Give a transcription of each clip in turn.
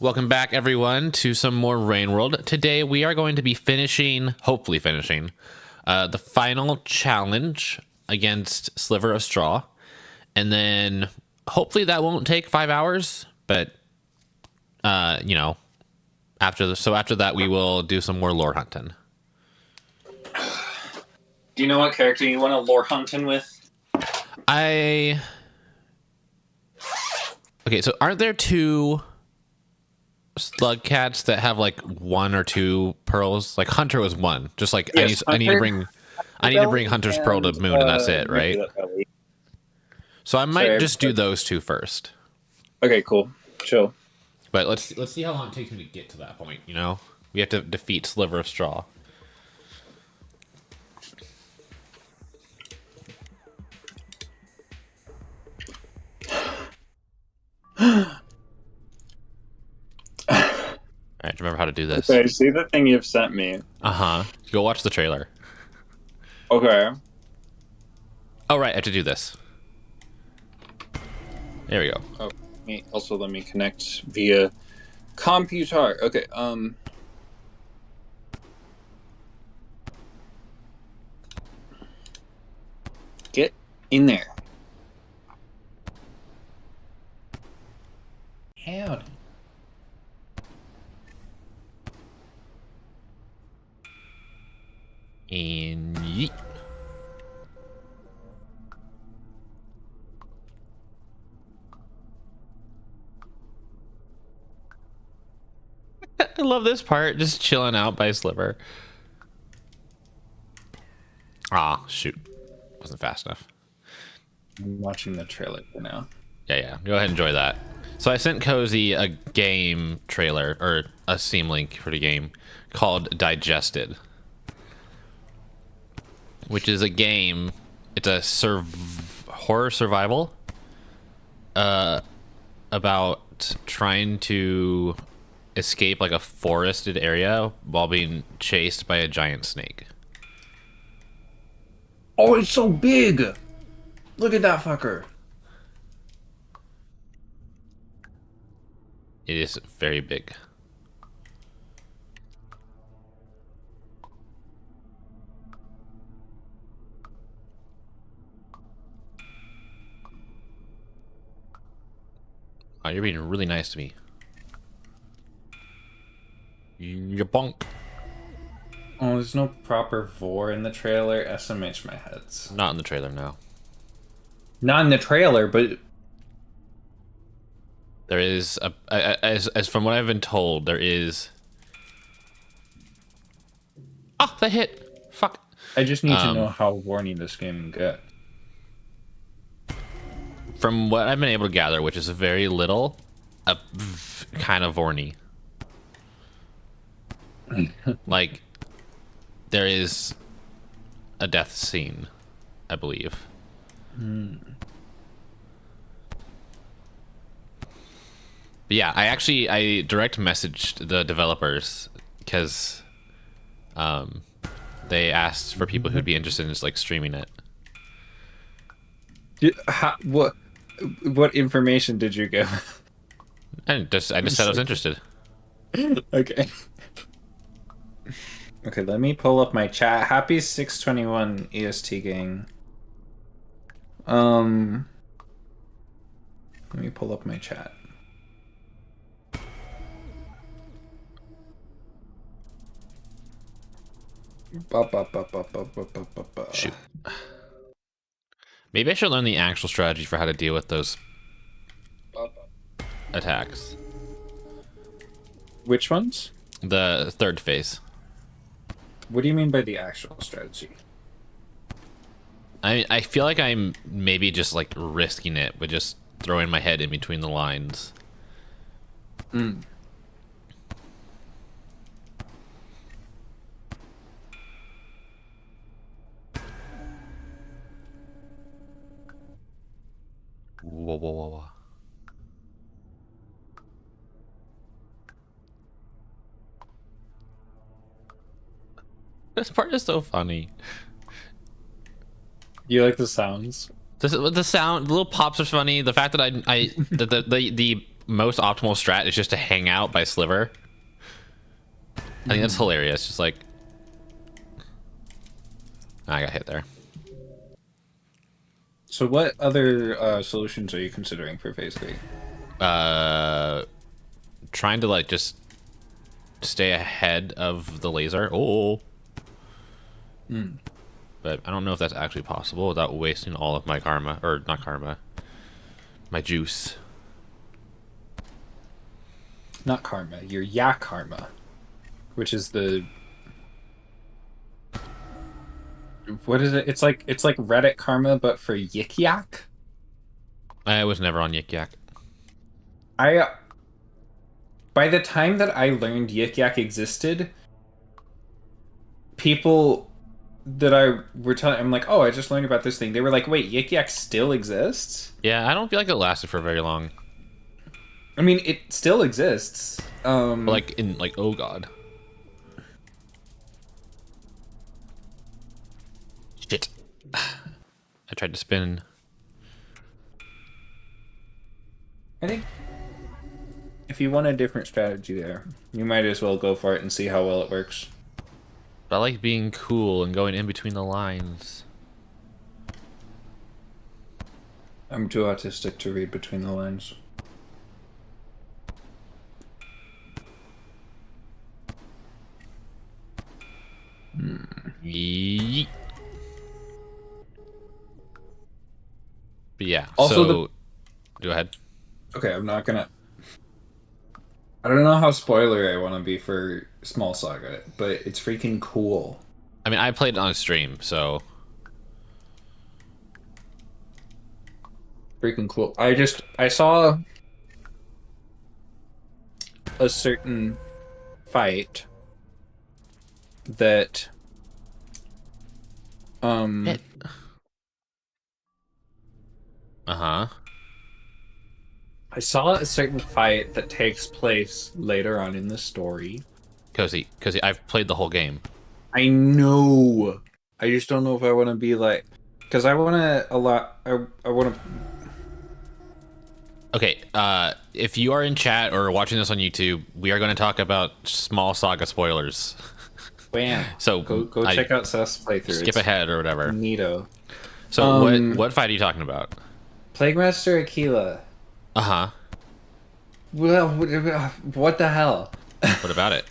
Welcome back, everyone, to some more Rain World. Today, we are going to be hopefully finishing, the final challenge against Sliver of Straw. And then, hopefully that won't take 5 hours, but, after that, we will do some more lore hunting. Do you know what character you want to lore hunting with? Okay, so aren't there two slugcats that have like 1 or 2 pearls? Like Hunter was 1. Just like yes, I need to bring Hunter's pearl to Moon, and that's it, right? So I might just do those 2 first. Okay, cool. Chill. But let's see how long it takes me to get to that point. You know, we have to defeat Sliver of Straw. Alright, remember how to do this. Okay, see the thing you've sent me. Uh-huh. Go watch the trailer. Okay. Oh, right, I have to do this. There we go. Oh, also let me connect via computer. Okay, get in there. Howdy. And yeet. I love this part, just chilling out by Sliver. Ah, shoot. Wasn't fast enough. I'm watching the trailer for now. Yeah. Go ahead and enjoy that. So I sent Cozy a game trailer, or a Steam link for the game, called Digested. Which is a game, it's a horror survival about trying to escape like a forested area while being chased by a giant snake. Oh, it's so big! Look at that fucker. It is very big. Oh, you're being really nice to me. You bonk. Oh, there's no proper vor in the trailer. SMH my heads. Not in the trailer, no. Not in the trailer, but there is as from what I've been told, there is. Oh, that hit! Fuck. I just need to know how horny this game can get. From what I've been able to gather, which is very little, kind of horny. Like, there is a death scene, I believe. But yeah, I direct messaged the developers because they asked for people who'd be interested in just like streaming it. What information did you give? I just said I was interested. Okay. Okay, let me pull up my chat. Happy 621 EST gang. Let me pull up my chat. Shoot. Maybe I should learn the actual strategy for how to deal with those attacks. Which ones? The third phase. What do you mean by the actual strategy? I feel like I'm maybe just like risking it with just throwing my head in between the lines. Mm. Whoa. This part is so funny. You like the sounds? The sound, the little pops are funny. The fact that the most optimal strat is just to hang out by Sliver. I think that's hilarious. Just like, I got hit there. So what other solutions are you considering for phase 3? Trying to like just stay ahead of the laser. Oh. But I don't know if that's actually possible without wasting all of my karma, or not karma, my juice. Not karma, your yak karma, which is the, what is it? It's like Reddit karma, but for Yik Yak. I was never on Yik Yak. By the time that I learned Yik Yak existed, people that I were telling, I'm like, oh, I just learned about this thing. They were like, wait, Yik Yak still exists? Yeah, I don't feel like it lasted for very long. I mean, it still exists. Like in like, oh god. Shit. I tried to spin. I think if you want a different strategy there, you might as well go for it and see how well it works. But I like being cool and going in between the lines. I'm too autistic to read between the lines. Yeet. But yeah, Also so go ahead. Okay, I'm not gonna. I don't know how spoiler I want to be for Small Saga, but it's freaking cool. I mean, I played it on a stream, so Freaking cool. I saw a certain fight that uh-huh. I saw a certain fight that takes place later on in the story. Cozy, I've played the whole game. I know. I just don't know if I want to be like, because I want to a lot. I want to. Okay, if you are in chat or watching this on YouTube, we are going to talk about Small Saga spoilers. Bam. So go check out Seth's playthrough. Skip ahead or whatever. Neato. So what fight are you talking about? Plaguemaster Aquila. Uh-huh. Well, what the hell? What about it?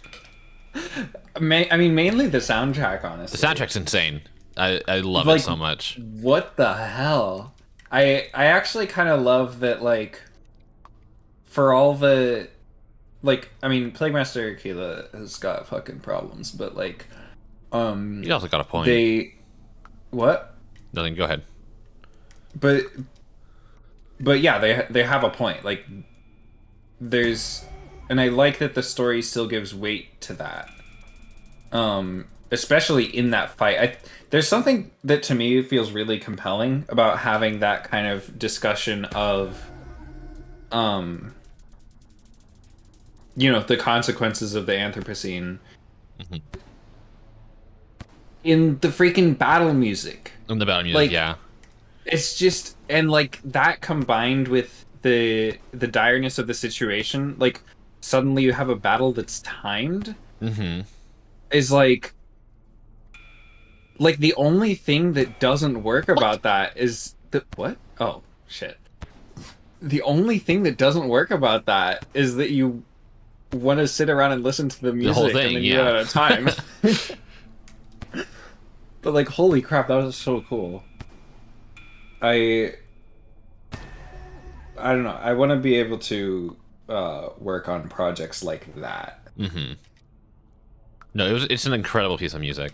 I mean, mainly the soundtrack, honestly. The soundtrack's insane. I love it so much. What the hell? I actually kind of love that, like, for all the, like, I mean, Plaguemaster Aquila has got fucking problems, but, like, You also got a point. What? Nothing, go ahead. But yeah, they have a point. Like, and I like that the story still gives weight to that. Especially in that fight. There's something that to me feels really compelling about having that kind of discussion of, the consequences of the Anthropocene in the freaking battle music. In the battle music, Like, yeah. It's just, and like that combined with the direness of the situation, like suddenly you have a battle that's timed. Is like the only thing that doesn't work about that is the what? Oh shit. The only thing that doesn't work about that is that you want to sit around and listen to the music whole thing, and then you run out of time. But like, holy crap, that was so cool. I don't know. I want to be able to work on projects like that. No, it's an incredible piece of music.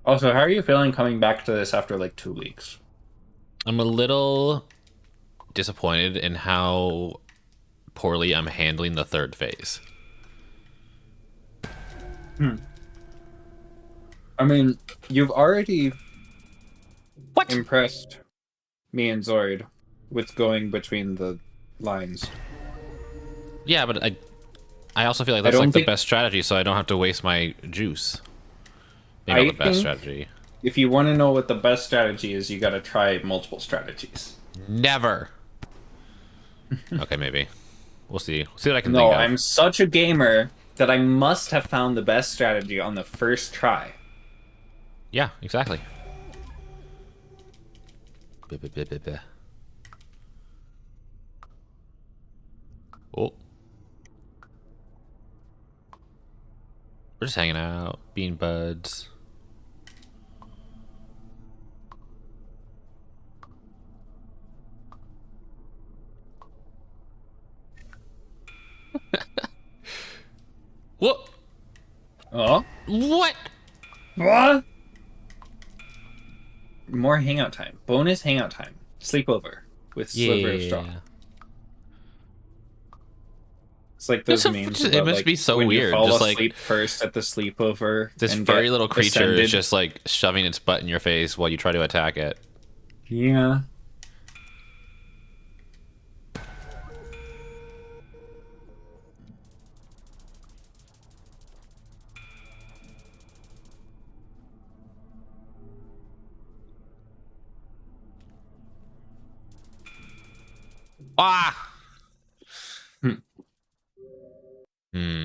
Also, how are you feeling coming back to this after like 2 weeks? I'm a little disappointed in how poorly I'm handling the third phase. I mean, you've already impressed me and Zoid with going between the lines. Yeah, but I also feel like that's like the best strategy, so I don't have to waste my juice. Maybe not the best strategy. if you want to know what the best strategy is, you got to try multiple strategies. Never. Okay, maybe. We'll see. We'll see what I can No, think of. I'm such a gamer that I must have found the best strategy on the first try. Yeah, exactly. Oh. We're just hanging out, being buds. What? Oh? What? What? More hangout time. Bonus hangout time. Sleepover with Sliver of Straw. It's like those memes about, It must like, be so when weird. you fall Just asleep like first at the sleepover. this and furry get little creature ascended. is just like shoving its butt in your face while you try to attack it. Yeah. Ah. Hmm. Hmm.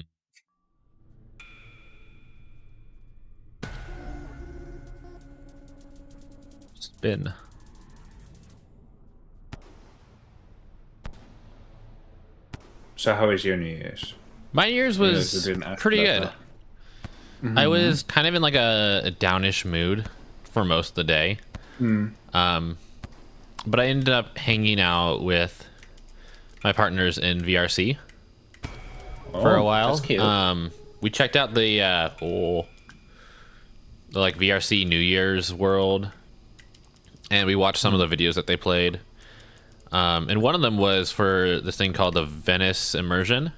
Spin. So how was your New Year's? My year's was didn't ask pretty about good. that. I was kind of in like a downish mood for most of the day. But I ended up hanging out with my partners in VRC for a while. That's cute. We checked out the like VRC New Year's world, and we watched some of the videos that they played. And one of them was for this thing called the Venice Immersion,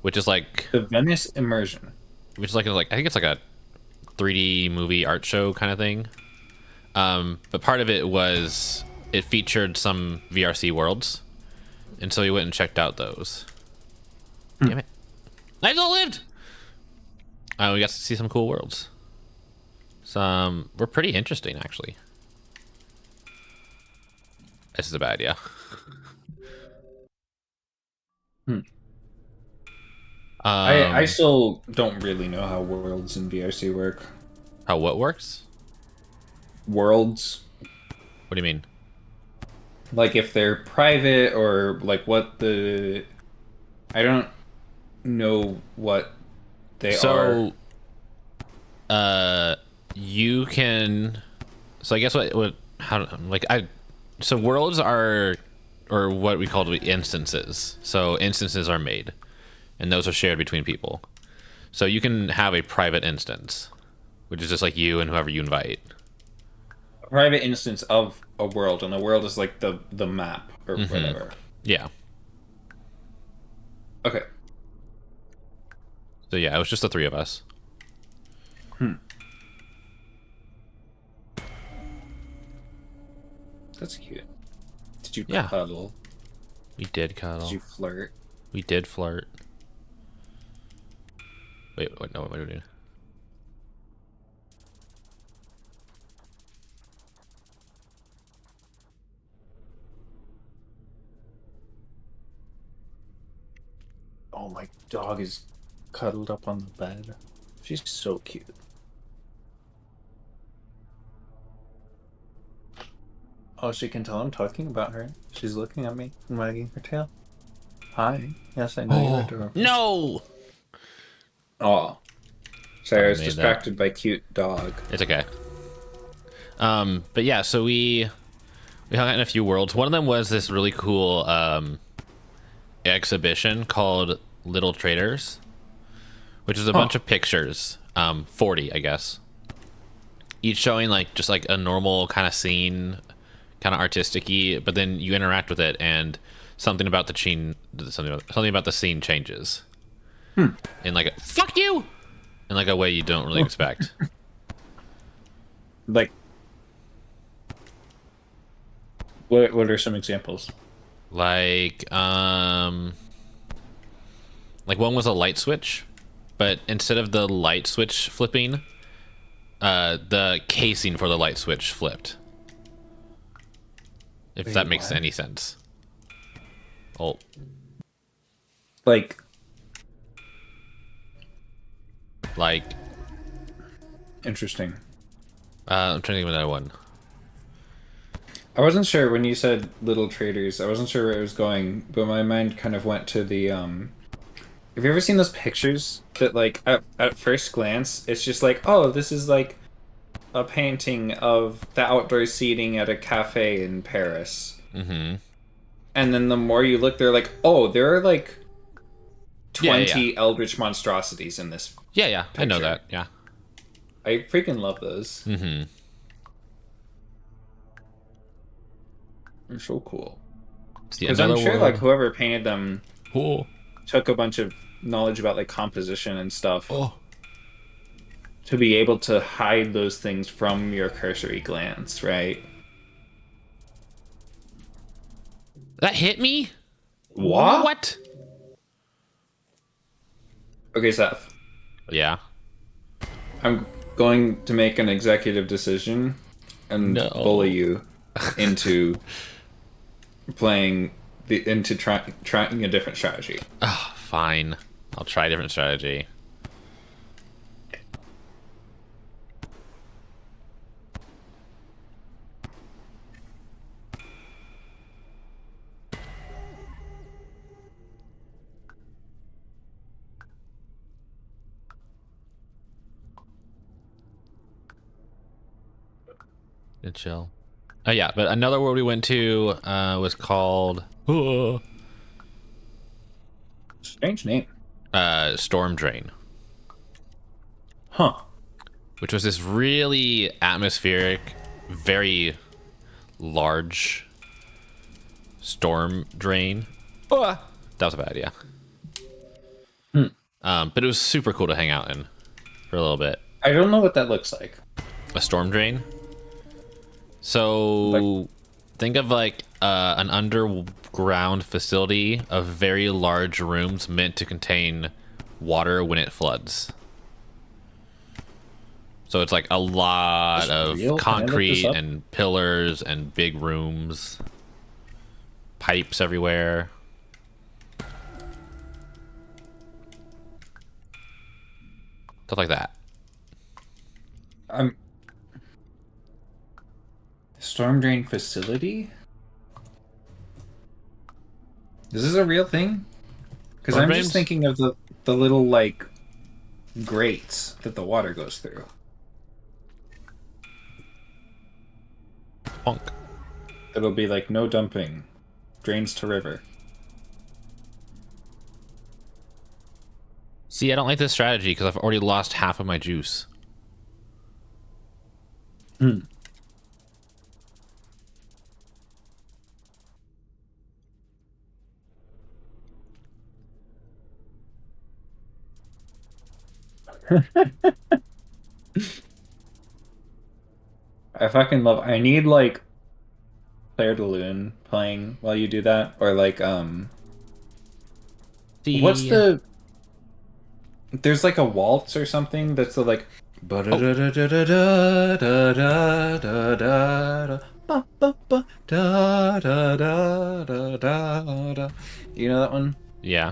which is like The Venice Immersion. I think it's like a 3D movie art show kind of thing. But part of it was it featured some VRC worlds, and so we went and checked out those. Damn it! I still lived. We got to see some cool worlds. Some were pretty interesting, actually. This is a bad idea. I still don't really know how worlds in VRC work. How what works? Worlds, What do you mean? like if they're private or like what the... I don't know what they are. So, you can. So I guess so worlds are, or what we call instances. So instances are made, and those are shared between people. So you can have a private instance, which is just like you and whoever you invite. A private instance of a world, and the world is like the map or whatever. Yeah. Okay. So yeah, it was just the three of us. That's cute. Did you Yeah. cuddle? We did cuddle. Did you flirt? We did flirt. Wait, no, what are we doing? Oh, my dog is cuddled up on the bed. She's so cute. Oh, she can tell I'm talking about her. She's looking at me and wagging her tail. Hi. Yes, I know you're adorable. No! Oh. Sorry, I was made that. distracted by cute dog. It's okay. But yeah, so we hung out in a few worlds. One of them was this really cool exhibition called Little Traders, which is a bunch of pictures, 40, I guess, each showing like just like a normal kind of scene, kind of artistic-y, but then you interact with it and something about the scene changes. In like a fuck you, in like a way you don't really expect. Like, what are some examples? Like one was a light switch, but instead of the light switch flipping, The casing for the light switch flipped. If that makes what? any sense. Oh, Like, interesting. I'm trying to think of another one. I wasn't sure when you said little traders. I wasn't sure where it was going, but my mind kind of went to the Have you ever seen those pictures that, like, at first glance, it's just like, oh, this is like a painting of the outdoor seating at a cafe in Paris. Mm-hmm. And then the more you look, they're like, oh, there are like 20 Yeah. eldritch monstrosities in this. Yeah, I know Picture. that. Yeah. I freaking love those. Mm-hmm. They're so cool. See, Because I'm another sure, world. like, whoever painted them Oh. took a bunch of knowledge about, like, composition and stuff Oh. to be able to hide those things from your cursory glance, right? That hit me? What? Okay, Seth. Yeah. I'm going to make an executive decision and No. bully you into trying a different strategy. Oh, fine. I'll try a different strategy. Good chill. Oh yeah, but another world we went to was called Strange name. Storm Drain, Huh. which was this really atmospheric, very large storm drain. That was a bad idea. But it was super cool to hang out in for a little bit. I don't know what that looks like. A storm drain. So think of like an underground facility of very large rooms meant to contain water when it floods. So it's like a lot That's of real? Can I look concrete this up? and pillars and big rooms, pipes everywhere. Stuff like that. Storm drain facility? This is a real thing? Because Storm I'm drains? just thinking of the little, like, grates that the water goes through. Punk. It'll be like, no dumping. Drains to river. See, I don't like this strategy because I've already lost half of my juice. I fucking love. I need like Claire de Lune playing while you do that, or like what's the? There's like a waltz or something that's the like. You know that one? Yeah.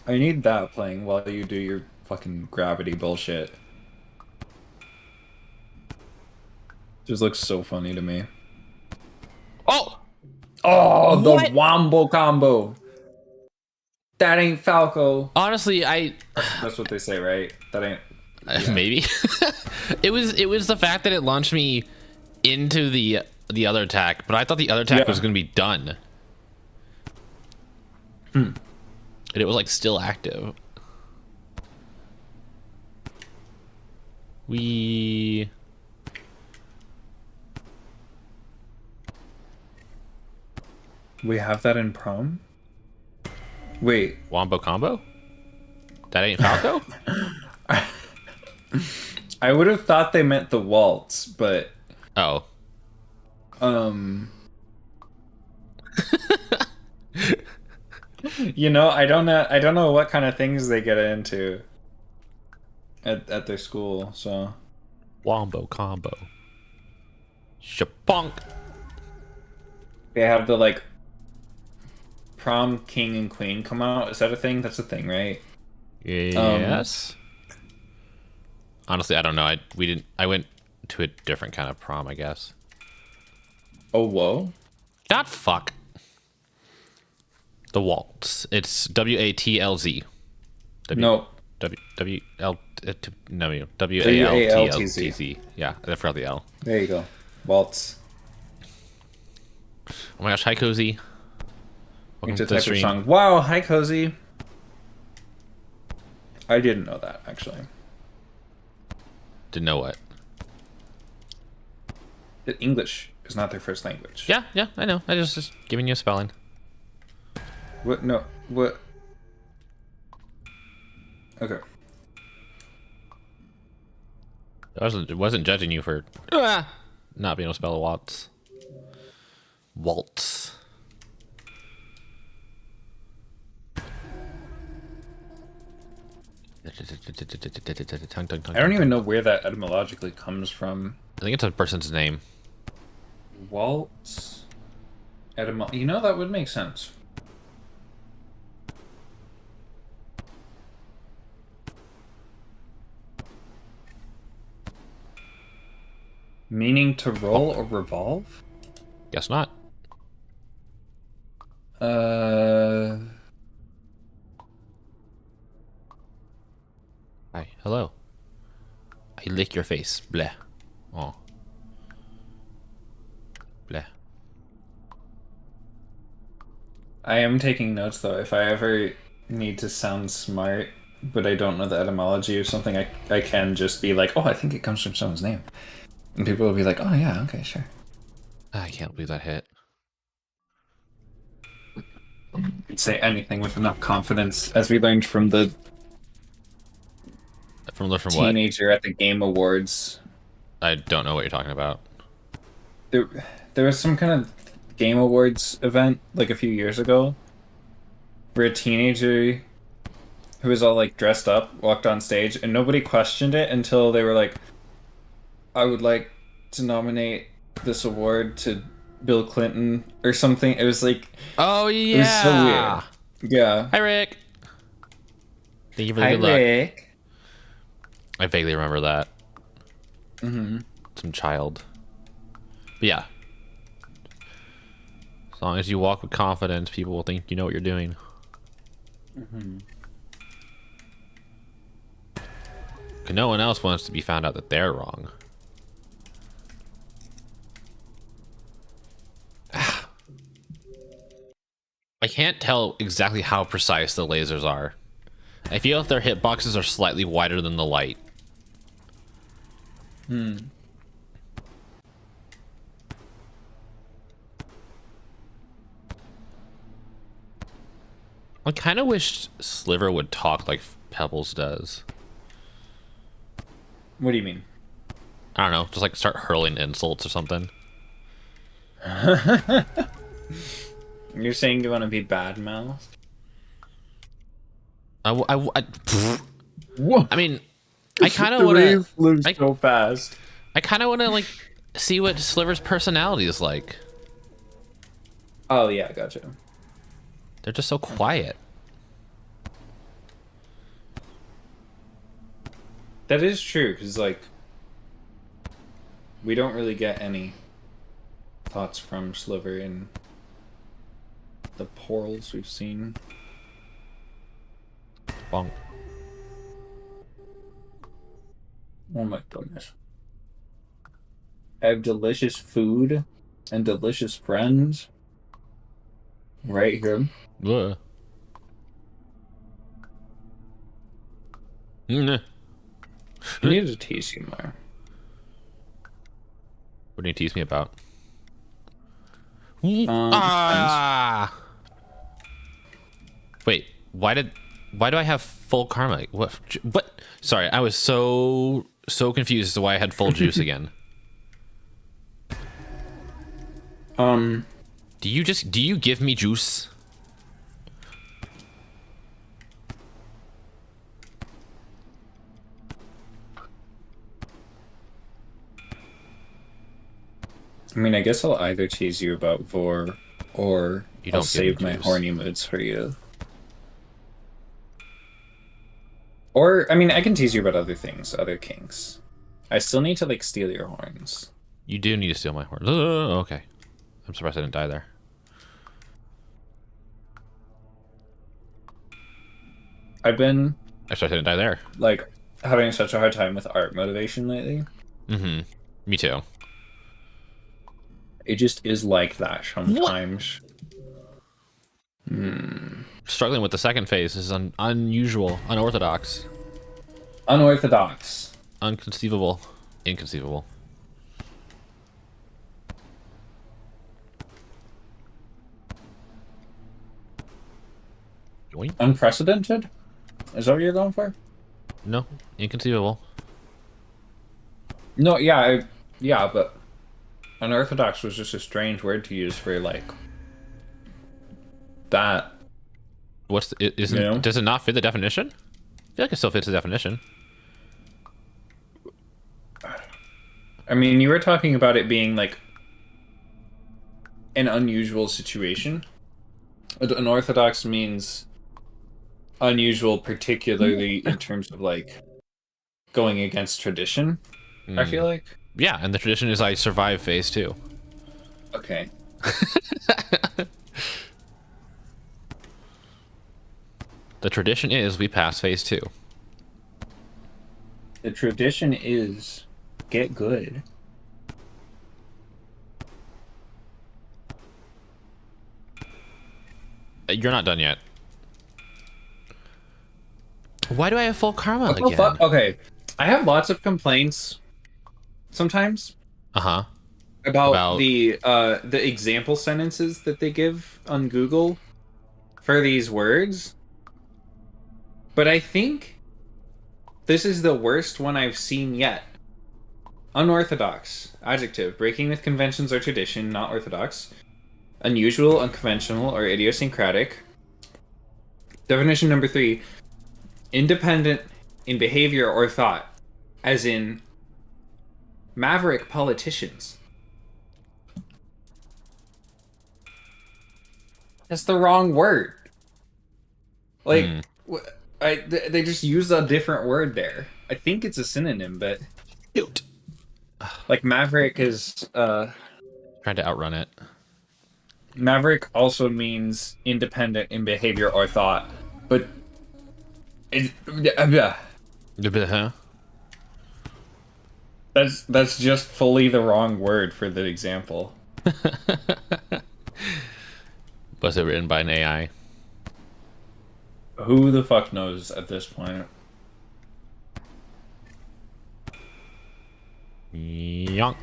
I need that playing while you do your fucking gravity bullshit. Just looks so funny to me. Oh! Oh, the What? wombo combo. That ain't Falco. Honestly, That's what they say, right? That ain't. Yeah. maybe. it was the fact that it launched me into the other attack, but I thought the other attack was going to be done. And it was like still active. We have that in prom? Wait. Wombo combo? That ain't Falco? I would have thought they meant the waltz, but Oh. you know, I don't know what kind of things they get into at their school, so Wombo combo. Shabonk. They have the like prom king and queen come out. Is that a thing? That's a thing, right? Yes. Honestly, I don't know. I went to a different kind of prom, I guess. Oh, whoa. Not fuck. The waltz. It's WATLZ. No. WALTLTZ. Yeah, I forgot the L. There you go. Waltz. Oh my gosh, hi Cozy. Welcome to the Type of stream. song. Wow, hi Cozy. I didn't know that, actually. Didn't know what? That English is not their first language. Yeah, I know. I just giving you a spelling. What? No. What? Okay. I wasn't judging you for not being able to spell a waltz. Waltz. I don't even know where that etymologically comes from. I think it's a person's name. Waltz. You know, that would make sense. Meaning to roll or revolve? Guess not. Hi. Hello. I lick your face. Bleh. Oh. Bleh. I am taking notes though. If I ever need to sound smart, but I don't know the etymology or something, I can just be like, oh, I think it comes from someone's name. And people will be like, oh yeah, okay, sure. I can't believe that hit. Say anything with enough confidence, as we learned from the From what? teenager at the Game Awards. I don't know what you're talking about. There was some kind of Game Awards event like a few years ago where a teenager who was all like dressed up walked on stage and nobody questioned it until they were like, I would like to nominate this award to Bill Clinton or something. It was like, Oh yeah. it was so weird. Yeah. Hi Rick. Thank you for the Hi, good luck. Rick. I vaguely remember that. Mm-hmm. Some child. But yeah. As long as you walk with confidence, people will think you know what you're doing. Mm-hmm. 'Cause no one else wants to be found out that they're wrong. I can't tell exactly how precise the lasers are. I feel if their hitboxes are slightly wider than the light. I kind of wish Sliver would talk like Pebbles does. What do you mean? I don't know, just like start hurling insults or something. You're saying you want to be bad mouthed? I Whoa. mean, I kind of want to. Flew so fast. I kind of want to like see what Sliver's personality is like. Oh yeah, gotcha. They're just so quiet. That is true, because like we don't really get any thoughts from Sliver in the portals we've seen. Bonk. Oh my goodness. I have delicious food and delicious friends right here. Ugh. Mm. You need to tease you more. What do you tease me about? Wait, why do I have full karma? What? Sorry, I was so confused as to why I had full juice again. Do you give me juice? I mean, I guess I'll either tease you about Vor, or You I'll don't give me save my juice. horny moods for you. Or, I mean, I can tease you about other things, other kinks. I still need to, like, steal your horns. You do need to steal my horn. Okay. I'm surprised I didn't die there. I've been, Actually, I didn't die there. like, having such a hard time with art motivation lately. Mm-hmm. Me too. It just is like that sometimes. Struggling with the second phase. This is unusual, unorthodox, Unorthodox. unconceivable, inconceivable. Join? Unprecedented? Is that what you're going for? No, inconceivable. No, yeah, but unorthodox was just a strange word to use for, like, that. What's the, isn't? You know? Does it not fit the definition? I feel like it still fits the definition. I mean, you were talking about it being, like, an unusual situation. Unorthodox means unusual, particularly in terms of, like, going against tradition, I feel like. Yeah, and the tradition is I survive phase 2. Okay. The tradition is we pass phase 2. The tradition is get good. You're not done yet. Why do I have full karma What the again? fuck? Okay. I have lots of complaints sometimes Uh-huh. about the example sentences that they give on Google for these words. But I think this is the worst one I've seen yet. Unorthodox. Adjective. Breaking with conventions or tradition, not orthodox. Unusual, unconventional, or idiosyncratic. Definition number 3. Independent in behavior or thought. As in maverick politicians. That's the wrong word. Like, they just use a different word there. I think it's a synonym, but Cute. like maverick is Trying to outrun it. maverick also means independent in behavior or thought, but it, Huh? that's just fully the wrong word for the example. Was it written by an AI? Who the fuck knows at this point? Yonk.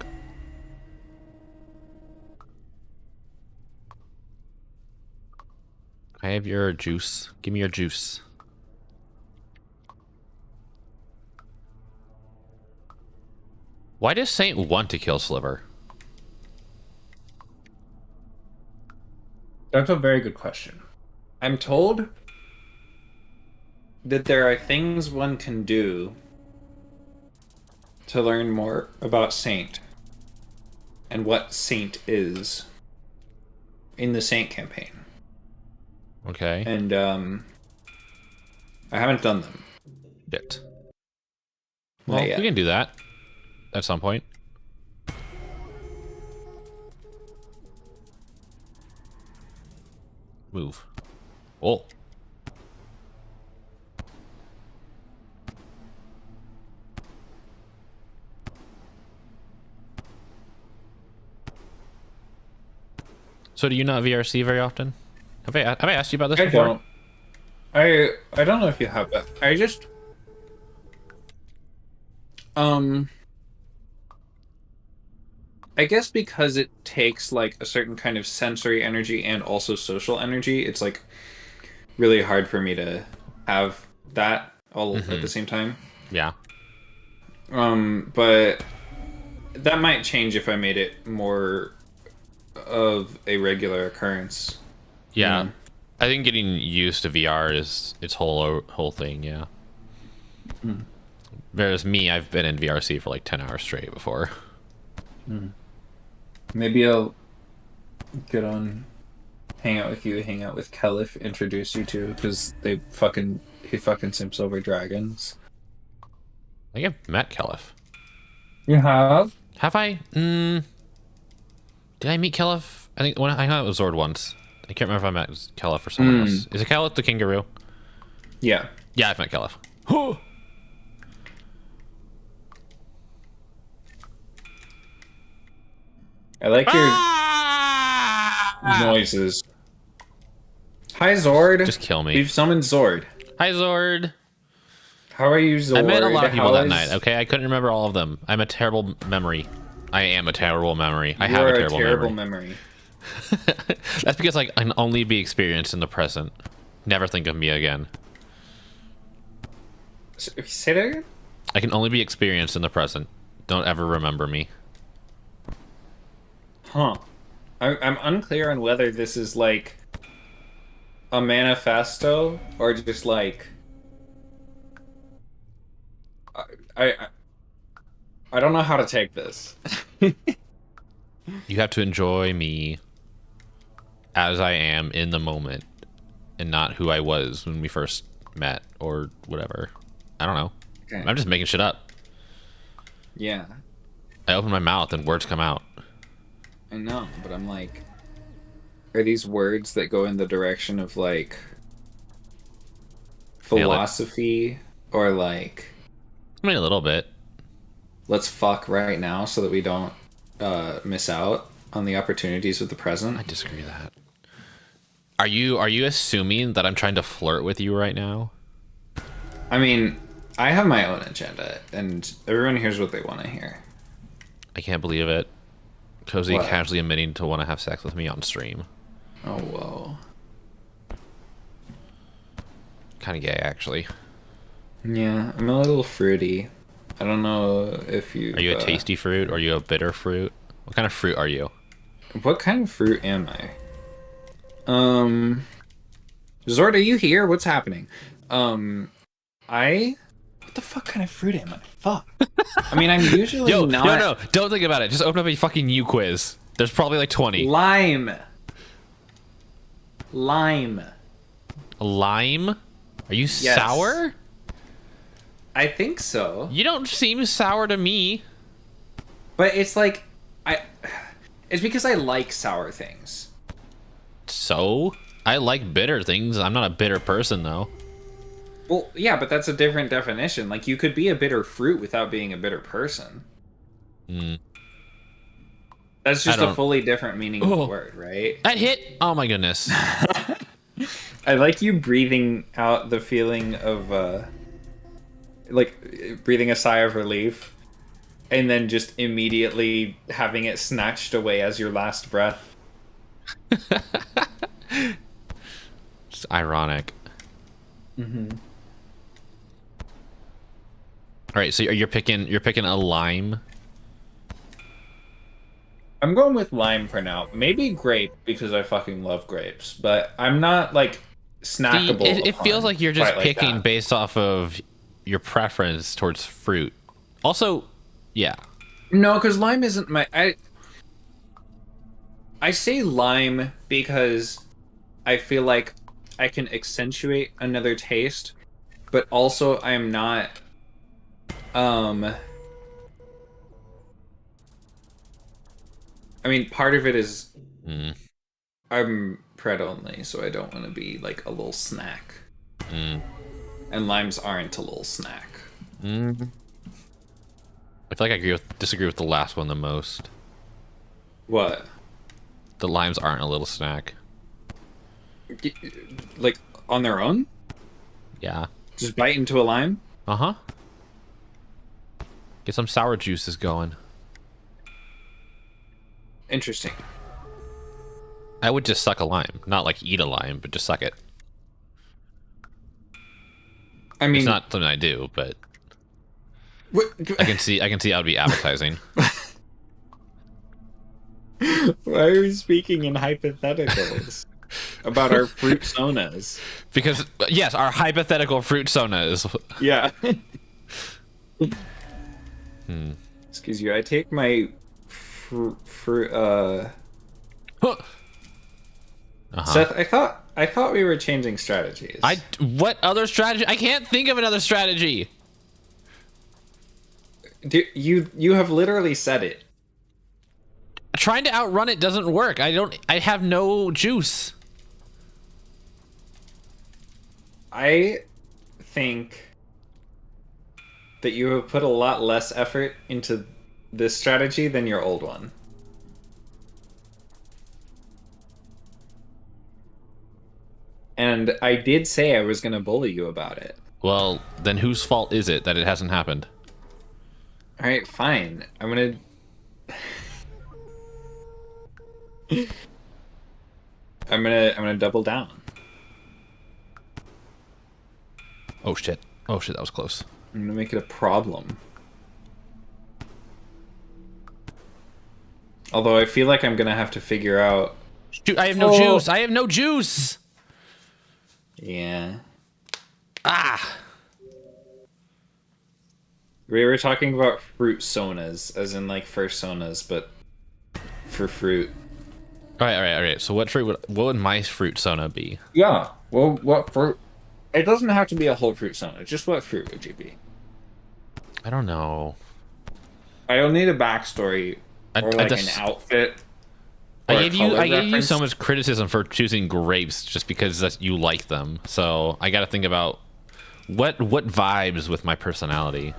I have your juice. Give me your juice. Why does Saint want to kill Sliver? That's a very good question. I'm told that there are things one can do to learn more about Saint and what Saint is in the Saint campaign. Okay. And I haven't done them. Shit. Not Well, yet. we can do that at some point. Move. Oh. So do you not VRC very often? Have I asked you about this I before? don't. I don't know if you have that. I just I guess because it takes like a certain kind of sensory energy and also social energy, it's like really hard for me to have that all at the same time. Yeah. But that might change if I made it more of a regular occurrence. Yeah. Mm. I think getting used to VR is its whole thing, yeah. Whereas me, I've been in VRC for like 10 hours straight before. Maybe I'll get on, hang out with you, hang out with Kelif, introduce you to, because he fucking simps over dragons. I think I've met Kelif. You have? Have I? Did I meet Kelif? I think when I hung out with Zord once. I can't remember if I met Kelif or someone else. Is it Kelif the kangaroo? Yeah. Yeah, I've met Kelif. I like your noises. Hi, Zord. Just kill me. We've summoned Zord. Hi, Zord. How are you, Zord? I met a lot of people How that is- night, okay? I couldn't remember all of them. I'm a terrible memory. I am a terrible memory. I have a terrible memory. That's because I can only be experienced in the present. Never think of me again. Say that again? I can only be experienced in the present. Don't ever remember me. Huh. I'm unclear on whether this is like a manifesto or just like I don't know how to take this. You have to enjoy me as I am in the moment and not who I was when we first met or whatever. I don't know. Okay. I'm just making shit up. Yeah, I open my mouth and words come out. I know, but I'm like, are these words that go in the direction of like Nail it. philosophy or like I mean, a little bit. let's fuck right now so that we don't miss out on the opportunities of the present? I disagree with that. Are you assuming that I'm trying to flirt with you right now? I mean, I have my own agenda, and everyone hears what they want to hear. I can't believe it. Cozy What? casually admitting to want to have sex with me on stream. Oh, whoa. Kind of gay, actually. Yeah, I'm a little fruity. I don't know if you... Are you a tasty fruit or are you a bitter fruit? What kind of fruit are you? What kind of fruit am I? Zord, are you here? What's happening? What the fuck kind of fruit am I? Fuck. I mean, I'm usually not... No, don't think about it. Just open up a fucking U quiz. There's probably like 20. Lime. Lime. Lime? Are you Yes. sour? I think so. You don't seem sour to me. But it's like... It's because I like sour things. So? I like bitter things. I'm not a bitter person, though. Well, yeah, but that's a different definition. Like, you could be a bitter fruit without being a bitter person. That's just a fully different meaning of the word, right? That hit! Oh my goodness. I like you breathing out the feeling of, like, breathing a sigh of relief, and then just immediately having it snatched away as your last breath. It's ironic. Mm-hmm. All right, so you're picking a lime. I'm going with lime for now. Maybe grape, because I fucking love grapes. But I'm not, like, snackable. It feels like you're just quite like picking that. based off of your preference towards fruit. Also, yeah. No, because lime isn't my... I say lime because I feel like I can accentuate another taste, but also I'm not... I mean, part of it is I'm Pred only, so I don't want to be like a little snack. And limes aren't a little snack. I feel like I disagree with the last one the most. What? The limes aren't a little snack. Like, on their own? Yeah. Just bite into a lime? Uh-huh. Get some sour juices going. Interesting. I would just suck a lime. Not like eat a lime, but just suck it. I mean... It's not something I do, but... What? I can see how it'd be appetizing. Why are we speaking in hypotheticals about our fruit sonas? Because, yes, our hypothetical fruit sonas. Yeah. Excuse you, I take my Huh. Seth, I thought we were changing strategies. What other strategy? I can't think of another strategy. You have literally said it. Trying to outrun it doesn't work. I have no juice. I think that you have put a lot less effort into this strategy than your old one. And I did say I was going to bully you about it. Well, then whose fault is it that it hasn't happened? All right, fine. I'm going to I'm gonna double down. Oh shit. Oh shit, that was close. I'm gonna make it a problem. Although I feel like I'm gonna have to figure out. Dude, I have no juice. I have no juice. Yeah. Ah. We were talking about fruit sonas, as in like first sonas, but for fruit. All right. So what would my fruit sona be? Yeah. Well, what fruit? It doesn't have to be a whole fruit sona. Just what fruit would you be? I don't know. I'll need a backstory or like an outfit. I gave you so much criticism for choosing grapes just because you like them. So I got to think about what vibes with my personality.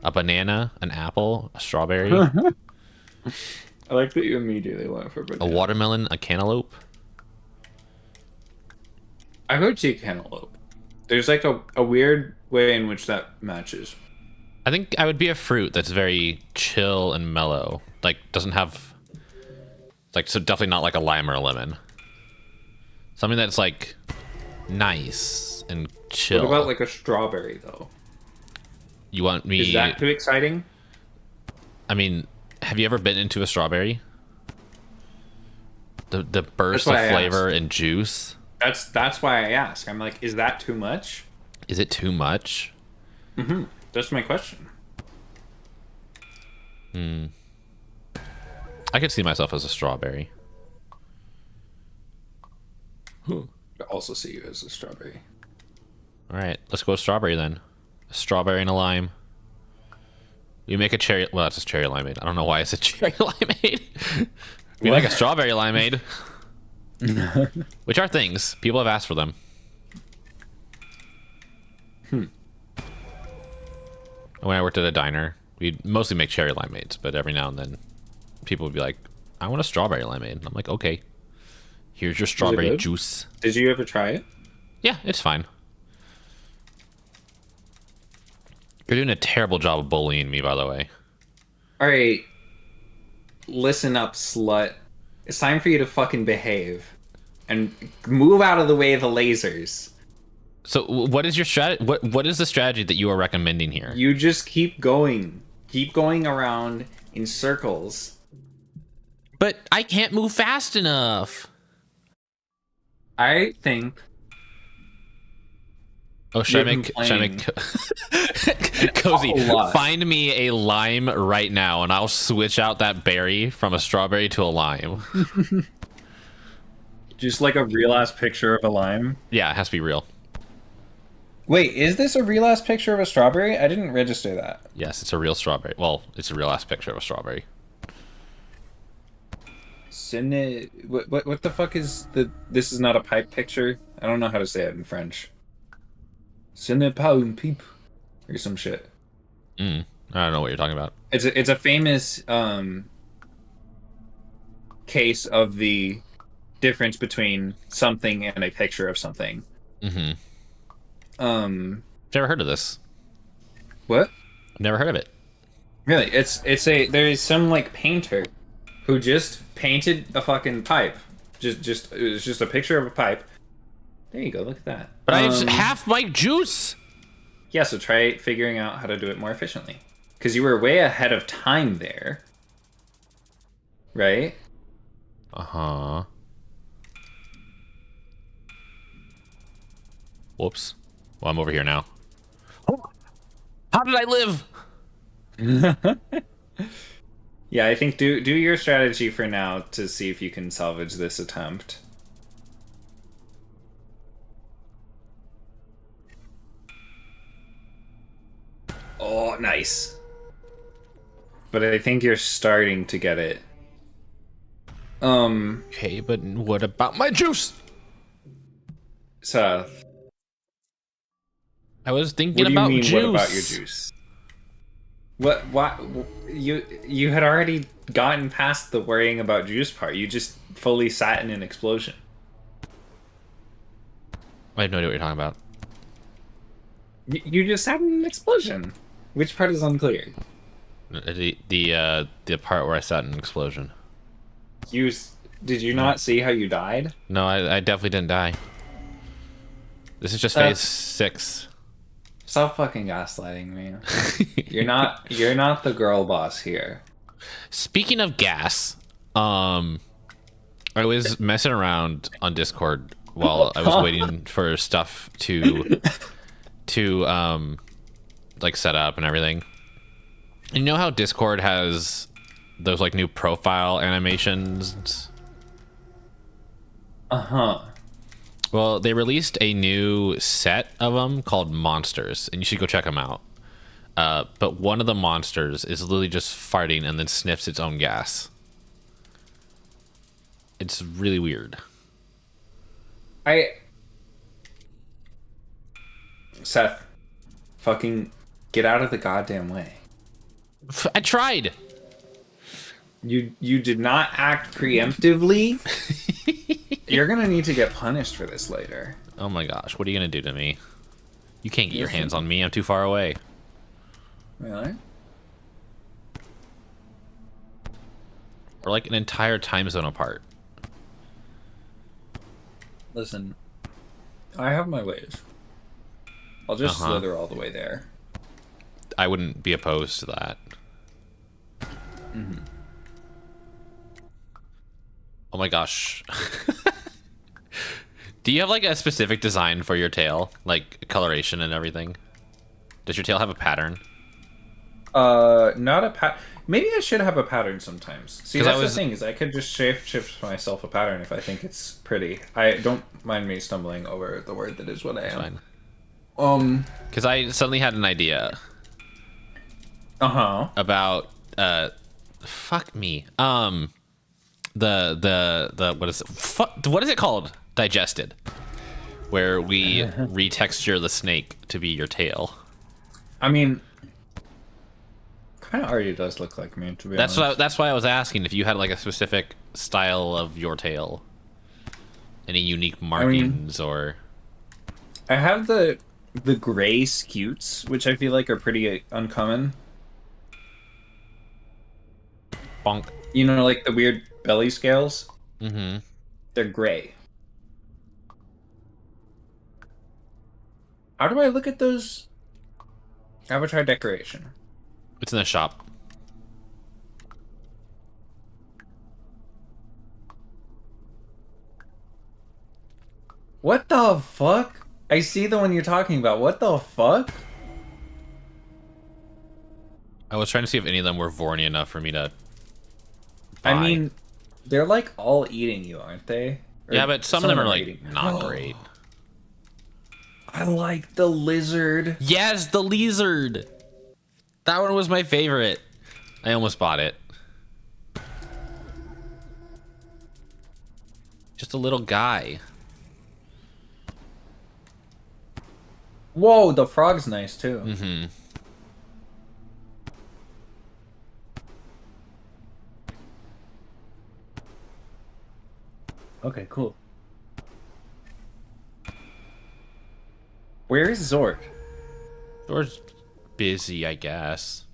A banana, an apple, a strawberry. I like that you immediately went for banana. A watermelon, a cantaloupe. I would see cantaloupe. There's like a weird way in which that matches. I think I would be a fruit that's very chill and mellow. Like, doesn't have... Like, so definitely not like a lime or a lemon. Something that's like nice and chill. What about like a strawberry though? You want me... Is that too exciting? I mean, have you ever bitten into a strawberry? The burst of flavor and juice. That's why I ask. I'm like, is that too much? Is it too much? Mm-hmm. That's my question. I could see myself as a strawberry. I also see you as a strawberry. All right, let's go strawberry then. A strawberry and a lime. You make a cherry... Well, that's a cherry limeade. I don't know why it's a cherry limeade. We make a strawberry limeade. Which are things. People have asked for them. When I worked at a diner, we'd mostly make cherry limeades, but every now and then people would be like, I want a strawberry limeade. And I'm like, okay. Here's your strawberry juice. Did you ever try it? Yeah, it's fine. You're doing a terrible job of bullying me, by the way. All right. Listen up, slut. It's time for you to fucking behave. And move out of the way of the lasers. So what is your strategy? What is the strategy that you are recommending here? You just keep going. Keep going around in circles. But I can't move fast enough. I think... Oh, should I make Cozy, find me a lime right now and I'll switch out that berry from a strawberry to a lime. Just like a real ass picture of a lime? Yeah, it has to be real. Wait, is this a real ass picture of a strawberry? I didn't register that. Yes, it's a real strawberry. Well, it's a real ass picture of a strawberry. What the fuck is the... This is not a pipe picture? I don't know how to say it in French. Ce n'est pas une pipe, or some shit. I don't know what you're talking about. It's a famous case of the difference between something and a picture of something. Never heard of this. What? I've never heard of it. Really? There is some like painter who just painted a fucking pipe. It was just a picture of a pipe. There you go, look at that. But I have half my juice! Yeah, so try figuring out how to do it more efficiently. Because you were way ahead of time there. Right? Uh-huh. Whoops. Well, I'm over here now. How did I live? Yeah, I think do your strategy for now to see if you can salvage this attempt. Oh, nice. But I think you're starting to get it. Okay, but what about my juice? Seth, I was thinking what do you about mean, juice. what about your juice? What you had already gotten past the worrying about juice part. You just fully sat in an explosion. I have no idea what you're talking about. You just sat in an explosion. Which part is unclear? The part where I sat in an explosion. Did you not see how you died? No, I definitely didn't die. This is just phase 6. Stop fucking gaslighting me. You're not the girl boss here. Speaking of gas, I was messing around on Discord while I was waiting for stuff to like set up and everything. And you know how Discord has those like new profile animations? Uh-huh. Well, they released a new set of them called Monsters, and you should go check them out. But one of the monsters is literally just farting and then sniffs its own gas. It's really weird. Seth, fucking get out of the goddamn way. I tried. You did not act preemptively. You're gonna need to get punished for this later. Oh my gosh, what are you gonna do to me? You can't get your hands on me. I'm too far away. Really? We're like an entire time zone apart. Listen, I have my ways. I'll just slither all the way there. I wouldn't be opposed to that. Mm-hmm. Oh my gosh. Do you have like a specific design for your tail? Like coloration and everything? Does your tail have a pattern? Not a pat. Maybe I should have a pattern sometimes. See, that's the thing, is I could just shift myself a pattern if I think it's pretty. I don't mind me stumbling over the word that is what I am. Fine. Because I suddenly had an idea. About fuck me. The what is it? What is it called? Digested. Where we retexture the snake to be your tail. I mean, kind of already does look like me, to be honest. That's why I was asking if you had like a specific style of your tail, any unique markings or. I have the gray scutes, which I feel like are pretty uncommon. Bonk. You know, like the weird belly scales. Mm-hmm. They're gray. How do I look at those? Avatar decoration. It's in the shop. What the fuck? I see the one you're talking about. What the fuck? I was trying to see if any of them were Vorny enough for me to buy. I mean, they're like all eating you, aren't they? Or yeah, but some of them are like not great. I like the lizard. Yes, the lizard. That one was my favorite. I almost bought it. Just a little guy. Whoa, the frog's nice too. Mm-hmm. Okay, cool. Where is Zord? Zord's busy, I guess.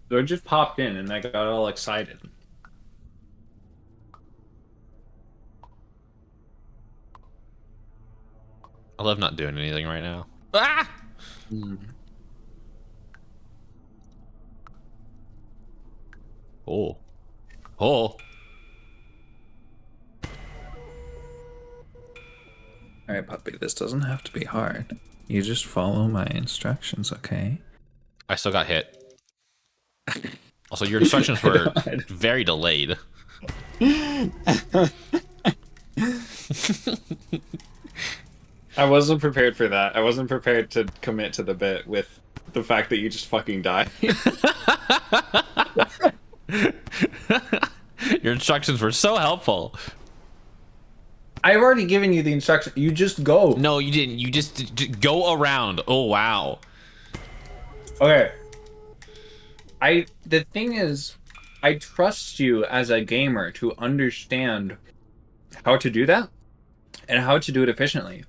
Zord just popped in and I got all excited. I love not doing anything right now. Ah! Oh. Oh. Alright, puppy, this doesn't have to be hard. You just follow my instructions, okay? I still got hit. Also, your instructions were God. very delayed. I wasn't prepared for that. I wasn't prepared to commit to the bit with the fact that you just fucking die. Your instructions were so helpful. I've already given you the instruction. You just go. No, you didn't. You just go around. Oh, wow. Okay. The thing is, I trust you as a gamer to understand how to do that and how to do it efficiently.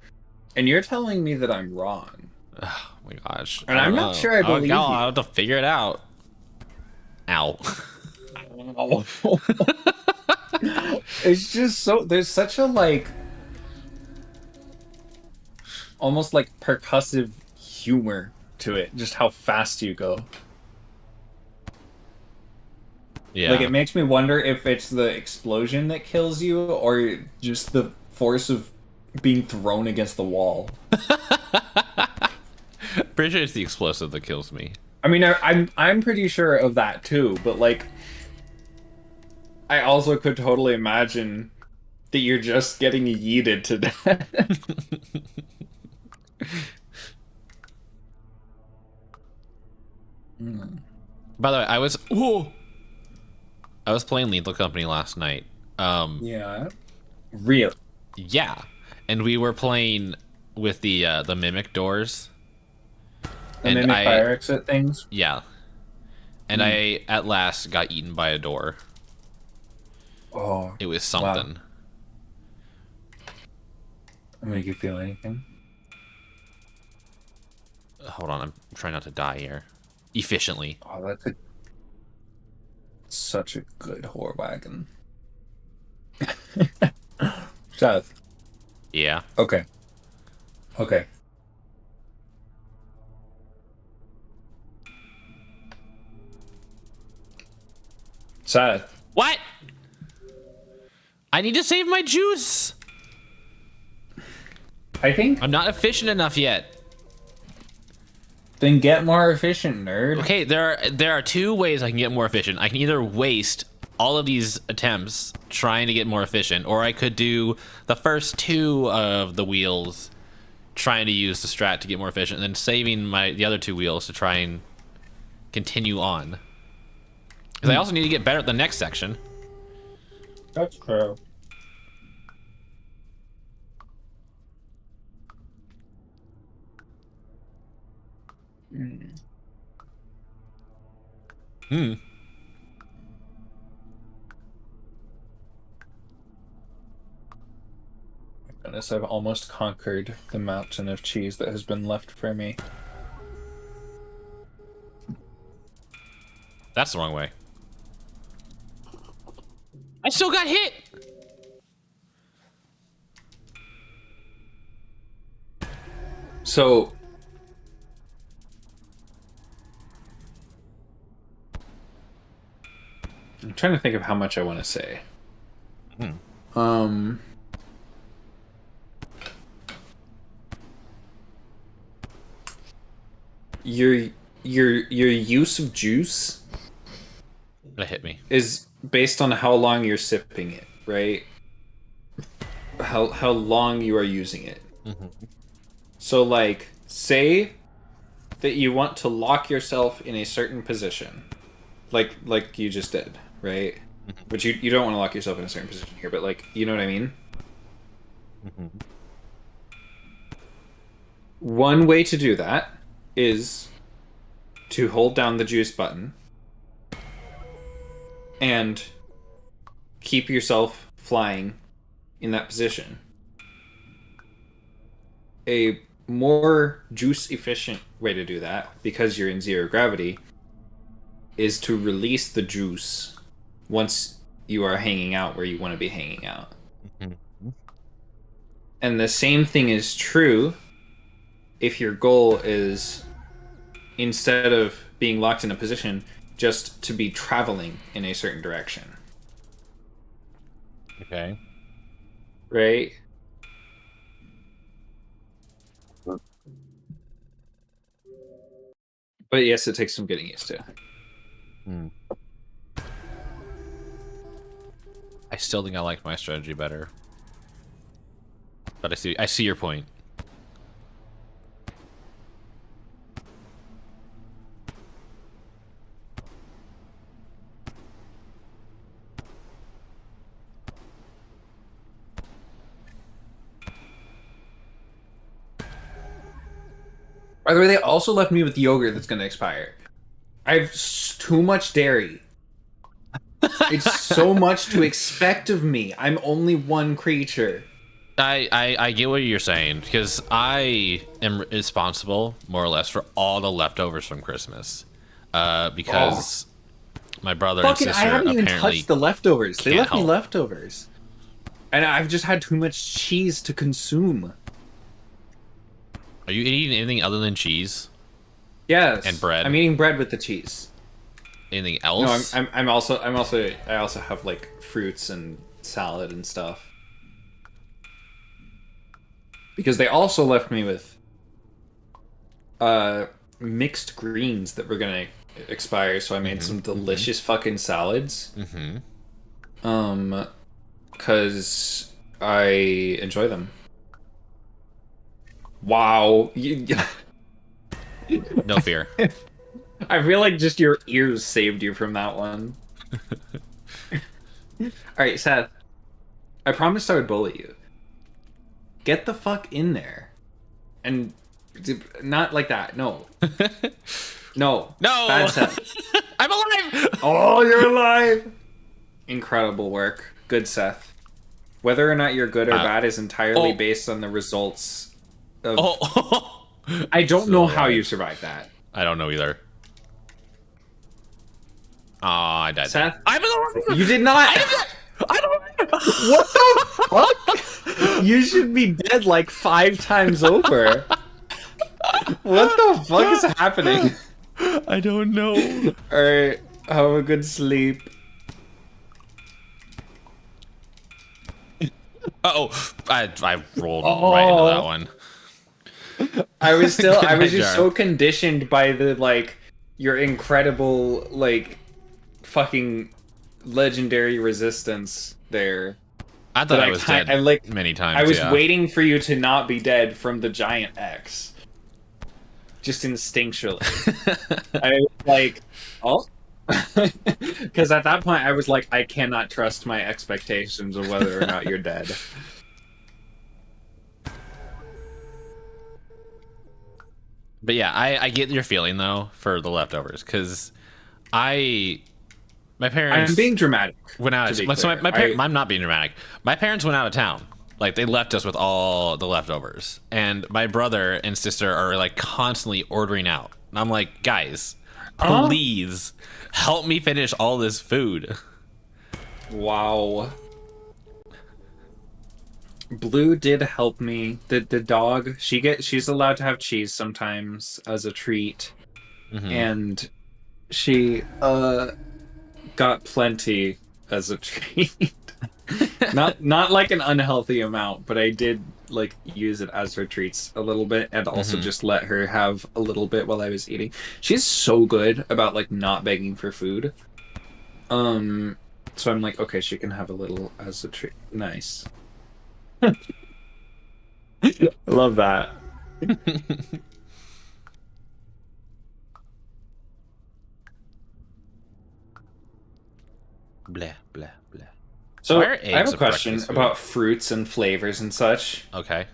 And you're telling me that I'm wrong. Oh my gosh. And I'm not sure I believe you. I'll have to figure it out. Ow. It's just so there's such a like almost like percussive humor to it, just how fast you go. Yeah. Like it makes me wonder if it's the explosion that kills you or just the force of being thrown against the wall. Pretty sure it's the explosive that kills me. I mean, I'm pretty sure of that too, but like I also could totally imagine that you're just getting yeeted to death. By the way, I was playing Lethal Company last night. Yeah. Real. Yeah, and we were playing with the mimic doors. And then fire exit things. Yeah, and I at last got eaten by a door. Oh, It was something. Wow. Make you feel anything? Hold on, I'm trying not to die here. Efficiently. Oh, that's such a good whore wagon. Seth. Yeah. Okay. Okay. Seth. What? I need to save my juice. I think. I'm not efficient enough yet. Then get more efficient, nerd. Okay, there are two ways I can get more efficient. I can either waste all of these attempts trying to get more efficient, or I could do the first two of the wheels trying to use the strat to get more efficient, and then saving the other two wheels to try and continue on. Because I also need to get better at the next section. That's true. Goodness, I've almost conquered the mountain of cheese that has been left for me. That's the wrong way. I still got hit. So I'm trying to think of how much I want to say. Your use of juice That hit me. is based on how long you're sipping it, right? How long you are using it. So like say that you want to lock yourself in a certain position. Like you just did, right? But you don't want to lock yourself in a certain position here, but like you know what I mean? One way to do that is to hold down the juice button and keep yourself flying in that position. A more juice efficient way to do that, because you're in zero gravity, is to release the juice once you are hanging out where you want to be hanging out. And the same thing is true if your goal is, instead of being locked in a position, just to be traveling in a certain direction. Okay. Right? But yes, it takes some getting used to. still think I like my strategy better. But I see your point. By the way, they also left me with yogurt that's gonna expire. I have too much dairy. It's so much to expect of me. I'm only one creature. I get what you're saying, because I am responsible, more or less, for all the leftovers from Christmas. Because my brother and sister I haven't even apparently touched the leftovers. They can't left me help. leftovers. And I've just had too much cheese to consume. Are you eating anything other than cheese? Yes. And bread. I'm eating bread with the cheese. Anything No, else? I also have like fruits and salad and stuff. Because they also left me with mixed greens that were gonna expire, so I made some delicious fucking salads. Cause I enjoy them. Wow. No fear. I feel like just your ears saved you from that one. Alright, Seth. I promised I would bully you. Get the fuck in there. And not like that. No. No. No! Bad Seth. I'm alive! Oh, you're alive! Incredible work. Good, Seth. Whether or not you're good or bad is entirely based on the results of... I don't know how you survived that. I don't know either. Aw, I died. Seth? I'm alive! You did not! I don't What the fuck? You should be dead like 5 times over. What the fuck is happening? I don't know. Alright, have a good sleep. Uh-oh. I rolled right into that one. I was just Jar. so conditioned by the, like, your incredible, like, fucking legendary resistance there. I thought But I was dead many times. I was yeah. waiting for you to not be dead from the giant X. Just instinctually. I was like, oh. Because at that point I was like, I cannot trust my expectations of whether or not you're dead. But yeah, I get your feeling though for the leftovers, because my parents I'm being dramatic. went out. to be So clear. I'm not being dramatic. My parents went out of town. Like, they left us with all the leftovers, and my brother and sister are like constantly ordering out. And I'm like, guys, please help me finish all this food. Wow. Blue did help me. The dog, she's allowed to have cheese sometimes as a treat. And she got plenty as a treat. not like an unhealthy amount, but I did like use it as her treats a little bit, and also just let her have a little bit while I was eating. She's so good about like not begging for food. So I'm like, okay, she can have a little as a treat. Nice. Love that. Blah blah blah. So Why are I have eggs a a question breakfast food? about fruits and flavors and such. Okay.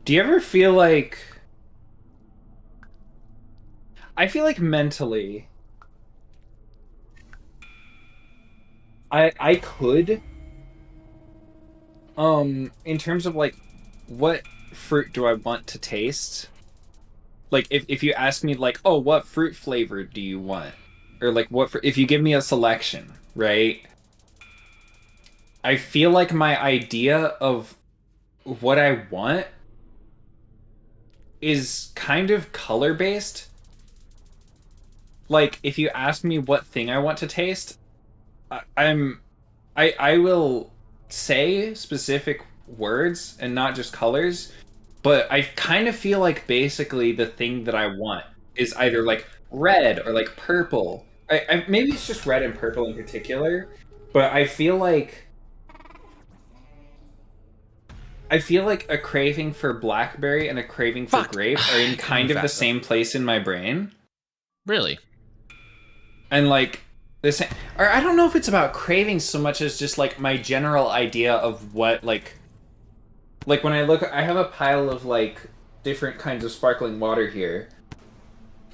Do you ever feel like... I feel like mentally... I could... in terms of, like, what fruit do I want to taste? Like, if you ask me, like, oh, what fruit flavor do you want? Or, like, if you give me a selection, right? I feel like my idea of what I want is kind of color-based. Like, if you ask me what thing I want to taste, I will say specific words and not just colors, but I kind of feel like basically the thing that I want is either like red or like purple. Maybe it's just red and purple in particular, but I feel like I feel like a craving for blackberry and a craving for Fuck. grape are in Gotta kind move of the faster. same place in my brain. Really? And like this, or I don't know if it's about craving so much as just like my general idea of what like when I look, I have a pile of like different kinds of sparkling water here.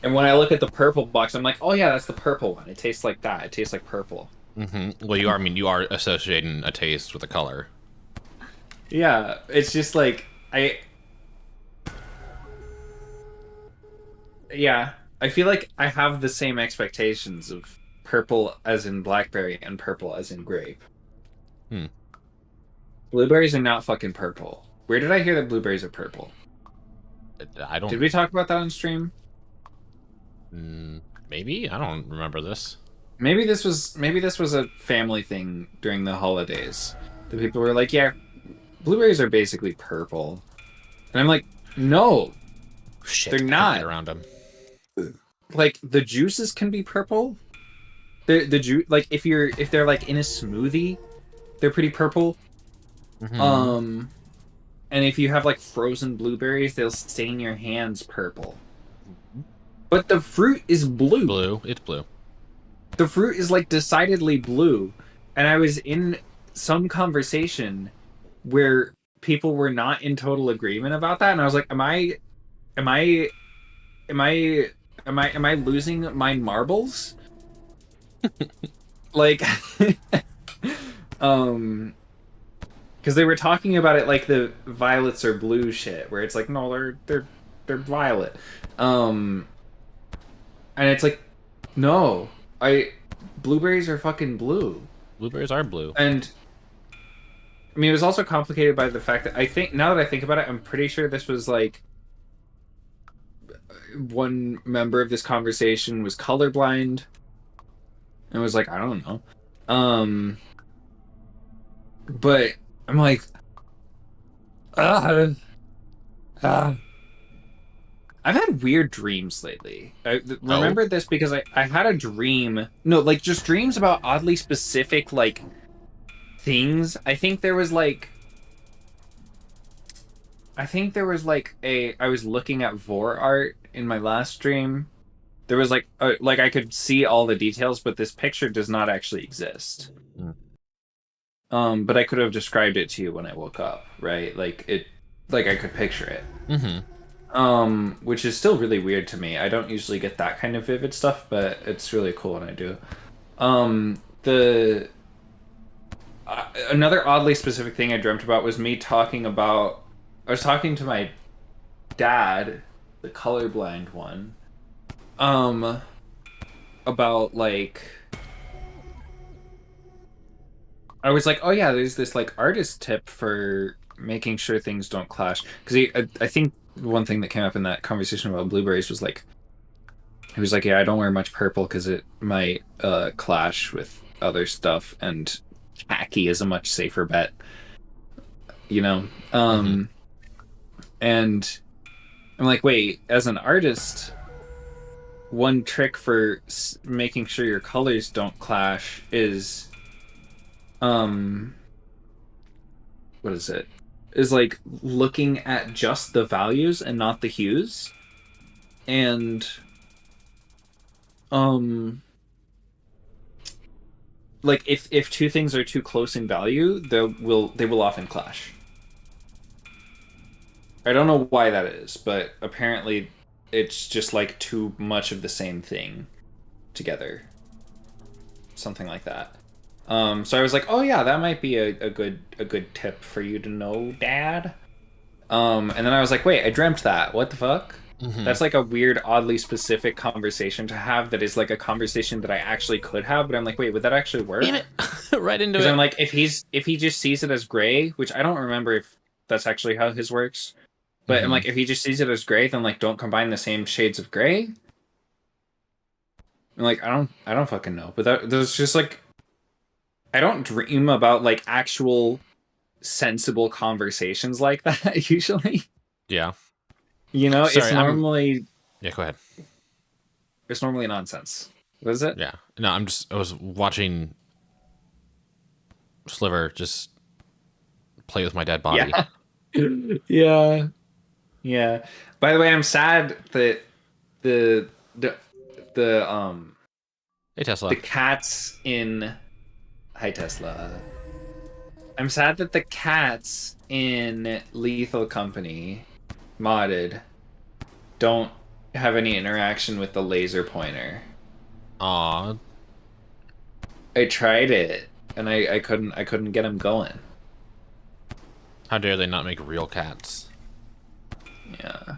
And when I look at the purple box, I'm like, oh yeah, that's the purple one. It tastes like that. It tastes like purple. Well, you are. I mean, you are associating a taste with a color. Yeah, it's just like yeah, I feel like I have the same expectations of purple as in blackberry and purple as in grape. Hmm. Blueberries are not fucking purple. Where did I hear that blueberries are purple? I don't. Did we talk about that on stream? Maybe I don't remember this. Maybe this was a family thing during the holidays. The people were like, "Yeah, blueberries are basically purple," and I'm like, "No, Shit, they're I can't not. get around them. Like the juices can be purple. The juice, like if they're like in a smoothie, they're pretty purple. Mm-hmm. And if you have like frozen blueberries, they'll stain your hands purple. But the fruit is blue. Blue. It's blue. The fruit is like decidedly blue. And I was in some conversation where people were not in total agreement about that, and I was like, am I am I losing my marbles? Like because they were talking about it like the violets are blue shit, where it's like, no, they're violet. And it's like, no, I blueberries are fucking blue. Blueberries are blue. And I mean, it was also complicated by the fact that I think, now that I think about it, I'm pretty sure this was like one member of this conversation was colorblind and was like, I don't know. But I'm like, I've had weird dreams lately. I remember this because I had a dream. No, like just dreams about oddly specific like things. I think there was like I was looking at vor art in my last stream. There was like I could see all the details, but this picture does not actually exist. But I could have described it to you when I woke up, right? Like I could picture it. Which is still really weird to me. I don't usually get that kind of vivid stuff, but it's really cool when I do. The another oddly specific thing I dreamt about was me talking about. I was talking to my dad, the colorblind one, about like. I was like, oh yeah, there's this like artist tip for making sure things don't clash. Because I think one thing that came up in that conversation about blueberries was like, he was like, yeah, I don't wear much purple because it might clash with other stuff, and khaki is a much safer bet, you know. And I'm like, wait, as an artist, one trick for making sure your colors don't clash is what is it? Is like looking at just the values and not the hues. And like if two things are too close in value, they will often clash. I don't know why that is, but apparently it's just like too much of the same thing together. Something like that. So I was like, oh yeah, that might be a good tip for you to know, Dad. And then I was like, wait, I dreamt that. What the fuck? That's like a weird, oddly specific conversation to have that is like a conversation that I actually could have, but I'm like, wait, would that actually work? Damn it. Right into it. Because I'm like, if he just sees it as gray, which I don't remember if that's actually how his works, but I'm like, if he just sees it as gray, then like don't combine the same shades of gray. I'm like, I don't fucking know. But there's just like, I don't dream about like actual sensible conversations like that usually. Yeah. You know, Sorry, it's normally Yeah, go ahead. It's normally nonsense. What is it? Yeah. No, I was watching Sliver just play with my dead body. Yeah. Yeah. Yeah. By the way, I'm sad that the the the Hey, Tesla. the cats in Hi Tesla. I'm sad that the cats in Lethal Company modded don't have any interaction with the laser pointer. Aw, I tried it and I couldn't get them going. how dare they not make real cats? Yeah.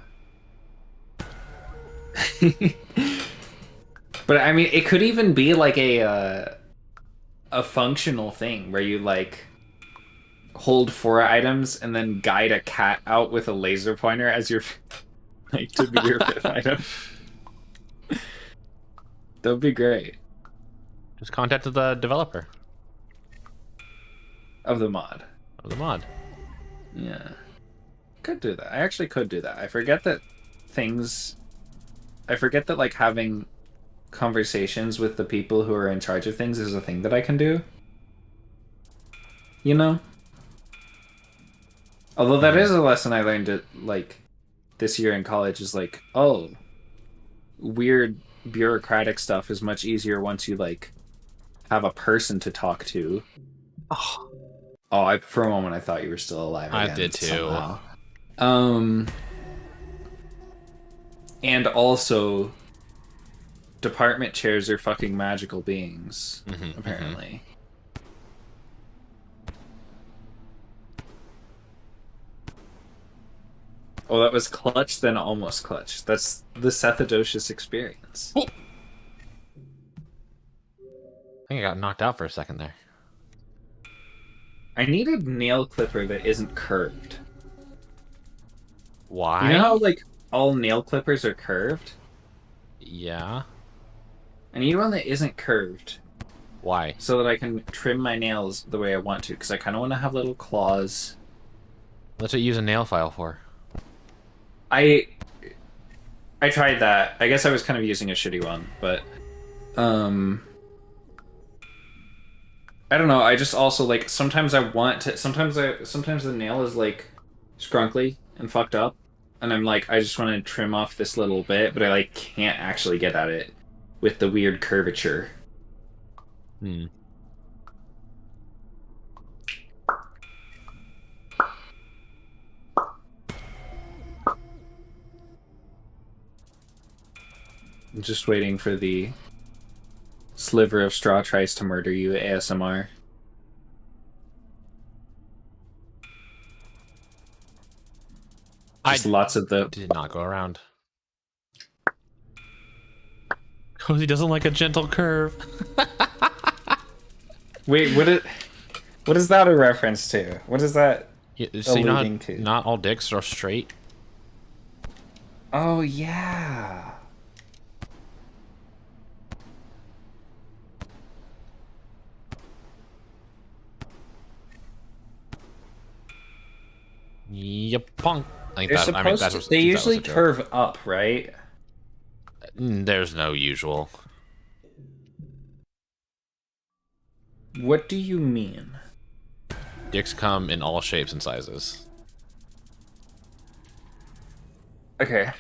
But I mean, it could even be like a functional thing where you like hold 4 items and then guide a cat out with a laser pointer as your like to be your 5th item. That would be great. Just contact the developer Of the mod. of the mod. Yeah. Could do that. I actually could do that. I forget that like having conversations with the people who are in charge of things is a thing that I can do. You know? Although that is a lesson I learned at like this year in college is like, oh, weird bureaucratic stuff is much easier once you like have a person to talk to. Oh, For a moment I thought you were still alive again, I did too. somehow. And also department chairs are fucking magical beings, apparently. Oh, that was clutch, then almost clutch. That's the Sethadocious experience. Oh. I think I got knocked out for a second there. I need a nail clipper that isn't curved. Why? You know how, like, all nail clippers are curved? Yeah. I need one that isn't curved Why? so that I can trim my nails the way I want to, because I kind of want to have little claws. That's what you use a nail file for. I tried that. I guess I was kind of using a shitty one, but I don't know. I just also like sometimes I want to. Sometimes the nail is like scrunkly and fucked up, and I'm like I just want to trim off this little bit, but I like can't actually get at it with the weird curvature. Hmm. I'm just waiting for the sliver of straw tries to murder you ASMR. Just lots of the. Did not go around. Cozy doesn't like a gentle curve. Wait, what is that a reference to? What is that? Yeah, so you know how alluding to? not all dicks are straight? Oh yeah. Yep, punk. I think They're that, supposed that's to, what, they that was usually a joke. curve up, right? There's no usual. What do you mean? Dicks come in all shapes and sizes. Okay.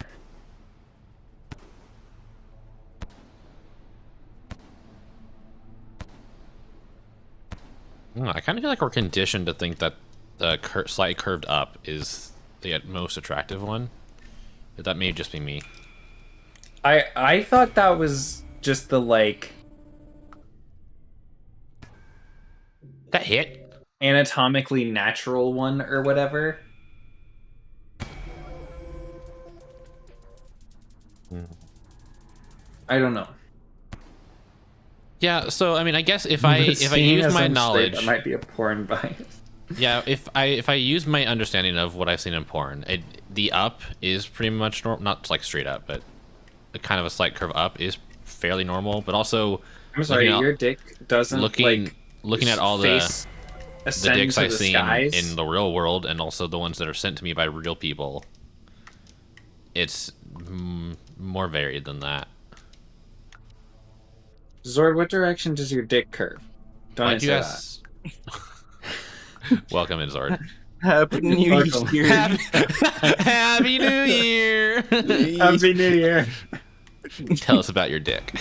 I kind of feel like we're conditioned to think that the slightly curved up is the most attractive one. But that may just be me. I thought that was just the like That hit? anatomically natural one or whatever. I don't know. Yeah, so I mean, I guess if I use my knowledge, that might be a porn bias. yeah, if I use my understanding of what I've seen in porn, the up is pretty much normal, not like straight up, but a kind of a slight curve up is fairly normal. But also, I'm sorry, your dick doesn't looking at all the dicks I've seen skies. in the real world, and also the ones that are sent to me by real people, it's more varied than that. Zord, what direction does your dick curve? Don't answer that. Welcome in, Zord. Happy New Welcome. Year. Happy New Year. Happy New Year. Tell us about your dick.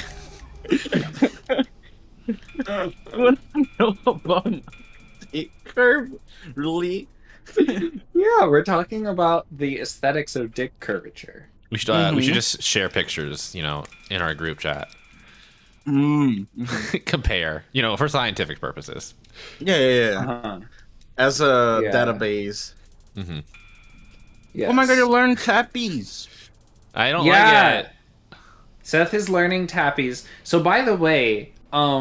What I know about the curve, really? Yeah, we're talking about the aesthetics of dick curvature. We should just share pictures, in our group chat. Compare, for scientific purposes. Yeah. Uh-huh. As a Yeah. database. Yes. Oh my god, you learned tappies. I don't like it. Seth is learning tappies. So by the way, I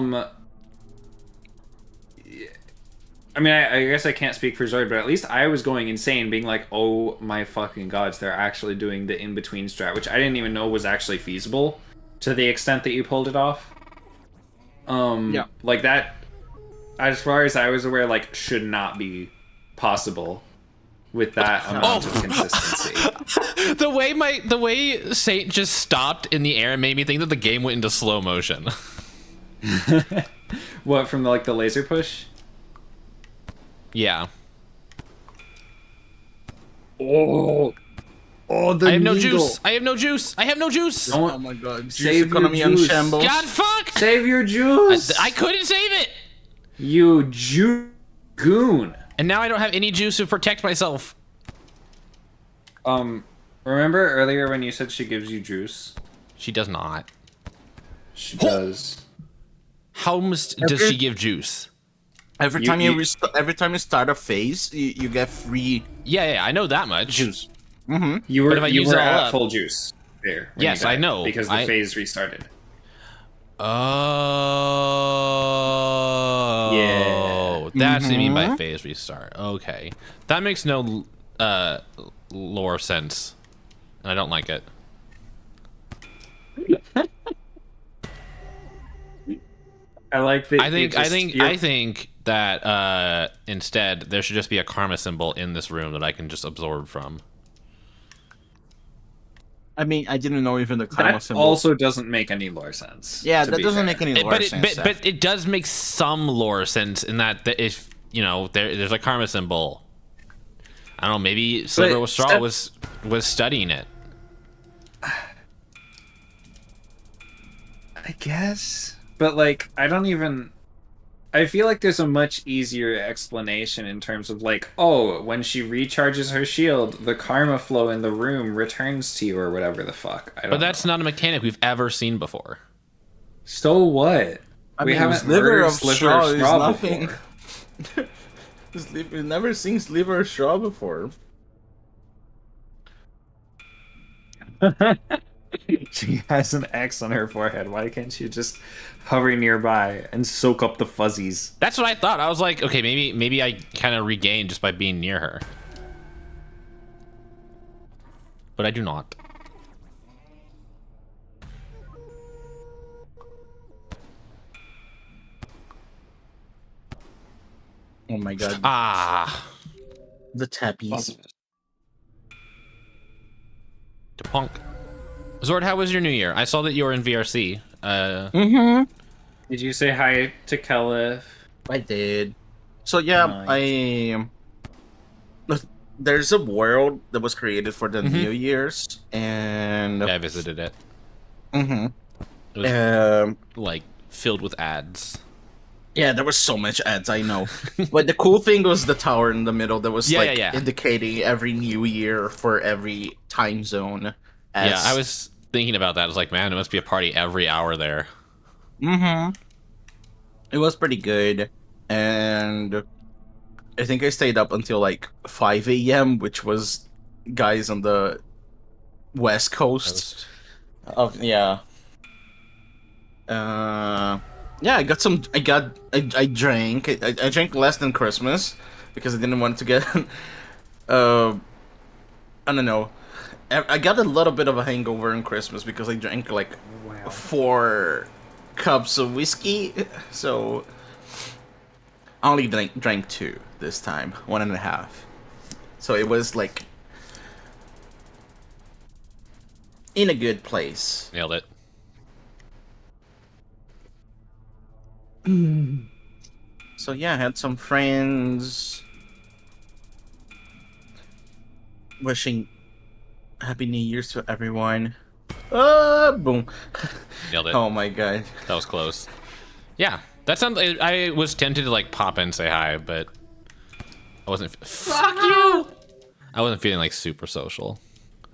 mean, I guess I can't speak for Zord, but at least I was going insane, being like, oh my fucking gods, they're actually doing the in-between strat, which I didn't even know was actually feasible to the extent that you pulled it off. Yeah. Like that, as far as I was aware, like, should not be possible with that amount of consistency. The way Saint just stopped in the air made me think that the game went into slow motion. What, from the laser push? Yeah. Oh, the I have no needle. juice. I have no juice. I have no juice. Don't Oh my god, juice save your economy on juice. shambles. God fuck. Save your juice. I couldn't save it. You goon. And now I don't have any juice to protect myself. Remember earlier when you said she gives you juice? She does not. She does. How much does she give juice? Every time you start a phase, you get free Yeah, I know that much. juice. You were But if I use it all at up- full juice there. when Yes, you died, I know. because the phase restarted. Oh. Yeah. That's what I mean by phase restart. Okay. That makes no lore sense. And I don't like it. I like that. I think that instead there should just be a karma symbol in this room that I can just absorb from. I mean, I didn't know even the karma that symbol. also doesn't make any lore sense. Yeah, to that be doesn't fair. make any lore But sense. it does make some lore sense in that if there's a karma symbol. I don't know. Maybe Sliver with Straw was studying it. I guess. But I feel like there's a much easier explanation in terms of when she recharges her shield, the karma flow in the room returns to you or whatever the fuck. I don't But that's know. not a mechanic we've ever seen before. So what? We haven't Sliver murdered of Sliver Straw of is Straw nothing. before. We've never seen Sliver of Straw before. She has an X on her forehead. Why can't she just hover nearby and soak up the fuzzies? That's what I thought. I was like, okay, maybe I kind of regained just by being near her. But I do not. Oh my god. Ah. The tappies. Punk. Zord, how was your New Year? I saw that you were in VRC. Did you say hi to Kelif? I did. So yeah, Nice. there's a world that was created for the New Year's, and Yeah, I visited it. Mhm. It was like filled with ads. Yeah, there was so much ads, I know. But the cool thing was the tower in the middle that was Yeah. indicating every new year for every time zone. Yeah, I was thinking about that. I was like, man, it must be a party every hour there. It was pretty good, and I think I stayed up until 5 a.m., which was guys on the west coast. Yeah, I got some. I drank. I drank less than Christmas because I didn't want to get. I don't know. I got a little bit of a hangover on Christmas because I drank 4 cups of whiskey. So I only drank 2 this time, 1.5. So it was in a good place. Nailed it. So yeah, I had some friends. wishing Happy New Year's to everyone. Boom. Nailed it. Oh my god. That was close. Yeah, that sounds. I was tempted to like pop in and say hi, but I wasn't. Fuck you! I wasn't feeling like super social.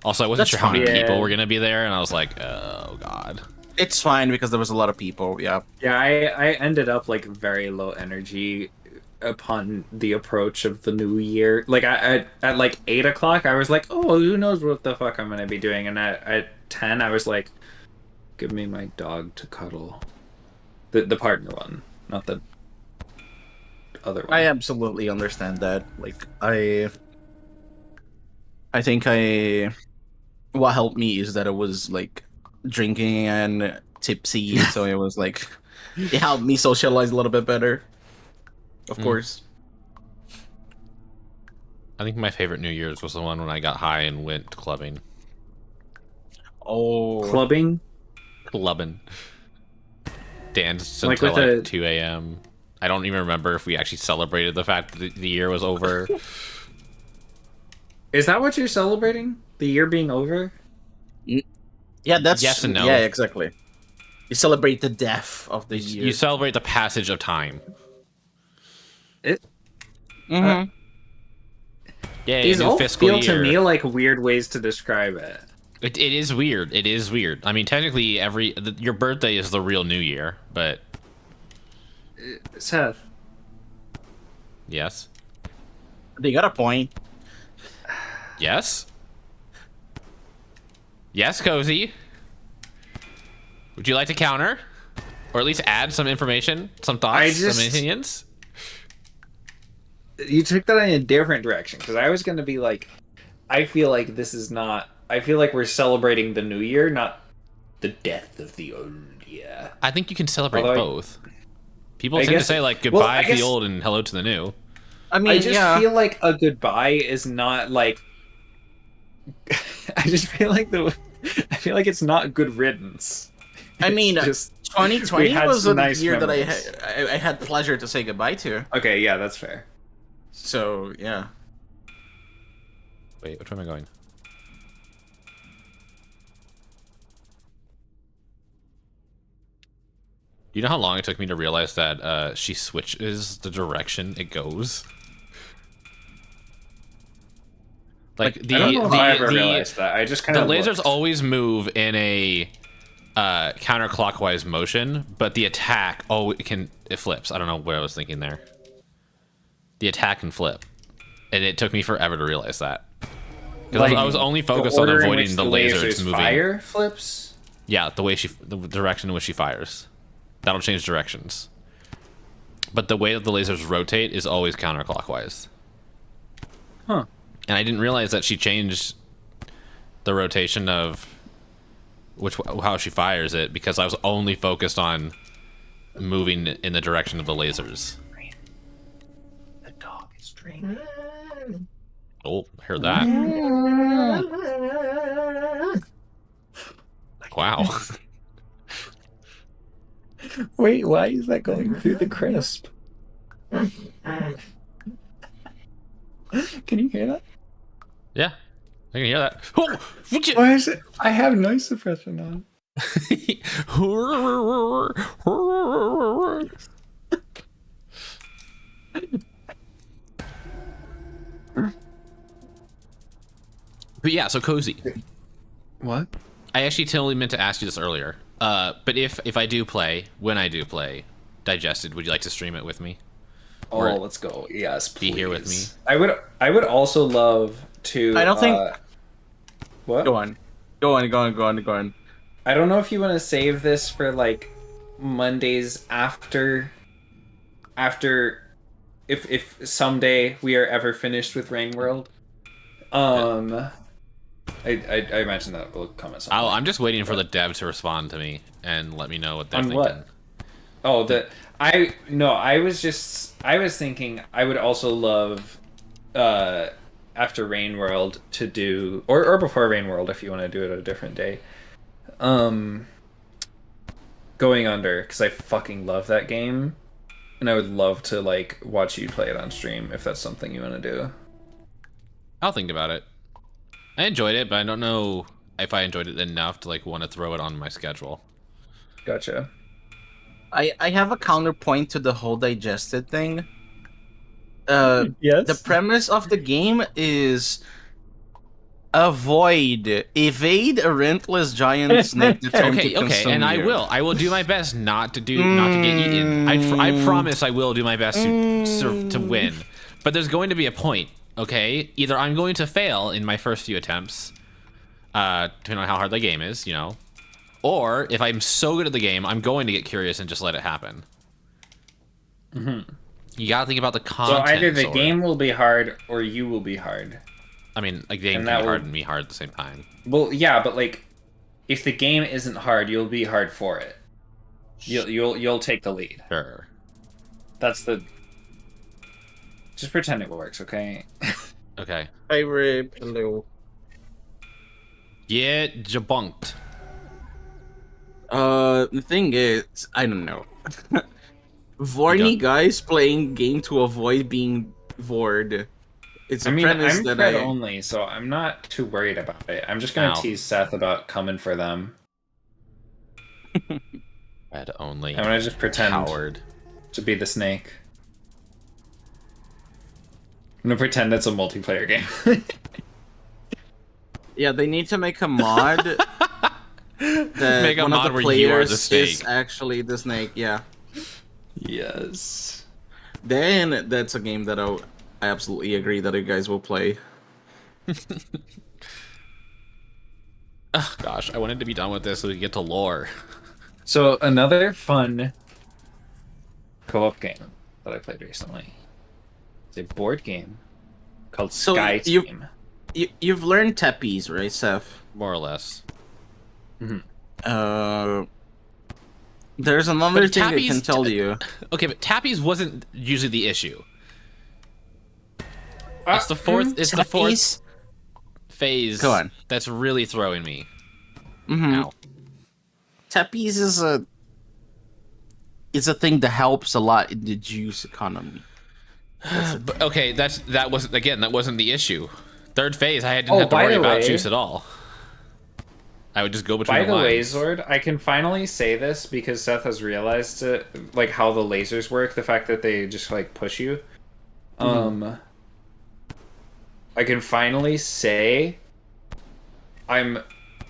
Also, I wasn't That's sure how many fine. people Yeah. were gonna be there, and I was like, oh god. It's fine because there was a lot of people. Yeah. Yeah, I ended up like very low energy upon the approach of the new year. Like I at like 8 o'clock, I was like, oh, who knows what the fuck I'm gonna be doing, and at 10, I was like, give me my dog to cuddle. The partner one, not the other one. I absolutely understand that. Like I think what helped me is that I was like drinking and tipsy, so it was like it helped me socialize a little bit better. Of course. I think my favorite New Year's was the one when I got high and went clubbing. Oh, Clubbing. Clubbing. Danced Like until with like 2 a.m. I don't even remember if we actually celebrated the fact that the year was over. Is that what you're celebrating? The year being over? yeah, that's Yes and no. Yeah, exactly. You celebrate the death of the year. You celebrate the passage of time. Mhm. Yeah, These new all fiscal feel year. to me like weird ways to describe it. It is weird. It is weird. I mean, technically, your birthday is the real New Year, but Seth, yes, They got a point. yes, yes, Cozy. Would you like to counter, or at least add some information, some thoughts, some opinions? you took that in a different direction because I was going to be like, I feel like this is not. I feel like we're celebrating the new year, not the death of the old year. I think you can celebrate Although both. People I tend to guess- say like well, goodbye I to the guess- old and hello to the new. I mean, I just yeah. feel like a goodbye is not like. I just feel like I feel like it's not good riddance. I mean, It's just 2020 we had was a some nice year that memories. I had pleasure to say goodbye to. Okay, yeah, that's fair. So yeah. Wait, which way am I going? Do you know how long it took me to realize that she switches the direction it goes? Like the I don't know if I ever the realized that. I just kind the of lasers always move in a counterclockwise motion, but the attack it flips. I don't know what I was thinking there. The attack can flip, and it took me forever to realize that because I was only focused on avoiding the lasers moving. Fire flips. Yeah, the direction in which she fires. That'll change directions. But the way that the lasers rotate is always counterclockwise. Huh. And I didn't realize that she changed the rotation of how she fires it because I was only focused on moving in the direction of the lasers. The dog is drinking. Oh, I heard that. Wow. Wait, why is that going through the crisp? Can you hear that? Yeah, I can hear that. Oh, would you- Why is it? I have noise suppression on. But yeah, so Cozy. What? I actually totally meant to ask you this earlier. But if I do play, when I do play, Digested, would you like to stream it with me? Oh, Or let's go. Yes, please. be here with me? I would also love to. I don't think- What? Go on. Go on. I don't know if you want to save this for like Mondays after if someday we are ever finished with Rain World. I imagine that will come at some point. I'm just waiting for the dev to respond to me and let me know what they're On thinking. what? Oh, I was thinking I would also love after Rain World to do or before Rain World if you want to do it a different day. Going Under, because I fucking love that game. And I would love to like watch you play it on stream if that's something you want to do. I'll think about it. I enjoyed it, but I don't know if I enjoyed it enough to like want to throw it on my schedule. Gotcha. I have a counterpoint to the whole digested thing. Yes. The premise of the game is evade a relentless giant snake that's trying to Okay, consume and I you. will do my best not to get eaten. I promise I will do my best to win. But there's going to be a point, okay? Either I'm going to fail in my first few attempts, depending on how hard the game is, you know, or if I'm so good at the game, I'm going to get curious and just let it happen. Mm-hmm. You gotta think about the So content. either the Sword. game will be hard or you will be hard. I mean, like, the game And can that be hard will- and me hard at the same time. Well, yeah, but like, if the game isn't hard, you'll be hard for it. You'll take the lead. Sure. That's the. Just pretend it works, okay? Okay. I rip. Hello. Yeah, debunked. The thing is, I don't know. Vorny guys playing game to avoid being vored. It's a I mean, premise I'm that Fred I only, so I'm not too worried about it. I'm just gonna Ow. tease Seth about coming for them. Red only. I'm gonna just pretend Coward. to be the snake. I'm gonna pretend it's a multiplayer game. Yeah, they need to make a mod that Make a one mod of where the you are the players snake. is actually the snake. Yeah. Yes. Then that's a game that I absolutely agree that you guys will play. Oh, gosh, I wanted to be done with this so we could get to lore. So another fun co-op game that I played recently. It's a board game called So Sky you- Team. You've learned Tepes, right, Seth? More or less. There's another But thing I Tappy's- can tell you. Okay, but Tappy's wasn't usually the issue. It's the fourth. It's the fourth Tepes? phase. Go on. That's really throwing me. Mhm. Ow. Tepes is a thing that helps a lot in the juice economy. But, okay, that wasn't the issue. Third phase, I didn't Oh, have to by worry the about way- juice at all. I would just go between By the way, lines. Zord, I can finally say this because Seth has realized it, like how the lasers work, the fact that they just like push you. I can finally say I'm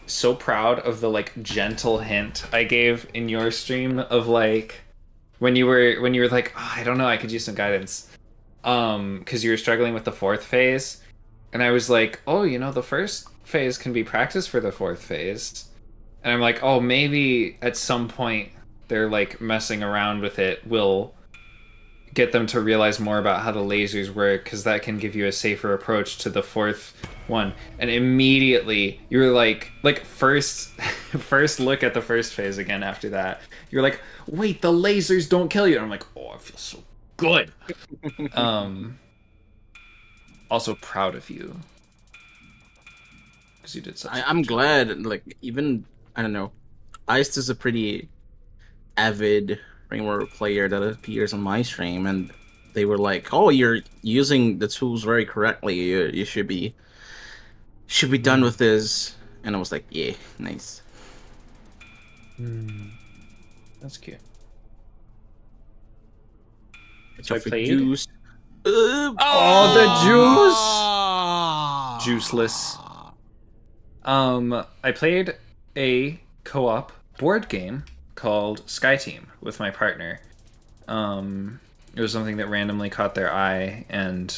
so proud of the like gentle hint I gave in your stream of like when you were like, oh, I don't know, I could use some guidance. Because you were struggling with the fourth phase, and I was like, oh, you know, the first phase can be practice for the fourth phase. And I'm like, oh, maybe at some point they're like messing around with it will get them to realize more about how the lasers work, because that can give you a safer approach to the fourth one. And immediately you were like first look at the first phase again after that, you're like, wait, the lasers don't kill you. And I'm like, oh, I feel so good. Also proud of you. You did such I'm glad, like, even, I don't know, Iced is a pretty avid Ringworld player that appears on my stream, and they were like, oh, you're using the tools very correctly, you should be done with this. And I was like, yeah, nice. That's cute. So I for played- juice. Oh, the Juiceless. I played a co-op board game called Sky Team with my partner. It was something that randomly caught their eye, and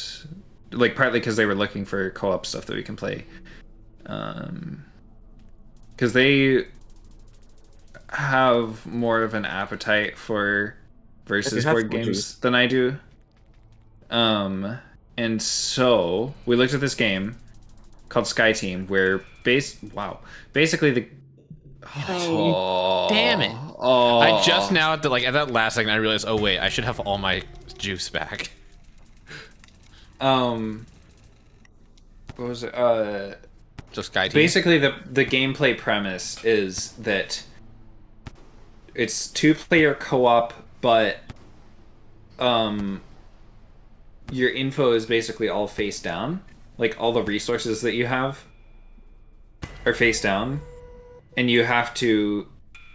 like partly because they were looking for co-op stuff that we can play. Because they have more of an appetite for versus have board full games juice. than I do. And so we looked at this game called Sky Team, where basically the Damn it! Oh, I just now at that last second I realized, oh wait, I should have all my juice back. what was it? Just guy team. Basically the gameplay premise is that it's 2-player co-op, but your info is basically all face down. Like all the resources that you have are face down, and you have to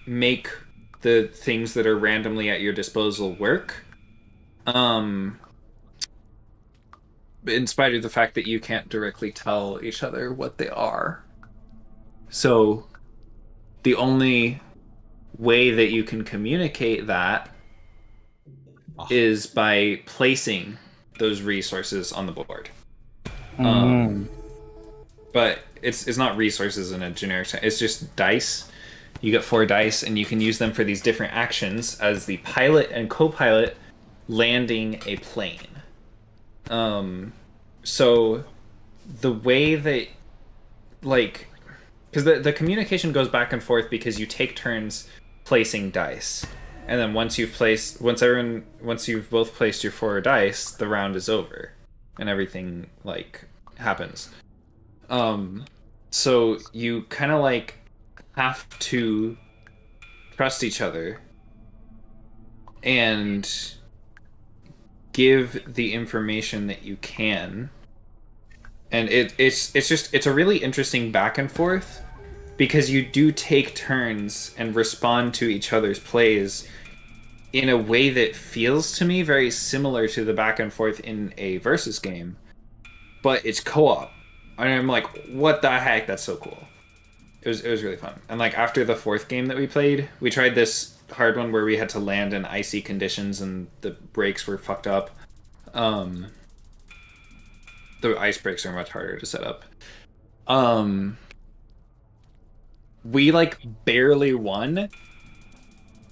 make the things that are randomly at your disposal work. In spite of the fact that you can't directly tell each other what they are. So the only way that you can communicate that is by placing those resources on the board. But it's not resources in a generic sense. It's just dice. You get 4 dice, and you can use them for these different actions as the pilot and co-pilot landing a plane. So the way that, like, because the communication goes back and forth because you take turns placing dice, and then once you've both placed your 4 dice, the round is over, and everything like happens. So you kind of like have to trust each other and give the information that you can, and it's a really interesting back and forth because you do take turns and respond to each other's plays in a way that feels to me very similar to the back and forth in a versus game, but it's co-op, and I'm like, what the heck, that's so cool. It was really fun. And like after the 4th game that we played, we tried this hard one where we had to land in icy conditions and the brakes were fucked up. The ice brakes are much harder to set up. We like barely won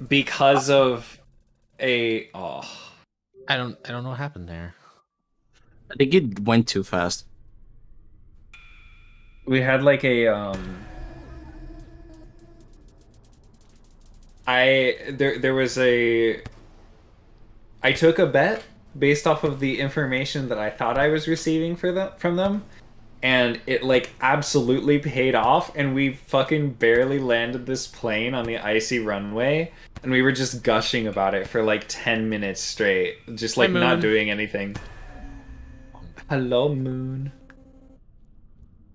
because of I don't know what happened there. I think it went too fast. we had like a there was I took a bet based off of the information that I thought I was receiving from them, and it like absolutely paid off, and we fucking barely landed this plane on the icy runway, and we were just gushing about it for like 10 minutes straight, just like not doing anything. Hello, Moon.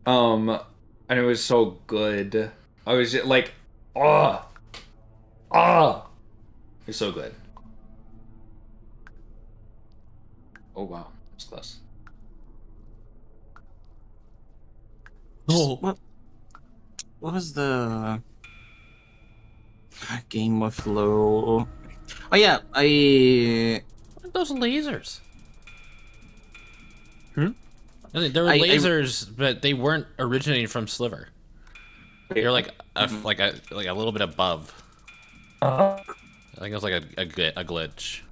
And it was so good. I was just like, it was so good. Oh wow, that's close. Oh, what was the game of flow? Oh yeah, What are those lasers? There were lasers, but they weren't originating from Sliver. They're like a little bit above. I think it was like a glitch.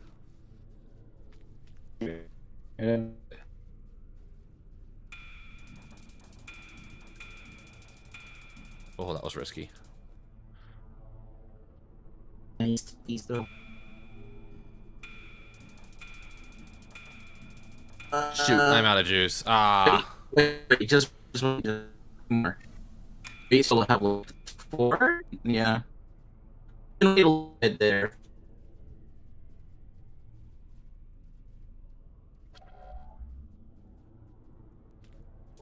Oh, that was risky. nice piece though. Shoot, I'm out of juice. Ah. Wait, just more. We still have 4? Yeah. A little bit there.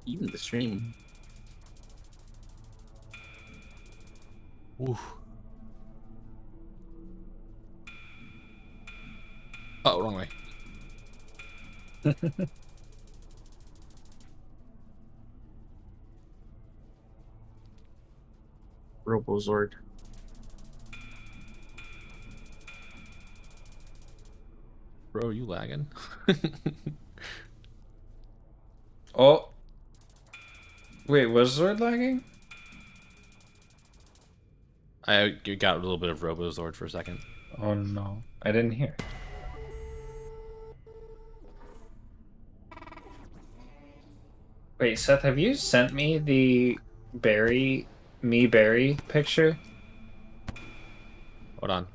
Even the stream. Oof. Oh, wrong way. Robozord. Bro, you lagging? Oh. Wait, was Zord lagging? I got a little bit of Robozord for a second. Oh no, I didn't hear. Wait, Seth, have you sent me the berry picture? Hold on.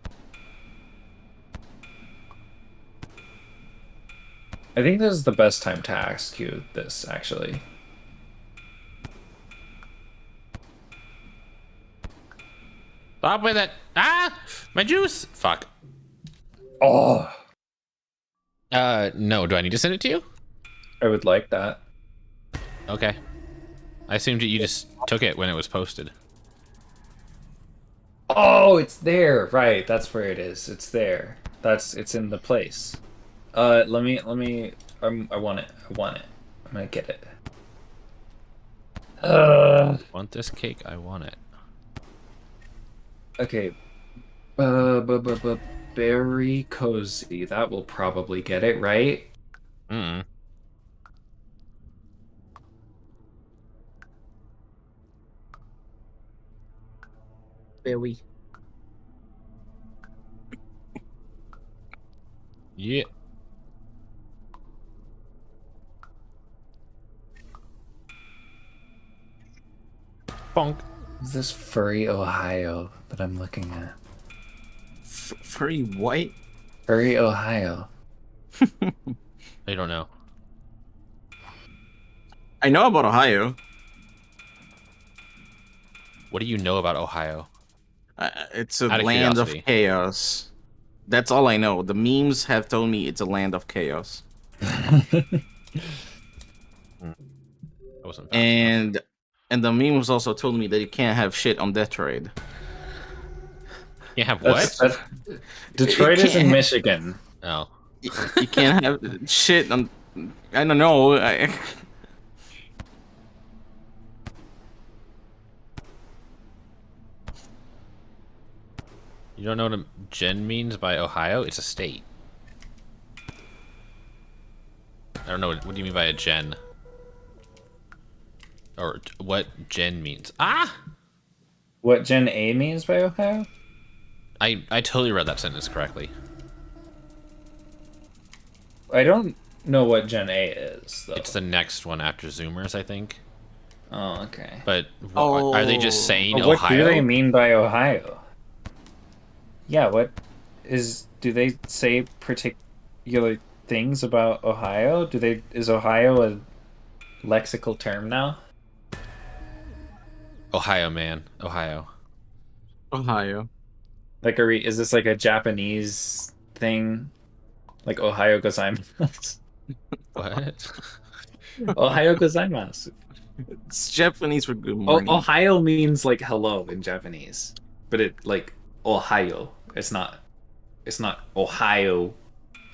I think this is the best time to ask you this, actually. Stop with it! Ah! My juice! Fuck. Oh, No, do I need to send it to you? I would like that. Okay. I assumed you just took it when it was posted. Oh, it's there. Right, that's where it is. It's there. It's in the place. Let me. I want it. I want it. I'm gonna get it. Want this cake? I want it. Okay. Berry cozy. That will probably get it right. Mm. Berry. Yeah. Bonk. Is this furry Ohio that I'm looking at? Furry white? Furry Ohio. I don't know. I know about Ohio. What do you know about Ohio? It's a Out of land of curiosity. chaos. That's all I know. The memes have told me it's a land of chaos. I wasn't fast enough. And the memes also told me that you can't have shit on Detroit. You have what? Detroit is in can't- Michigan. Oh. You can't have shit on. I don't know. You don't know what a gen means by Ohio? It's a state. I don't know. What do you mean by a gen? Or what gen means? Ah! What Gen A means by Ohio? I totally read that sentence correctly. I don't know what Gen A is, though. It's the next one after Zoomers, I think. Oh, okay. But are they just saying But what Ohio? do they mean by Ohio? Yeah, what is... Do they say particular things about Ohio? Is Ohio a lexical term now? Ohio, man. Ohio. Ohio. Like, is this like a Japanese thing? Like Ohio gozaimasu? What? Ohio gozaimasu. It's Japanese for good Oh, morning. Ohio means like hello in Japanese, but it like Ohio. It's not Ohio.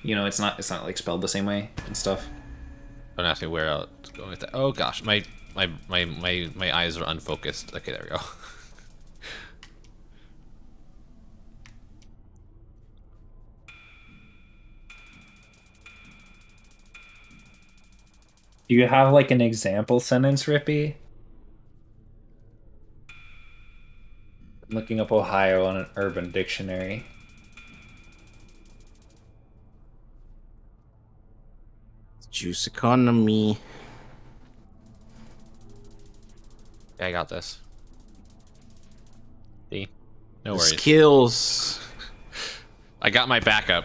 You know, it's not like spelled the same way and stuff. Don't ask me where else it's going with that. Oh gosh, my eyes are unfocused. Okay, there we go. Do you have like an example sentence, Rippy? I'm looking up Ohio on an Urban Dictionary. Juice economy. Yeah, I got this. See? No worries. Skills. I got my backup.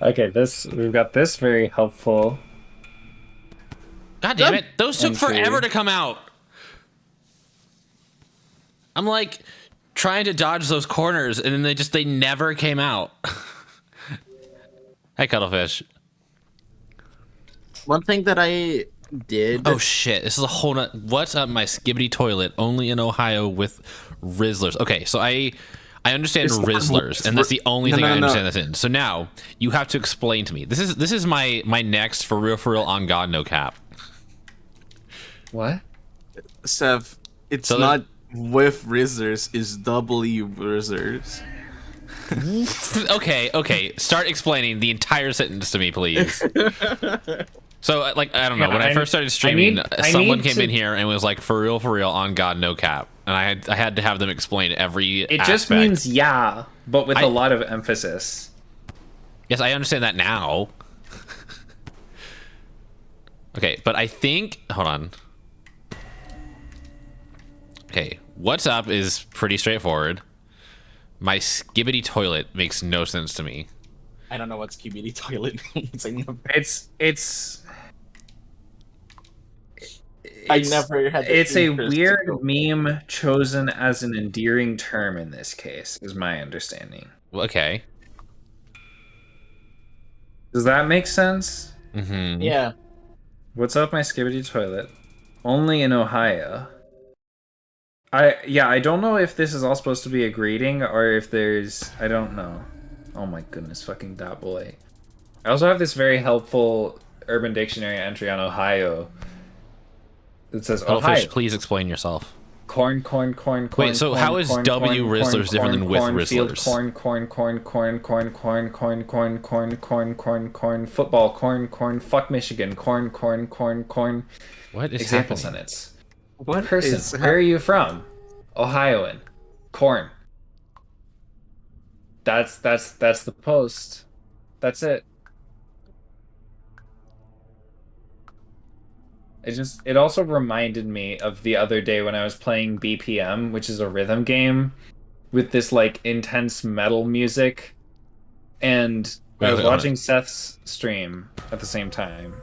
Okay, we've got this very helpful. God damn it. Those took Entry. forever to come out. I'm like trying to dodge those corners and then they never came out. Hi, Cuttlefish. One thing that I did. Oh shit, this is a whole nut. What's up my skibbity toilet? Only in Ohio with Rizzlers. Okay, so I understand It's not- Rizzlers, and that's the only thing I no. understand this in. So now you have to explain to me. This is my next for real on God no cap. What? Sev, it's So not with Rizzers, it's W Rizzers. Okay. Start explaining the entire sentence to me, please. So, like, I don't know. Yeah, When I first started streaming, I someone need came to- in here and was like, "For real, on God, no cap," and I had to have them explain every. It just aspect. means yeah, but with I- a lot of emphasis. Yes, I understand that now. Okay, but I think. Hold on. Okay, what's up is pretty straightforward. My skibbity toilet makes no sense to me. I don't know what skibidi toilet means. I never... I never had. The It's a interest to weird go. meme chosen as an endearing term in this case, is my understanding. Okay. Does that make sense? Mm-hmm. Yeah. What's up, my skibbity toilet? Only in Ohio. I don't know if this is all supposed to be a greeting or if there's I don't know. Oh my goodness, fucking that boy. I also have this very helpful Urban Dictionary entry on Ohio. It says Ohio. Hellfish, please explain yourself. Corn. Wait, so how is W Rizzlers different than with Rizzlers? Corn, football, corn, fuck Michigan, corn. What is Example happening? sentence. What Person, where are you from? Ohioan. Corn. That's the post. That's it. It also reminded me of the other day when I was playing BPM, which is a rhythm game with this like intense metal music, and I was watching Seth's stream at the same time.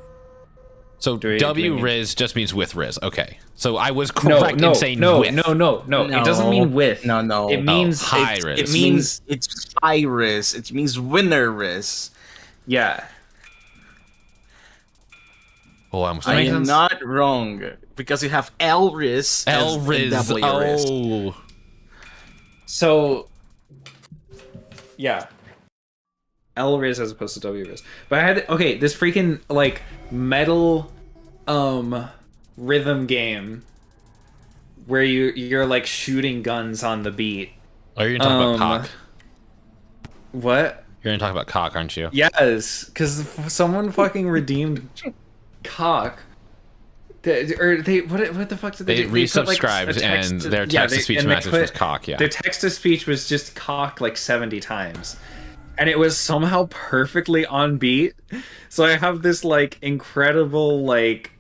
So Do we W mean- Riz just means with Riz. Okay. So I was correct in saying with. No. It doesn't mean with. No. It means high Riz. It means it's high risk. It means winner risk. yeah. Oh, I'm I makes am sense. not wrong because you have L risk. L Riz. W risk. Oh. So, yeah. L Riz as opposed to W Riz. But I had this freaking like metal rhythm game where you're like shooting guns on the beat. Are you gonna talk about cock? What? You're gonna talk about cock, aren't you? Yes, because someone fucking redeemed cock. What the fuck did they do? They put, like, resubscribed a text and to- their yeah, text-to-speech and they message put- was cock, yeah. Their text-to-speech was just cock like 70 times. And it was somehow perfectly on beat. So I have this like incredible like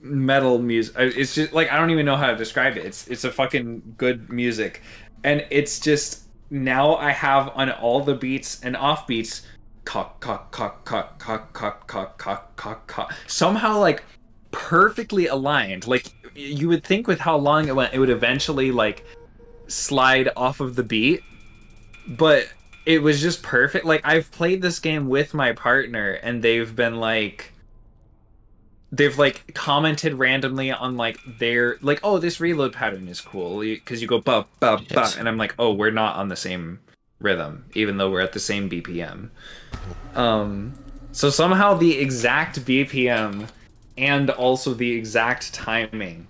metal music. It's just like I don't even know how to describe it. It's a fucking good music. And it's just now I have on all the beats and off beats cock. Somehow like perfectly aligned. Like you would think with how long it went, it would eventually like slide off of the beat. But it was just perfect. Like I've played this game with my partner and they've commented randomly on like their like, oh, this reload pattern is cool because you go ba ba ba, and I'm like, oh, we're not on the same rhythm even though we're at the same BPM. So somehow the exact BPM and also the exact timing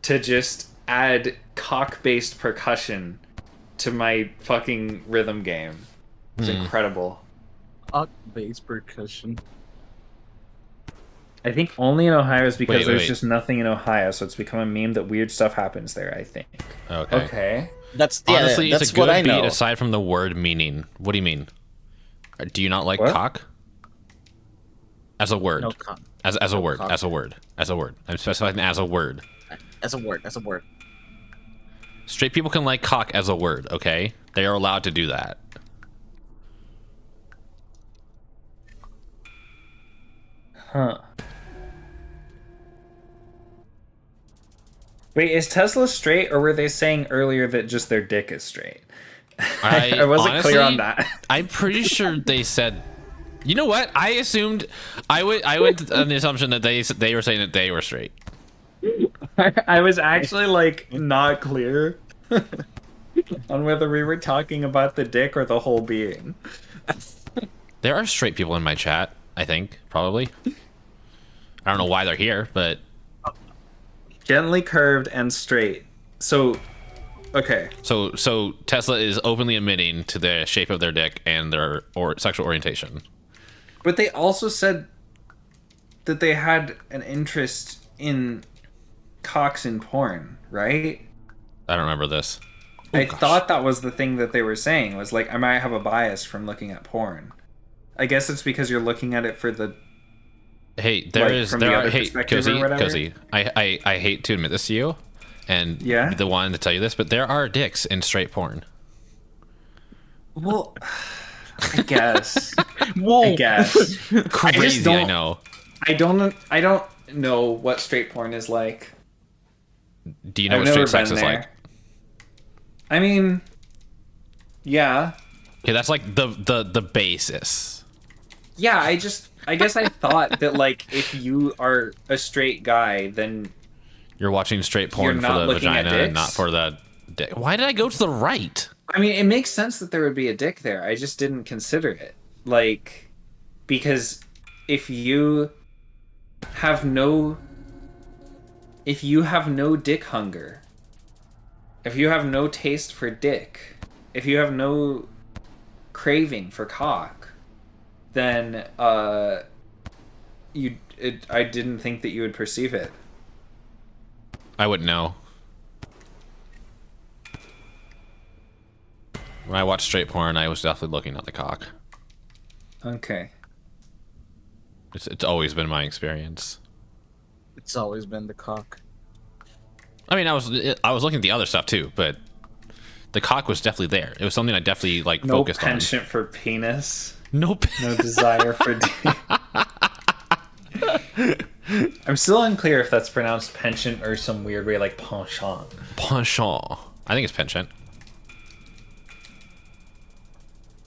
to just add cock-based percussion to my fucking rhythm game. It's incredible. Bass percussion. I think only in Ohio is because there's wait. just nothing in Ohio, so it's become a meme that weird stuff happens there, I think. Okay. That's Honestly, that's it's a what good I know. beat aside from the word meaning. What do you mean? Do you not like What? cock? As a word. No, cock. As a word. cock. As a word. As a word. I'm specifying as a word. As a word. Straight people can like cock as a word, okay? They are allowed to do that. Huh. Wait, is Tesla straight, or were they saying earlier that just their dick is straight? I wasn't honestly, clear on that. I'm pretty sure they said. You know what? I assumed I went on the assumption that they were saying that they were straight. I was actually like not clear on whether we were talking about the dick or the whole being. There are straight people in my chat, I think, probably. I don't know why they're here, but Gently curved and straight. So, okay. so Tesla is openly admitting to the shape of their dick and their sexual orientation. But they also said that they had an interest in cocks in porn, right? I don't remember this. I thought that was the thing that they were saying, was like, I might have a bias from looking at porn. I guess it's because you're looking at it for the... Hey, from the other perspective or whatever? Cozy. I hate to admit this to you, and Yeah? the one to tell you this, but there are dicks in straight porn. Well, I guess. Whoa. I guess. Crazy, I don't- know. I don't know what straight porn is like. Do you know I've what never straight sex been is there. like? I mean, yeah. Okay, that's like the basis. Yeah, I guess I thought that, like, if you are a straight guy, then You're watching straight porn You're for not the looking at vagina and not dicks? for the dick. Why did I go to the right? I mean, it makes sense that there would be a dick there. I just didn't consider it. Like, because if you have no dick hunger, if you have no taste for dick, if you have no craving for cock, then I didn't think that you would perceive it. I wouldn't know. When I watched straight porn, I was definitely looking at the cock. Okay. It's always been my experience. It's always been the cock. I mean, I was looking at the other stuff too, but the cock was definitely there. It was something I definitely like No focused on. penchant for penis. Nope. No desire for dick. I'm still unclear if that's pronounced penchant or some weird way like penchant. Penchant. I think it's penchant.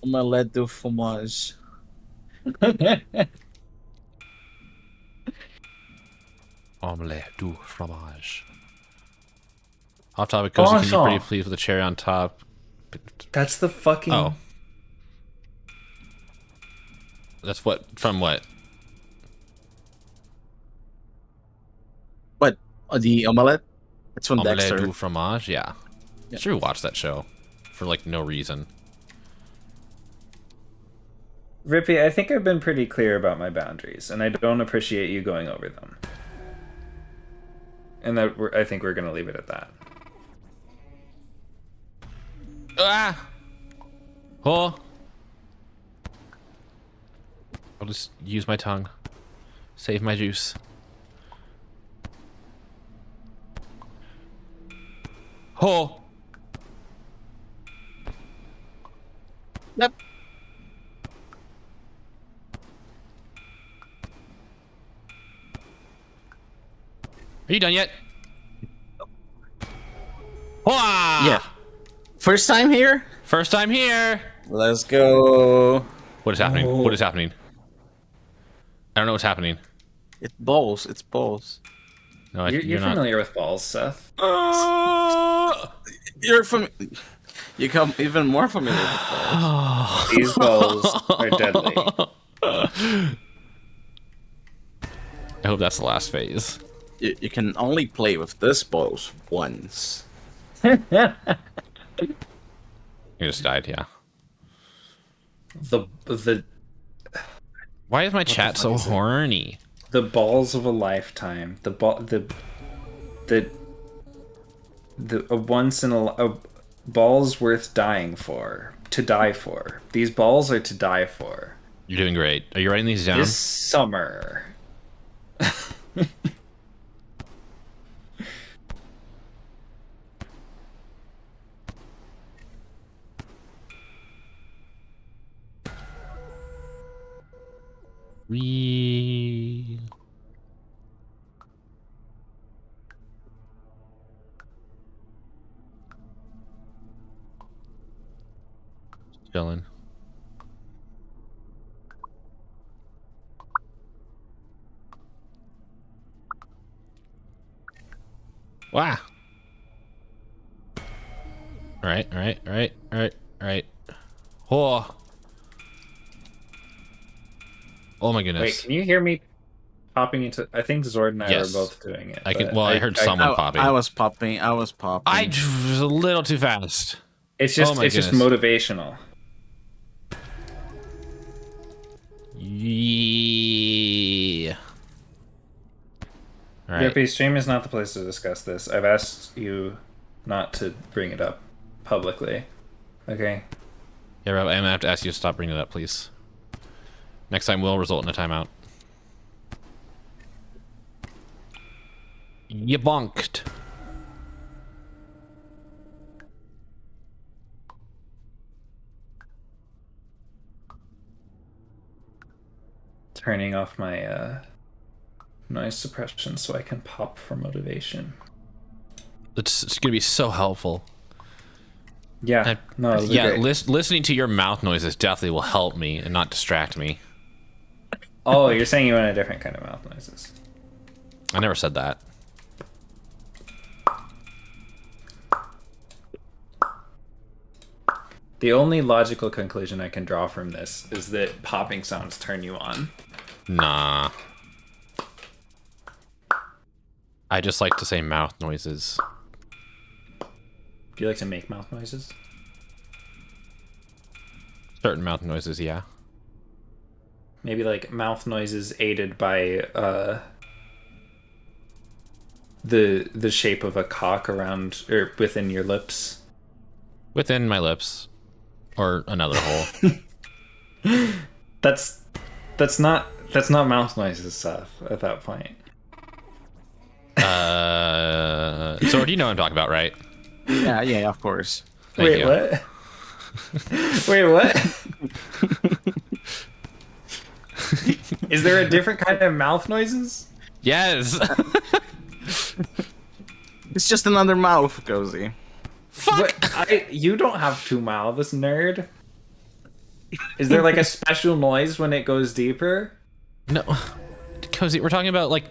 Omelette du fromage. Omelette du fromage. Off topic, Cozy, can you be Penchant. pretty pleased with the cherry on top? That's the fucking... Oh. That's what, from what? What? The omelette? It's from Omelette Dexter. du fromage? Yeah. Yeah. Should we watch that show? For like no reason. Rippy, I think I've been pretty clear about my boundaries, and I don't appreciate you going over them. And I think we're going to leave it at that. Ah! Oh! I'll just use my tongue. Save my juice. Oh! Yep. Are you done yet? Wah! Yeah. First time here? First time here! Let's go. What is happening? Oh. What is happening? I don't know what's happening. It's balls. It's balls. No, You're not. familiar with balls, Seth. You're from. You come even more familiar with balls. These balls are deadly. I hope that's the last phase. You can only play with this balls once. You just died, yeah. The Why is my chat so is it? horny? the balls of a lifetime. The a once in a balls worth dying for. To die for. These balls are to die for. You're doing great. Are you writing these down? This summer. Chilling. Wow. All right. Oh. Oh my goodness. Wait, can you hear me popping into... I think Zord and I Yes. were both doing it. I can. but Well, I heard someone popping. I was popping. I was popping. I was a little too fast. It's just Oh my it's just goodness. motivational. Yeah. All right. Rippy, stream is not the place to discuss this. I've asked you not to bring it up publicly. Okay? Yeah, Rob, I'm gonna have to ask you to stop bringing it up, please. Next time will result in a timeout. You bonked. Turning off my noise suppression so I can pop for motivation. It's gonna be so helpful. Yeah, no, it'll be Yeah, great. listening to your mouth noises definitely will help me and not distract me. Oh, you're saying you want a different kind of mouth noises. I never said that. The only logical conclusion I can draw from this is that popping sounds turn you on. Nah. I just like to say mouth noises. Do you like to make mouth noises? Certain mouth noises, yeah. Maybe like mouth noises aided by the shape of a cock around or within your lips. Within my lips. Or another hole. That's not mouth noises, Seth, at that point. So do you know what I'm talking about, right? Yeah, of course. Thank Wait, you. what? Wait, what? Is there a different kind of mouth noises? Yes. It's just another mouth, Cozy. Fuck. You don't have two mouths, nerd. Is there like a special noise when it goes deeper? No. Cozy, we're talking about like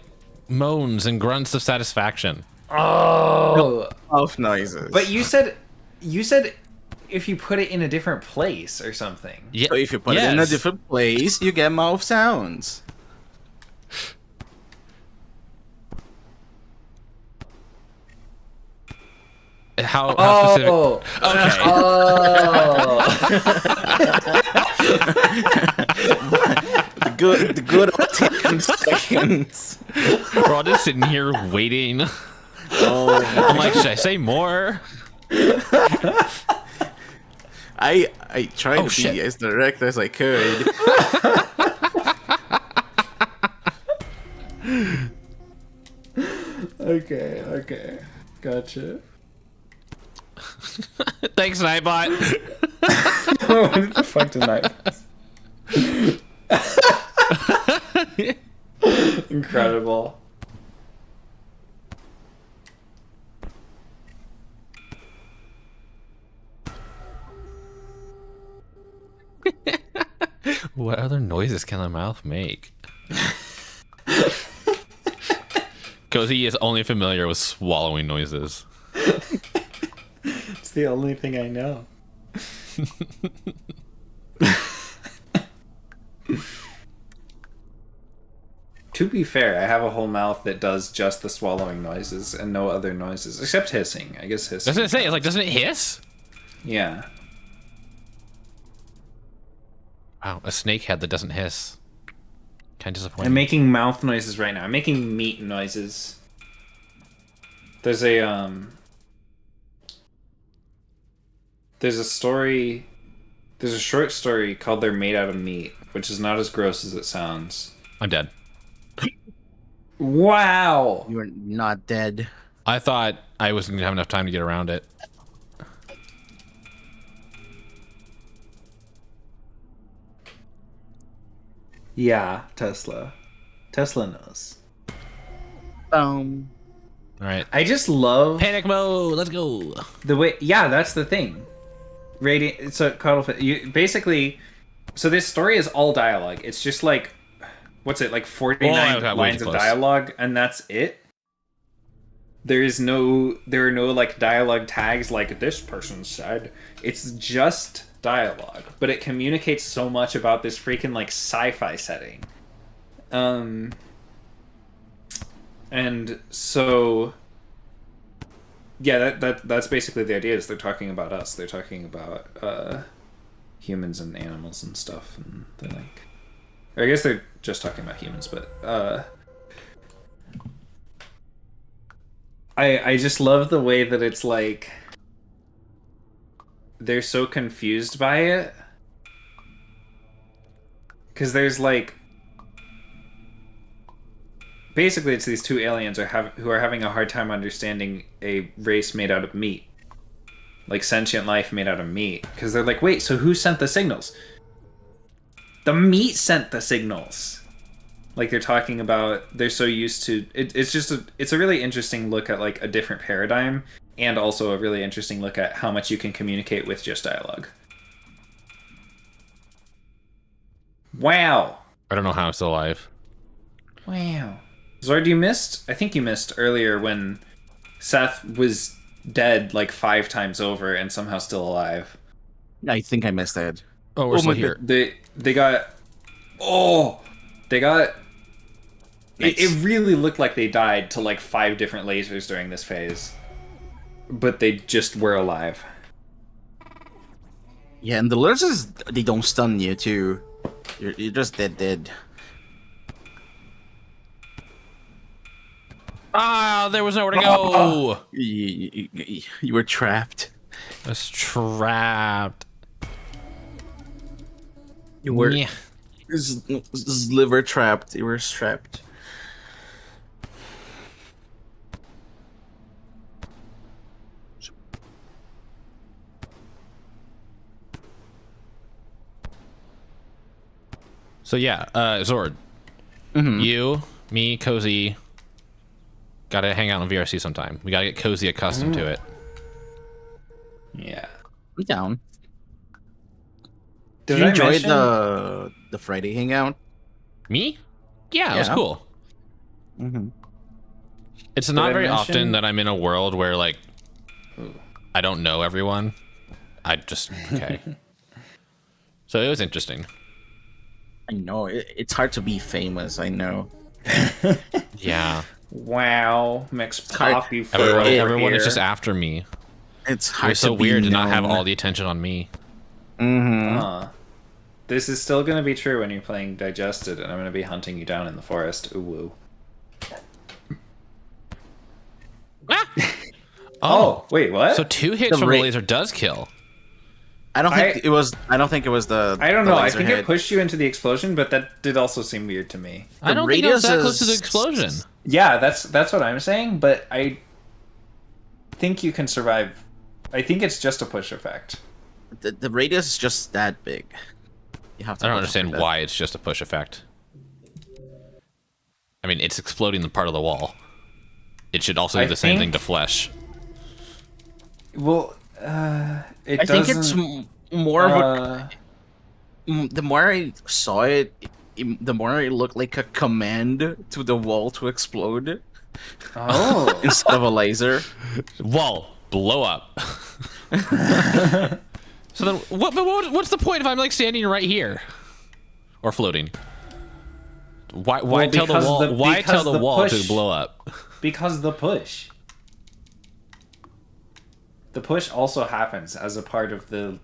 moans and grunts of satisfaction. Oh. Mouth noises. But you said if you put it in a different place or something. Yeah. So if you put it in a different place, you get mouth sounds. How specific? Oh. Okay. The good old 10 seconds. We're all just sitting here waiting. Oh, I'm like, should I say more? I tried to shit. be as direct as I could. Okay. Gotcha. Thanks, Nightbot. What the fuck did I? Incredible. What other noises can a mouth make? Cozy is only familiar with swallowing noises. It's the only thing I know. To be fair, I have a whole mouth that does just the swallowing noises and no other noises except hissing. I guess hissing. Doesn't it say? It's like, doesn't it hiss? Yeah. Wow, a snake head that doesn't hiss. Kind of disappointing. I'm making mouth noises right now. I'm making meat noises. There's a there's a short story called They're Made Out of Meat, which is not as gross as it sounds. I'm dead. Wow. You are not dead. I thought I wasn't gonna have enough time to get around it. Yeah, Tesla. Tesla knows. All right. I just love Panic mode. Let's go. the way. Yeah, that's the thing. Radiant. So Cuddlefish. You basically. So this story is all dialogue. It's just like, what's it like? 49 got way lines too of close. dialogue, and that's it. There are no like dialogue tags like this person said. It's just dialogue, but it communicates so much about this freaking like sci-fi setting. And so yeah, that's basically the idea. Is they're talking about us. They're talking about humans and animals and stuff, and they're like, or I guess they're just talking about humans, but I just love the way that it's like they're so confused by it, because there's like basically it's these two aliens who are having a hard time understanding a race made out of meat, like sentient life made out of meat, because they're like, wait, so who sent the signals? The meat sent the signals. Like they're talking about, they're so used to it. It's a really interesting look at like a different paradigm, and also a really interesting look at how much you can communicate with just dialogue. Wow. I don't know how I'm still alive. Wow. Zord, you missed? I think you missed earlier when Seth was dead like 5 times over and somehow still alive. I think I missed that. Oh, we're still my here. They got. Oh, they got. Nice. It really looked like they died to like 5 different lasers during this phase, but they just were alive. Yeah, and the lasers, they don't stun you too. You're just dead. Ah, there was nowhere to go. You were trapped. I was trapped. You were Yeah. liver trapped. You were strapped. So yeah, Zord, you, me, Cozy, gotta hang out in VRC sometime. We gotta get Cozy accustomed to it. Yeah. I'm down. Did you I enjoy mention- the Friday hangout? Me? Yeah, it was Yeah. cool. Mm-hmm. It's not I very mention- often that I'm in a world where like I don't know everyone. I just okay. So it was interesting. I know it's hard to be famous. I know. Yeah. Wow, mix hard. poppy for Everyone is just after me. It's hard. It's so be weird to not have known. all the attention on me. Mm-hmm. This is still going to be true when you're playing Digested, and I'm going to be hunting you down in the forest. Ooh woo. Ah! Oh, wait, what? So 2 hits The from ra- a laser does kill. I don't think it was. I don't think it was the. I don't the know. I laser think hit. it pushed you into the explosion, but that did also seem weird to me. I don't think it was that radius close to the is- explosion. Yeah, that's what I'm saying, but I think you can survive. I think it's just a push effect. The radius is just that big. You have to. I don't watch out understand for that. why it's just a push effect. I mean, it's exploding the part of the wall. It should also do I the same thing think- to flesh. Well, it I think it's more of a. The more I saw it, the more it looked like a command to the wall to explode Oh. instead of a laser. Wall, blow up. So then, what's the point if I'm like standing right here, or floating? Why Well, tell the because wall? the- Why because tell the the wall push- to blow up? Because the push. The push also happens as a part of the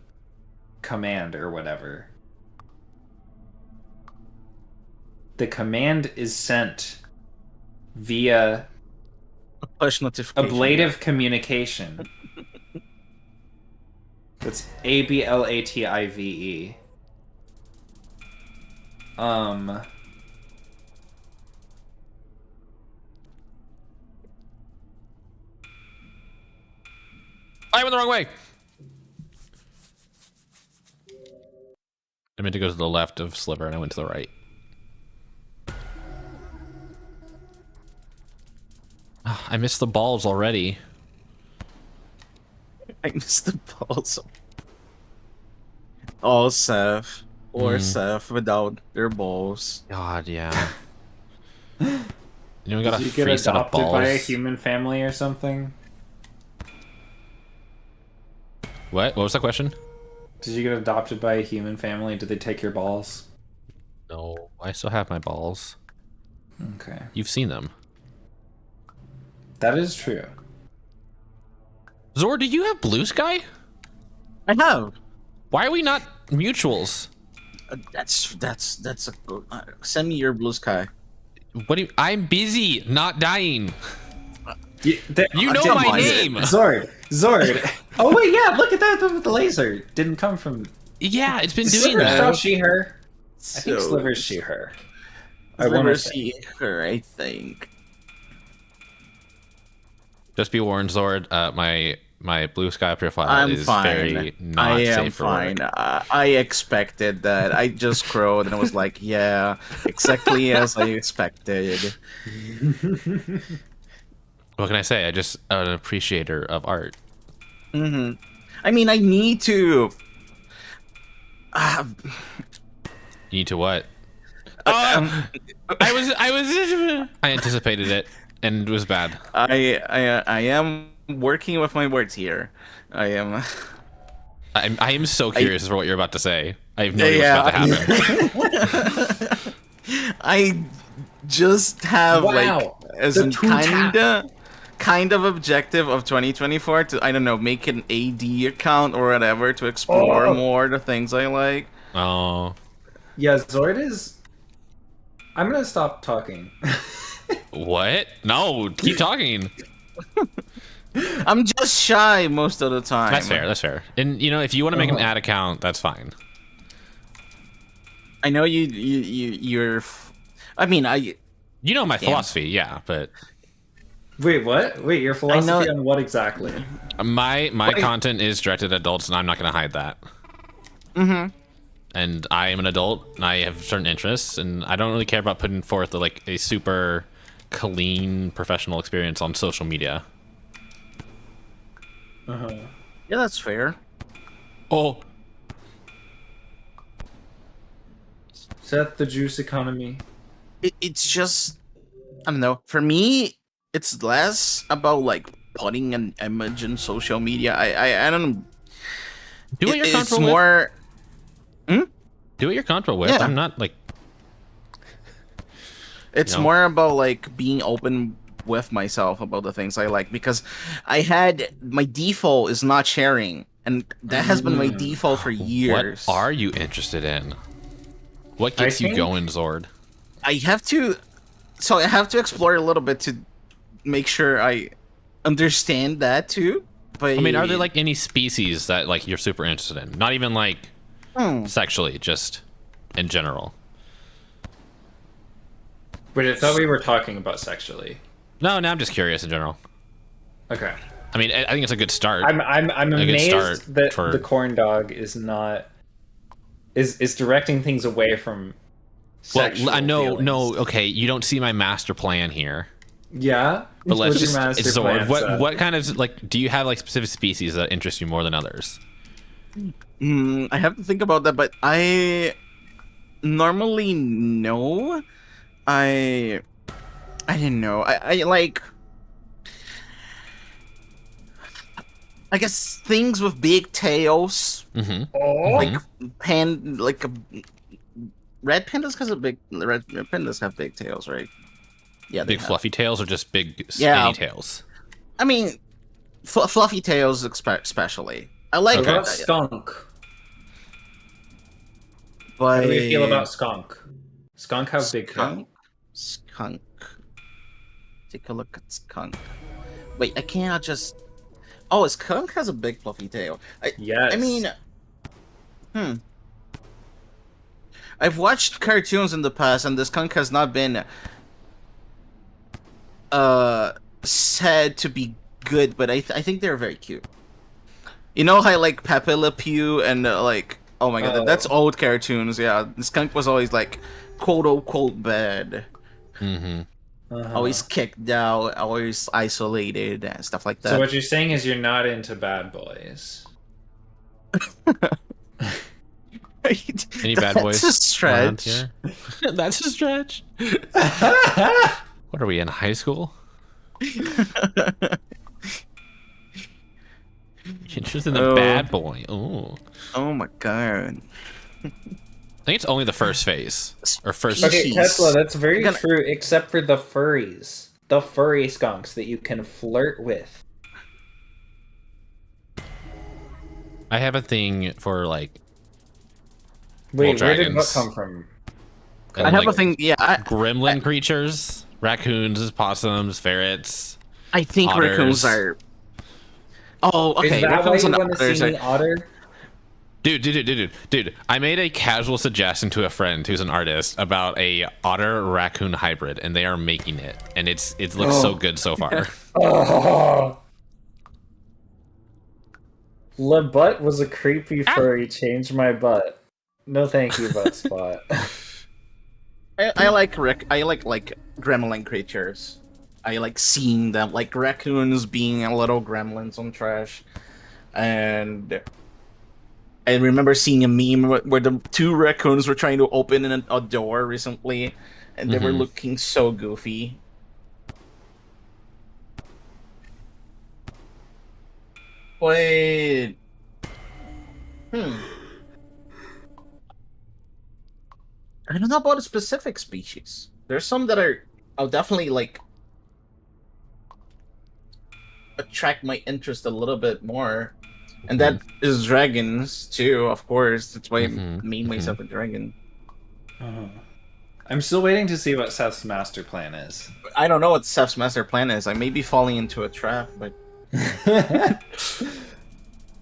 command or whatever. The command is sent via Push notification. ablative communication. That's ABLATIVE. I went the wrong way. I meant to go to the left of Sliver, and I went to the right. Ah, I missed the balls already. I missed the balls. All Seth or Seth without their balls. God, yeah. We got a Did you get free set of adopted balls. by a human family or something? What? What was the question? Did you get adopted by a human family? Did they take your balls? No, I still have my balls. Okay. You've seen them. That is true. Zor, do you have Blue Sky? I have. Why are we not mutuals? That's a good. Send me your blue sky. What do you, I'm busy, not dying. You know come my on. name. Zord. Oh wait, yeah, look at that with the laser. Didn't come from Yeah, it's been doing Sliver's that. not she her. I think So- Sliver's she her. I I've want never to say. seen her. I think. Just be warned, Zord. My my Blue Sky profile I'm is fine. very not I am safe for fine. work. I expected that. I just crowed and I was like, yeah, exactly as I expected. What can I say? I just an appreciator of art. Hmm. I mean, I need to. You need to what? Um, I anticipated it and it was bad. I am working with my words here. I am. I am so curious for what you're about to say. I have no idea what's about to happen. I just have Wow, like as the in true tap. kind of objective of 2024 to, I don't know, make an AD account or whatever to explore more the things I like. Oh, Yeah, Zord is. I'm gonna stop talking. what? No, keep talking. I'm just shy most of the time. That's fair. That's fair. And you know, if you want to make an ad account, that's fine. I know you're. I mean, You know my philosophy, yeah, but Wait, what? Wait, your philosophy on what exactly? my content is directed at adults, and I'm not going to hide that. Mm-hmm. And I am an adult, and I have certain interests, and I don't really care about putting forth like a super clean professional experience on social media. Uh-huh. Yeah, that's fair. Oh, Is that the juice economy? It's just, I don't know. For me, it's less about like putting an image in social media. I don't. do what you're It's comfortable more. with. Do what you're comfortable with. Yeah. I'm not like. It's No. more about like being open with myself about the things I like, because I had my default is not sharing, and that has been my default for years. What are you interested in? What gets you think- going, Zord? I have to explore a little bit to make sure I understand that too. But I mean, are there like any species that like you're super interested in? Not even like sexually, just in general. Wait, I thought we were talking about sexually. No, I'm just curious in general. Okay. I mean, I think it's a good start. I'm good amazed start that for- the corn dog is not is directing things away from Well, sexual I know, feelings. no, okay, you don't see my master plan here. Yeah? But let's What's your just, master it's plan, Zord. Seth? What kind of like do you have like specific species that interest you more than others? I have to think about that, but I normally know. I didn't know. I like. I guess things with big tails, Mm-hmm. Oh, like red pandas has a big red pandas have big tails, right? Yeah, they Big have. fluffy tails or just big skinny Yeah. tails? I mean, fluffy tails especially. I like. what about skunk? But How do we feel about skunk? Skunk have big tail. Skunk. Take a look at skunk. Wait, I cannot just. Oh, skunk has a big fluffy tail. Yes. I mean, I've watched cartoons in the past, and the skunk has not been said to be good, but I think they're very cute. You know how like Pepe Le Pew and like, oh my god, that's old cartoons. Yeah, the skunk was always like quote unquote bad, Mm-hmm. always kicked out, always isolated and stuff like that. So what you're saying is you're not into bad boys. Any bad boys? That's a around stretch. here? That's a stretch. What are we in high school? Interested in the Oh. bad boy. Oh, Oh my god. I think it's only the first phase or first. Okay, Jeez. Tesla, that's very You're gonna- true, except for the furries. The furry skunks that you can flirt with. I have a thing for like Wait, where did what dragons. come from? and, I have like, a thing. Yeah, gremlin creatures, raccoons, possums, ferrets. I think Otters. raccoons are. Oh, okay. Is that why Raccoons you and want to otters see are- me otter? Dude, I made a casual suggestion to a friend who's an artist about a otter raccoon hybrid, and they are making it, and it looks so good so far. Oh, Le butt was a creepy furry. Changed my butt. No, thank you, butt spot. I like gremlin creatures. I like seeing them, like raccoons being little gremlins on trash. And I remember seeing a meme where the two raccoons were trying to open a door recently, and they were looking so goofy. Wait. I don't know about a specific species. There's some that I'll definitely like attract my interest a little bit more. And that is dragons too, of course. That's why I made myself a dragon. I'm still waiting to see what Seth's master plan is. I don't know what Seth's master plan is. I may be falling into a trap, but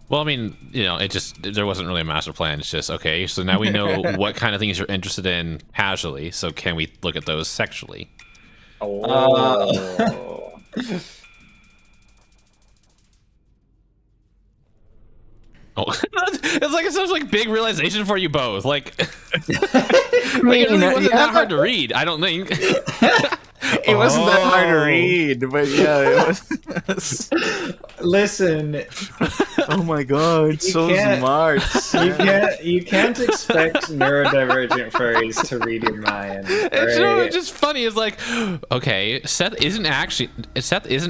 Well, I mean, there wasn't really a master plan. It's just, okay, so now we know what kind of things you're interested in casually, so can we look at those sexually? Oh. Oh, it's like some like big realization for you both. Like, I mean, it really wasn't that hard to read. I don't think it wasn't that hard to read, but yeah, it was. Listen. Oh my god, so smart. You can't expect neurodivergent furries to read your mind. It's just funny. It's like, okay, Seth isn't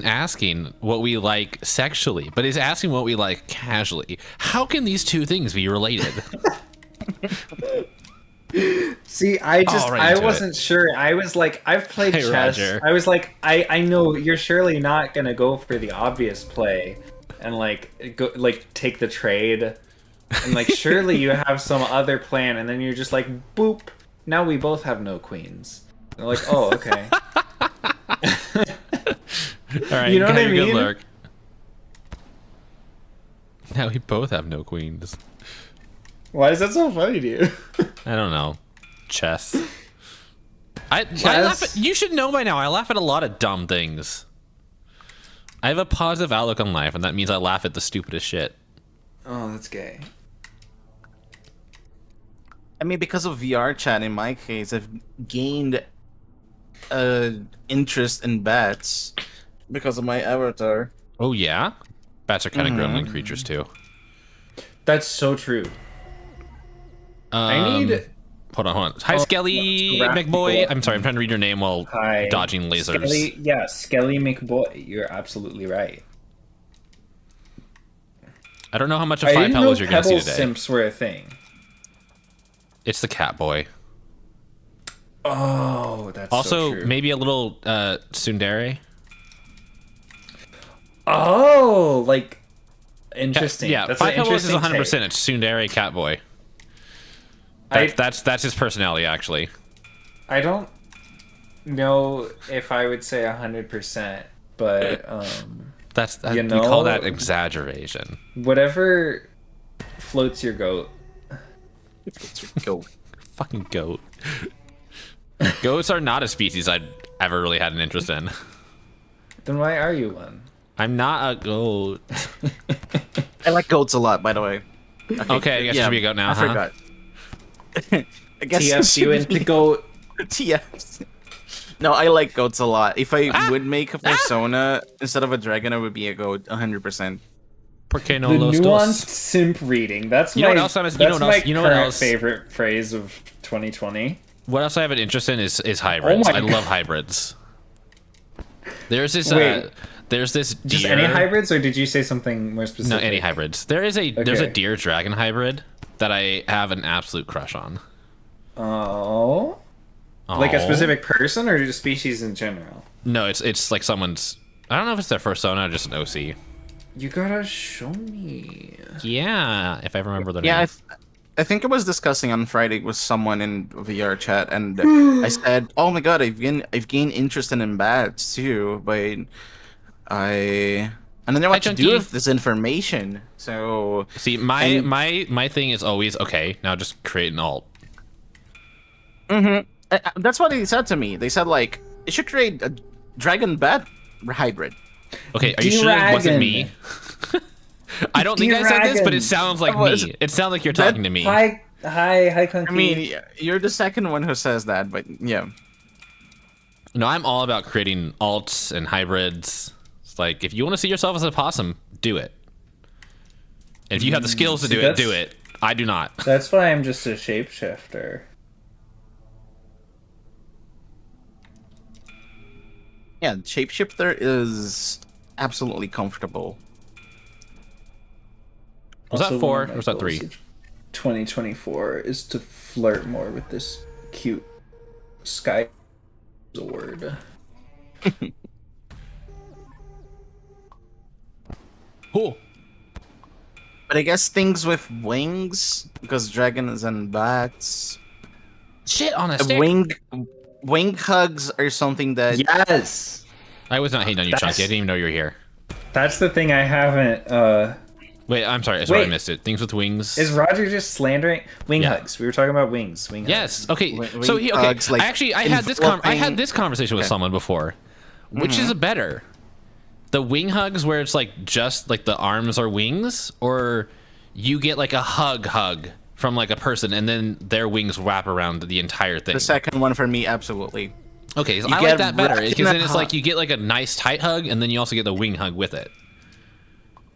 asking what we like sexually, but is asking what we like casually. How can these two things be related? See, I wasn't sure. I was like, I've played chess. Roger. I was like, I know you're surely not gonna go for the obvious play and take the trade, and like surely you have some other plan, and then you're just like, boop. Now we both have no queens. They're like, oh, okay. All right, you know what I good mean? lurk. Now we both have no queens. Why is that so funny to you? I don't know. Chess. I laugh at, you should know by now, I laugh at a lot of dumb things. I have a positive outlook on life, and that means I laugh at the stupidest shit. Oh, that's gay. I mean, because of VR chat, in my case, I've gained interest in bats because of my avatar. Oh, yeah? Bats are kind of gremlin creatures, too. That's so true. I need... Hold on. Hi, Skelly McBoy. I'm sorry, I'm trying to read your name while dodging lasers. Skelly McBoy. You're absolutely right. I don't know how much of 5 Pebbles you're going to see today. Simps were a thing. It's the cat boy. Oh, that's also so true. Maybe a little tsundere. Oh, like interesting. Yeah, that's 5 Pebbles is 100%. Take. It's tsundere cat boy. That's his personality, actually. I don't know if I would say 100%, but we call that exaggeration. Whatever floats your goat. Goat. Fucking goat. Goats are not a species I'd ever really had an interest in. Then why are you one? I'm not a goat. I like goats a lot, by the way. Okay, I guess you should be a goat now, I forgot. I guess TF you into goat. TF. No, I like goats a lot. If I would make a persona instead of a dragon, I would be a goat 100%. Porque no The los nuanced dos. simp reading. That's You know my, what else I'm- that's you know what my else- you know what current else- favorite phrase of 2020. What else I have an interest in is hybrids. Oh my I God. love hybrids. There's this Wait. there's this deer. Just any hybrids, or did you say something more No, specific? any hybrids. There's a Okay. deer dragon hybrid that I have an absolute crush on. Oh. Like a Aw. specific person, or just species in general? No, it's like someone's. I don't know if it's their persona or just an OC. You gotta show me. Yeah, if I remember the Yeah, name. I think I was discussing on Friday with someone in VR chat, and I said, "Oh my god, I've gained interest in bats too." But and I don't know what to do with this information. So See, my thing is always okay. Now just create an alt. That's what they said to me. They said like, "You should create a dragon bat hybrid." Okay, are you sure it wasn't me? I don't think I said this, but it sounds like Oh, me. It sounds like you're talking to me. Hi, Clunky. I mean, you're the second one who says that, but yeah. No, I'm all about creating alts and hybrids. It's like, if you want to see yourself as a possum, do it. And if you have the skills to do it, do it. I do not. That's why I'm just a shapeshifter. Yeah, shapeshifter is absolutely comfortable. Was that Also, 4 one or of my was that goals 3? of 2024 is to flirt more with this cute sky word. Cool. But I guess things with wings, because dragons and bats. Shit on a stick. Wing hugs are something that. Yes! I was not hating on you, Chunky. I didn't even know you were here. That's the thing I haven't, Wait, I'm sorry. I Wait. missed it. Things with wings. Is Roger just slandering? Wing Yeah. hugs. We were talking about wings. Wing Yes. hugs. Okay. Wing So okay. hugs, like, I had enveloping- this conversation with someone before. Which is better? The wing hugs where it's like just like the arms are wings, or you get like a hug from like a person and then their wings wrap around the entire thing. The second one for me, absolutely. Okay, so You I like get that better wrapped in because then a it's hug. like you get like a nice tight hug and then you also get the wing hug with it.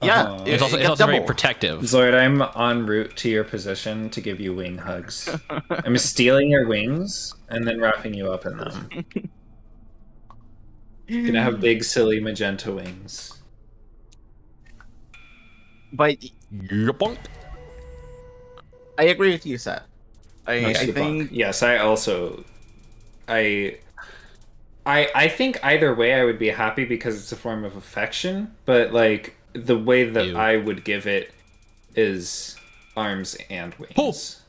Yeah, It's also, you it's get also very double. protective. Zord, I'm en route to your position to give you wing hugs. I'm stealing your wings and then wrapping you up in them. You're gonna have big, silly magenta wings. But Yepunk. I agree with you, Seth. I Nicely think bunk. Yes, I also I think either way I would be happy because it's a form of affection, but like the way that Ew. I would give it is arms and wings.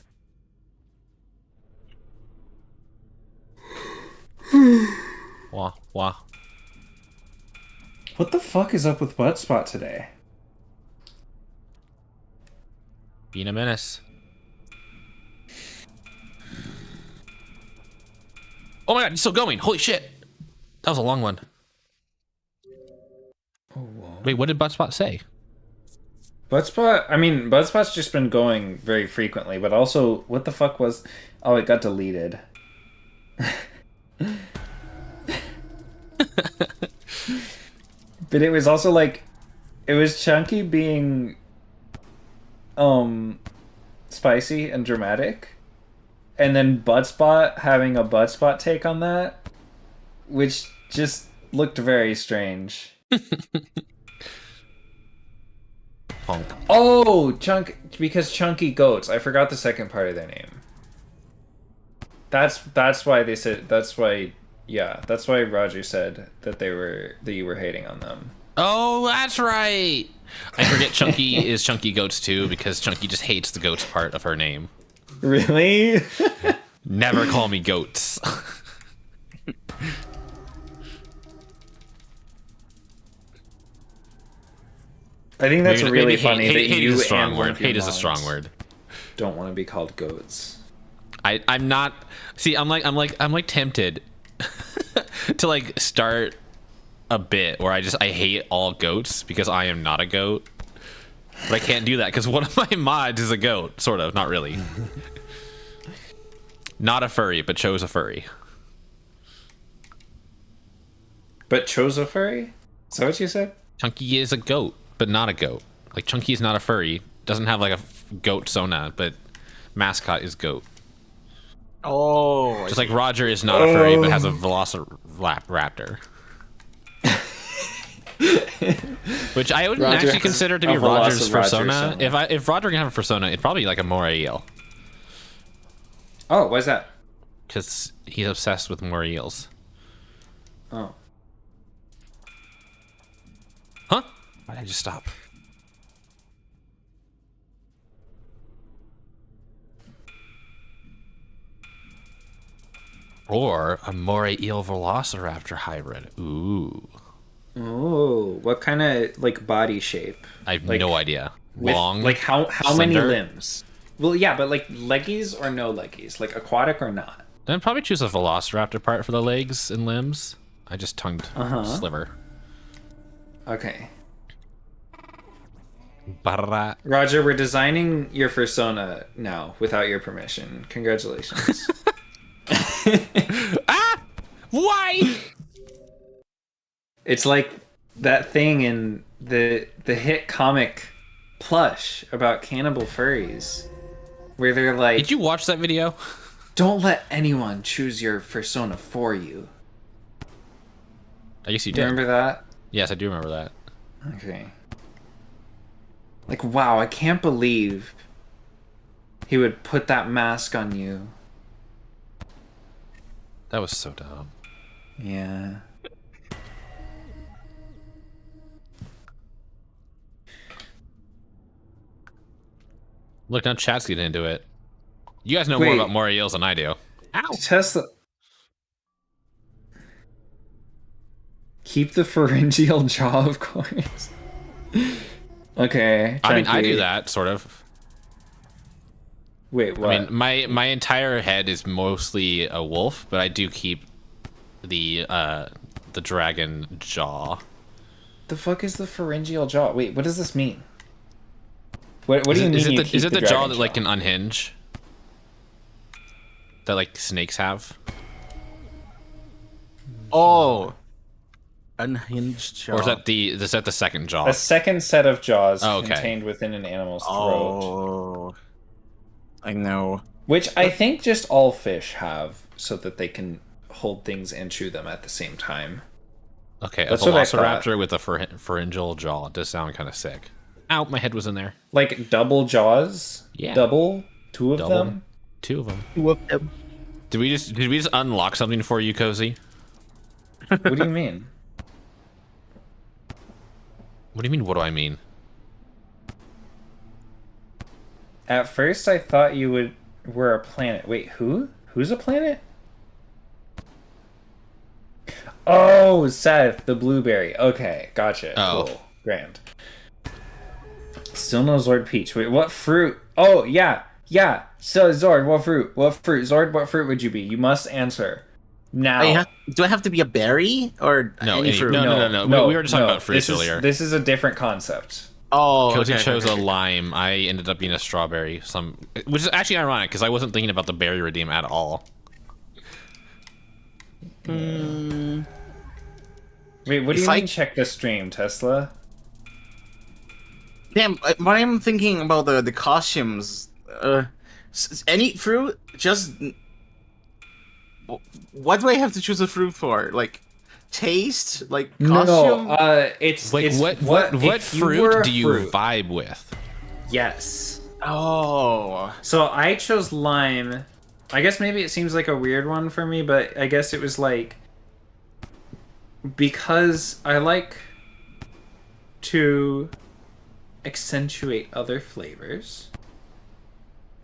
Wah, wah. What the fuck is up with Butt Spot today? Being a menace. Oh my god, he's still going. Holy shit. That was a long one. Oh, wow. Wait, what did Buttspot say? Buttspot's just been going very frequently, but also, what the fuck was... Oh, it got deleted. But it was also like... It was Chunky being... spicy and dramatic. And then Buttspot having a Buttspot take on that. Which just looked very strange. Punk. Oh, because chunky goats. I forgot the second part of their name. That's why they said. That's why Roger said that you were hating on them. Oh, that's right. I forget Chunky is Chunky Goats too because Chunky just hates the goats part of her name. Really? Never call me goats. I think that's Maybe- really maybe funny hate, that hate you is a strong and word. one of your Hate is a mods strong word. don't want to be called goats. I'm not. See, I'm like tempted to like start a bit where I hate all goats because I am not a goat, but I can't do that because one of my mods is a goat, sort of, not really. Not a furry, but chose a furry. But chose a furry? Is that what you said? Chunky is a goat, but not a goat. Like Chunky is not a furry. Doesn't have like a goat sona, but mascot is goat. Oh, Just like Roger is not a furry, but has a velociraptor. Which I wouldn't Roger actually has consider to be a Roger's Velociraptor persona. sona. If Roger can have a persona, it'd probably be like a moray eel. Oh, why's that? Because he's obsessed with moray eels. Oh. Huh? Why did I just stop? Or a moray eel velociraptor hybrid. Ooh. Oh, what kind of like body shape? I have Like, no idea. With, Long? like how many slender? limbs? Well, yeah, but like leggies or no leggies, like aquatic or not. Then I'd probably choose a velociraptor part for the legs and limbs. I just tongued Uh-huh. sliver. Okay. Barra. Roger, we're designing your persona now without your permission. Congratulations. Ah! Why? It's like that thing in the hit comic Plush about cannibal furries, where they're like, Did you watch that video? "Don't let anyone choose your persona for you." I guess you Do did. you remember that? Yes, I do remember that. Okay. Like, wow, I can't believe he would put that mask on you. That was so dumb. Yeah. Look, now chat's getting into it. You guys know more Wait. about Moriels than I do. Ow! Tesla. Keep the pharyngeal jaw, of course. Okay. I mean, I Chunky. do that, sort of. Wait, what? I mean, my entire head is mostly a wolf, but I do keep the dragon jaw. The fuck is the pharyngeal jaw? Wait, what does this mean? What do you mean? Is you it keep the jaw dragon that like can unhinge? That like snakes have? Oh, unhinged jaw. Or is that the second jaw? a second set of jaws Oh, okay. contained within an animal's throat? Oh, I know. Which I think just all fish have, so that they can hold things and chew them at the same time. Okay, That's a what I thought. velociraptor with a pharyngeal jaw does sound kind of sick. Ow, my head was in there. Like double jaws? Yeah. Double? Two of Double. them? Two of them. Whoop them. Did we just unlock something for you, Cozy? What do you mean? What do you mean? What do I mean? At first I thought you were a planet. Wait, who? Who's a planet? Oh, Seth, the blueberry. Okay, gotcha. Oh. Cool. Grand. Still no Zord Peach. Wait, what fruit? Oh, yeah. Yeah. So, Zord, what fruit? What fruit? Zord, what fruit would you be? You must answer. Now. Do I have to be a berry or No, any fruit? no. We were just talking about fruits earlier. This is a different concept. Oh, Cozy okay, chose okay, a okay. lime. I ended up being a strawberry. Which is actually ironic because I wasn't thinking about the berry redeem at all. Mm, Wait, what do If you I- mean check the stream, Tesla? damn, what I'm thinking about the costumes. Any fruit, just. What do I have to choose a fruit for? Like, taste? Like, costume? No, it's Like it's what if you were fruit a do you fruit- vibe with? Yes. Oh. So I chose lime. I guess maybe it seems like a weird one for me, but I guess it was like because I like to accentuate other flavors.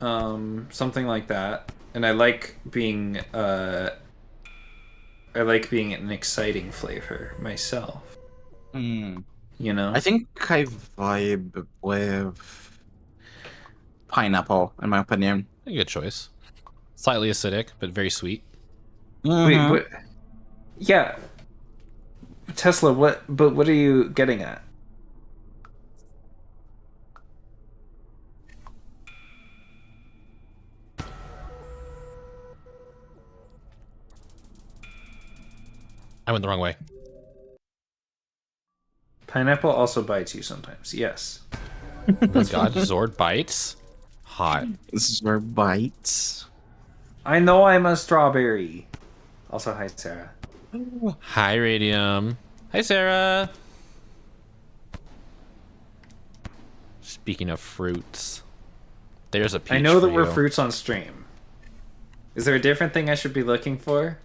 Something like that. And I like being an exciting flavor myself. Hmm. You know? I think I vibe with pineapple, in my opinion. A good choice. Slightly acidic, but very sweet. Wait, what? Yeah. Tesla, what are you getting at? I went the wrong way. Pineapple also bites you sometimes. Yes. Oh my god, Zord bites? Hot. Zord bites. I know I'm a strawberry. Also, hi, Sarah. Hi, Radium. Hi, Sarah. Speaking of fruits, there's a peach I know that for we're you. fruits on stream. Is there a different thing I should be looking for?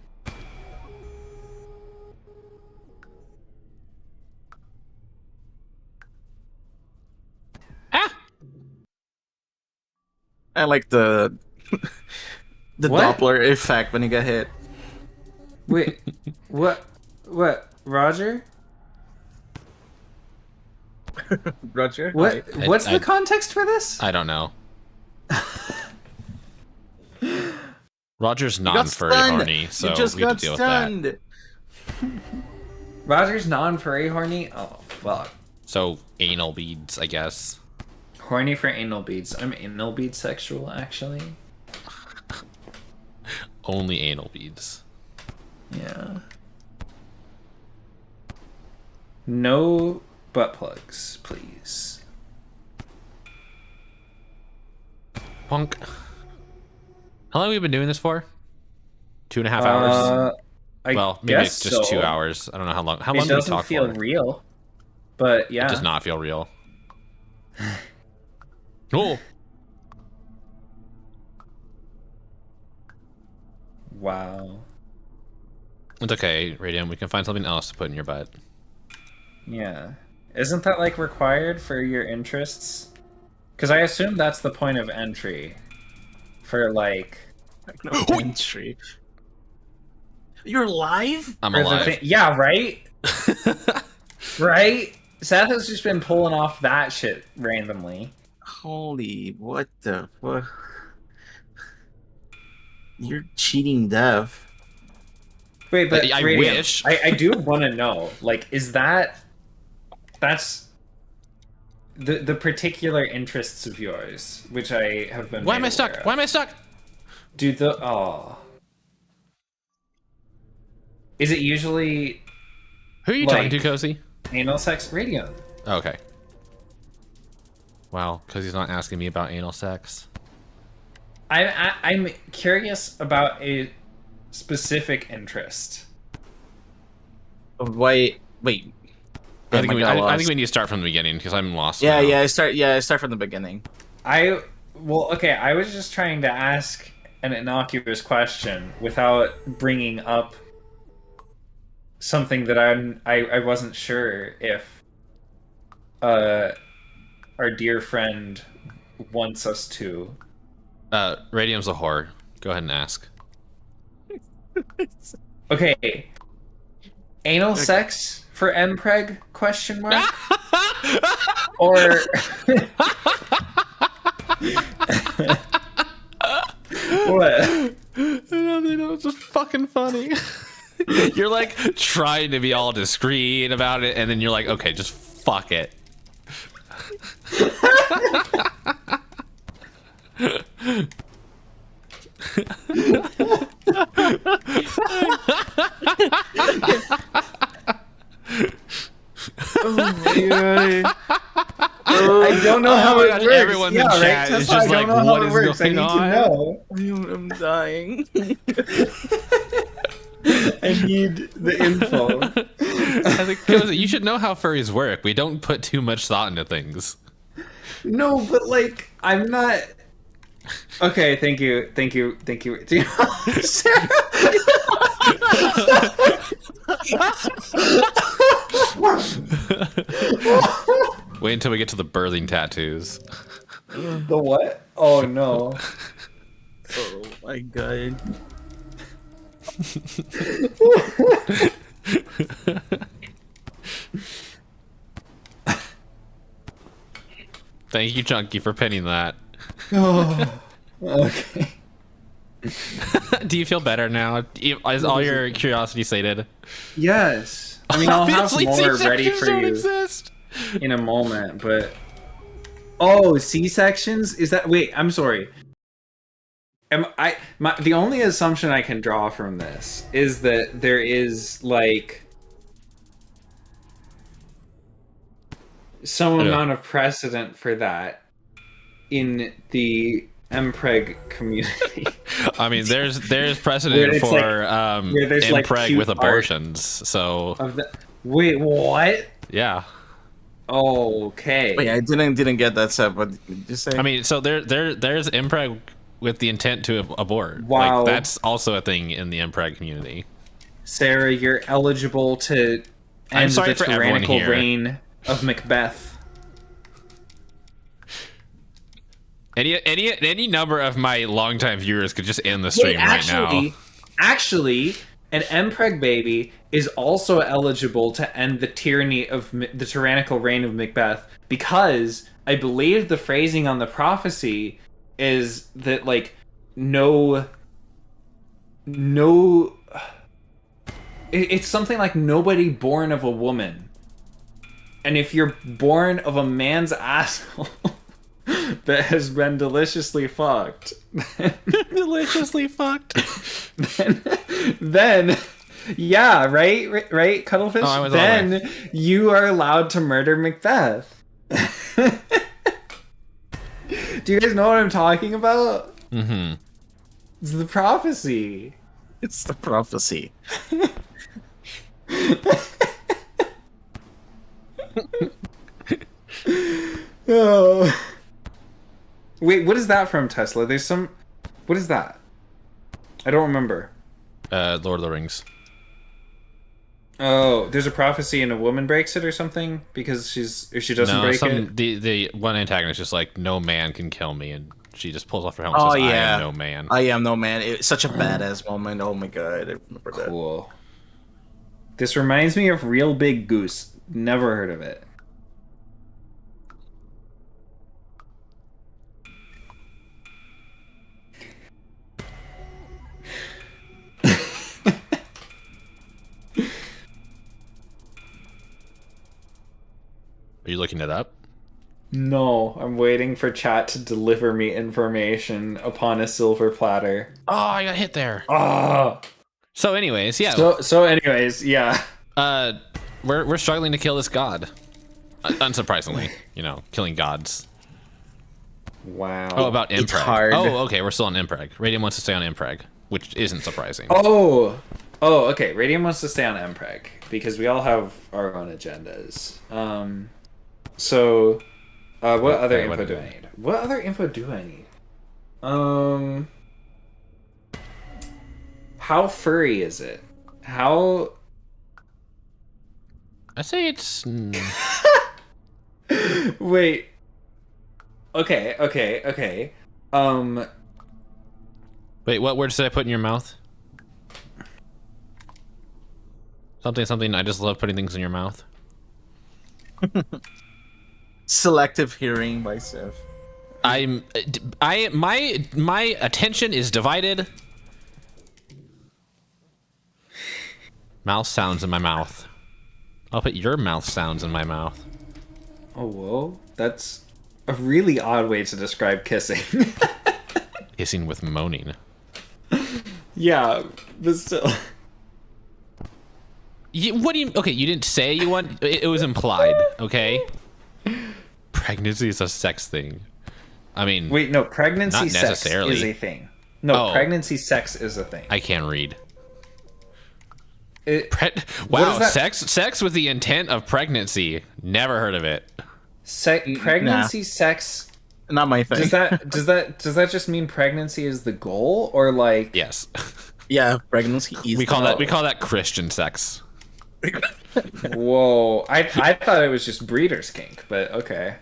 Ah! I like the What? Doppler effect when you get hit. Wait, what? Roger? Roger. What? I- What's I- the context for this? I don't know. Roger's You got non-furry stunned. horny, so you just we have got to deal stunned. with that. Roger's non-furry horny? Oh, fuck. So, anal beads, I guess. Horny for anal beads. I'm anal bead sexual, actually. Only anal beads. Yeah. No butt plugs, please. Punk. How long have we been doing this for? 2.5 hours? I Maybe guess it's just so. 2 hours. I don't know how long. How It long do we doesn't talk feel for? real, but yeah. It does not feel real. Oh. Wow. It's okay, Radiant. We can find something else to put in your butt. Yeah. Isn't that like required for your interests? Because I assume that's the point of entry. For like. No entry. You're alive? I'm for the alive. yeah, right? Right? Seth has just been pulling off that shit randomly. Holy, what the fuck? You're cheating dev. Wait, but I Radiant, wish. I do want to know, like, is that's the particular interests of yours, which I have been. Why am made I stuck? aware of. Why am I stuck? Do is it usually Who are you talking to, Cozy? anal sex? Radiant. Oh, okay. Wow, because he's not asking me about anal sex. I'm curious about a specific interest. Wait. I think we lost. need to start from the beginning because I'm lost. Yeah, now. I start from the beginning. I was just trying to ask an innocuous question without bringing up something that I wasn't sure if our dear friend wants us to. Radium's a whore. Go ahead and ask. Okay. Anal sex for mpreg? Question mark? Or what? No, it's just fucking funny. You're like trying to be all discreet about it, and then you're like, okay, just fuck it. Oh my god. I don't know how my it gosh, works. everyone in chat is just like, what is going on? I'm dying. I need the info. I think Cozy, you should know how furries work. We don't put too much thought into things. No, but like, I'm not. Okay, thank you. Sarah? Wait until we get to the birthing tattoos. The what? Oh no. Oh my god. Thank you, Chunky, for pinning that. Oh, okay. Do you feel better now? Is all your curiosity sated? Yes. I mean, I'll have Obviously, more ready C-sections for don't you exist. in a moment, but. Oh, C-sections? Is that. Wait, I'm sorry. The only assumption I can draw from this is that there is, like, some amount of precedent for that in the mpreg community. I mean, there's precedent for where there's, like, impreg cute with abortions. So Wait, what? yeah. Okay. Wait, I didn't get that set. What did you say? I mean, so there's impreg with the intent to abort. Wow. Like, that's also a thing in the impreg community. Sarah, you're eligible to I'm end sorry the for everyone tyrannical here. reign of Macbeth. Any number of my longtime viewers could just end the stream right now. Actually, an mpreg baby is also eligible to end the tyranny of the tyrannical reign of Macbeth, because I believe the phrasing on the prophecy is that, like, it's something like nobody born of a woman. And if you're born of a man's asshole, that has been deliciously fucked, Deliciously fucked. then yeah, right, Cuttlefish. Oh, I was all the then you are allowed to murder Macbeth. Do you guys know what I'm talking about? Mm-hmm. It's the prophecy. It's the prophecy. Oh. Wait, what is that from Tesla? There's some. What is that? I don't remember. Lord of the Rings. Oh, there's a prophecy and a woman breaks it or something because she doesn't break it. The one antagonist is just like, no man can kill me, and she just pulls off her helmet and Oh says, yeah, I am no man. I am no man. It's such a badass moment. Oh my god, I remember that. Cool. This reminds me of Real Big Goose. Never heard of it. Are you looking it up? No, I'm waiting for chat to deliver me information upon a silver platter. Oh, I got hit there. Ah. So anyways, yeah. So anyways, yeah. We're struggling to kill this god. Unsurprisingly, killing gods. Wow. Oh, about Impreg. It's hard. Oh, okay, we're still on Impreg. Radium wants to stay on Impreg, which isn't surprising. Oh, okay. Radium wants to stay on Mpreg because we all have our own agendas. What other info do I need? What other info do I need? How furry is it? How? I say it's. Wait. Okay. Wait, what words did I put in your mouth? Something. I just love putting things in your mouth. Selective hearing by Seth. My attention is divided. Mouth sounds in my mouth. I'll put your mouth sounds in my mouth. Oh, whoa. That's a really odd way to describe kissing. Kissing with moaning. Yeah, but still. What do you... Okay, you didn't say you want... It was implied, okay? Pregnancy is a sex thing. I mean... Wait, no, pregnancy not sex necessarily. is a thing. No, pregnancy sex is a thing. I can't read. Wow, sex with the intent of pregnancy. Never heard of it. Pregnancy sex... Not my thing. Does that just mean pregnancy is the goal, or like... Yes. Yeah, pregnancy is we call that Christian sex. Whoa, I thought it was just breeder's kink, but okay.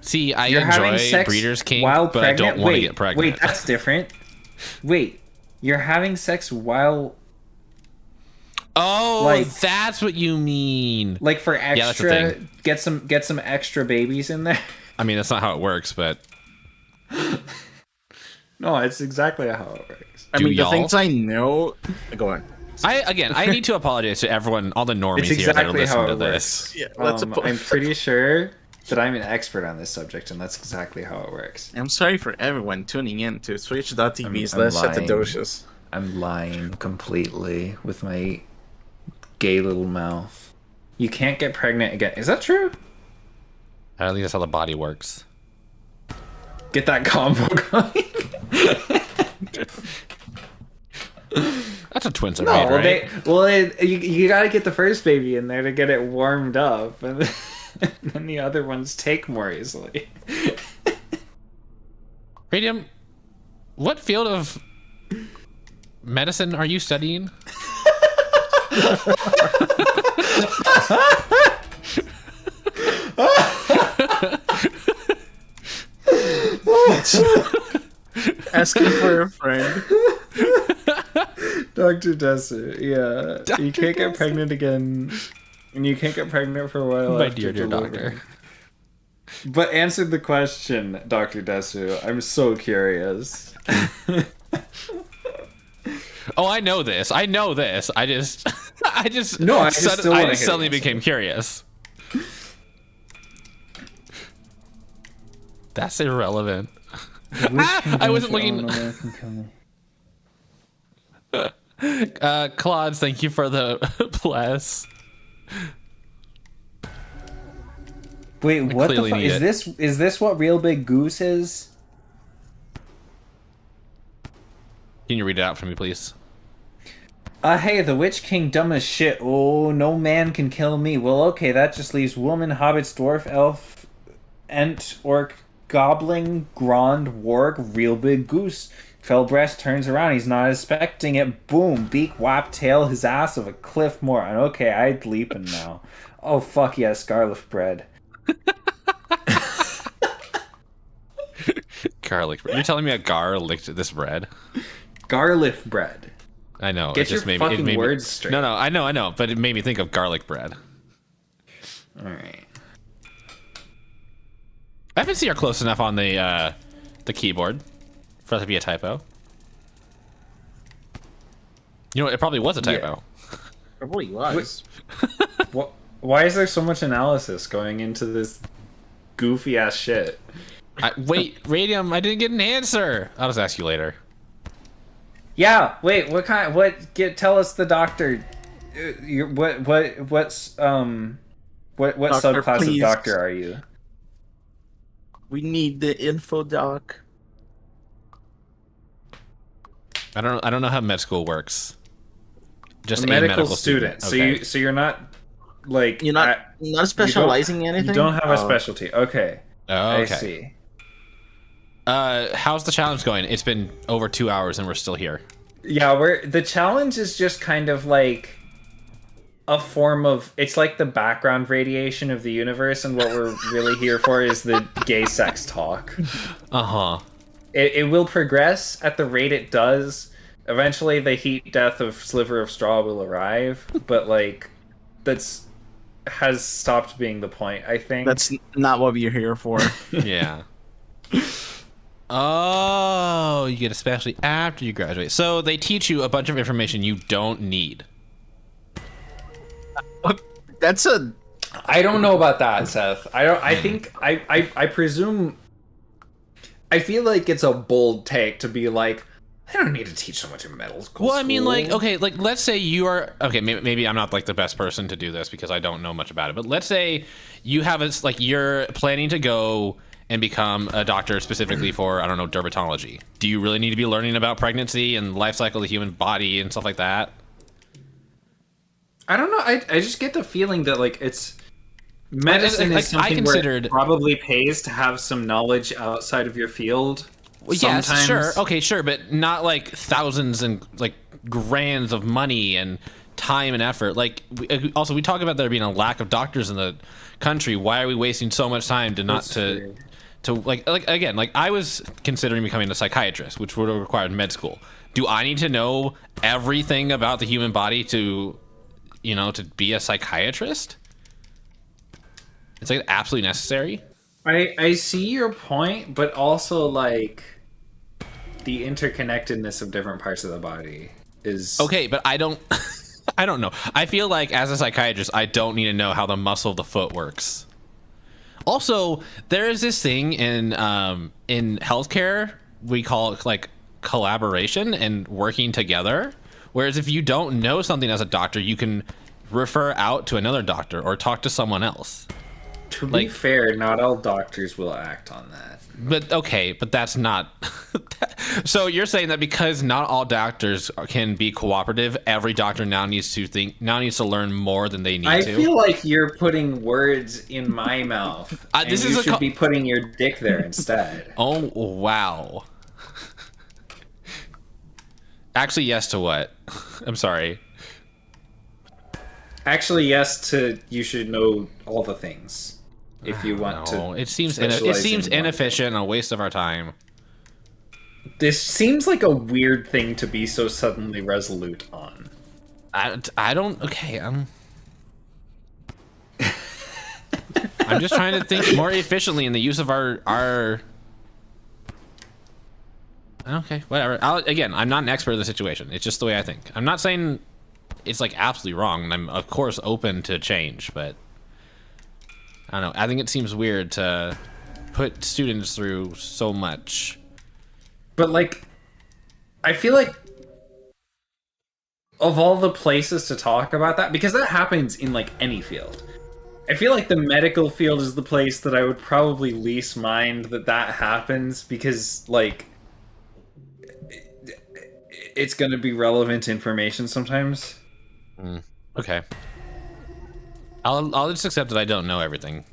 See, You're enjoy breeder's kink, but I don't want to get pregnant. Wait, that's different. Wait, you're having sex while... Oh, that's what you mean. Like for extra, that's the thing. get some extra babies in there. I mean, that's not how it works, but... No, it's exactly how it works. I mean, the things I know... Go on. I need to apologize to everyone, all the normies It's here that are exactly how listening to it this. works. Yeah, I'm pretty sure that I'm an expert on this subject, and that's exactly how it works. I'm sorry for everyone tuning in to twitch.tv/Shatadocious. I'm lying completely with my gay little mouth. You can't get pregnant again. Is that true? At least that's how the body works. Get that combo going. That's what twins are made, right? You gotta get the first baby in there to get it warmed up, and then the other ones take more easily. Radium, what field of medicine are you studying? Asking for a friend. Dr. Desu, yeah. Dr. You can't get Desu. pregnant again, and you can't get pregnant for a while. My after dear delivery. doctor. But answer the question, Dr. Desu. I'm so curious. Oh, I know this. I just suddenly became curious. That's irrelevant. I wasn't looking. Claude, thank you for the bless. Wait, what the clearly fuck need is it. this? Is this what Real Big Goose is? Can you read it out for me, please? Hey, the Witch King dumb as shit. Oh, no man can kill me. Well, okay, that just leaves woman, hobbits, dwarf, elf, ent, orc, goblin, grond, warg, Real Big Goose. Fellbreast turns around, he's not expecting it. Boom, beak, whap, tail, his ass of a cliff moron. Okay, I'd leaping now. Oh, fuck yes, garlic bread. Garlic bread. You're telling me a gar licked this bread? Garlic bread. I know. Get it just your made fucking me, words straight. No, I know, but it made me think of garlic bread. Alright. FNC are close enough on the keyboard for that to be a typo. You know, it probably was a typo. Probably was. Why is there so much analysis going into this goofy ass shit? Wait, Radium, I didn't get an answer. I'll just ask you later. Yeah, wait, tell us the doctor. What Doctor, subclass please. of doctor are you? We need the info, doc. I don't know how med school works. Just A medical student. Okay. So you're not like You're not specializing in anything. You don't have a Oh. specialty. Okay. Oh, okay. I see. How's the challenge going? It's been over 2 hours and we're still here. Yeah, the challenge is just kind of like a form of, it's like the background radiation of the universe, and what we're really here for is the gay sex talk. Uh-huh. It will progress at the rate it does. Eventually the heat death of Sliver of Straw will arrive, but like has stopped being the point, I think. That's not what we're here for. Yeah. Oh, you get a specialty after you graduate. So they teach you a bunch of information you don't need. That's a. I don't know about that, Seth. I think I presume. I feel like it's a bold take to be like, I don't need to teach so much in medical school. Well, I mean, like, okay, like, let's say you are, okay, maybe I'm not, like, the best person to do this because I don't know much about it, but let's say you have a, like, you're planning to go and become a doctor specifically for, I don't know, dermatology. Do you really need to be learning about pregnancy and life cycle of the human body and stuff like that? I don't know. I just get the feeling that, like, it's... Medicine like, is something I considered... where it probably pays to have some knowledge outside of your field. Well, yes, sure. Okay, sure, but not like thousands and like grands of money and time and effort. Like, also we talk about there being a lack of doctors in the country. Why are we wasting so much time to not to like again, like I was considering becoming a psychiatrist, which would have required med school. Do I need to know everything about the human body to, you know, to be a psychiatrist? It's like absolutely necessary. I see your point, but also like the interconnectedness of different parts of the body is okay, but I don't I don't know. I feel like as a psychiatrist, I don't need to know how the muscle of the foot works. Also, there is this thing in healthcare we call it like collaboration and working together. Whereas if you don't know something as a doctor, you can refer out to another doctor or talk to someone else. To be fair, not all doctors will act on that. But okay, but that's not. So you're saying that because not all doctors can be cooperative, every doctor now needs to learn more than they need to. I feel like you're putting words in my mouth. This and is you should be putting your dick there instead. Oh wow. Actually, yes to what? I'm sorry. Actually, yes to you should know all the things. If you want to, it seems specialize in one inefficient and a waste of our time. This seems like a weird thing to be so suddenly resolute on. I don't. Okay, I'm just trying to think more efficiently in the use of our. Okay, whatever. I'm not an expert in the situation. It's just the way I think. I'm not saying it's like absolutely wrong, and I'm of course open to change, but I don't know. I think it seems weird to put students through so much. But like, I feel like of all the places to talk about that, because that happens in like any field. I feel like the medical field is the place that I would probably least mind that happens, because like it's going to be relevant information sometimes. Okay. I'll just accept that I don't know everything.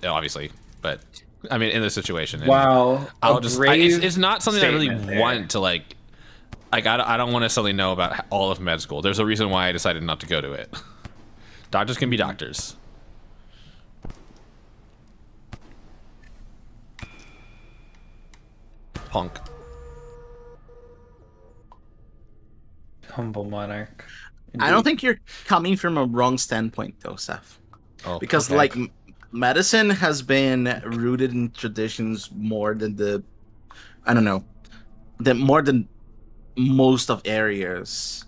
Obviously, but I mean, in this situation, Wow. I'll just. It's not something I really there. want to like. Like I don't want to suddenly know about all of med school. There's a reason why I decided not to go to it. Doctors can be doctors. Punk. Humble monarch. I don't think you're coming from a wrong standpoint, though, Seth. Oh, Because okay. like medicine has been rooted in traditions more than more than most of areas.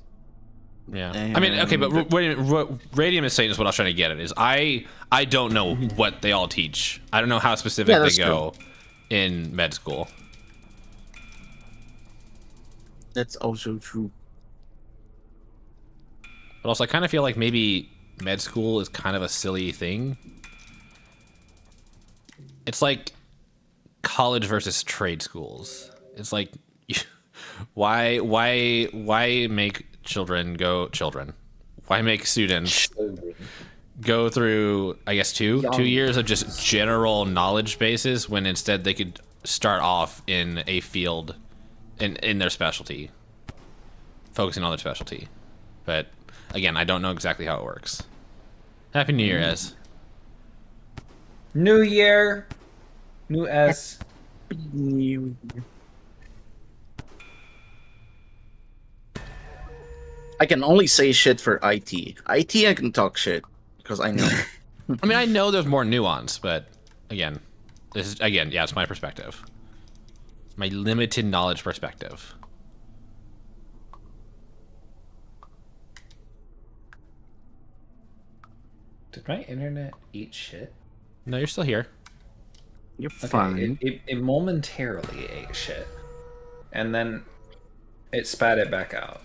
Yeah. I mean, okay, but what Radium is saying is what I was trying to get at is I don't know what they all teach. I don't know how specific they go in med school. That's also true. But also, I kind of feel like maybe med school is kind of a silly thing. It's like college versus trade schools. It's like, why make children? Why make students go through, I guess, two years of just general knowledge bases when instead they could start off in a field in their specialty, focusing on their specialty. But again, I don't know exactly how it works. Happy New Year, Ez. New Year, new S. I can only say shit for IT. IT, I can talk shit because I know. I mean, I know there's more nuance, but again, it's my perspective, my limited knowledge perspective. Did my internet eat shit? No, you're still here. You're Okay, fine. it momentarily ate shit, and then it spat it back out.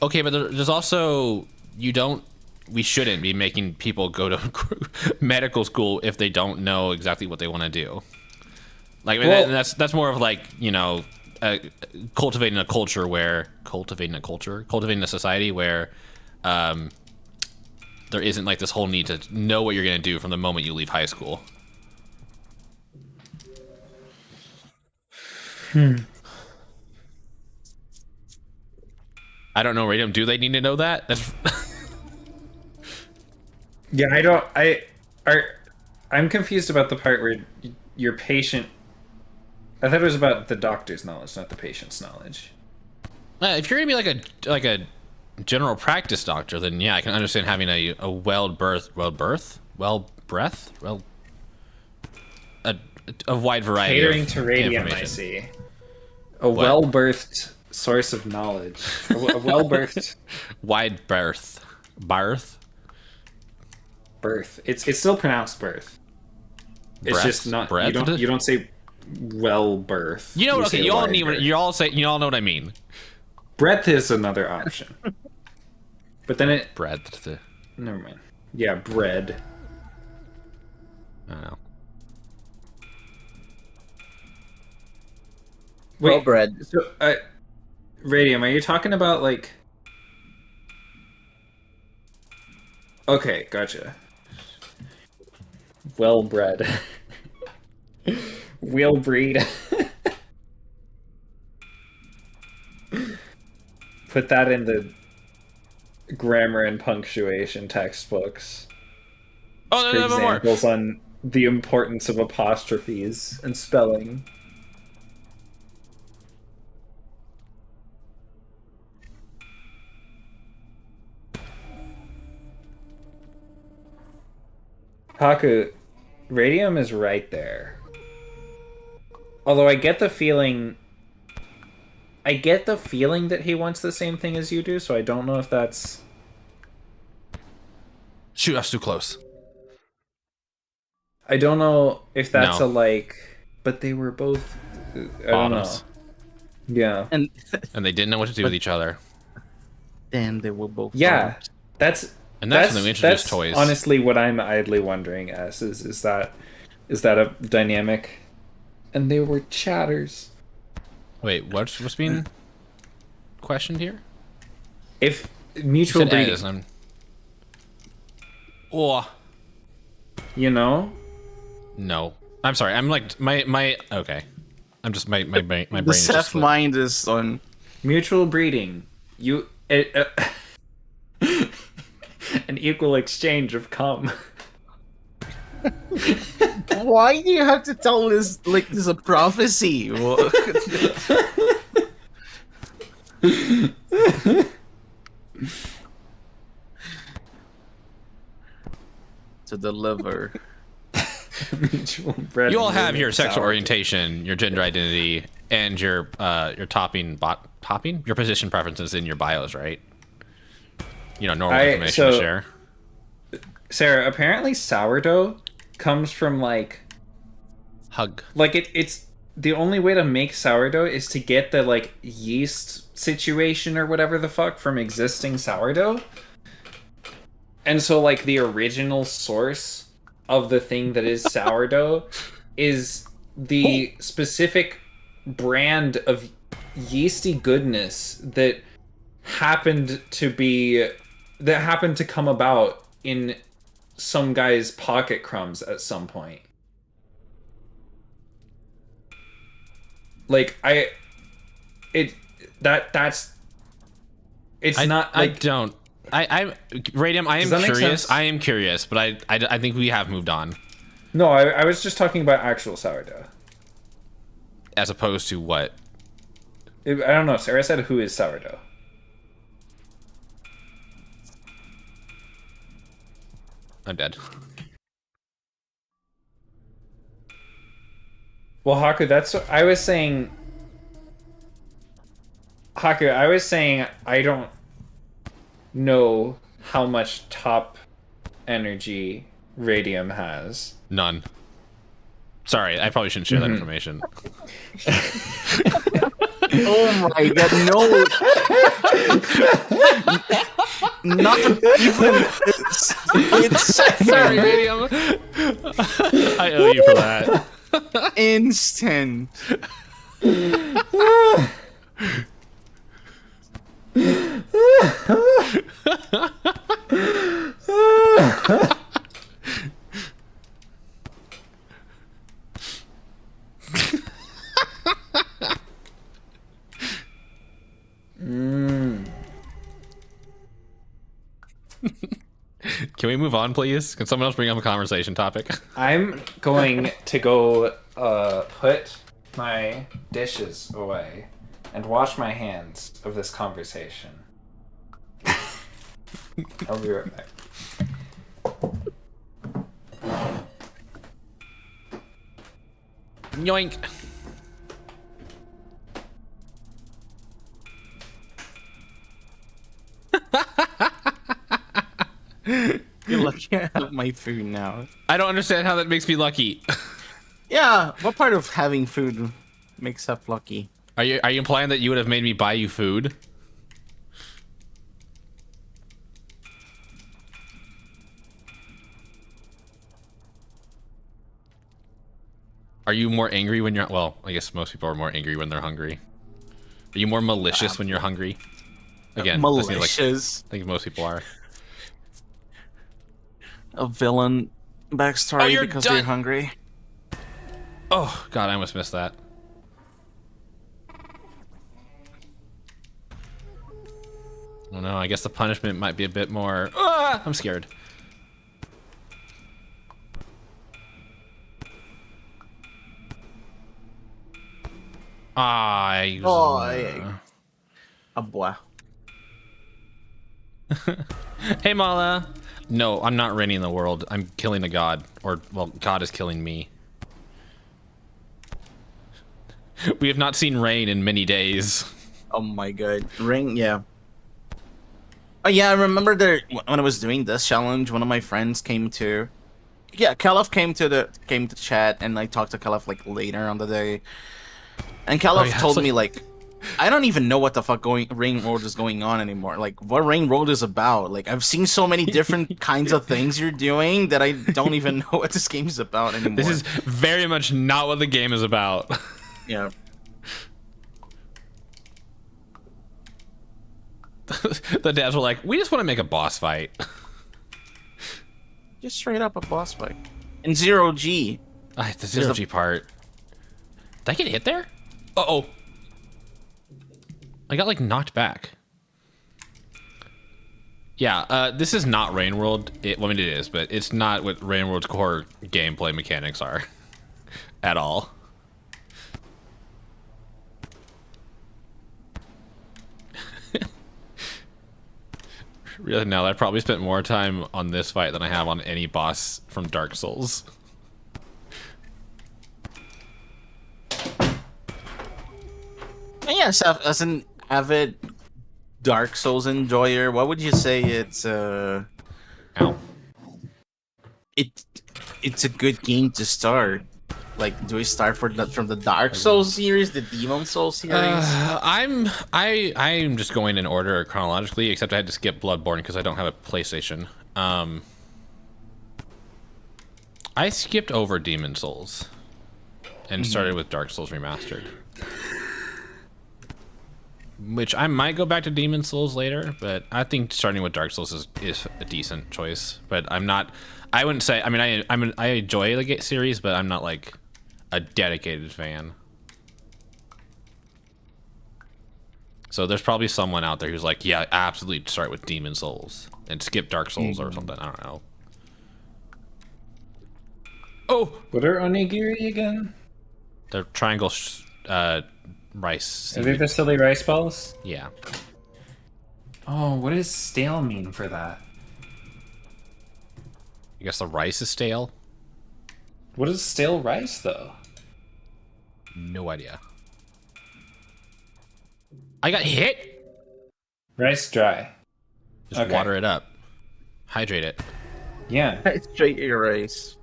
Okay, but there's also we shouldn't be making people go to medical school if they don't know exactly what they want to do. Like, I mean, that's more of like, cultivating a society where there isn't like this whole need to know what you're going to do from the moment you leave high school. I don't know, Radium. Do they need to know that? That's Yeah, I'm confused about the part where your patient. I thought it was about the doctor's knowledge, not the patient's knowledge. if you're gonna be like a general practice doctor, then yeah, I can understand having a a wide variety Catering of to radium, I information. see. A well-birthed source of knowledge. A well-birthed Wide birth. birth. It's still pronounced birth. It's Breath? just not. Breath? You don't say well birth. You know, okay, say you all wide need. birth. You all know what I mean. Breadth is another option. But then it. Breadth. Never mind. Yeah, bread. I don't know. Wait, Well bred. so, Radium, are you talking about like? Okay, gotcha. Well bred. Well breed. Put that in the grammar and punctuation textbooks. Oh For no, no more. examples on the importance of apostrophes and spelling. Haku, Radium is right there. Although I get the feeling I get the feeling that he wants the same thing as you do, so I don't know if that's... Shoot, us too close. I don't know if that's No. a like... But they were both... I don't know. Bottoms. Yeah. And And they didn't know what to do with each other. then they were both. Yeah. That's when they introduced that's toys. honestly what I'm idly wondering as is that a dynamic? And they were chatters. Wait, what's being questioned here? If You mutual said breeding, Edis, and oh you know? no, I'm sorry. I'm like my okay. I'm just my brain. The Is just Seth split. mind is on. Mutual breeding. An equal exchange of cum. Why do you have to tell this like this is a prophecy? To deliver. Mutual bread. You all and have rooming your sexual sour. orientation, your gender identity, and your topping, your position preferences in your bios, right? You know, normal information to share. Sarah, apparently sourdough comes from like Hug. it's the only way to make sourdough is to get the like yeast situation or whatever the fuck from existing sourdough. And so like the original source of the thing that is sourdough is the specific brand of yeasty goodness that happened to come about in some guy's pocket crumbs at some point. Like Radium, I am Does that make curious. sense? I am curious, but I think we have moved on. No, I was just talking about actual sourdough. As opposed to what? I don't know. Sarah said, "Who is sourdough?" I'm dead. Well, Haku, that's what I was saying. Haku, I was saying I don't know how much top energy radium has. None. Sorry, I probably shouldn't share that information. Oh my god, no! Not even. It's Sorry, Radium. I owe you for that. instant. Can we move on, please? Can someone else bring up a conversation topic? I'm going to go put my dishes away and wash my hands of this conversation. I'll be right back. Yoink. You're lucky I have my food now. I don't understand how that makes me lucky. Yeah, what part of having food makes up lucky? Are you implying that you would have made me buy you food? Are you more angry when you're... Well, I guess most people are more angry when they're hungry. Are you more malicious when you're hungry? Again, that seems like- malicious. I think most people are. A villain backstory you're because done. they're hungry. Oh, God, I almost missed that. Oh, no, I guess the punishment might be a bit more... Ah, I'm scared. Boy. Hey, Mala. No, I'm not reigning the world. I'm killing a god. Or, well, God is killing me. We have not seen rain in many days. Oh my god, ring, yeah. Oh yeah, I remember there when I was doing this challenge. One of my friends came to, yeah, Caliph came to chat, and I talked to Caliph like later on the day, and Caliph yeah, told it's me like, I don't even know what the fuck Rain Road is going on anymore. Like what Rain Road is about. Like I've seen so many different kinds of things you're doing that I don't even know what this game is about anymore. This is very much not what the game is about. Yeah. The dads were like, we just want to make a boss fight. Just straight up a boss fight. In 0G. The zero G part. Did I get hit there? Uh-oh. I got like knocked back. Yeah, this is not Rain World. Well, I mean, it is, but it's not what Rain World's core gameplay mechanics are at all. Really, now I probably spent more time on this fight than I have on any boss from Dark Souls. Yes, as an avid Dark Souls enjoyer, what would you say it's Ow. it's a good game to start? Like, do we start from the Dark Souls series, the Demon Souls series? I'm just going in order chronologically, except I had to skip Bloodborne because I don't have a PlayStation. I skipped over Demon Souls and started with Dark Souls Remastered. Which I might go back to Demon Souls later, but I think starting with Dark Souls is a decent choice. But I wouldn't say, I mean, I enjoy the series, but I'm not like a dedicated fan. So there's probably someone out there who's like, yeah, absolutely start with Demon Souls and skip Dark Souls or something. I don't know. Oh! What are onigiri again? The triangle rice. Are they the silly rice balls? Yeah. Oh, what does stale mean for that? I guess the rice is stale. What is stale rice, though? No idea. I got hit. Rice dry. Just water it up. Hydrate it. Yeah. Straight erase.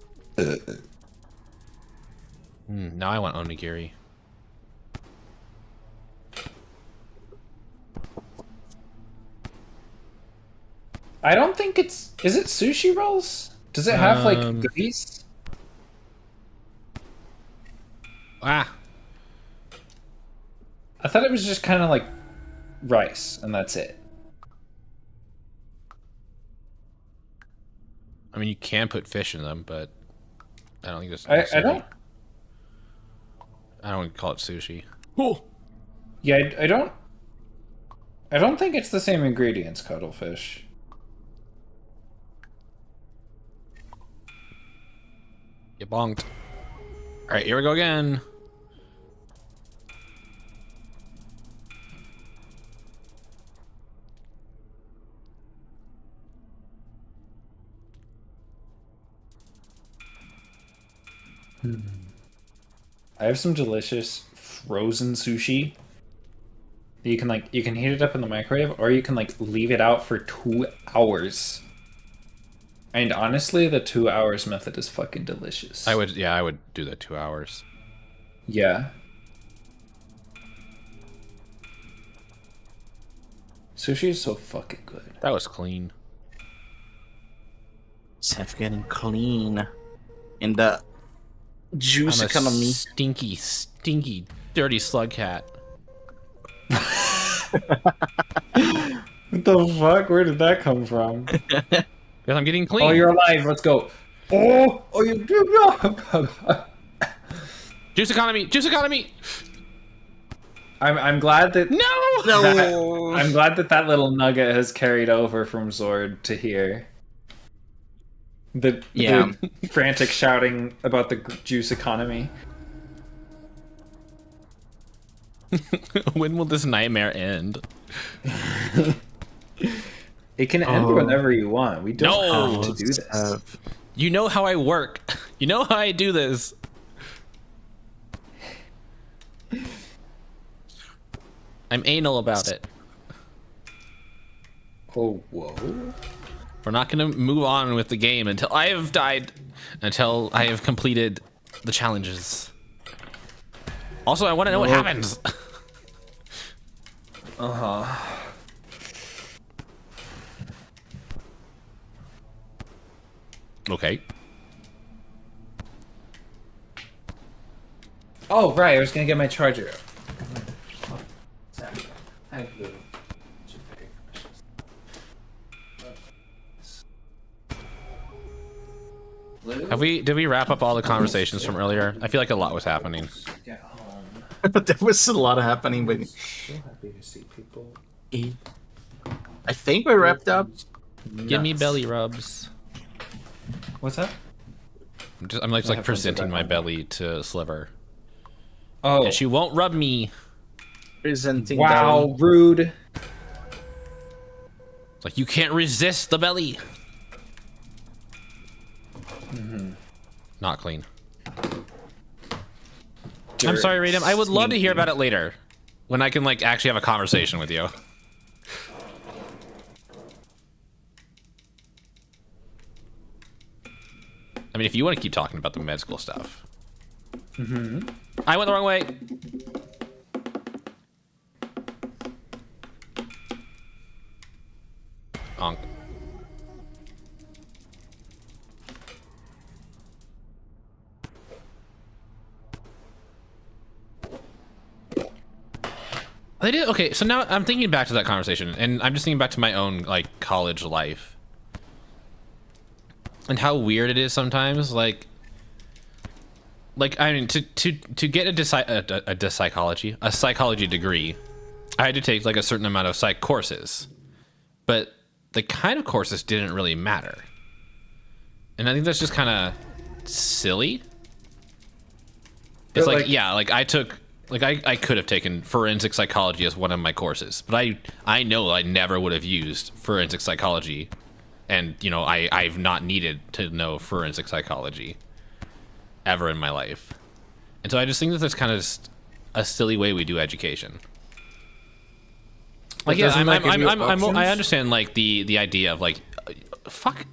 Now I want onigiri. I don't think it's... Is it sushi rolls? Does it have, like, goodies? Ah. I thought it was just kind of like rice, and that's it. I mean, you can put fish in them, but I don't think that's... I don't... I don't call it sushi. Oh. Yeah, I don't... I don't think it's the same ingredients, cuttlefish. You bonked. Alright, here we go again. I have some delicious frozen sushi. You can heat it up in the microwave, or you can leave it out for 2 hours. And honestly, the 2 hours method is fucking delicious. I would do that 2 hours. Yeah. Sushi is so fucking good. That was clean. Seth getting clean in the juice I'm a economy. Stinky, dirty slugcat. What the fuck? Where did that come from? Because I'm getting clean. Oh, you're alive. Let's go. Oh, you Juice economy. I'm glad that No. I'm glad that little nugget has carried over from Zord to here. The frantic shouting about the juice economy. When will this nightmare end? It can end whenever you want. We don't have to do this. You know how I work. You know how I do this. I'm anal about it. Oh, whoa. We're not going to move on with the game until I have died, until I have completed the challenges. Also, I want to know what happens. Okay. Oh, right. I was going to get my charger. Did we wrap up all the conversations from earlier? I feel like a lot was happening. Get home. There was a lot happening, but So happy to see people. I think we wrapped up. Give me belly rubs. What's that? I'm like headphones are presenting back my on. belly to Sliver. Oh, And she won't rub me. Presenting. wow, belly. rude. It's like, you can't resist the belly. Not clean. I'm sorry, Radom. I would love to hear about it later, when I can like actually have a conversation with you. I mean, if you want to keep talking about the med school stuff. I went the wrong way. Onk. They did okay. So now I'm thinking back to that conversation, and I'm just thinking back to my own like college life, and how weird it is sometimes. Like I mean, to get a psychology degree, I had to take like a certain amount of psych courses, but the kind of courses didn't really matter, and I think that's just kind of silly. It's But, like yeah, like I took. Like I could have taken forensic psychology as one of my courses, but I know I never would have used forensic psychology, and you know I've not needed to know forensic psychology ever in my life, and so I just think that that's kind of just a silly way we do education. Like yeah, I understand like the idea of like fuck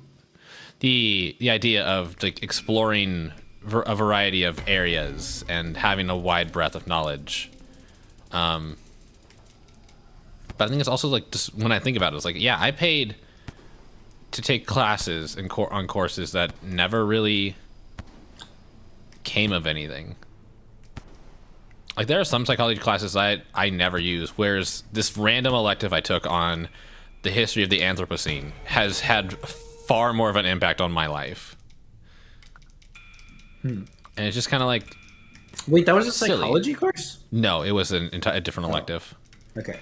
the idea of like exploring a variety of areas and having a wide breadth of knowledge, but I think it's also like just when I think about it, it's like yeah, I paid to take classes and on courses that never really came of anything. Like there are some psychology classes I never use, whereas this random elective I took on the history of the Anthropocene has had far more of an impact on my life. And it's just kind of like... Wait, that was a silly. psychology course? No, it was a different elective. Okay.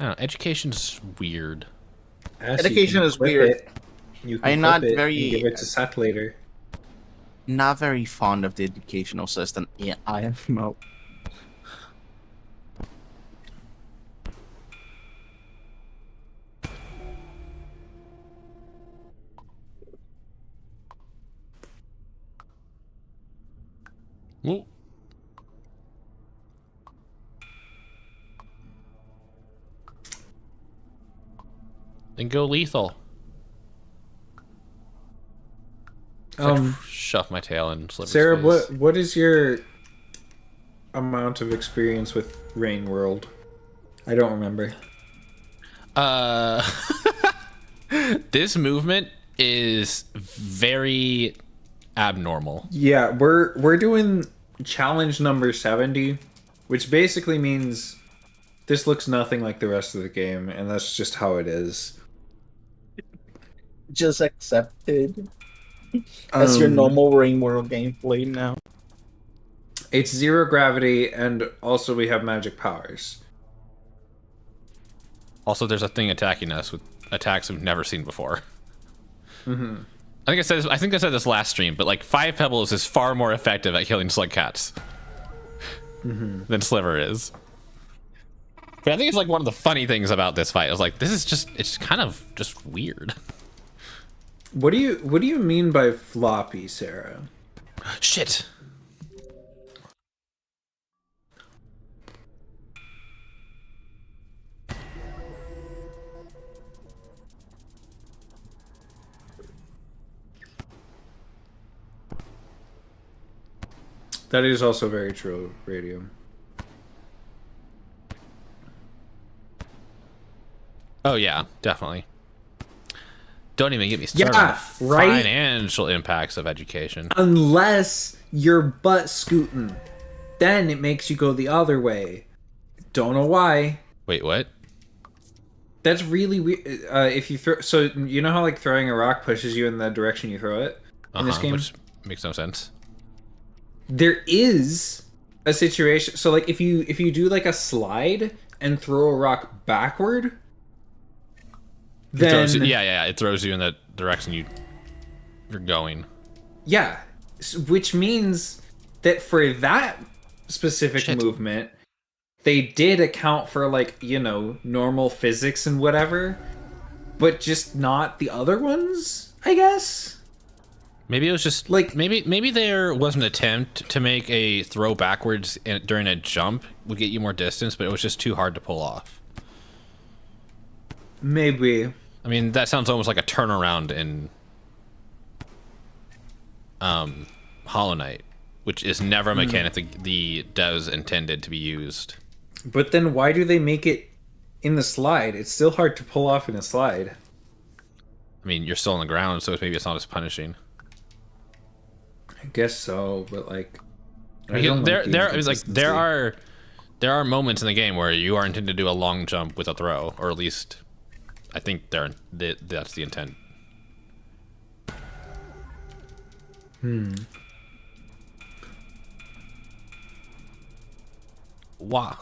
I don't know, education's weird. Education is weird. I'm not very- Give it to Seth later. Not very fond of the educational system. Yeah, I am. No. Ooh. Then go lethal. Shove my tail in Sliver's Sarah, face. what is your amount of experience with Rain World? I don't remember. This movement is very abnormal. Yeah, we're doing challenge number 70, which basically means this looks nothing like the rest of the game, and that's just how it is. Just accepted. That's your normal Rain World gameplay now. It's zero gravity, and also we have magic powers. Also, there's a thing attacking us with attacks we've never seen before. Mm-hmm. I think I said this last stream, but like 5 Pebbles is far more effective at killing slugcats than Sliver is. But I think it's like one of the funny things about this fight. I was like, it's kind of just weird. What do you mean by floppy, Sarah? Shit. That is also very true, Radio. Oh yeah, definitely. Don't even get me started Yeah, on right? financial impacts of education. Unless you're butt scooting, then it makes you go the other way. Don't know why. Wait, what? That's really weird. If you throw, so you know how like throwing a rock pushes you in the direction you throw it in this game. Which makes no sense. There is a situation. So like if you do like a slide and throw a rock backward, then It throws you in the direction you're going. yeah, which means that for that specific movement, they did account for like, you know, normal physics and whatever, but just not the other ones, I guess. Maybe it was just like maybe there was an attempt to make a throw backwards during a jump would get you more distance, but it was just too hard to pull off. Maybe. I mean, that sounds almost like a turnaround in Hollow Knight, which is never a mechanic the devs intended to be used. But then why do they make it in the slide? It's still hard to pull off in a slide. I mean, you're still on the ground, so maybe it's not as punishing. I guess so, but like, there are moments in the game where you are intended to do a long jump with a throw, or at least I think that's the intent. Wow.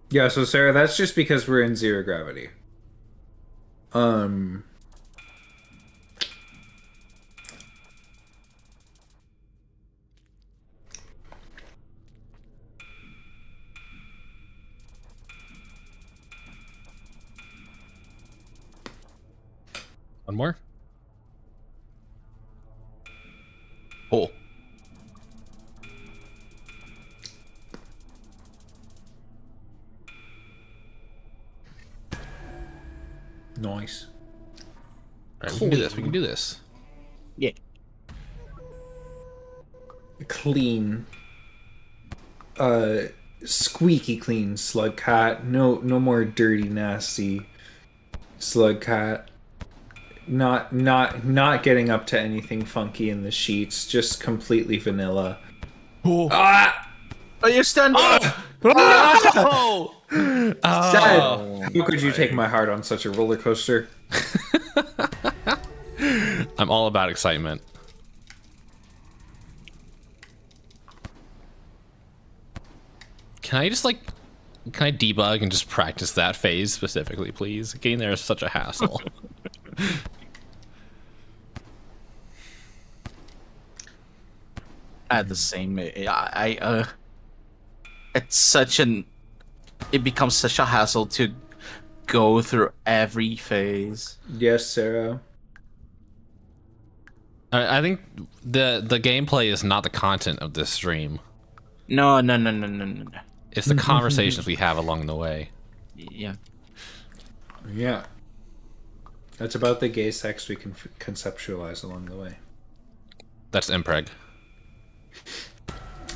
Yeah, so Sarah, that's just because we're in zero gravity. One more. Oh. Nice. All right, we can do this. We can do this. Yeah. Clean. Squeaky clean slugcat. No more dirty, nasty slugcat. Not getting up to anything funky in the sheets. Just completely vanilla. Oh. Ah! Oh, you're stunned. Oh! Sad. How could you take my heart on such a roller coaster? I'm all about excitement. Can I debug and just practice that phase specifically, please? Getting there is such a hassle. I had the same. It becomes such a hassle to go through every phase. Yes, Sarah. I think the gameplay is not the content of this stream. No. It's the conversations we have along the way. Yeah. Yeah. That's about the gay sex we can conceptualize along the way. That's impreg.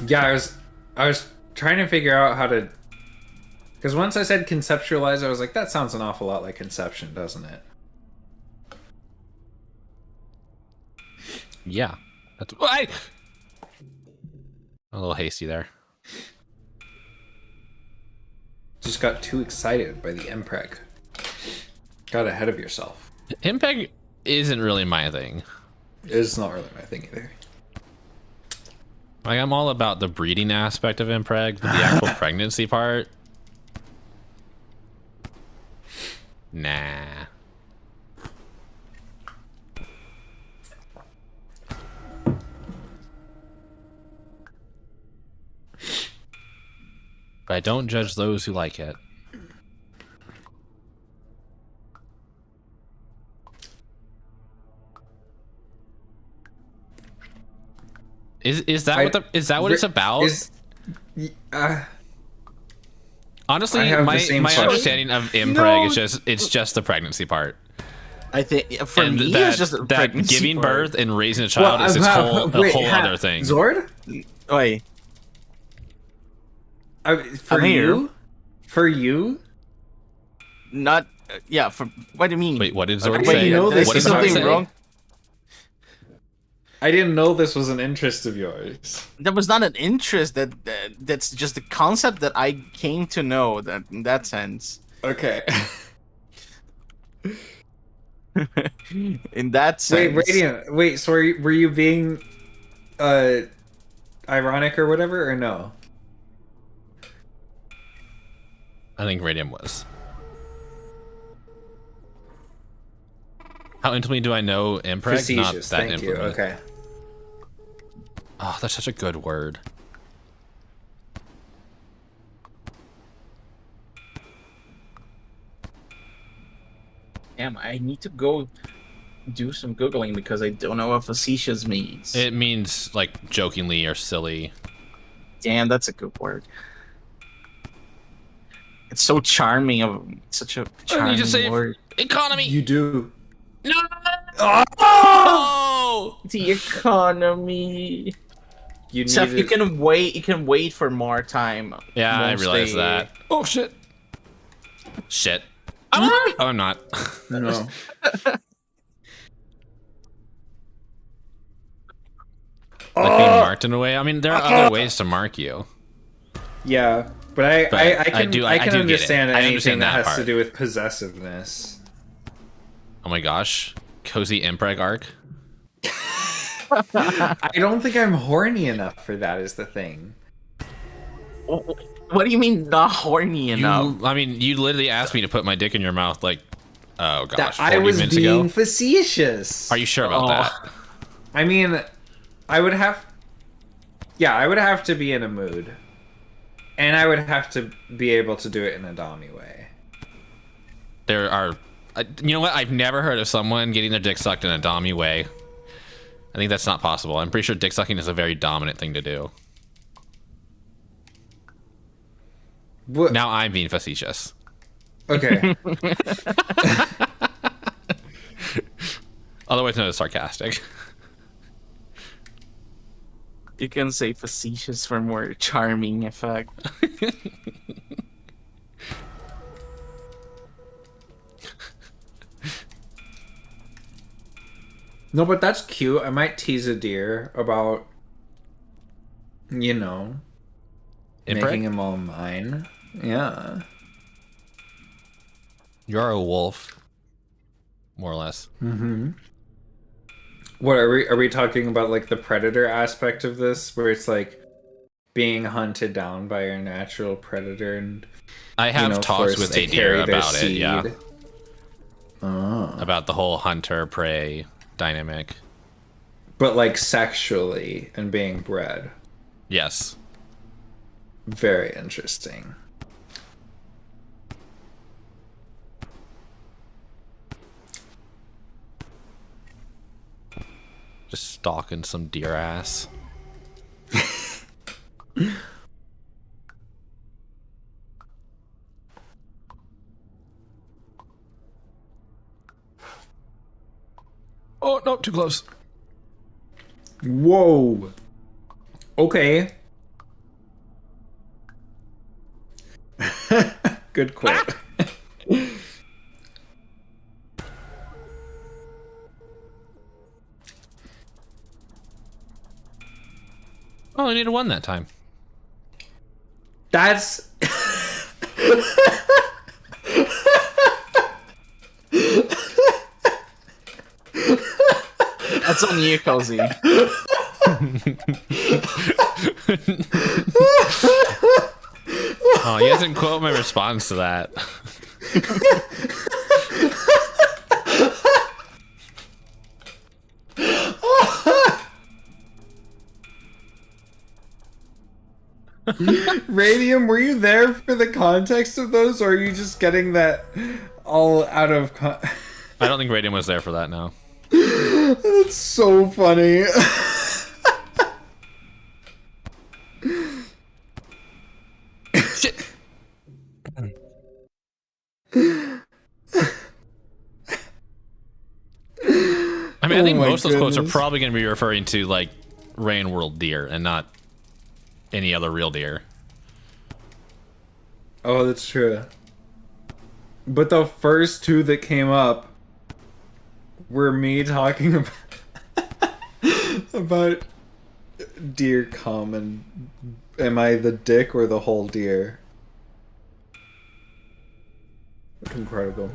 Yeah, I was trying to figure out how to, because once I said conceptualize, I was like, that sounds an awful lot like conception, doesn't it? Yeah. That's a little hasty there. Just got too excited by the MPreg. Got ahead of yourself. Impreg isn't really my thing. It's not really my thing either. Like, I'm all about the breeding aspect of impreg, but the actual pregnancy part, nah. But I don't judge those who like it. Is that what it's about? Honestly, I have my the same understanding of impreg is it's just the pregnancy part. I think for And me, that, it's just a that pregnancy giving part. birth and raising a child is its whole other thing. Zord? Wait, For I'm here. you? For you? not yeah. For what do you mean? Wait, what did Zord Wait, say? you know did I this What say did is Zord something say? wrong? I didn't know this was an interest of yours. That was not an interest. That's just the concept that I came to know. That in that sense. Okay. In that sense. Wait, Radiant. Wait, so were you being ironic or whatever, or no? I think Radium was. How intimately do I know impreg? Not Facetious. that Thank you. intimately. Okay. Oh, that's such a good word. Damn, I need to go do some googling because I don't know what facetious means. It means like jokingly or silly. Damn, that's a good word. It's so charming. Such a charming just say word. Economy. You do. No. Oh! Oh! The economy. You Seth, needed... you can wait. You can wait for more time. Yeah, I once realized they- that. Oh shit. Shit. Oh, I'm not. No. Like being marked in a way. I mean, there are other ways to mark you. Yeah, but I can do I get can it. understand I anything understand that that has to part. do with possessiveness. Oh my gosh. Cozy impreg arc. I don't think I'm horny enough for that. Is the thing. What do you mean not horny enough? I mean, you literally asked me to put my dick in your mouth like, oh gosh, That I 40 was minutes being ago. facetious. Are you sure about that? I mean, I would have. Yeah, I would have to be in a mood, and I would have to be able to do it in a dommy way. There are, you know what? I've never heard of someone getting their dick sucked in a dommy way. I think that's not possible. I'm pretty sure dick sucking is a very dominant thing to do. What? Now I'm being facetious. Okay. Otherwise known as sarcastic. You can say facetious for more charming effect. No, but that's cute. I might tease a deer about, you know, making him all mine. Yeah. You're a wolf, more or less. Mm-hmm. What are we talking about, like the predator aspect of this, where it's like being hunted down by your natural predator and I have talks forced with to a carry deer their about it, yeah. seed? Oh. About the whole hunter-prey dynamic. But like sexually and being bred. Yes. Very interesting. Just stalking some deer ass. Oh, no, too close. Whoa. Okay. Good quote. Oh, I needed one that time. That's That's on you, Cozy. Oh, he hasn't quoted my response to that. Radium, were you there for the context of those, or are you just getting that all out of I don't think Radium was there for that now. That's so funny. Shit. I mean, I think my most of those quotes are goodness. probably going to be referring to like Rain World deer and not any other real deer. Oh, that's true. But the first two that came up were me talking about about deer common. Am I the dick or the whole deer? Incredible.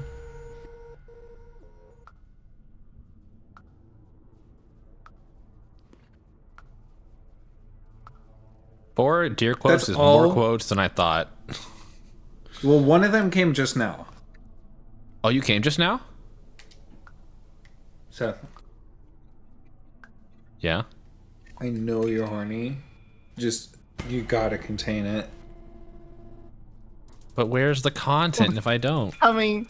Four deer quotes That's is all? more quotes than I thought. Well, one of them came just now. Oh, you came just now? So Yeah. I know you're horny. Just you gotta contain it. But where's the content if I don't? Coming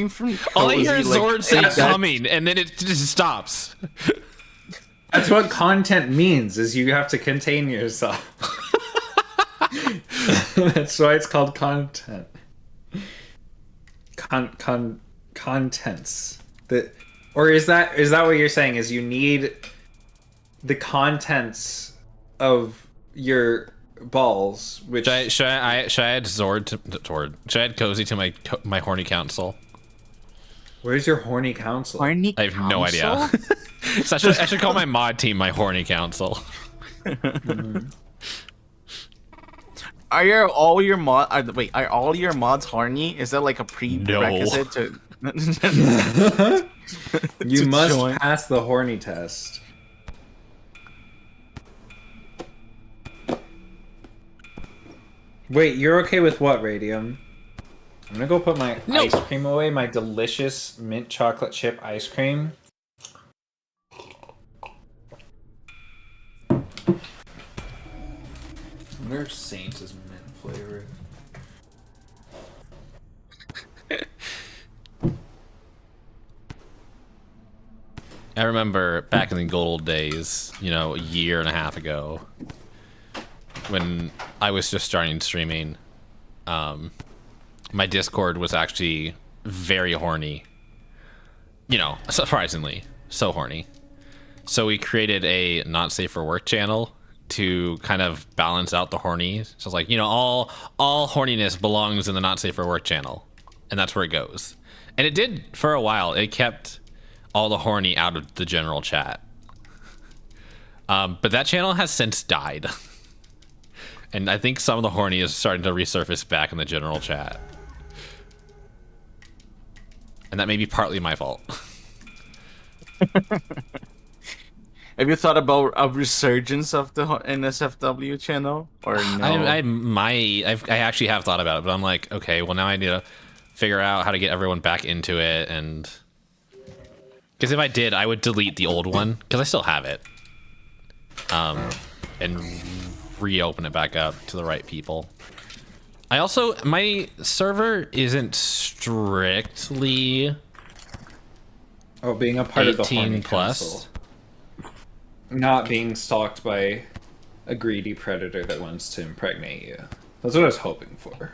from All I hear is Cozy, Zord say that- coming, and then it just stops. That's what content means, is you have to contain yourself. That's why it's called content. Contents. Or is that what you're saying, is you need the contents of your balls, which Should I add Zord to Zord? Should I add Cozy to my horny council? where's your horny council? Horny I have no idea. council? So I should call my mod team my horny council. Are all your mods horny? Is that like a prerequisite to? You to must join? pass the horny test. Wait, you're okay with what, Radium? I'm gonna go put my ice cream away, my delicious mint chocolate chip ice cream. Where Saints is mint flavored? I remember back in the good old days, you know, a year and a half ago, when I was just starting streaming, my Discord was actually very horny. You know, surprisingly, so horny. So we created a not safe for work channel to kind of balance out the horny. So it's like, you know, all horniness belongs in the not safe for work channel, and that's where it goes. And it did for a while. It kept all the horny out of the general chat. But that channel has since died. And I think some of the horny is starting to resurface back in the general chat. And that may be partly my fault. Have you thought about a resurgence of the NSFW channel, or no? I actually have thought about it, but I'm like, okay, well now I need to figure out how to get everyone back into it, and because if I did, I would delete the old one because I still have it, and reopen it back up to the right people. I also, my server isn't strictly being a part of the 18 horny plus. council. Not being stalked by a greedy predator that wants to impregnate you. That's what I was hoping for.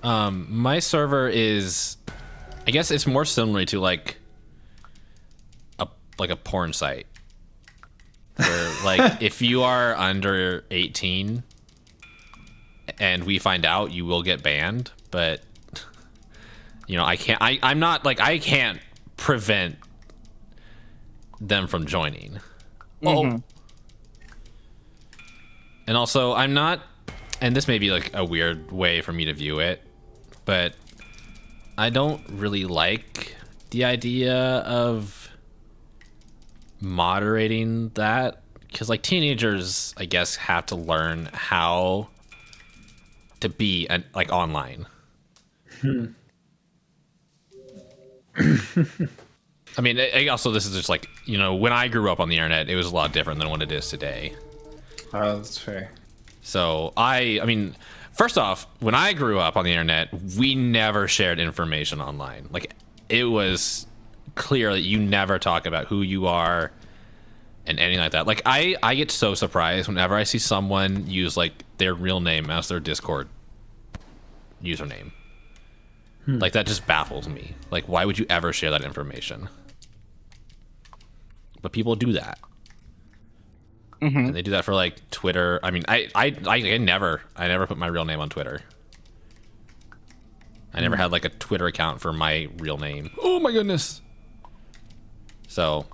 My server is, I guess it's more similar to like a porn site. Where, like, if you are under 18 and we find out, you will get banned, but you know, I can't prevent them from joining. Mm-hmm. And also, I'm not, and this may be like a weird way for me to view it, but I don't really like the idea of moderating that, because like teenagers, I guess, have to learn how to be like online. I mean, also, this is just like, you know, when I grew up on the internet, it was a lot different than what it is today. Oh, that's fair. So I mean, first off, when I grew up on the internet, we never shared information online. Like, it was clear that you never talk about who you are, and anything like that. Like I get so surprised whenever I see someone use like their real name as their Discord username. Like that just baffles me. Like why would you ever share that information? But people do that. And they do that for like Twitter. I mean, I never put my real name on Twitter. I never had like a Twitter account for my real name. Oh my goodness. So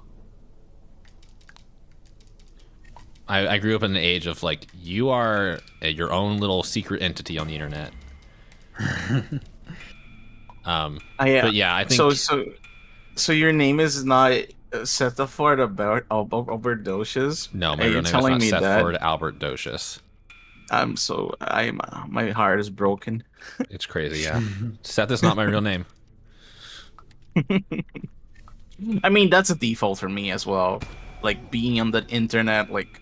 I grew up in the age of like, you are your own little secret entity on the internet. But yeah, I think so your name is not set up for about Albert Docious? No, my real name is not set for Albert Docious. My heart is broken. It's crazy, yeah. Seth is not my real name. I mean, that's a default for me as well. Like being on the internet, like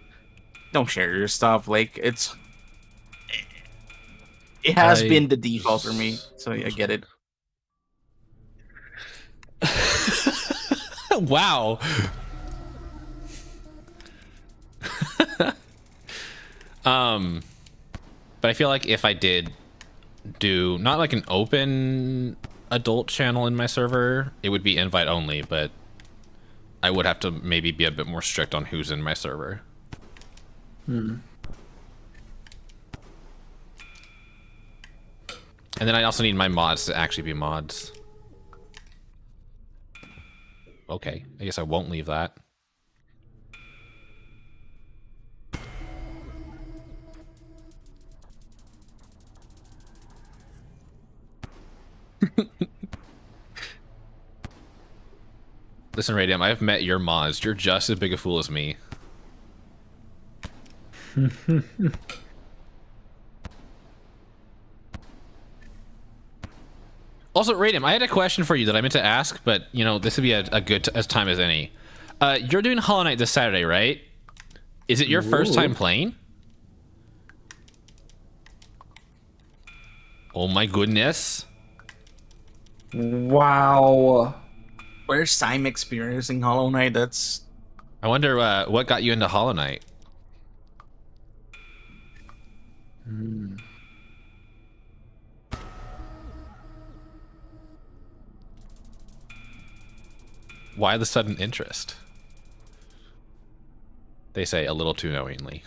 don't share your stuff. Like it has been the default for me, so I get it. Wow. But I feel like if I did do not like an open adult channel in my server, it would be invite only, but I would have to maybe be a bit more strict on who's in my server. And then I also need my mods to actually be mods. Okay, I guess I won't leave that. Listen, Radium, I have met your mods. You're just as big a fool as me. Also, Radium, I had a question for you that I meant to ask, but, you know, this would be a good time as any. You're doing Hollow Knight this Saturday, right? Is it your first time playing? Oh my goodness. Wow. Where's Time experiencing Hollow Knight? That's... I wonder what got you into Hollow Knight. Why the sudden interest? They say a little too knowingly.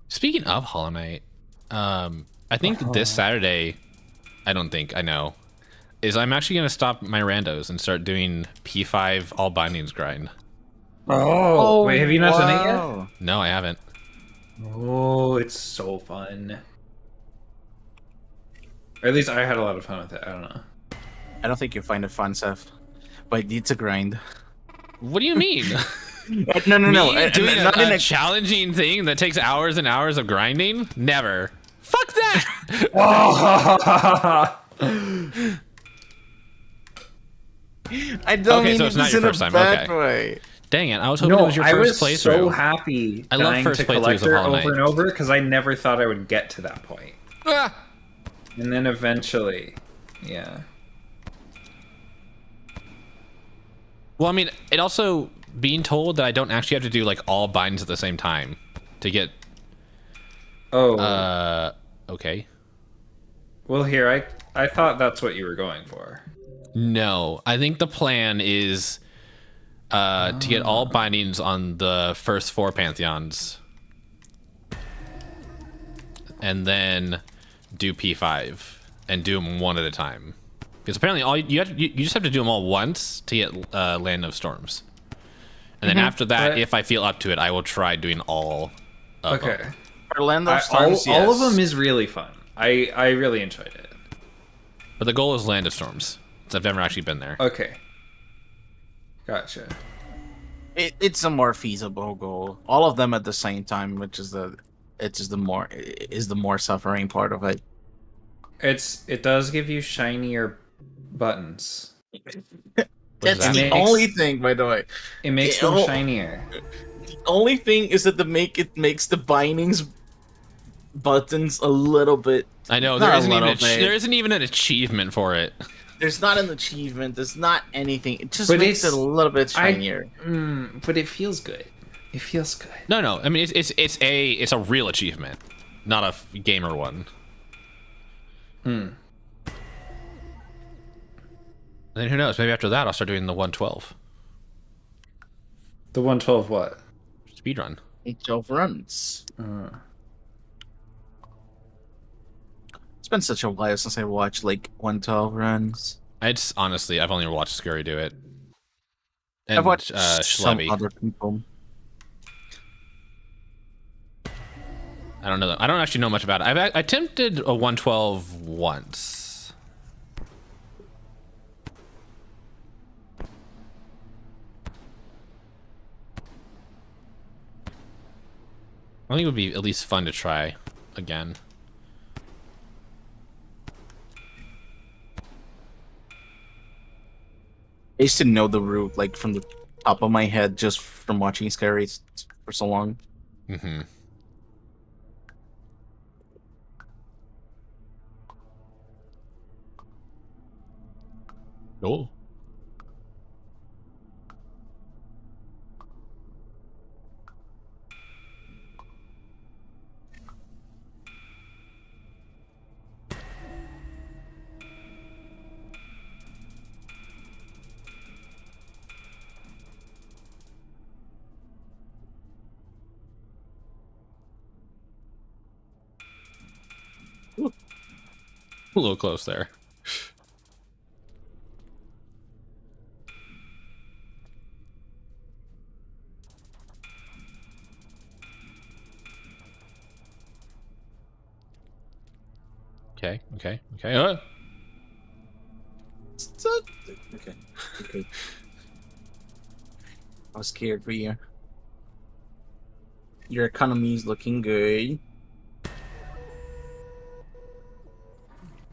Speaking of Hollow Knight, I think this Saturday, I know, is I'm actually going to stop my randos and start doing P5 all bindings grind. Oh, wait, have you not done it yet? No, I haven't. Oh, it's so fun. Or at least I had a lot of fun with it. I don't know. I don't think you find it fun, Seth. But it's a grind. What do you mean? No. Doing a challenging thing that takes hours and hours of grinding? Never. Fuck that! I don't okay, mean so it's not your first time. Okay. Way. Dang it! I was hoping it was your first playthrough. I was so happy. I love first playthroughs of Hollow Knight over and over because I never thought I would get to that point. Ah! And then eventually, yeah. Well, I mean, it also being told that I don't actually have to do like all binds at the same time to get. Oh. Okay. Well, here I thought that's what you were going for. No, I think the plan is to get all bindings on the first 4 pantheons, and then do P5 and do them one at a time. Because apparently, all you just have to do them all once to get Land of Storms, and then after that, if I feel up to it, I will try doing all. Of them. For Land of Storms, all of them is really fun. I really enjoyed it. But the goal is Land of Storms. So I've never actually been there. Okay. Gotcha. It's a more feasible goal. All of them at the same time, which is the more suffering part of it. It does give you shinier buttons. That's the only thing, by the way. It makes them shinier. The only thing is that it makes the bindings buttons a little bit. I know Not there a isn't even little bit. there isn't even an achievement for it. There's not an achievement. There's not anything. It just But makes it it's- a little bit shinier. But it feels good. It feels good. No. I mean, it's a real achievement, not a gamer one. And then who knows? Maybe after that, I'll start doing the 112 The 112 what? speedrun. 12 runs. It's been such a while since I watched like 112 runs. Honestly, I've only watched Scurry do it. And I've watched some Schlebby. other people. I don't know. I don't actually know much about it. I attempted a 112 once. I think it would be at least fun to try again. I used to know the route like from the top of my head just from watching Scary for so long. Mm-hmm. Oh. A little close there. Okay. Okay. I was scared for you. Your economy is looking good.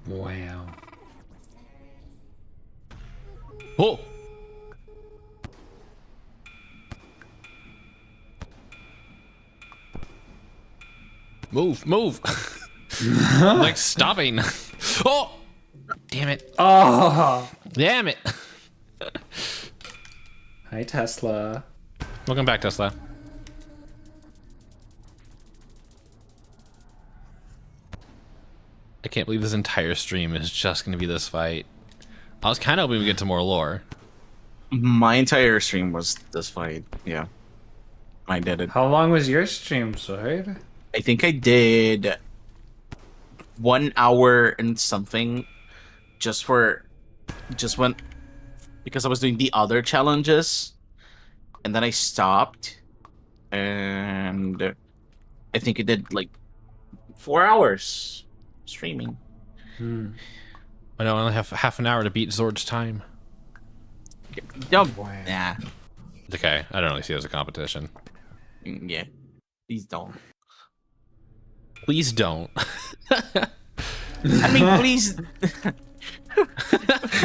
Wow. Oh. Move. Like stopping. Oh. Damn it. Oh! Damn it. Hi, Tesla. Welcome back, Tesla. I can't believe this entire stream is just going to be this fight. I was kind of hoping we get to more lore. My entire stream was this fight. Yeah. I did it. How long was your stream, Sword? I think I did 1 hour and something just when because I was doing the other challenges and then I stopped and I think it did like 4 hours streaming. I know I only have half an hour to beat Zord's time. Don't. Wow. Nah. It's okay. I don't really see it as a competition. Yeah. Please don't. Please don't. I mean, please.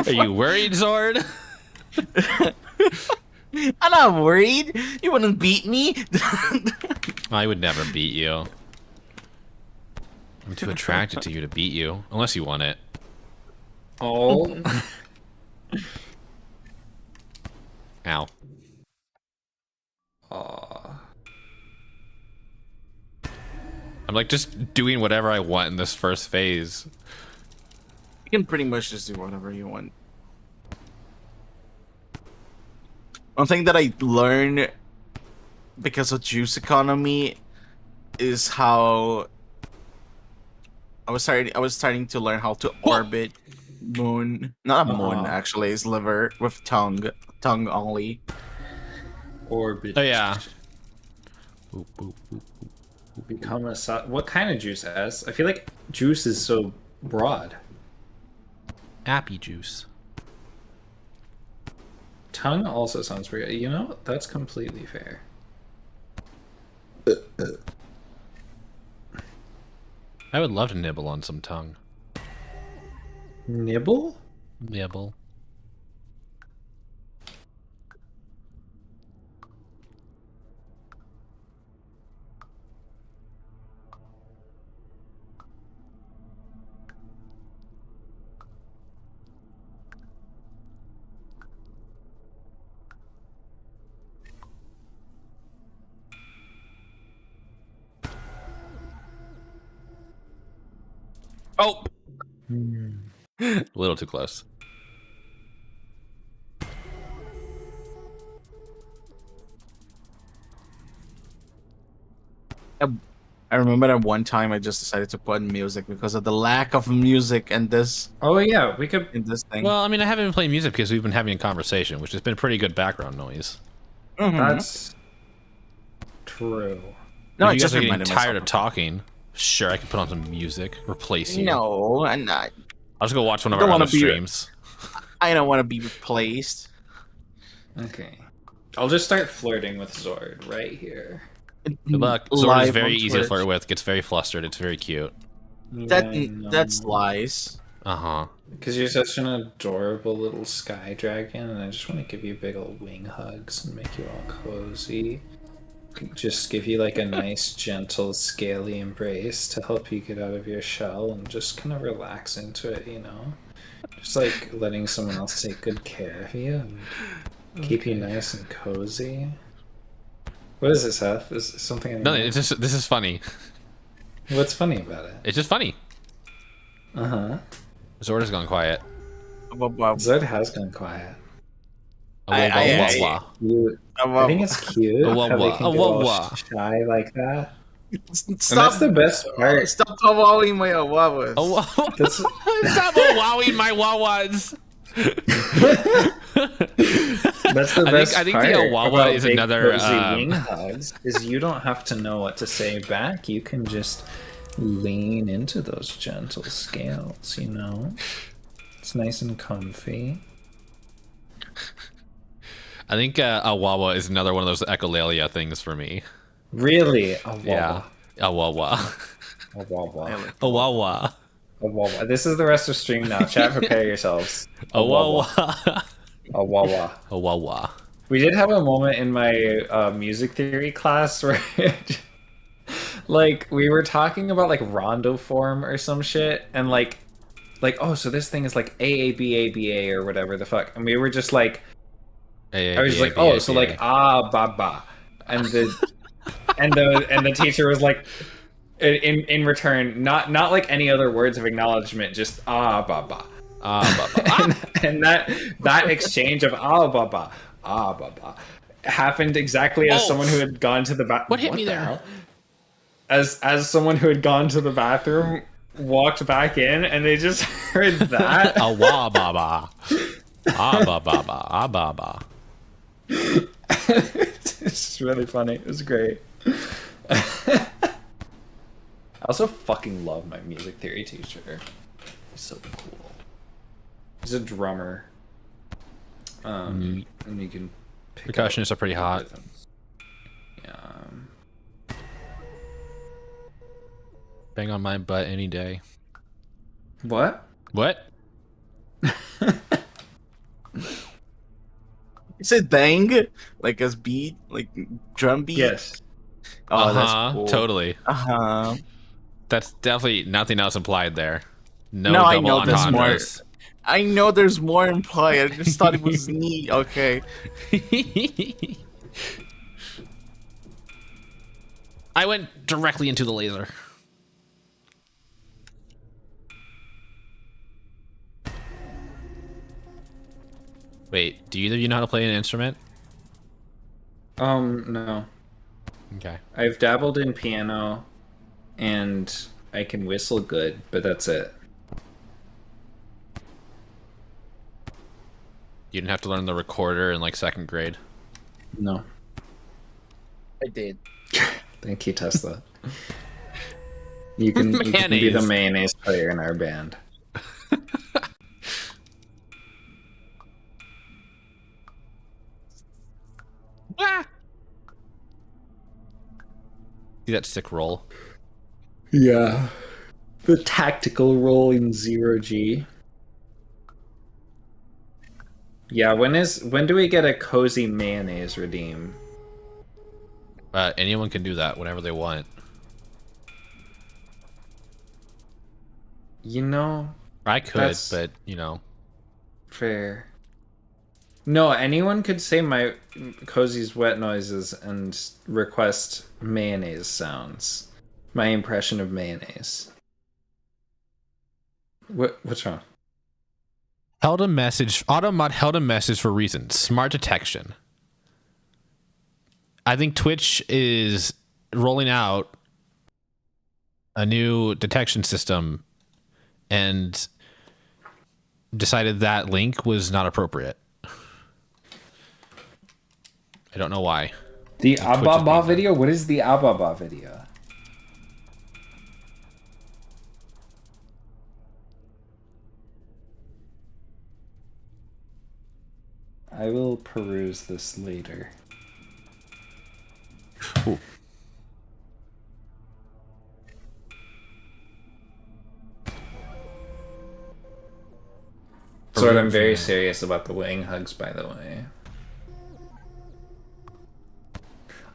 Are you worried, Zord? I'm not worried. You wouldn't beat me. I would never beat you. I'm too attracted to you to beat you, unless you want it. Oh. Ow. Aw. I'm like just doing whatever I want in this first phase. You can pretty much just do whatever you want. One thing that I learned because of juice economy is how I was starting to learn how to orbit moon. Not a moon actually, it's liver with tongue only. Orbit. Oh yeah. Become a what kind of juice has? I feel like juice is so broad. Appy juice. Tongue also sounds pretty. You know, that's completely fair. I would love to nibble on some tongue. Nibble? Nibble. Oh, a little too close. I remember that one time I just decided to put in music because of the lack of music and this Oh yeah, we could. in this thing. Well, I mean, I haven't been playing music because we've been having a conversation, which has been pretty good background noise. Mhm. That's true. No, if I you just guys are getting reminded tired myself. of talking, sure, I can put on some music, replace you. No, I'm not. I'll just go watch one of Don't our wanna other be- streams. I don't want to be replaced. Okay. I'll just start flirting with Zord right here. Good luck. Zord is Live very on easy to Twitch. flirt with. Gets very flustered. It's very cute. That's lies. Uh-huh. Because you're such an adorable little sky dragon, and I just want to give you big old wing hugs and make you all cozy. Just give you like a nice, gentle, scaly embrace to help you get out of your shell and just kind of relax into it, you know? Just like letting someone else take good care of you and keep you nice and cozy. What is it, Seth? Is it something I No, know? it's just this is funny. What's funny about it? It's just funny. Uh-huh. Zord has gone quiet. Zord has gone quiet. Wah. You, I think it's cute Wah, how they wah, can get wah, all wah. shy like that. And Stop that's the best part. Stop wowing my wawas. Oh, wow. That's, Stop wowing my wawas. that's the best I think part the Awawa about is big another, cozy wing hugs is you don't have to know what to say back. You can just lean into those gentle scales, you know? It's nice and comfy. I think Awawa is another one of those echolalia things for me. Really? Awawa. Yeah. Awawa. Awawa. Awawa. Awawa. This is the rest of stream now. Chat, prepare yourselves. Awawa. Awawa. Awawa. We did have a moment in my music theory class where, like, we were talking about like rondo form or some shit, and like, oh, so this thing is like AABABA or whatever the fuck, and we were just like, I was just like, oh, so like ba ba, and the and the teacher was like, in return, not like any other words of acknowledgement, just ba ba. And that exchange of ba ba happened exactly as someone who had gone to the bathroom. What hit me there? Hell? As someone who had gone to the bathroom walked back in, and they just heard that. Awa baba. Ah ba ba. Ah ba ba. It's just really funny. It was great. I also fucking love my music theory teacher. He's so cool. He's a drummer. And you can pick Percussionists are pretty hot. rhythms. Yeah. Bang on my butt any day. What? What? You said bang? Like as beat? Like drum beat? Yes. Oh, that's cool. Totally. Uh-huh. That's definitely nothing else implied there. No, No, I double know there's more. entendres. I know there's more implied. I just thought it was neat. Okay. I went directly into the laser. Wait, do either of you know how to play an instrument? No. Okay. I've dabbled in piano, and I can whistle good, but that's it. You didn't have to learn the recorder in like second grade. No. I did. Thank you, Tesla. You can be the Mayonnaise. mayonnaise player in our band. See that sick roll? Yeah. The tactical roll in 0G. Yeah, when do we get a cozy mayonnaise redeem? Anyone can do that whenever they want. You know, I could, That's- but you know. fair. No, anyone could say my cozy's wet noises and request mayonnaise sounds. My impression of mayonnaise. What's wrong? Held a message. Automod held a message for reasons. Smart detection. I think Twitch is rolling out a new detection system and decided that link was not appropriate. I don't know why. The Twitch is Ababa being video? What is the Ababa video? I will peruse this later. Ooh. Sword, I'm very serious about the wing hugs, by the way.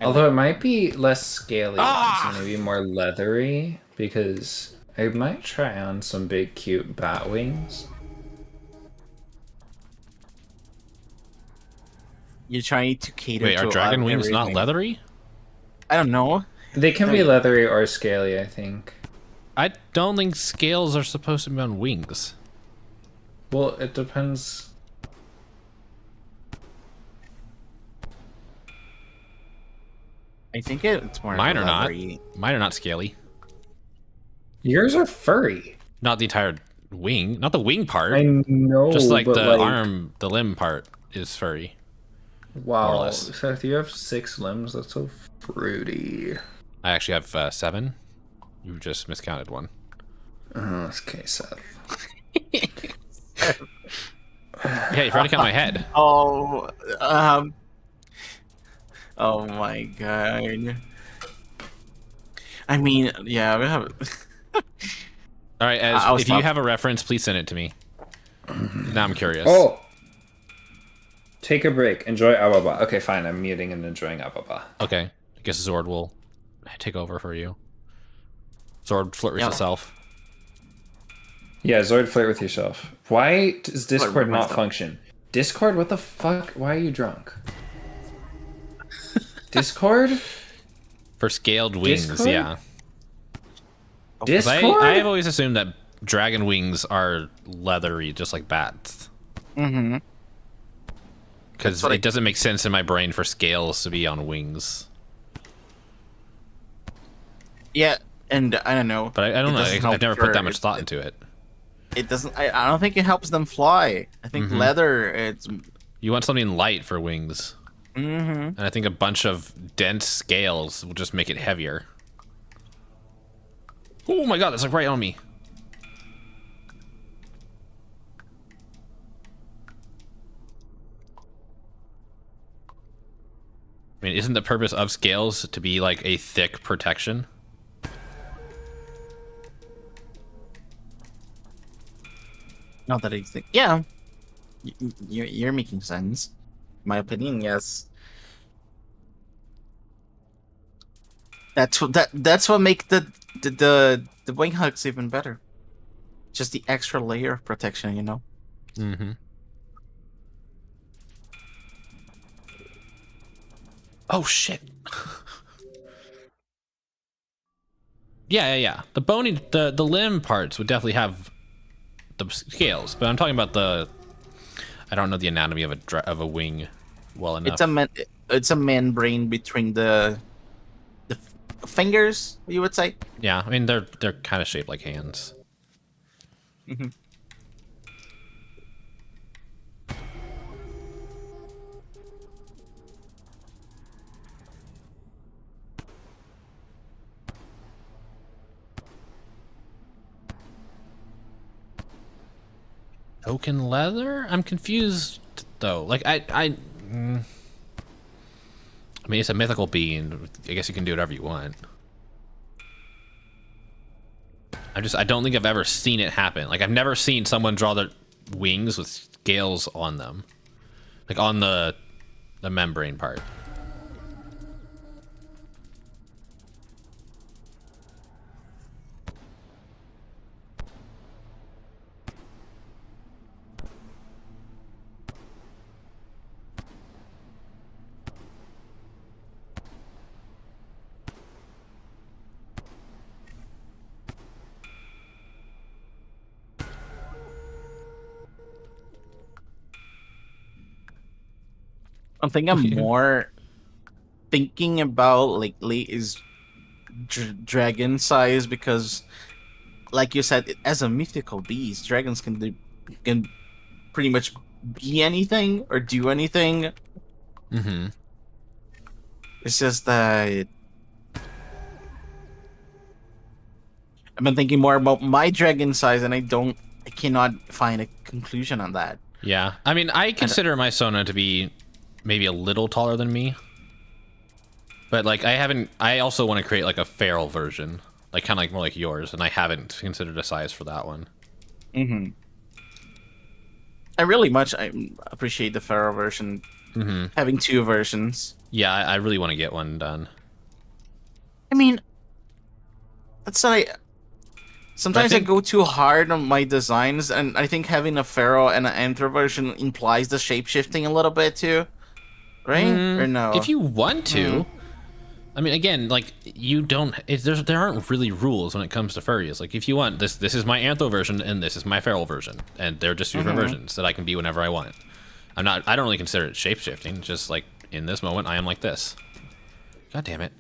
Although it might be less scaly, so maybe more leathery, because I might try on some big cute bat wings. You're trying to cater Wait, to are dragon wings everything. not leathery? I don't know. They can be leathery or scaly, I think. I don't think scales are supposed to be on wings. Well, it depends. I think it's more Mine are not. leathery. Mine are not scaly. Yours are furry. Not the entire wing. Not the wing part. I know, Just like but the arm, the limb part is furry. More or Wow, less. Seth, you have 6 limbs. That's so fruity. I actually have 7. You just miscounted one. Okay, Seth. Yeah, you forgot to count my head. Oh, oh my god. I mean, yeah, we have. All right, if you have a reference, please send it to me. Now I'm curious. Oh! Take a break. Enjoy Ababa. Okay, fine. I'm muting and enjoying Ababa. Okay. I guess Zord will take over for you. Zord, flirt with yourself. Yeah, Zord, flirt with yourself. Why does Discord with not myself. function? Discord, what the fuck? Why are you drunk? Discord? For scaled wings, Discord? yeah. 'Cause Discord? I have always assumed that dragon wings are leathery, just like bats. Mm-hmm. Because it doesn't make sense in my brain for scales to be on wings. Yeah, and I don't know. But I don't It know. doesn't help I've never put that your- much thought into it. It doesn't. I don't think it helps them fly. I think leather. It's. You want something light for wings. Mm-hmm. And I think a bunch of dense scales will just make it heavier. Oh my god, that's like right on me. I mean, isn't the purpose of scales to be like a thick protection? Not that I think. Yeah, you're making sense. My opinion, yes. That's what make the wing hugs even better. Just the extra layer of protection, you know. Mm-hmm. Oh shit. Yeah. The bony, the limb parts would definitely have the scales, but I'm talking about the. I don't know the anatomy of a wing well enough. It's a membrane between the fingers, you would say. Yeah, I mean they're kind of shaped like hands. Mm-hmm. Token leather? I'm confused though. Like I mean, it's a mythical being. I guess you can do whatever you want. I don't think I've ever seen it happen. Like I've never seen someone draw their wings with scales on them, like on the membrane part. One thing I'm more thinking about lately is dragon size, because, like you said, as a mythical beast, dragons can pretty much be anything or do anything. Mm-hmm. It's just that I've been thinking more about my dragon size, and I cannot find a conclusion on that. Yeah, I mean, I consider my Sona to be maybe a little taller than me, but like I also want to create like a feral version, like kind of like more like yours, and I haven't considered a size for that one. Mm-hmm. I appreciate the feral version. Mm-hmm. Having 2 versions. Yeah, I really want to get one done. I mean, that's why sometimes I go too hard on my designs, and I think having a feral and an anthro version implies the shape-shifting a little bit too, right? Or no? If you want to. I mean, again, like, you don't... there aren't really rules when it comes to furries. Like, if you want, this is my anthro version, and this is my feral version. And they're just 2 different versions that I can be whenever I want. I don't really consider it shape-shifting. Just, like, in this moment, I am like this. God damn it.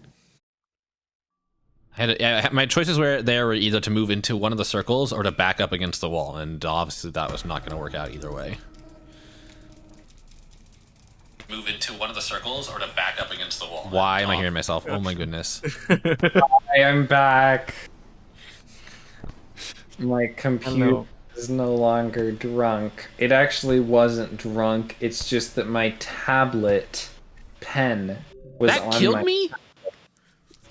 My choices were either to move into one of the circles or to back up against the wall. And obviously, that was not going to work out either way. Move into one of the circles or to back up against the wall. Why am I hearing myself? Oh my goodness. I am back. My computer is no longer drunk. It actually wasn't drunk. It's just that my tablet pen was that on killed my me?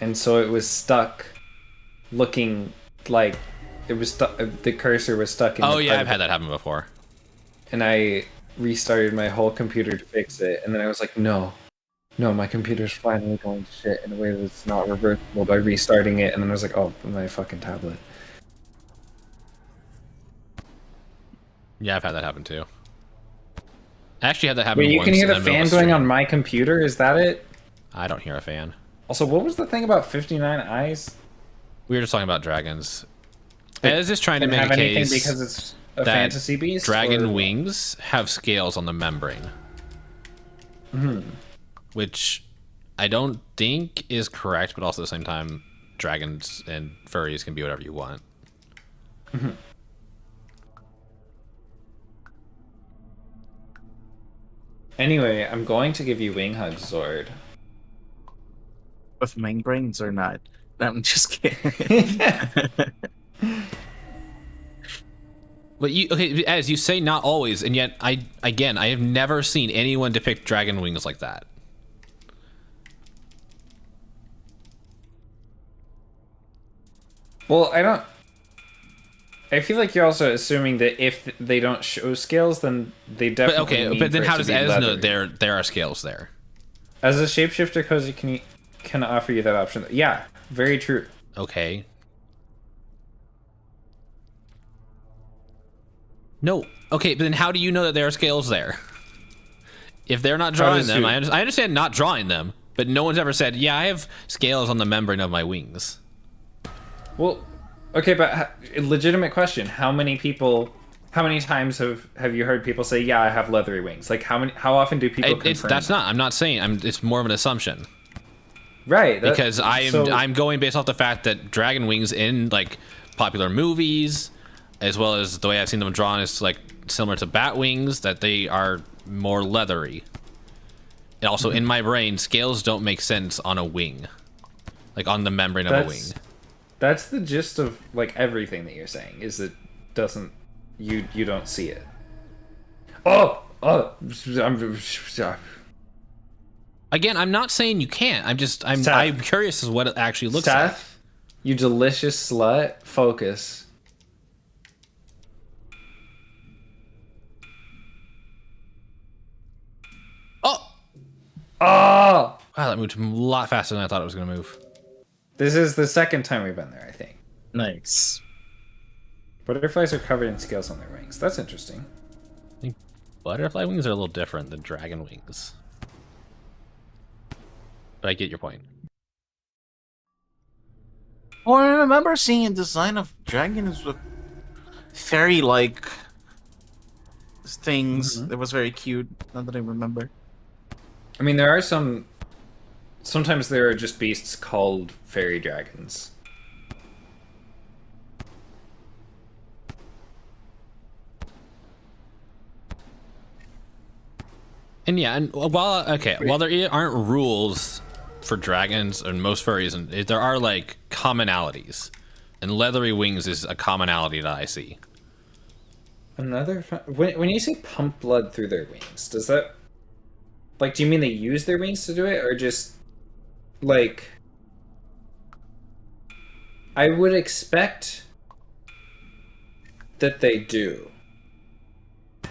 and so it was stuck looking like it was stuck. The cursor was stuck in Oh yeah, I've had that happen before. And I restarted my whole computer to fix it, and then I was like, no, my computer's finally going to shit in a way that's not reversible by restarting it, and then I was like, oh, my fucking tablet. Yeah, I've had that happen too. I actually had that happen Wait, you once can hear the in middle fan of going stream. on my computer? Is that it? I don't hear a fan. Also, what was the thing about 59 eyes? We were just talking about dragons. I was just trying to Can make have a anything case because it's a that fantasy beast? dragon or... wings have scales on the membrane. Which I don't think is correct, but also at the same time, dragons and furries can be whatever you want. Anyway, I'm going to give you wing hugs, Zord. With membranes or not? I'm just kidding. But as you say, not always, and yet I have never seen anyone depict dragon wings like that. Well, I feel like you're also assuming that if they don't show scales, then they definitely. But then how does Ez know there are scales there? As a shapeshifter, Cozy can offer you that option. Yeah, very true. Okay. No. Okay, but then how do you know that there are scales there? If they're not drawing them, I understand not drawing them, but no one's ever said, yeah, I have scales on the membrane of my wings. Well, okay, but legitimate question: how many times have you heard people say, "Yeah, I have leathery wings"? Like, how often do people confirm? I'm not saying. It's more of an assumption. Right. Because I'm going based off the fact that dragon wings in like popular movies, as well as the way I've seen them drawn, is like similar to bat wings, that they are more leathery. And also in my brain, scales don't make sense on a wing, like on the membrane of a wing. That's the gist of like everything that you're saying. Is it doesn't you don't see it? Again, I'm not saying you can't. I'm curious as what it actually looks like. Seth, you delicious slut. Focus. Wow, that moved a lot faster than I thought it was going to move. This is the second time we've been there, I think. Nice. Butterflies are covered in scales on their wings. That's interesting. I think butterfly wings are a little different than dragon wings. But I get your point. Well, I remember seeing a design of dragons with fairy-like things. That was very cute, now that I remember. I mean, there are some. Sometimes there are just beasts called fairy dragons. And yeah, and while there aren't rules for dragons and most furries, and there are like commonalities, and leathery wings is a commonality that I see. When you say pump blood through their wings, does that like do you mean they use their wings to do it, or just like I would expect that they do. I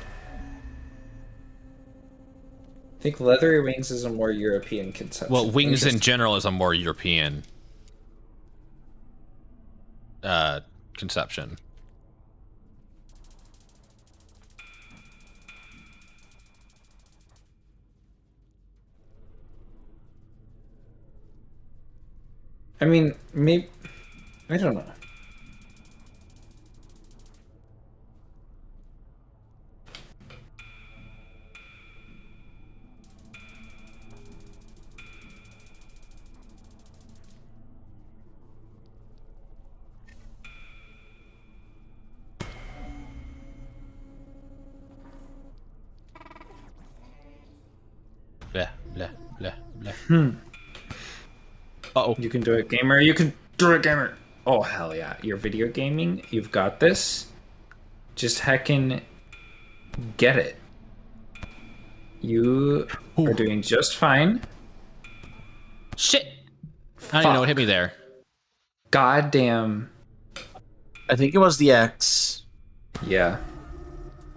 think leathery wings is a more European conception. Well, wings in general is a more European conception. I mean, maybe I don't know. Blah, blah, blah, blah. Uh-oh. You can do it, gamer. You can do it, gamer. Oh, hell yeah. You're video gaming. You've got this. Just heckin' get it. You are doing just fine. Shit! I don't even know what hit me there. Goddamn. I think it was the X. Yeah.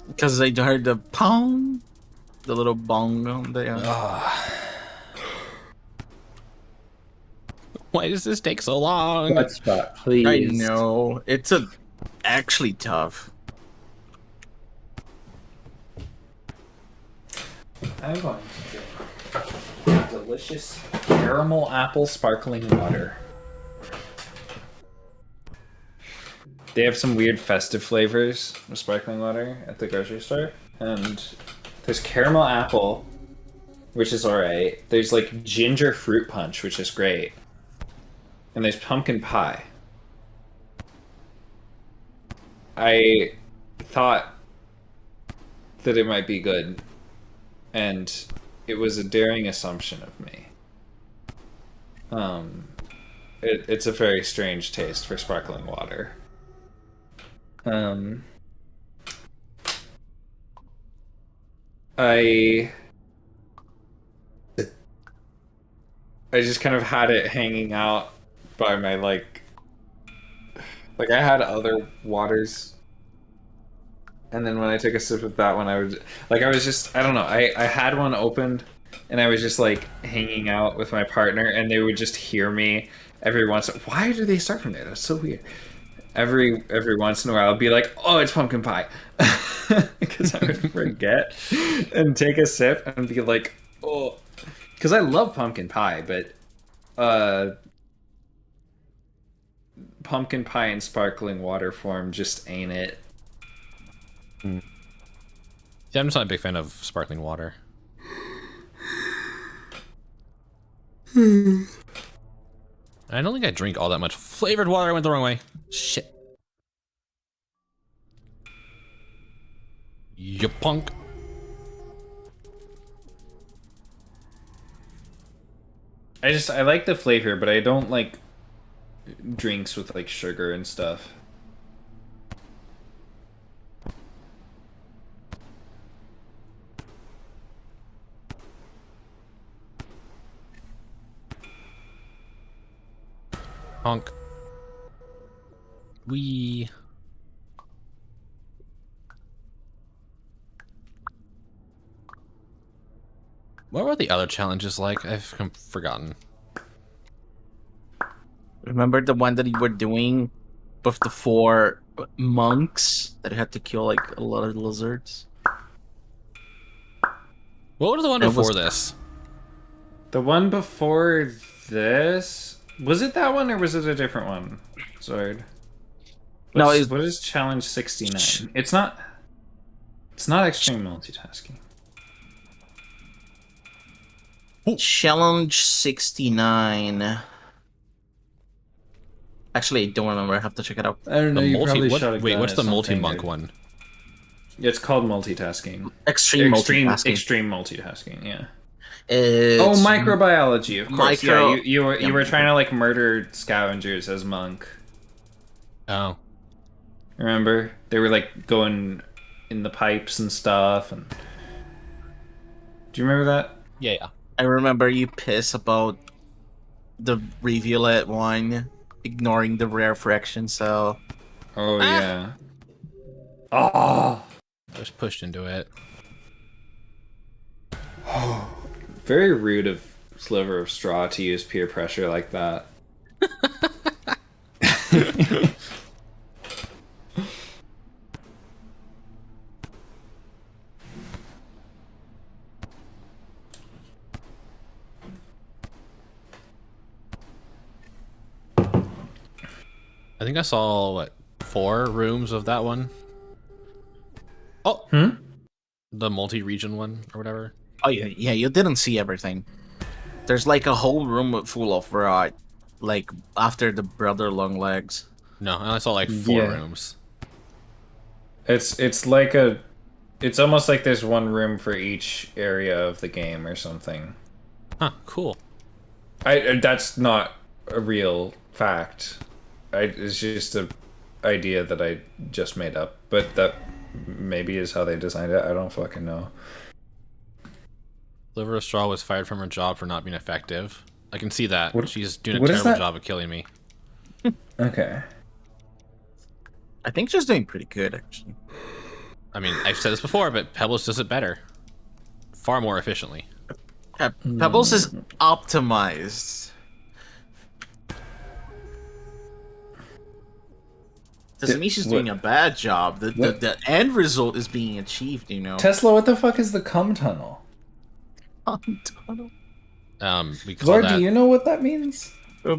Because I heard the pong. The little bong on there. Why does this take so long? Blood spot, please. I know. It's actually tough. I'm going to get delicious caramel apple sparkling water. They have some weird festive flavors of sparkling water at the grocery store. And there's caramel apple, which is alright. There's like ginger fruit punch, which is great. And there's pumpkin pie. I thought that it might be good. And it was a daring assumption of me. It's a very strange taste for sparkling water. I just kind of had it hanging out by my like I had other waters, and then when I took a sip of that one, I was just I don't know, I had one opened and I was just like hanging out with my partner, and they would just hear me every once. Why do they start from there? That's so weird. Every once in a while, I'll be like, "Oh, it's pumpkin pie," because I would forget and take a sip and be like, "Oh," because I love pumpkin pie, but pumpkin pie in sparkling water form just ain't it. Yeah, I'm just not a big fan of sparkling water. I don't think I drink all that much flavored water. I went the wrong way. Shit. You punk. I like the flavor, but I don't like drinks with like sugar and stuff. Honk. Wee. What were the other challenges like? I've forgotten. Remember the one that you were doing with the 4 monks that had to kill like a lot of lizards? What was the one before this? The one before this, was it that one or was it a different one? Zord. No, What is challenge 69? It's not extreme multitasking. Challenge 69. Actually, I don't remember. I have to check it out. I don't know. The You multi. probably What, shot a wait, gun what's at the something multi-monk or- one? It's called multitasking. Extreme multitasking. Extreme multitasking. Yeah. It's Microbiology, of course. micro- Yeah, you yeah, were trying to like murder scavengers as monk. Oh, Remember? They were like going in the pipes and stuff. And do you remember that? yeah. I remember you piss about the Revealed one, ignoring the rare fraction cell. Oh yeah. Oh, Just pushed into it. very rude of Sliver of Straw to use peer pressure like that. I think I saw what 4 rooms of that one. Oh, the multi-region one or whatever. Oh yeah, you didn't see everything. There's like a whole room full of like after the brother long legs. No, I only saw like 4 Yeah. rooms. It's like a. It's almost like there's one room for each area of the game or something. Huh, cool. That's not a real fact. It's just a idea that I just made up, but that maybe is how they designed it. I don't fucking know. Liver of Straw was fired from her job for not being effective. I can see that. What- She's doing a what is terrible that? job of killing me. Okay. I think she's doing pretty good actually. I mean, I've said this before, but Pebbles does it better. Far more efficiently. Pebbles is optimized. Doesn't mean she's doing a bad job. The end result is being achieved, you know. Tesla, what the fuck is the cum tunnel? We call Lord, that do you know what that means? the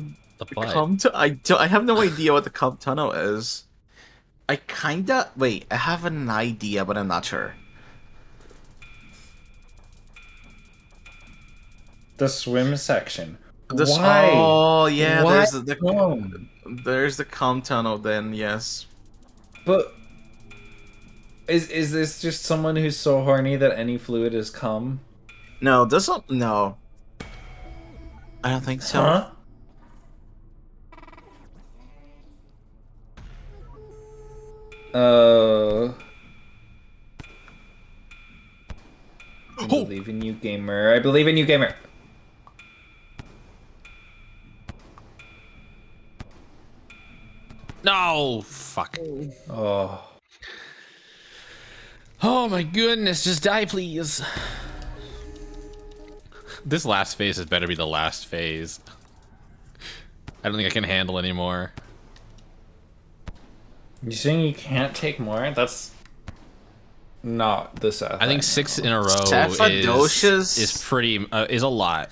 butt. I have no idea what the cum tunnel is. Wait, I have an idea, but I'm not sure. The swim section. Why? Oh yeah, Why? there's the cum tunnel. Then yes. But is this just someone who's so horny that any fluid is cum? No, no. I don't think so. Huh? I believe in you, gamer. I believe in you, gamer. No, fuck. Oh. Oh my goodness, just die, please. This last phase had better be the last phase. I don't think I can handle anymore. You saying you can't take more? That's not the Seth. I think 6 in a row Cephadocious? is pretty is a lot.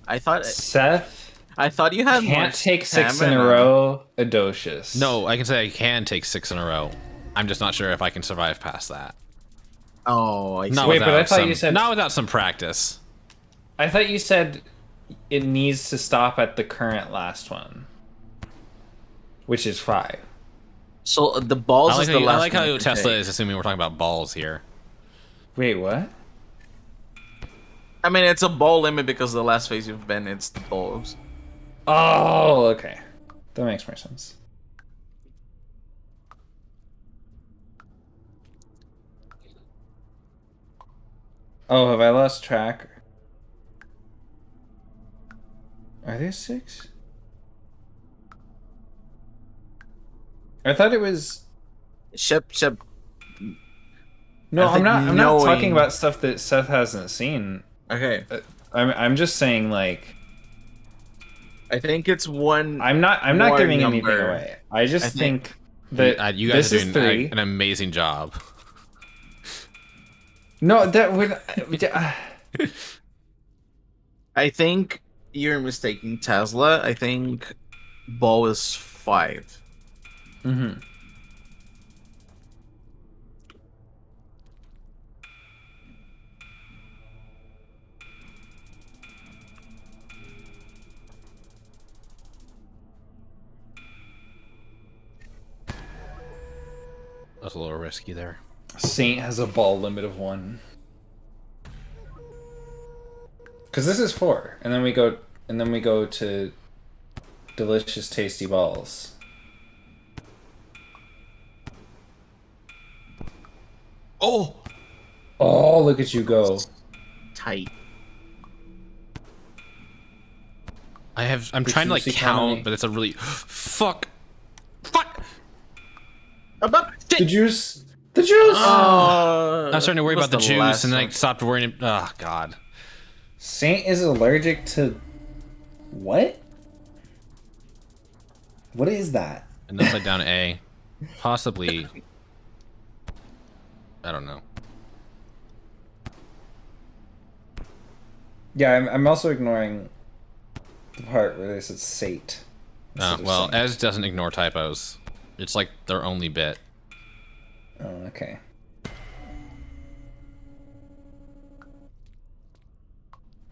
I thought Seth you had more can't take 6 in a stamina. row. Adocious. No, I can say I can take 6 in a row. I'm just not sure if I can survive past that. Oh, I see. Not Wait, but without I thought some, you said- not without some practice. I thought you said it needs to stop at the current last one, which is 5. So the balls I like, is how, the you- last I like how one you Tesla take. is assuming we're talking about balls here. Wait, what? I mean, it's a ball limit because the last phase you've been, it's the balls. Oh, okay. That makes more sense. Oh, have I lost track? Are there 6? I thought it was. Shep. No, I I'm think not. I'm not knowing- talking about stuff that Seth hasn't seen. Okay. I'm just saying, like, I think it's one. I'm not more giving anything number. away. I just I think- think that You guys this are is doing 3. an amazing job. No, that would. I think you're mistaking Tesla. I think ball is 5. Mm-hmm. That's a little risky there. Saint has a ball limit of 1. Because this is 4, and then we go to delicious, tasty balls. Oh! Oh, look at you go. Tight. I'm trying to like juicy count, economy. but it's a really fuck. The juice! The juice! I was starting to worry about the juice, and then I stopped worrying. Oh god. Saint is allergic to what? What is that? An upside down A, possibly. I don't know. Yeah, I'm also ignoring the part where they said Sate. Well, Ez doesn't ignore typos. It's like their only bit. Oh, okay.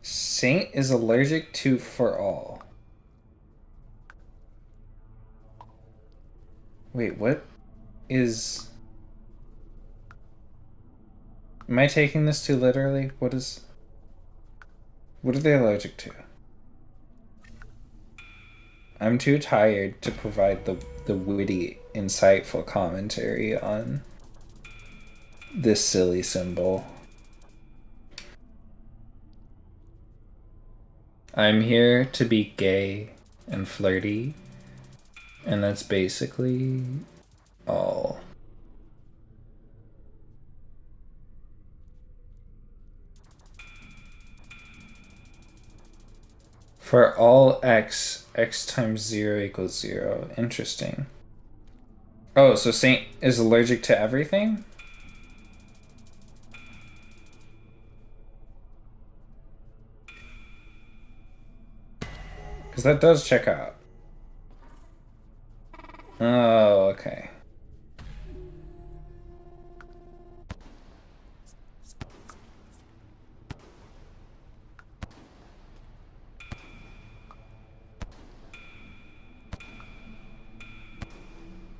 Saint is allergic to for all. Wait, what is... Am I taking this too literally? What are they allergic to? I'm too tired to provide the witty, insightful commentary on this silly symbol. I'm here to be gay and flirty, and that's basically all. For all x times 0 equals 0. Interesting. Oh, so Saint is allergic to everything? Because that does check out. Oh, okay.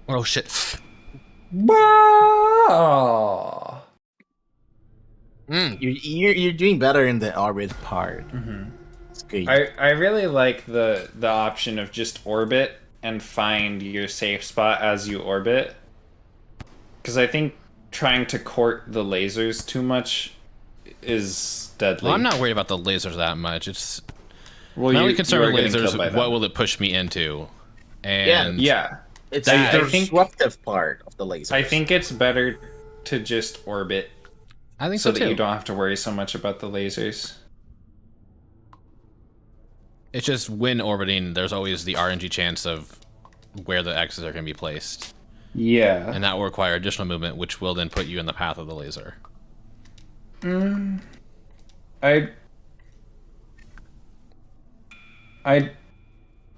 Oh shit. Bah! You're doing better in the orbit part. Mm-hmm. It's good. I really like the option of just orbit and find your safe spot as you orbit. Because I think trying to court the lasers too much is deadly. Well, I'm not worried about the lasers that much. It's Well, my only you concern are with getting lasers. killed by them. What will it push me into? And Yeah. It's I the think- disruptive part of the laser. I think it's better to just orbit I think so so that too. you don't have to worry so much about the lasers. It's just when orbiting, there's always the RNG chance of where the X's are going to be placed, Yeah. and that will require additional movement, which will then put you in the path of the laser. I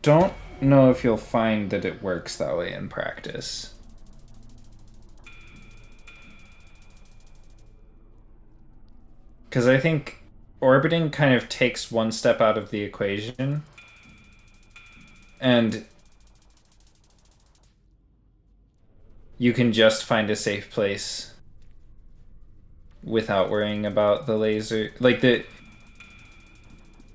don't know if you'll find that it works that way in practice. Because I think orbiting kind of takes one step out of the equation. And you can just find a safe place without worrying about the laser. Like,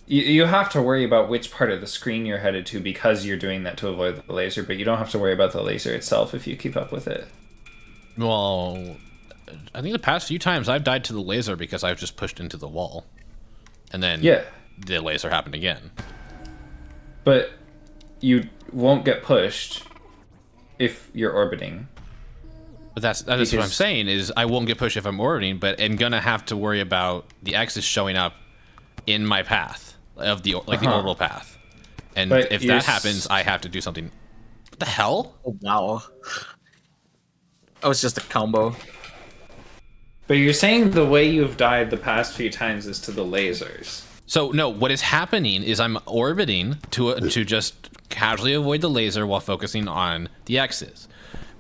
you have to worry about which part of the screen you're headed to because you're doing that to avoid the laser, but you don't have to worry about the laser itself if you keep up with it. Well, I think the past few times I've died to the laser because I've just pushed into the wall, and then Yeah, the laser happened again. but you won't get pushed if you're orbiting. But that's what I'm Because- saying is I won't get pushed if I'm orbiting, but I'm gonna have to worry about the X's showing up in my path of the the orbital path, and But if you're that happens, I have to do something. What the hell? Oh, wow. That was just a combo. But you're saying the way you've died the past few times is to the lasers. So no, what is happening is I'm orbiting to just casually avoid the laser while focusing on the X's,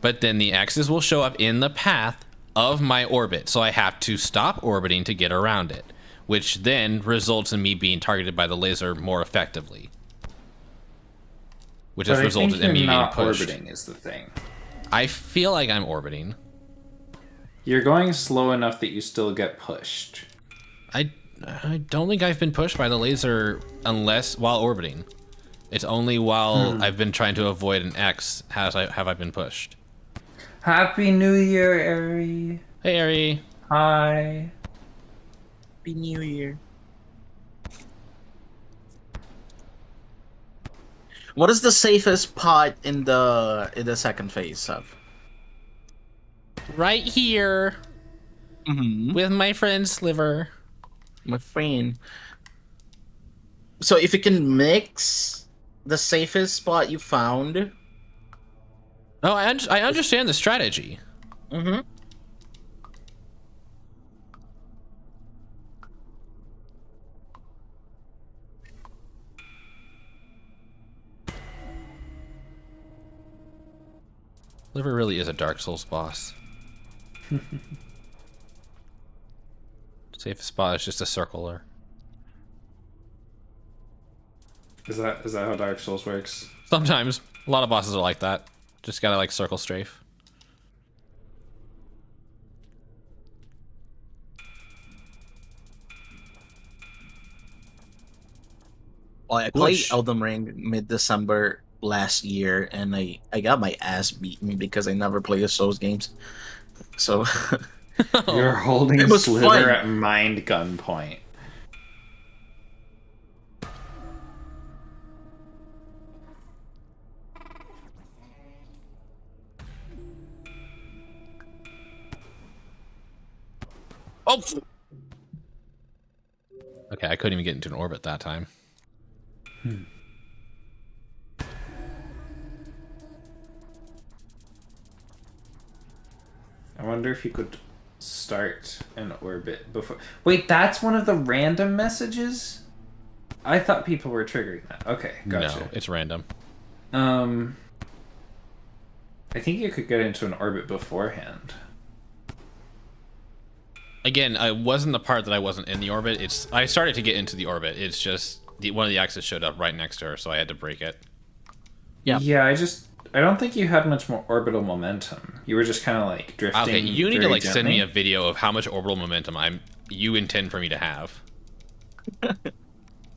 but then the X's will show up in the path of my orbit, so I have to stop orbiting to get around it, which then results in me being targeted by the laser more effectively, which has But I think resulted in you're me being not pushed. orbiting is the thing. I feel like I'm orbiting. You're going slow enough that you still get pushed. I don't think I've been pushed by the laser unless while orbiting. It's only while I've been trying to avoid an X have I been pushed. Happy New Year, Ari. Hey, Ari. Hi. Happy New Year. What is the safest pot in the second phase of? Right here Mm-hmm. with my friend Sliver. My friend. So if you can mix the safest spot you found. Oh, I understand the strategy. Mm-hmm. Sliver really is a Dark Souls boss. Safest spot is just a circular. Is that how Dark Souls works? Sometimes. A lot of bosses are like that. Just gotta like circle strafe. Well, I played Whoosh. Elden Ring mid-December last year, and I got my ass beaten because I never play the Souls games. So You're holding It was Sliver fun. at mind gunpoint. Oh! Okay, I couldn't even get into an orbit that time. I wonder if you could start an orbit before. Wait, that's one of the random messages? I thought people were triggering that. Okay, gotcha. No, it's random. I think you could get into an orbit beforehand. Again, I wasn't the part that I wasn't in the orbit. I started to get into the orbit. It's just one of the axes showed up right next to her, so I had to break it. Yeah. Yeah, I don't think you had much more orbital momentum. You were just kind of like drifting. Okay, you need to very like send me a gently. video of how much orbital momentum you intend for me to have.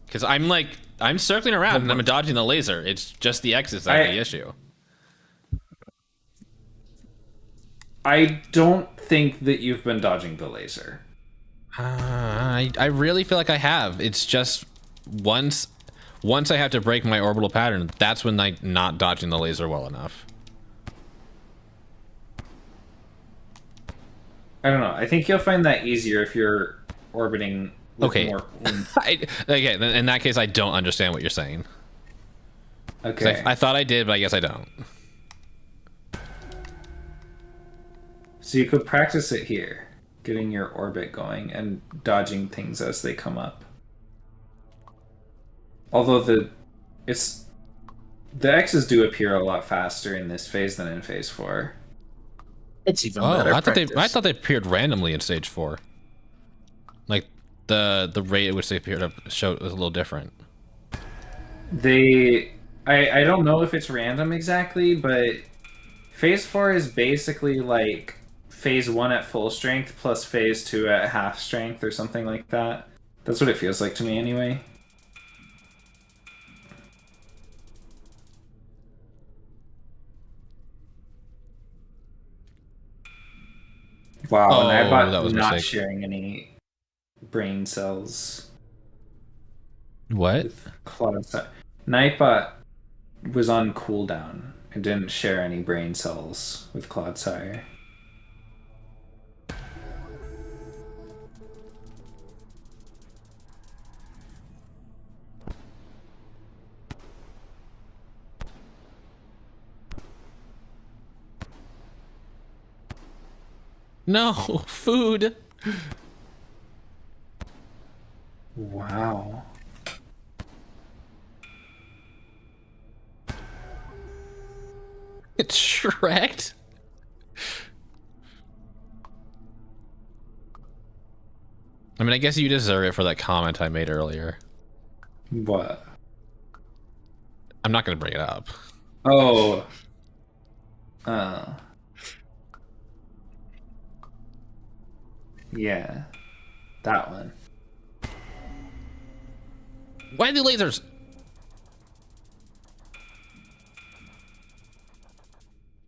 Because I'm circling around and I'm dodging the laser. It's just the X's that's the issue. I don't think that you've been dodging the laser. I really feel like I have. It's just once I have to break my orbital pattern, that's when I'm not dodging the laser well enough. I don't know. I think you'll find that easier if you're orbiting with Okay. more. Okay, then in that case, I don't understand what you're saying. 'Cause Okay. I thought I did, but I guess I don't. So you could practice it here, getting your orbit going and dodging things as they come up. Although the X's do appear a lot faster in this phase than in phase 4. It's even Oh, better. I thought they appeared randomly in stage 4. Like the rate at which they appeared up was a little different. I don't know if it's random exactly, but phase 4 is basically like phase 1 at full strength plus phase 2 at half strength or something like that. That's what it feels like to me anyway. Wow, and Oh, I'm that was a not mistake. sharing any brain cells What? with Cloud. Nightbot was on cooldown and didn't share any brain cells with Clodsire. No, food. Wow. It's Shrek. I mean, I guess you deserve it for that comment I made earlier. What? I'm not going to bring it up. Oh. Yeah. That one. Why the lasers?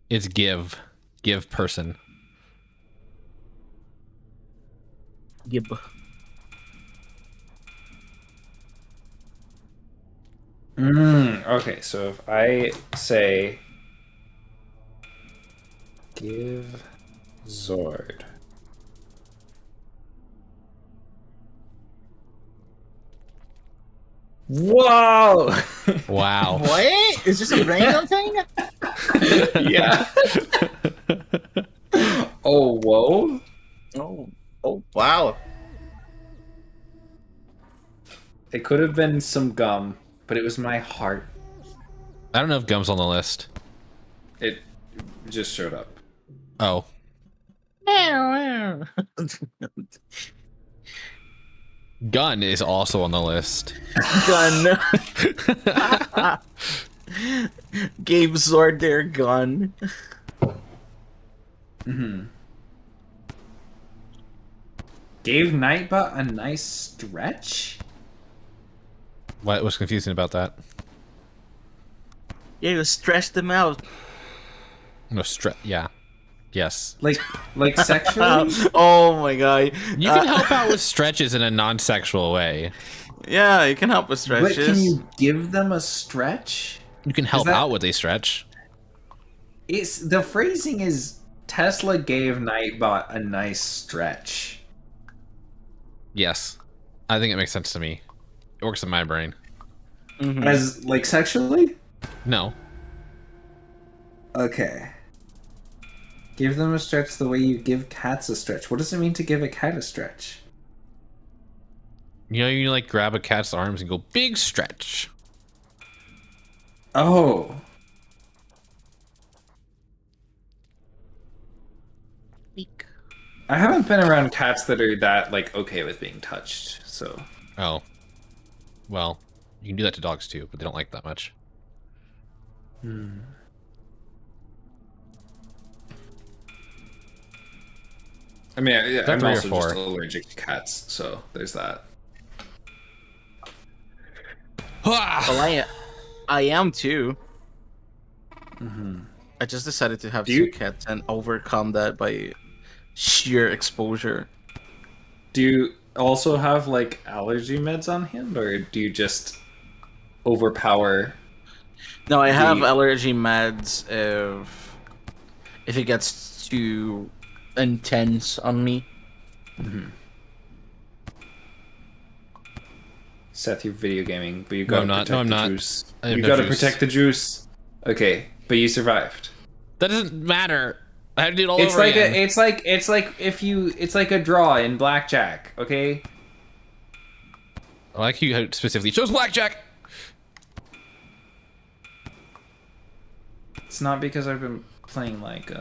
It's give person. Gib. Okay, so if I say give Zord. Whoa! Wow. What? Is this a random thing? Yeah. Oh, whoa. Oh, wow. It could have been some gum, but it was my heart. I don't know if gum's on the list. It just showed up. Oh. Gun is also on the list. Gun. Gave Zord their gun. Gave Nightbot a nice stretch? What was confusing about that? Yeah, you stretched them out. No, yeah. Yes. Like sexually? Oh my god. You can help out with stretches in a non-sexual way. Yeah, you can help with But stretches. can you give them a stretch? You can help that- out with a stretch. It's the phrasing is Tesla gave Nightbot a nice stretch. Yes. I think it makes sense to me. It works in my brain. As like sexually? No. Okay. Give them a stretch the way you give cats a stretch. What does it mean to give a cat a stretch? You know, you like grab a cat's arms and go, big stretch. Oh. I haven't been around cats that are that like okay with being touched, so Oh. Well, you can do that to dogs too, but they don't like that much. I mean, I'm 3 or also 4? just allergic to cats, so there's that. Well, I am too. I just decided to have Do you- two cats and overcome that by sheer exposure. Do you also have like allergy meds on hand, or do you just overpower? No, I have The- allergy meds if it gets too intense on me. Seth, you're video gaming, but you No, gotta I'm not. protect No, I'm the not. juice. I have You no gotta juice. protect the juice. Okay, but you survived. That doesn't matter. I had to do it all It's over like again. it's like if you it's like a draw in blackjack. Okay. I like you how it specifically chose blackjack. It's not because I've been playing like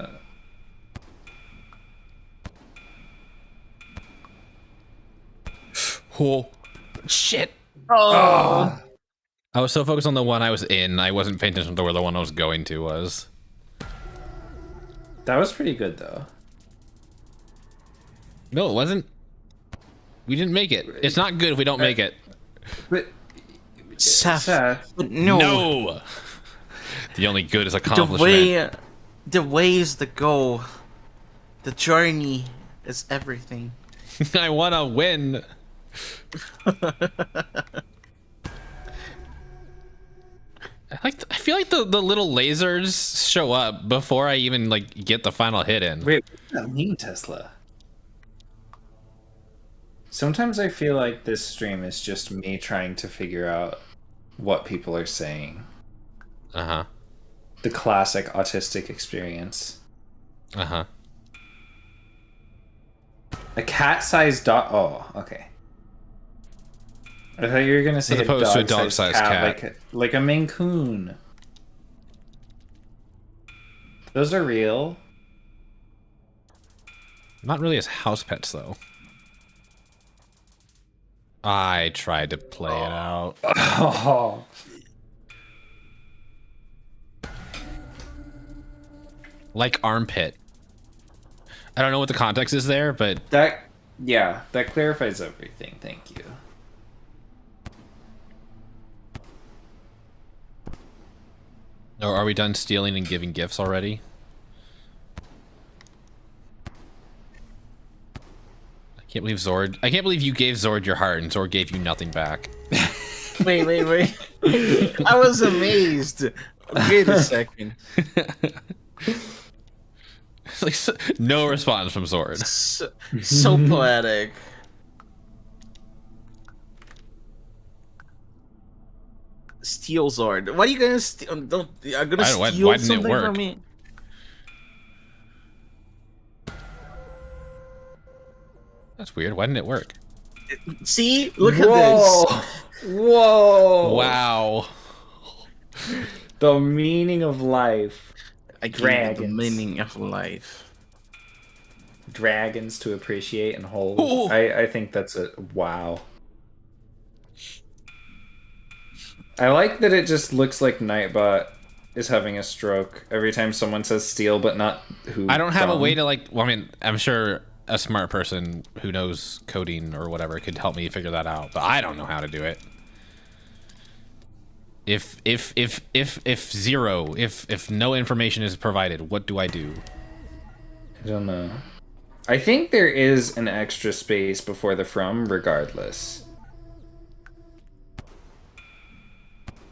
Oh, shit. Oh. I was so focused on the one I was in, I wasn't paying attention to where the one I was going to was. That was pretty good though. No, it wasn't. We didn't make it. It's not good if we don't make it. But Seth, but no, No. The only good is the accomplishment. way is the goal. The journey is everything. I want to win. I feel like the little lasers show up before I even like get the final hit in. wait, what does that mean, Tesla? Sometimes I feel like this stream is just me trying to figure out what people are saying. Uh-huh. The classic autistic experience. Uh-huh. A cat-sized dog. Oh, okay. I thought you were gonna say As opposed to a dog-sized dog-sized cat. like a Maine Coon. Those are real. Not really as house pets though. I tried to play it out. Oh. Like armpit. I don't know what the context is there, but That Yeah, that clarifies everything. Thank you. Or are we done stealing and giving gifts already? I can't believe Zord. I can't believe you gave Zord your heart and Zord gave you nothing back. Wait. I was amazed. Wait a second. Like, no response from Zord. So poetic. Steal Zord. What are you gonna steal? Don't. Are gonna Why steal didn't it something work? from me? That's weird. Why didn't it work? See, look at this. Whoa! Wow. The meaning of life. I gave you the Dragons. meaning of life. Dragons to appreciate and hold. Ooh. I think that's a wow. I like that it just looks like Nightbot is having a stroke every time someone says steal, but not who. I don't have a from. way to like. Well, I mean, I'm sure a smart person who knows coding or whatever could help me figure that out, but I don't know how to do it. If no information is provided, what do I do? I don't know. I think there is an extra space before the from, regardless.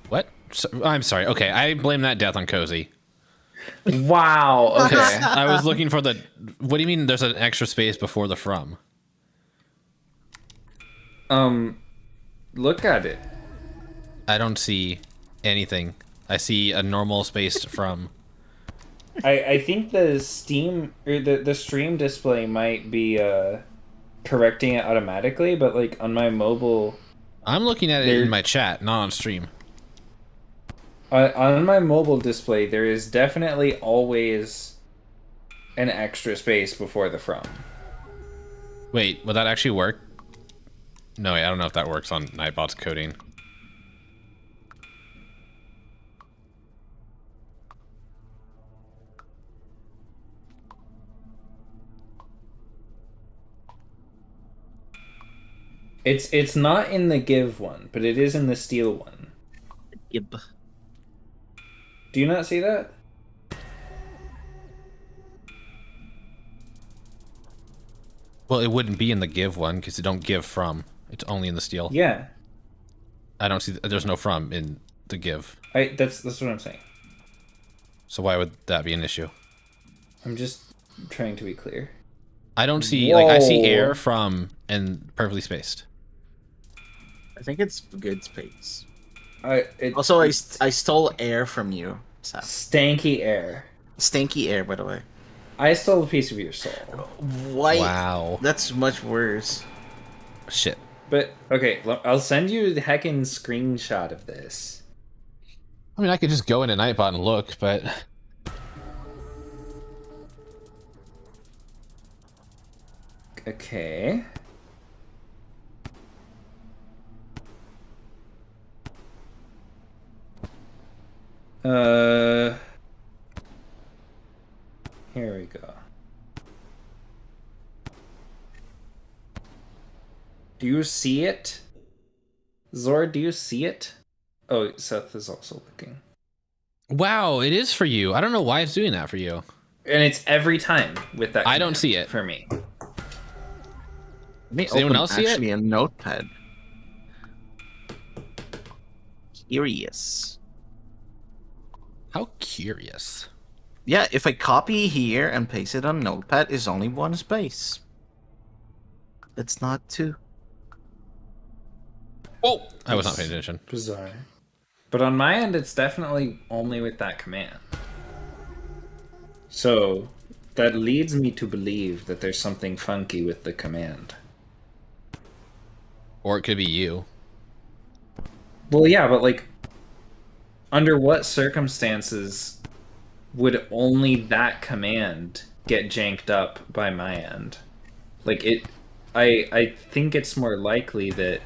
What? So, I'm sorry. Okay, I blame that death on Cozy. Wow. Okay. I was looking for the. What do you mean? There's an extra space before the from? Look at it. I don't see anything. I see a normal space from. I think the Steam or the stream display might be correcting it automatically, but like on my mobile, I'm looking at it in my chat, not on stream. on my mobile display, there is definitely always an extra space before the from. Wait, will that actually work? No, wait, I don't know if that works on Nightbot's coding. It's not in the give one, but it is in the steal one. Yep. Do you not see that? Well, it wouldn't be in the give one because it don't give from. It's only in the steal. Yeah. I don't see. There's no from in the give. That's what I'm saying. So why would that be an issue? I'm just trying to be clear. I don't see like I see Whoa. air from and perfectly spaced. I think it's good space. It, Also, I stole air from you. So. stanky air. Stanky air, by the way. I stole a piece of your soul. Why? Wow. That's much worse. Shit. But okay, I'll send you the heckin' screenshot of this. I mean, I could just go into Nightbot and look, but Okay. Here we go. Do you see it? Zord, do you see it? Oh, Seth is also looking. wow, it is for you. I don't know why it's doing that for you. And it's every time with that. I don't command see it. for me. Does anyone else see it? Actually, a notepad. Curious. How curious. Yeah, if I copy here and paste it on notepad, it's only one space. It's not two. Oh, I was not paying attention. Bizarre. But on my end, it's definitely only with that command. So that leads me to believe that there's something funky with the command. Or it could be you. Well, yeah, but like, under what circumstances would only that command get janked up by my end? Like I think it's more likely that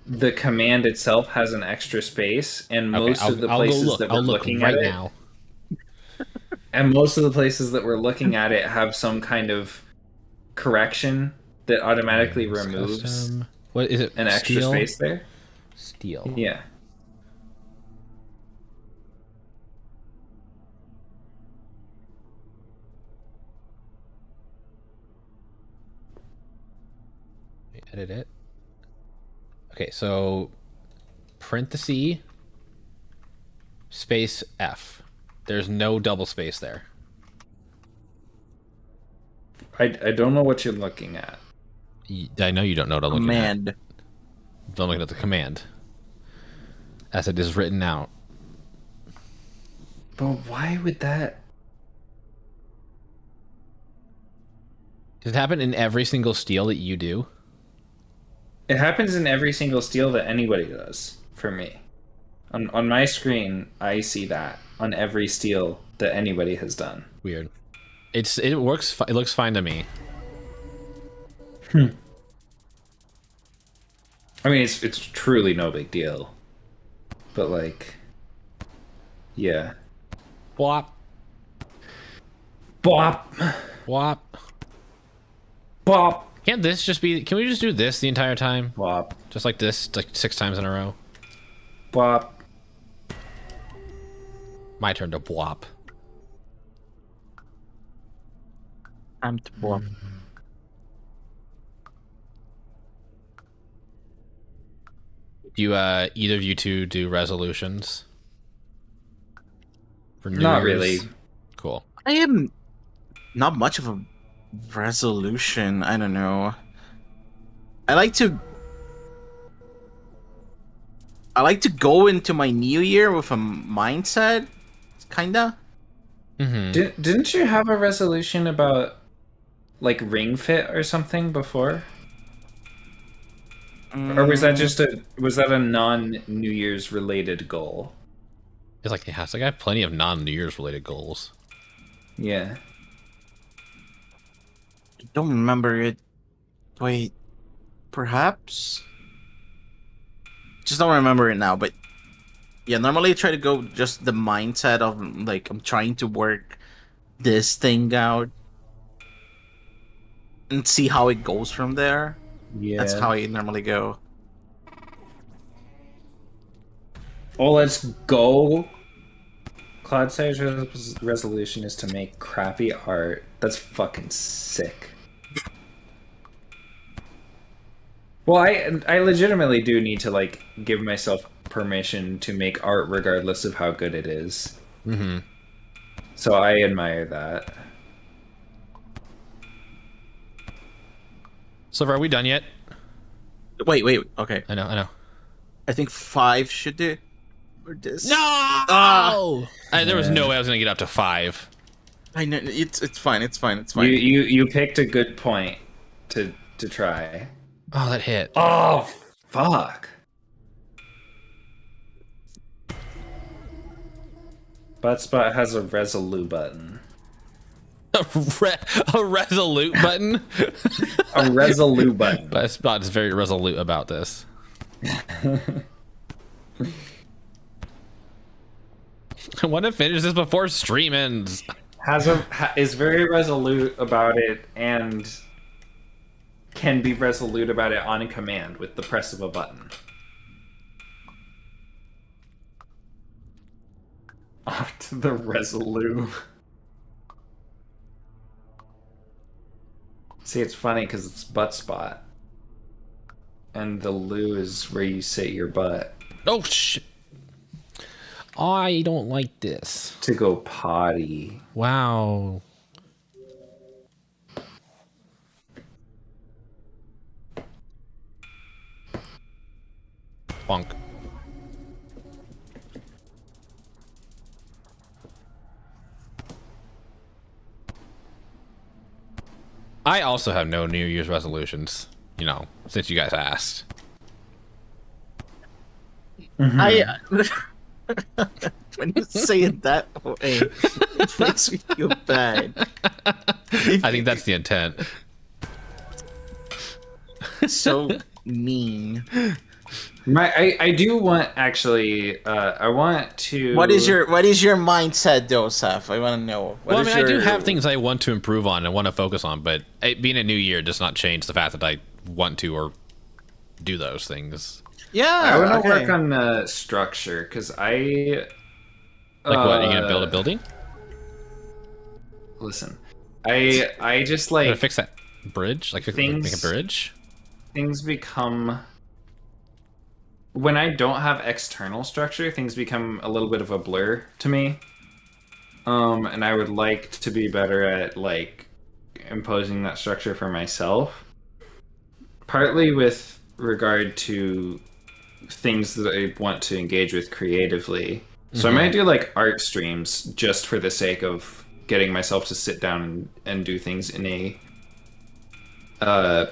the command itself has an extra space, and most of the places that we're looking at it, and most of the places that we're looking at it have some kind of correction that automatically removes Custom. What is it? an extra Steel? space there. Steel. Yeah. Edit it. Okay, so parenthesis space F. There's no double space there. I don't know what you're looking at. I know you don't know what I'm looking at. Command. I'm looking at the command as it is written out. But why would that? Does it happen in every single steal that you do? It happens in every single steal that anybody does for me. On my screen, I see that on every steal that anybody has done. Weird. It works. It looks fine to me. I mean, it's truly no big deal. But like, yeah. Whop Bop, whop. bop, Can't this just be? Can we just do this the entire time? bop, Just like this, like 6 times in a row. bop. My turn to bwop. I'm to blow up. Do you, either of you two do resolutions? For New Not Year's? really. Cool. I am not much of a resolution. I don't know. I like to go into my new year with a mindset, kinda. Mm-hmm. Didn't you have a resolution about like Ring Fit or something before? Or was that just a non-New Year's related goal? It's like, yeah, it's like I have plenty of non-New Year's related goals. Yeah. I don't remember it. Wait, perhaps? Just don't remember it now, but yeah, normally I try to go just the mindset of like I'm trying to work this thing out and see how it goes from there. Yeah. That's how I normally go. Oh, let's go. Cloudside's resolution is to make crappy art. That's fucking sick. Well, I legitimately do need to like give myself permission to make art regardless of how good it is. Mm-hmm. So I admire that. So, are we done yet? Wait, okay. I know. I think 5 should do. Or this. No! There was no way I was gonna get up to 5. I know it's fine. It's fine. You picked a good point to try. Oh, that hit. Oh, fuck. Buttspot has a resolute button. A resolute button. A resolute button. But Spot is very resolute about this. I want to finish this before stream ends. Is very resolute about it and can be resolute about it on command with the press of a button. Off to the resolute. See, it's funny because it's butt spot. And the loo is where you sit your butt. Oh, shit. I don't like this. To go potty. Wow. Bonk. I also have no New Year's resolutions, you know, since you guys asked. I when you say it that way, it makes me feel bad. I think that's the intent. So mean. I do want actually. I want to. What is your mindset though, Seth? I want to know. Well, I mean, I do have things I want to improve on and want to focus on, but it being a new year does not change the fact that I want to or do those things. Yeah, I want to work on the structure because I. Like what? Are you gonna build a building? Listen, I just Gonna like fix that bridge, like make a bridge. things become. When I don't have external structure, things become a little bit of a blur to me. And I would like to be better at like imposing that structure for myself. Partly with regard to things that I want to engage with creatively. So I might do like art streams just for the sake of getting myself to sit down and do things in a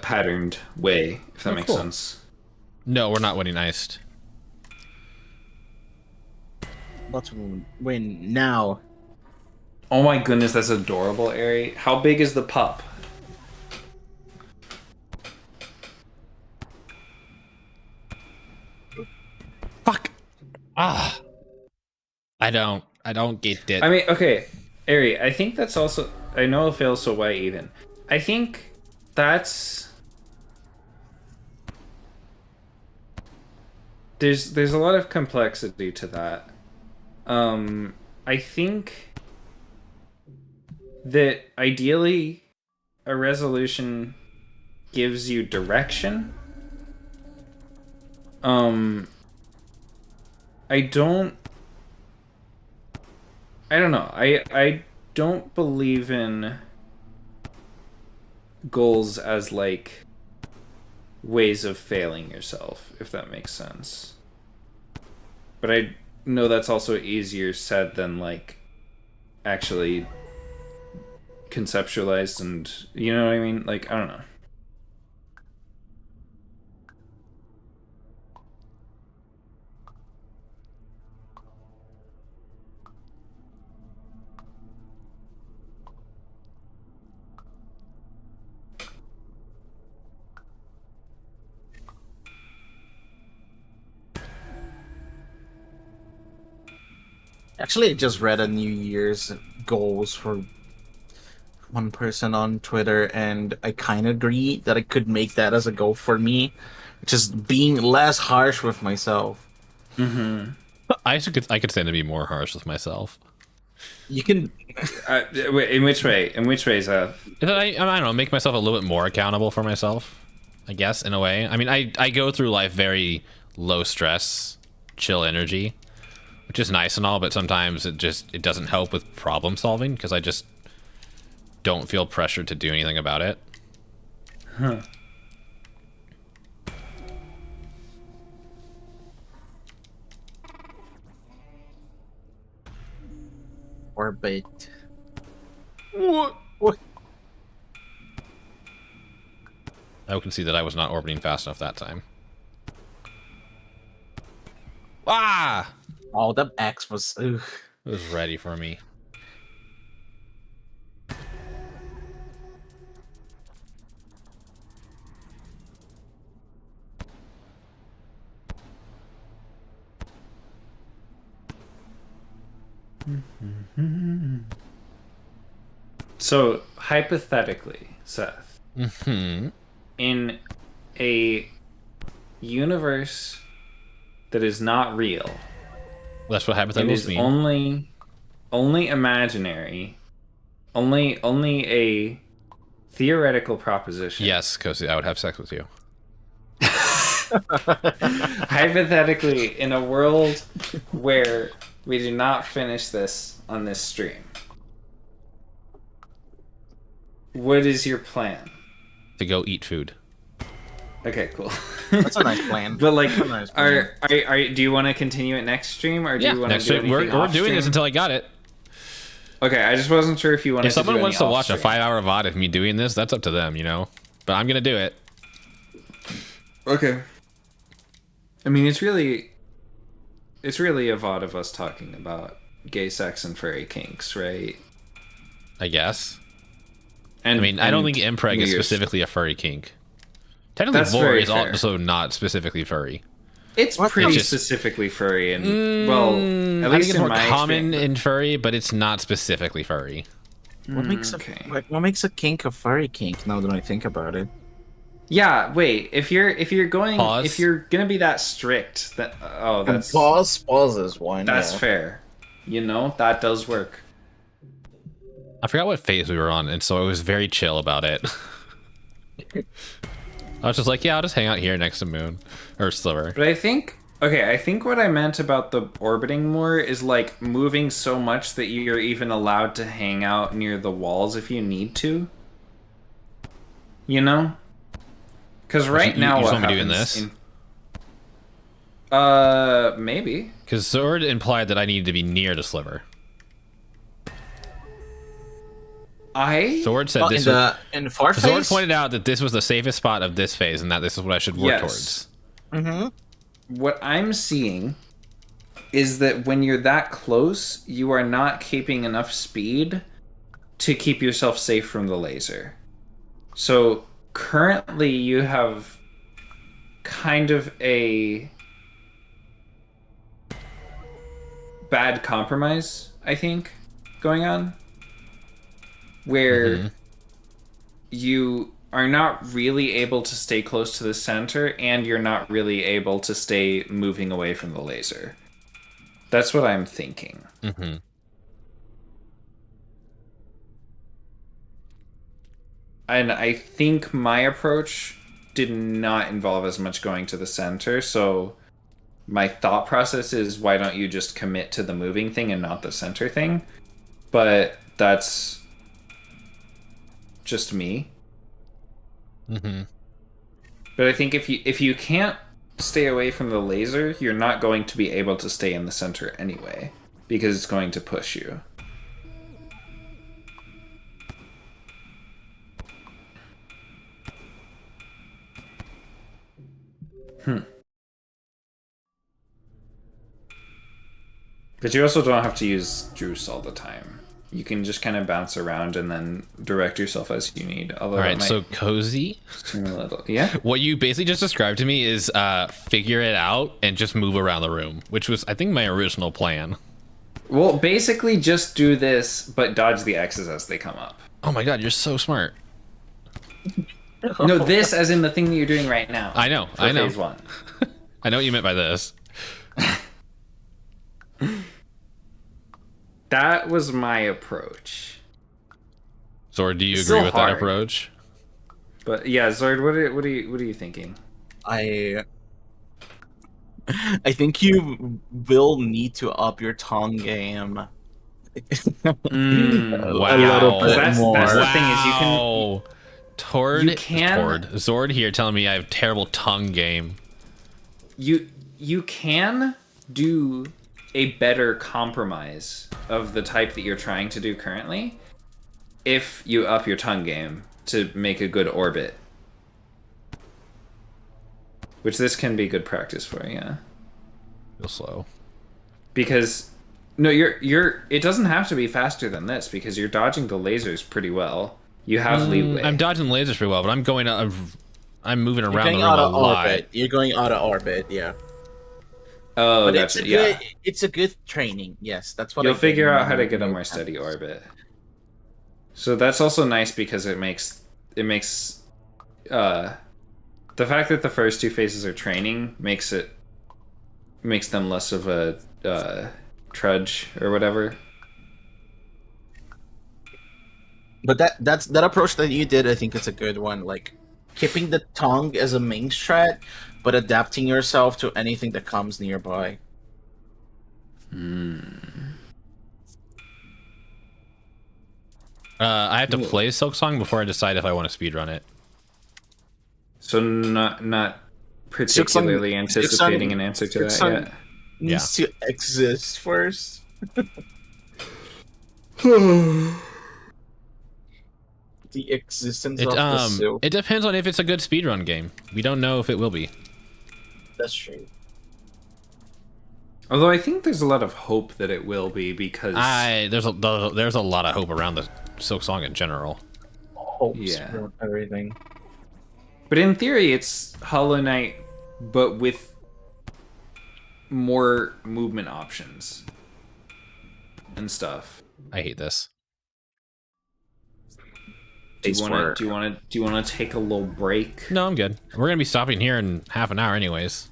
patterned way, if that makes sense. No, we're not winning iced. Let's win now. Oh my goodness, that's adorable, Ari. How big is the pup? Fuck. Ah. I don't get it. I mean, okay, Ari, I think that's also... I know it fails, so why even? I think that's... There's a lot of complexity to that. I think that ideally a resolution gives you direction. I don't know. I don't believe in goals as like ways of failing yourself, if that makes sense. But I know that's also easier said than like actually conceptualized, and you know what I mean? Like, I don't know. Actually, I just read a New Year's goals for one person on Twitter, and I kind of agree that I could make that as a goal for me, which is being less harsh with myself. Mm-hmm. I could stand to be more harsh with myself. You can. Wait, in which way? In which ways? I don't know, make myself a little bit more accountable for myself, I guess, in a way. I mean, I go through life very low stress, chill energy, which is nice and all, but sometimes it doesn't help with problem solving because I just don't feel pressured to do anything about it. Huh. Orbit. What? What? I can see that I was not orbiting fast enough that time. Ah! Oh, that X was. Ugh. It was ready for me. So, hypothetically, Seth, Mm-hmm. in a universe that is not real, That's what it hypotheticals is mean. only imaginary, only a theoretical proposition. Yes, because I would have sex with you. Hypothetically, in a world where we do not finish this on this stream, what is your plan? To go eat food. Okay, cool. That's a nice plan. But like, That's a nice plan. do you want to continue it next stream, or do you want to next do week anything we're off doing stream? this until I got it. Okay, I just wasn't sure if you wanted. If someone to do wants any to watch a off-stream. 5-hour VOD of me doing this, that's up to them, you know. But I'm gonna do it. Okay. I mean, it's really a VOD of us talking about gay sex and furry kinks, right? I guess. And I mean, I don't think New impreg is Year's. specifically a furry kink. Technically, That's vor very is fair. also not specifically furry. It's What? pretty It's just- specifically furry, and well, at I least think it's in more my common experience. in furry, but it's not specifically furry. What makes Okay. what makes a kink a furry kink? Now that I think about it. Yeah, wait. If you're Pause. if you're gonna be that strict, that that's Pause is one. that's yeah. fair. You know, that does work. I forgot what phase we were on, and so I was very chill about it. I was just like, yeah, I'll just hang out here next to Moon or Sliver. But I think what I meant about the orbiting more is like moving so much that you're even allowed to hang out near the walls if you need to. You know? Because right you now, just what want me doing happens this? maybe. Because Sword implied that I needed to be near the Sliver. Sword said this was... in far Sword phase. pointed out that this was the safest spot of this phase and that this is what I should work Yes. towards. Mm-hmm. What I'm seeing is that when you're that close, you are not keeping enough speed to keep yourself safe from the laser. So currently you have kind of a bad compromise, I think, going on, where you are not really able to stay close to the center, and you're not really able to stay moving away from the laser. That's what I'm thinking. Mm-hmm. And I think my approach did not involve as much going to the center, so my thought process is, why don't you just commit to the moving thing and not the center thing? But that's just me. Mm-hmm. But I think if you can't stay away from the laser, you're not going to be able to stay in the center anyway, because it's going to push you. But you also don't have to use juice all the time. You can just kind of bounce around and then direct yourself as you need. Although All right, so Cozy, seem a little, yeah. what you basically just described to me is figure it out and just move around the room, which was, I think, my original plan. Well, basically just do this, but dodge the X's as they come up. Oh my god, you're so smart. No, this as in the thing that you're doing right now. I know, for I know. Phase 1. I know what you meant by this. That was my approach. Zord, do you It's agree still with hard. that approach? But yeah, Zord, what are you thinking? I think you will need to up your tongue game. Wow. A little bit That's more. the thing is, you can Wow. Tord, you can- Tord, Zord here telling me I have terrible tongue game. you can do a better compromise of the type that you're trying to do currently if you up your tongue game to make a good orbit. Which this can be good practice for, yeah. Real slow. Because no, you're it doesn't have to be faster than this because you're dodging the lasers pretty well. You have leeway. I'm dodging lasers pretty well, but I'm moving You're around the going room out a of lot. orbit. You're going out of orbit, yeah. Oh, But gotcha. it's a Yeah. good, it's a good training. Yes, that's what You'll I figure think. out how to get a more steady orbit. So that's also nice because it makes the fact that the first two phases are training makes them less of a trudge or whatever. But that approach that you did, I think it's a good one. Like keeping the tongue as a main strat, but adapting yourself to anything that comes nearby. I have to play Silk Song before I decide if I want to speedrun it. So not particularly anticipating an answer to that yet. Needs to exist first. The existence of the silk. It depends on if it's a good speedrun game. We don't know if it will be. That's true. Although I think there's a lot of hope that it will be because There's a lot of hope around the Silk Song in general. Hopes Yeah. for everything. But in theory, it's Hollow Knight, but with more movement options and stuff. I hate this. Do you want to take a little break? No, I'm good. We're gonna be stopping here in half an hour, anyways.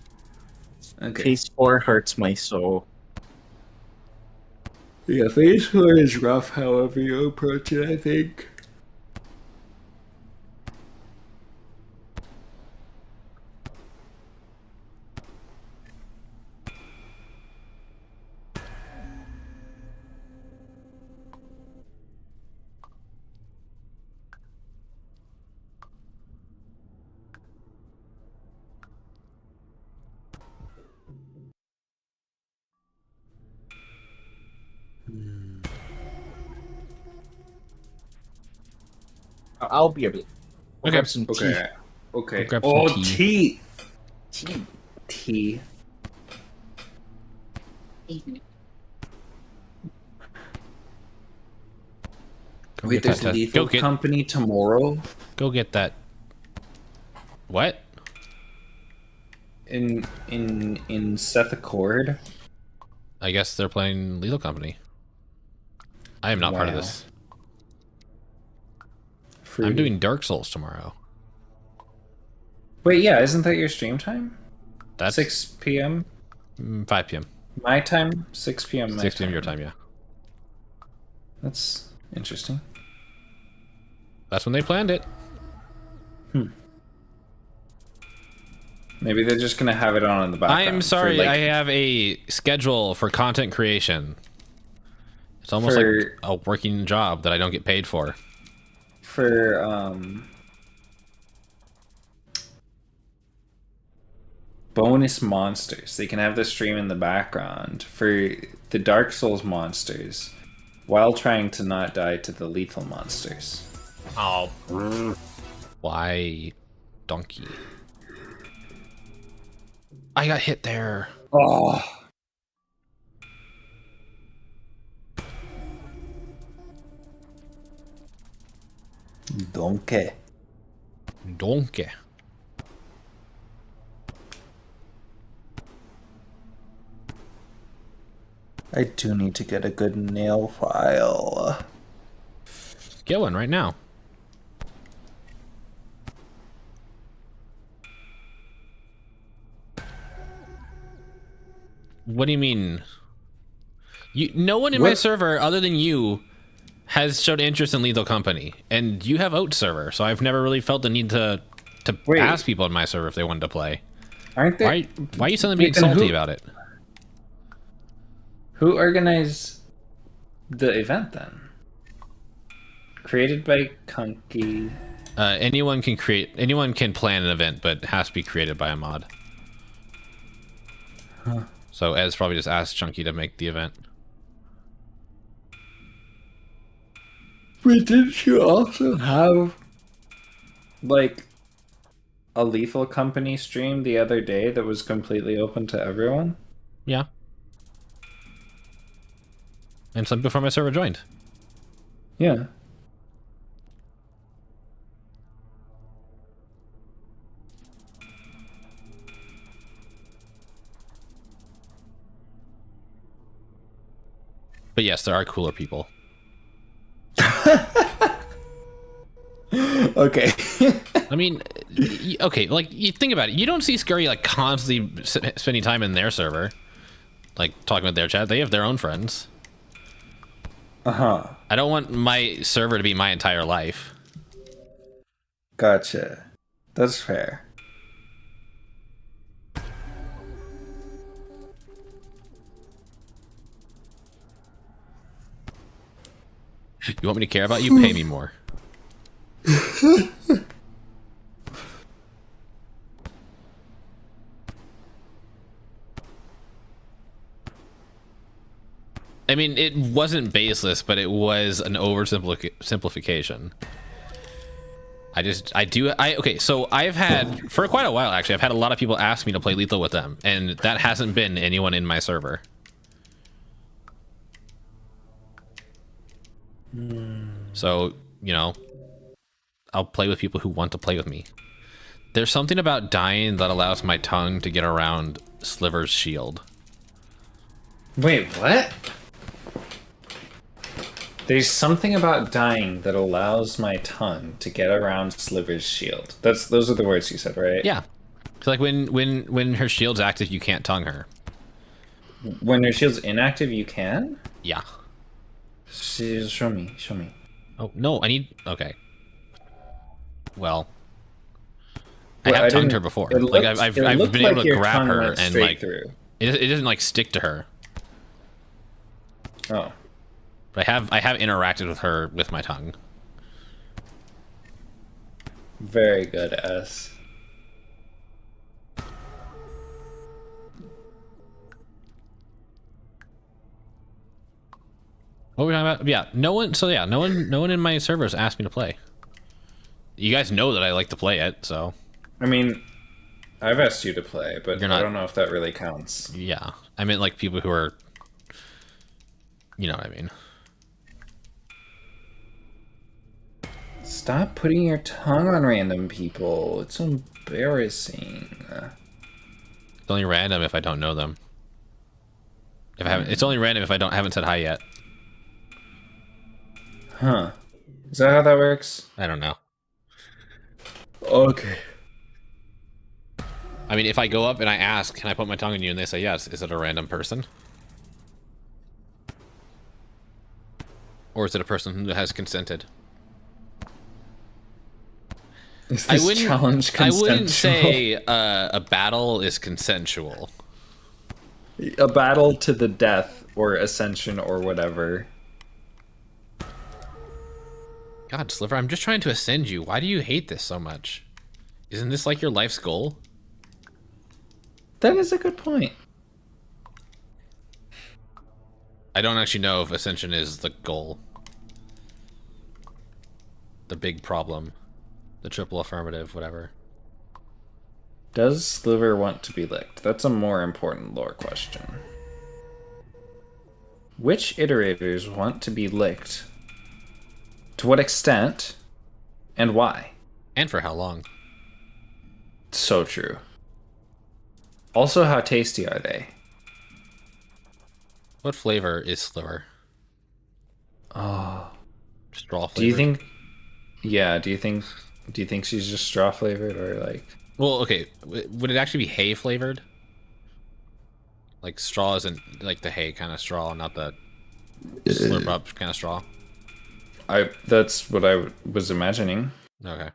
Okay. Phase 4 hurts my soul. Yeah, phase 4 is rough. However you approach it, I think. I'll be able to Okay. grab some tea. Okay. Grab some Oh, tea. tea. Go Wait, get there's that Lethal Company tomorrow Go get that. What? in Seth Accord. I guess they're playing Lethal Company. I am not part of Wow. this. Fruity. I'm doing Dark Souls tomorrow. Wait, yeah, isn't that your stream time? That's 6 p.m. 5 p.m. my time, 6 p.m. my 6 p.m. your time, yeah. That's interesting. That's when they planned it. Maybe they're just gonna have it on in the background. I'm for, sorry, like, I have a schedule for content creation. It's almost For- like a working job that I don't get paid for. for bonus monsters. They can have the stream in the background for the Dark Souls monsters while trying to not die to the lethal monsters. Oh. Why, donkey? I got hit there. Oh. Donkey. Donkey. I do need to get a good nail file. Get one right now. What do you mean? No one in my What? server other than you has showed interest in Lethal Company, and you have Oat server, so I've never really felt the need to Wait. ask people in my server if they wanted to play. Aren't there? Why are you suddenly being Wait, then salty who- about it? Who organized the event then? Created by Kunky. Anyone can plan an event, but it has to be created by a mod. Huh. So Ez probably just asked Chunky to make the event. But didn't you also have like a Lethal Company stream the other day that was completely open to everyone? Yeah. And some before my server joined. Yeah. But yes, there are cooler people. Okay. I mean, okay, like, you think about it. You don't see Scurry, like, constantly spending time in their server. Like, talking about their chat. They have their own friends. Uh-huh. I don't want my server to be my entire life. Gotcha. That's fair. You want me to care about you? Pay me more. I mean, it wasn't baseless, but it was an oversimplification. Okay, so I've had, for quite a while actually, I've had a lot of people ask me to play Lethal with them, and that hasn't been anyone in my server. So, you know, I'll play with people who want to play with me. There's something about dying that allows my tongue to get around Sliver's shield. Wait, what? There's something about dying that allows my tongue to get around Sliver's shield. Those are the words you said, right? Yeah. It's like when her shield's active, you can't tongue her. When her shield's inactive, you can? Yeah. Show me. Oh, no, I need... Okay. Well... Well, I have tongued her before. Like, I've been able to grab her and, like... Through. It doesn't, like, stick to her. Oh. But I have interacted with her with my tongue. Very good, S. What were we talking about? Yeah, no one in my servers asked me to play. You guys know that I like to play it, so... I mean, I've asked you to play, but You're not... I don't know if that really counts. Yeah. I meant, like, people who are... You know what I mean. Stop putting your tongue on random people. It's embarrassing. It's only random if I don't know them. If I haven't... It's only random if I haven't said hi yet. Huh. Is that how that works? I don't know. Okay. I mean, if I go up and I ask, can I put my tongue on you, and they say yes, is it a random person? Or is it a person who has consented? Is this challenge consensual? I wouldn't say a battle is consensual. A battle to the death, or ascension, or whatever. God, Sliver, I'm just trying to ascend you. Why do you hate this so much? Isn't this like your life's goal? That is a good point. I don't actually know if ascension is the goal. The big problem. The triple affirmative, whatever. Does Sliver want to be licked? That's a more important lore question. Which iterators want to be licked? To what extent? And why? And for how long? So true. Also, how tasty are they? What flavor is Sliver? Oh. Straw flavor. Do you think... Yeah, do you think she's just straw flavored or like... Well, okay. Would it actually be hay flavored? Like straw isn't like the hay kind of straw, not the slurp up kind of straw? That's what I was imagining. Okay.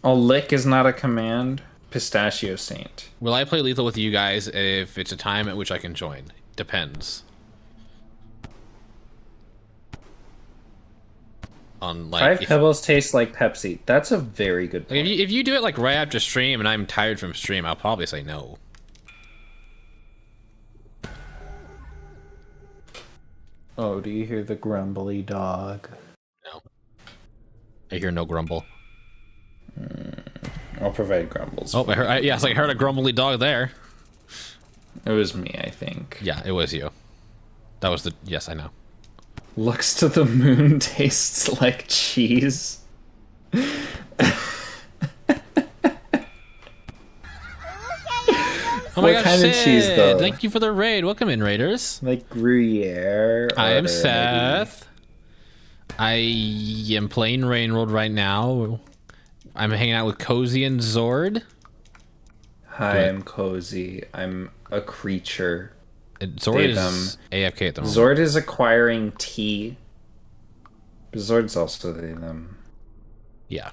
Oh, lick is not a command. Pistachio Saint. Will I play lethal with you guys if it's a time at which I can join? Depends. On like 5 pebbles taste like Pepsi. That's a very good point. Like if you do it like right after stream and I'm tired from stream, I'll probably say no. Oh, do you hear the grumbly dog? No. I hear no grumble. I'll provide grumbles. Oh, I heard a grumbly dog there. It was me, I think. Yeah, it was you. That was the... Yes, I know. Looks to the moon tastes like cheese. Oh my What gosh, kind of cheese, Sid, though? thank you for the raid. Welcome in, Raiders. Like Gruyere. I am or Seth. I am playing Rain World right now. I'm hanging out with Cozy and Zord. Hi, I'm Cozy. I'm a creature. Zord is AFK at the moment. Zord is acquiring tea. But Zord's also they them. Yeah.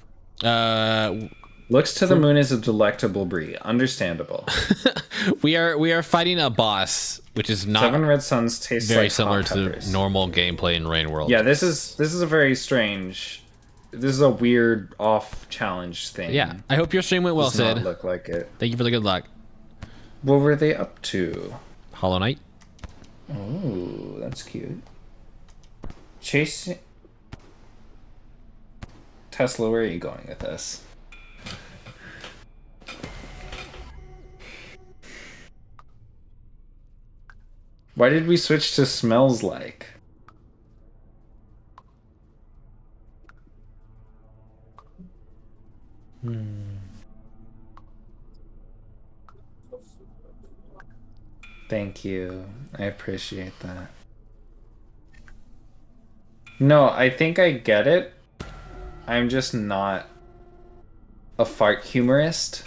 Looks to the moon as a delectable brie. Understandable. we are fighting a boss, which is not 7 red suns taste very like similar hot to the peppers. normal gameplay in Rain World. Yeah, this is a very strange. This is a weird off challenge thing. Yeah. I hope your stream went well, Does not Sid. look like it. Thank you for the good luck. What were they up to? Hollow Knight. Oh, that's cute. Chasing Tesla, where are you going with this? Why did we switch to smells like? Thank you. I appreciate that. No, I think I get it. I'm just not a fart humorist.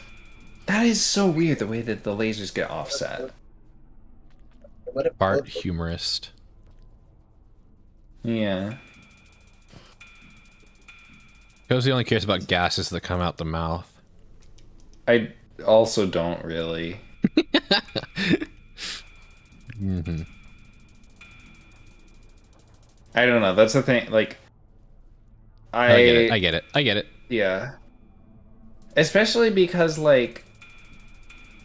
That is so weird, the way that the lasers get offset. Bart humorist. Yeah. Cozy only cares about gases that come out the mouth. I also don't really. Mm-hmm. I don't know. That's the thing. Like, I get it. I get it. I get it. Yeah. Especially because, like,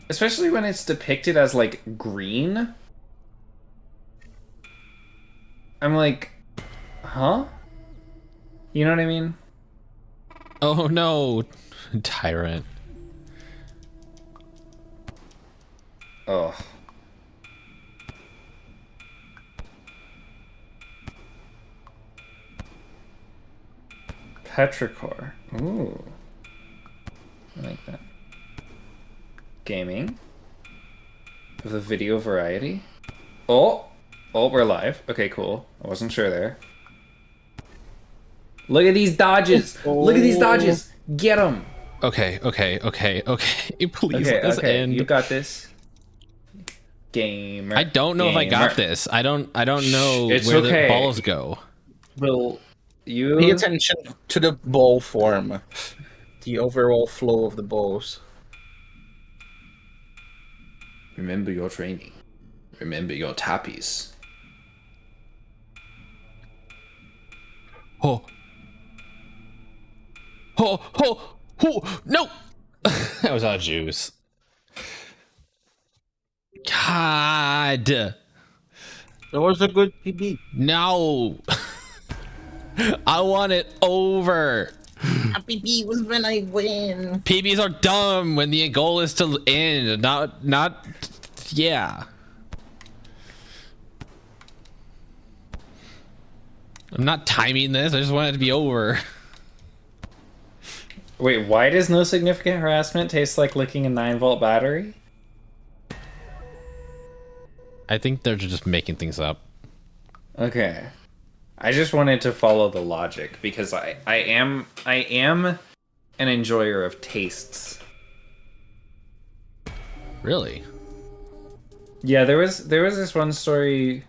especially when it's depicted as, like, green. I'm like, huh? You know what I mean? Oh no, tyrant. Oh. Petrichor. Ooh. I like that. Gaming. Of the video variety. Oh! Oh, we're live. Okay, cool. I wasn't sure there. Look at these dodges! Oh. Look at these dodges! Get them! Okay. Please let this Okay, end. you got this. Gamer. I don't know if I got this. I don't know It's where okay. the balls go. Will you... Pay attention to the ball form. The overall flow of the balls. Remember your training. Remember your tappies. Oh, no! That was out of juice. God. That was a good PB. No. I want it over. A PB was when I win. PBs are dumb when the goal is to end, not, yeah. I'm not timing this. I just want it to be over. Wait, why does no significant harassment taste like licking a 9-volt battery? I think they're just making things up. Okay. I just wanted to follow the logic because I am an enjoyer of tastes. Really? Yeah, there was this one story.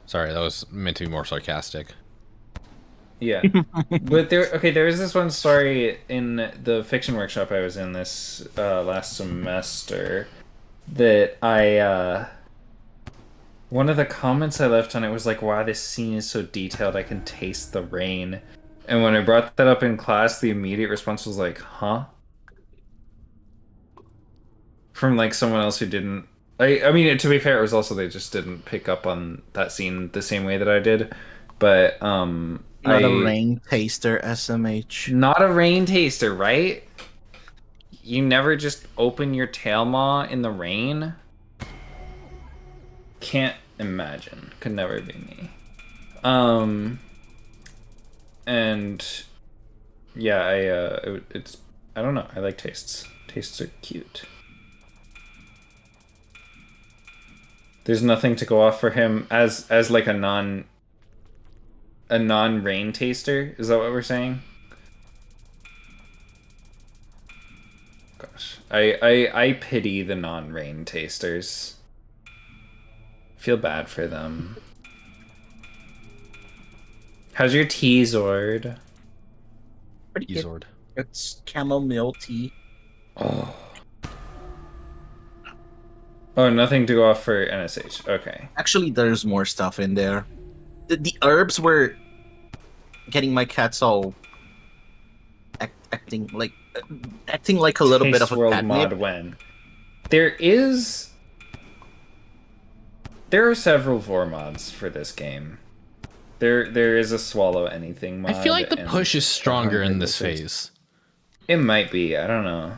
Sorry, that was meant to be more sarcastic. Yeah. But there was this one story in the fiction workshop I was in this last semester that one of the comments I left on it was like, wow, this scene is so detailed, I can taste the rain. And when I brought that up in class, the immediate response was like, huh? From like someone else who didn't. I mean, to be fair, it was also they just didn't pick up on that scene the same way that I did. But Not a rain taster, SMH. Not a rain taster, right? You never just open your tail maw in the rain? Can't imagine. Could never be me. And yeah, it's I don't know. I like tastes. Tastes are cute. There's nothing to go off for him as like a non-rain taster. Is that what we're saying? Gosh, I pity the non-rain tasters. Feel bad for them. How's your tea, Zord? Pretty good. Ezord. It's chamomile tea. Oh, nothing to go off for NSH. Okay. Actually, there's more stuff in there. The herbs were getting my cats all acting like a little bit of a World catnip. mod when there are several vor mods for this game. There is a swallow anything mod. I feel like the and push is stronger in this 100%. phase. It might be. I don't know.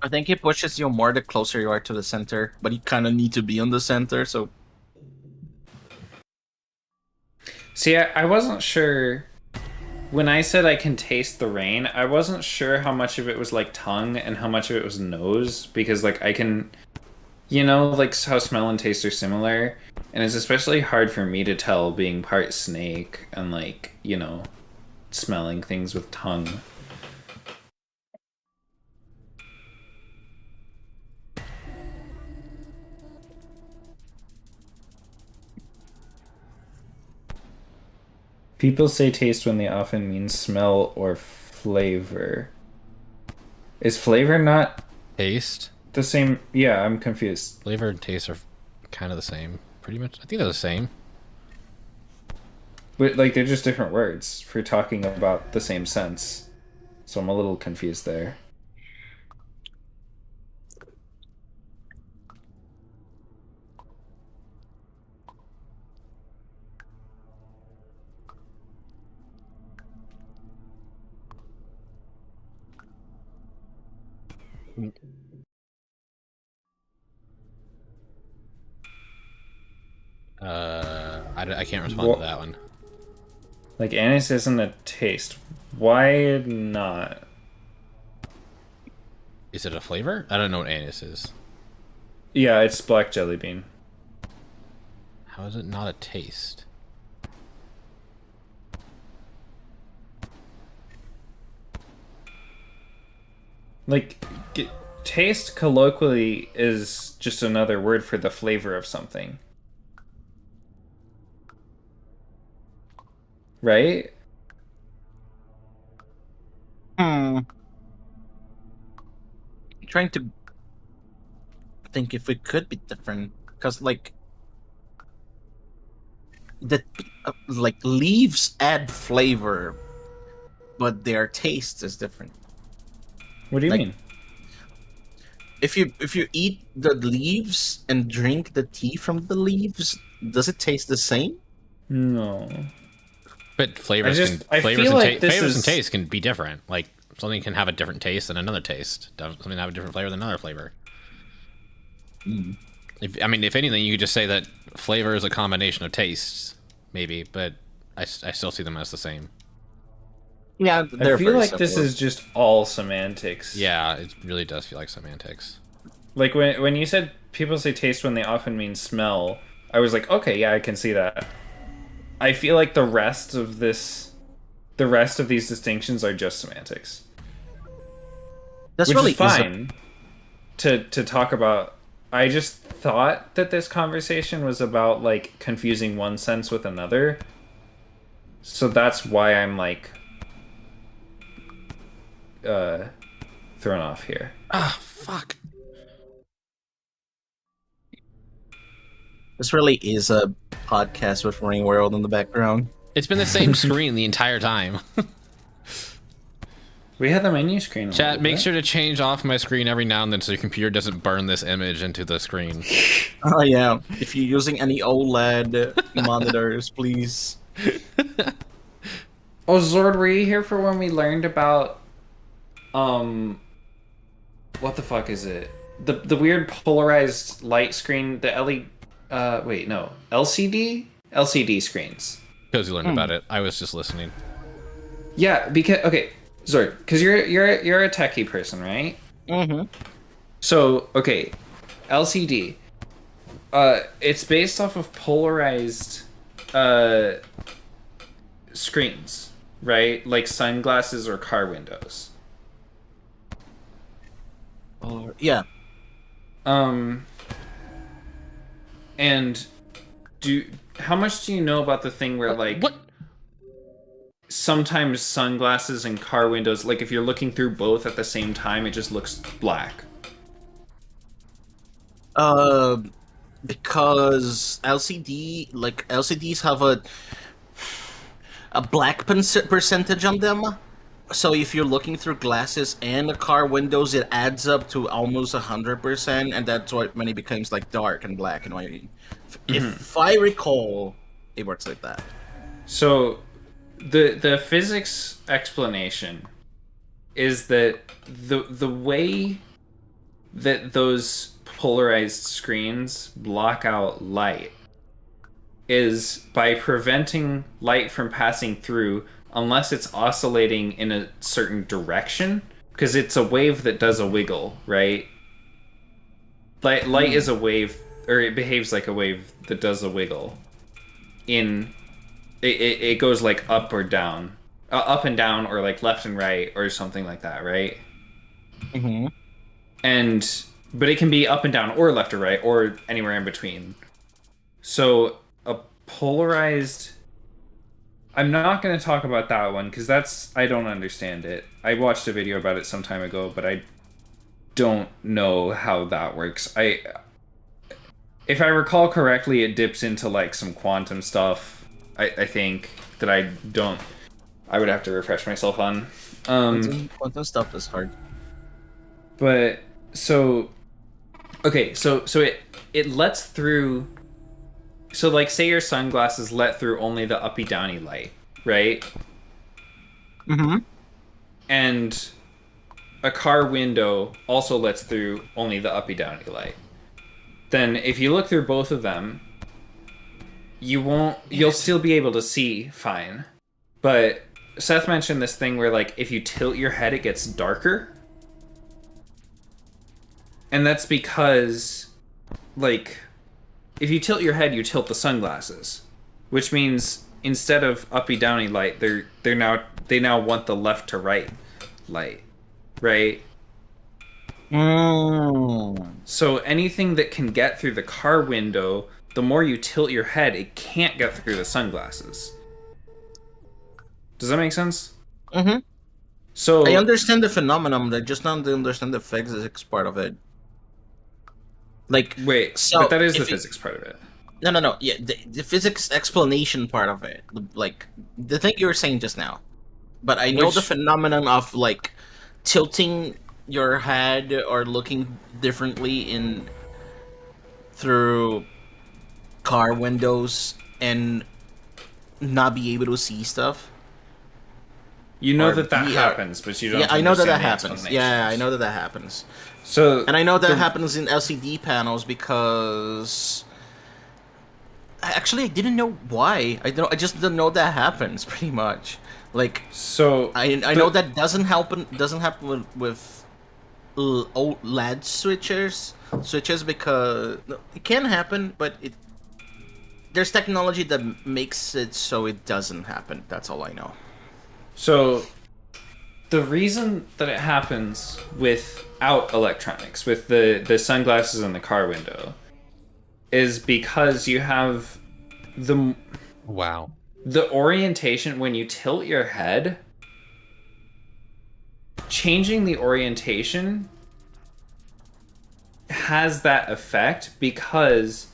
I think it pushes you more the closer you are to the center, but you kind of need to be on the center, so... See, I wasn't sure when I said I can taste the rain, I wasn't sure how much of it was like tongue and how much of it was nose, because like I can, like how smell and taste are similar, and it's especially hard for me to tell being part snake and like, smelling things with tongue. People say taste when they often mean smell or flavor. Is flavor not Taste. the same? Yeah, I'm confused. Flavor and taste are kind of the same. Pretty much. I think they're the same. But like they're just different words for talking about the same sense. So I'm a little confused there. I can't respond to that one. Like anise isn't a taste. Why not? Is it a flavor? I don't know what anise is. Yeah, it's black jelly bean. How is it not a taste? Like, taste colloquially is just another word for the flavor of something. Right? I'm trying to think if it could be different, because like leaves add flavor, but their taste is different. What do you mean? If you eat the leaves and drink the tea from the leaves, does it taste the same? No. But flavors and taste can be different. Like something can have a different taste than another taste. Something have a different flavor than another flavor. If anything, you could just say that flavor is a combination of tastes, maybe. But I still see them as the same. Yeah, I feel like this is just all semantics. Yeah, it really does feel like semantics. Like when you said people say taste when they often mean smell, I was like, okay, yeah, I can see that. I feel like the rest of these distinctions are just semantics. That's which really is fine to talk about. I just thought that this conversation was about like confusing one sense with another. So that's why I'm like thrown off here. Ah, fuck. This really is a podcast with Rain World in the background. It's been the same screen the entire time. We had the menu screen. Chat, make sure to change off my screen every now and then so your computer doesn't burn this image into the screen. Oh yeah, if you're using any OLED monitors, please. Oh, Zord, were you here for when we learned about what the fuck is it? The weird polarized light screen, the LCD screens. Because you learned about it. I was just listening. Yeah, because okay, Zord, because you're a techie person, right? Mm-hmm. So okay, LCD. It's based off of polarized screens, right? Like sunglasses or car windows. Yeah. And how much do you know about the thing where like what? Sometimes sunglasses and car windows, like if you're looking through both at the same time, it just looks black. Because LCDs have a black percentage on them. So if you're looking through glasses and the car windows, it adds up to almost 100%, and that's when it becomes like dark and black and white. If I recall, it works like that. So the physics explanation is that the way that those polarized screens block out light is by preventing light from passing through unless it's oscillating in a certain direction, because it's a wave that does a wiggle, right? Light is a wave, or it behaves like a wave that does a wiggle. It goes like up or down, up and down, or like left and right, or something like that, right? Mm-hmm. But it can be up and down, or left or right, or anywhere in between. So a polarized. I'm not going to talk about that one because I don't understand it. I watched a video about it some time ago, but I don't know how that works. If I recall correctly, it dips into like some quantum stuff. I think that I would have to refresh myself on. Quantum stuff is hard. But so it lets through. So, like, say your sunglasses let through only the uppy-downy light, right? Mm-hmm. And a car window also lets through only the uppy-downy light. Then, if you look through both of them, you'll still be able to see fine. But Seth mentioned this thing where, like, if you tilt your head, it gets darker. And that's because, like... If you tilt your head, you tilt the sunglasses, which means instead of uppy downy light, they now want the left to right light, right? So anything that can get through the car window, the more you tilt your head, it can't get through the sunglasses. Does that make sense? Mm-hmm. So I understand the phenomenon, I just don't understand the physics part of it. Like, wait, so but that is the physics part of it. No. Yeah, the physics explanation part of it, like the thing you were saying just now. But I know the phenomenon of like tilting your head or looking differently through car windows and not be able to see stuff. You know that happens, but you don't. Yeah, I know that happens. Yeah, I know that happens. So, and I know that happens in LCD panels because actually I didn't know why. I just didn't know that happens pretty much. Like, so I know that doesn't happen with old LED switches because it can happen, but there's technology that makes it so it doesn't happen. That's all I know. So, the reason that it happens without electronics, with the sunglasses and the car window, is because you have the orientation when you tilt your head. Changing the orientation has that effect because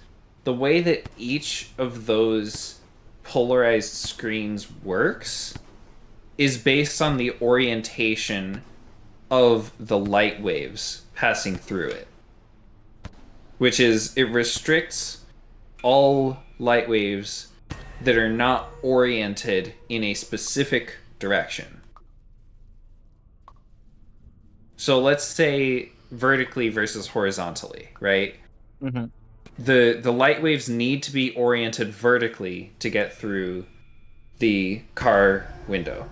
the way that each of those polarized screens works is based on the orientation of the light waves passing through it. Which is, it restricts all light waves that are not oriented in a specific direction. So let's say vertically versus horizontally, right? Mm-hmm. The light waves need to be oriented vertically to get through the car window.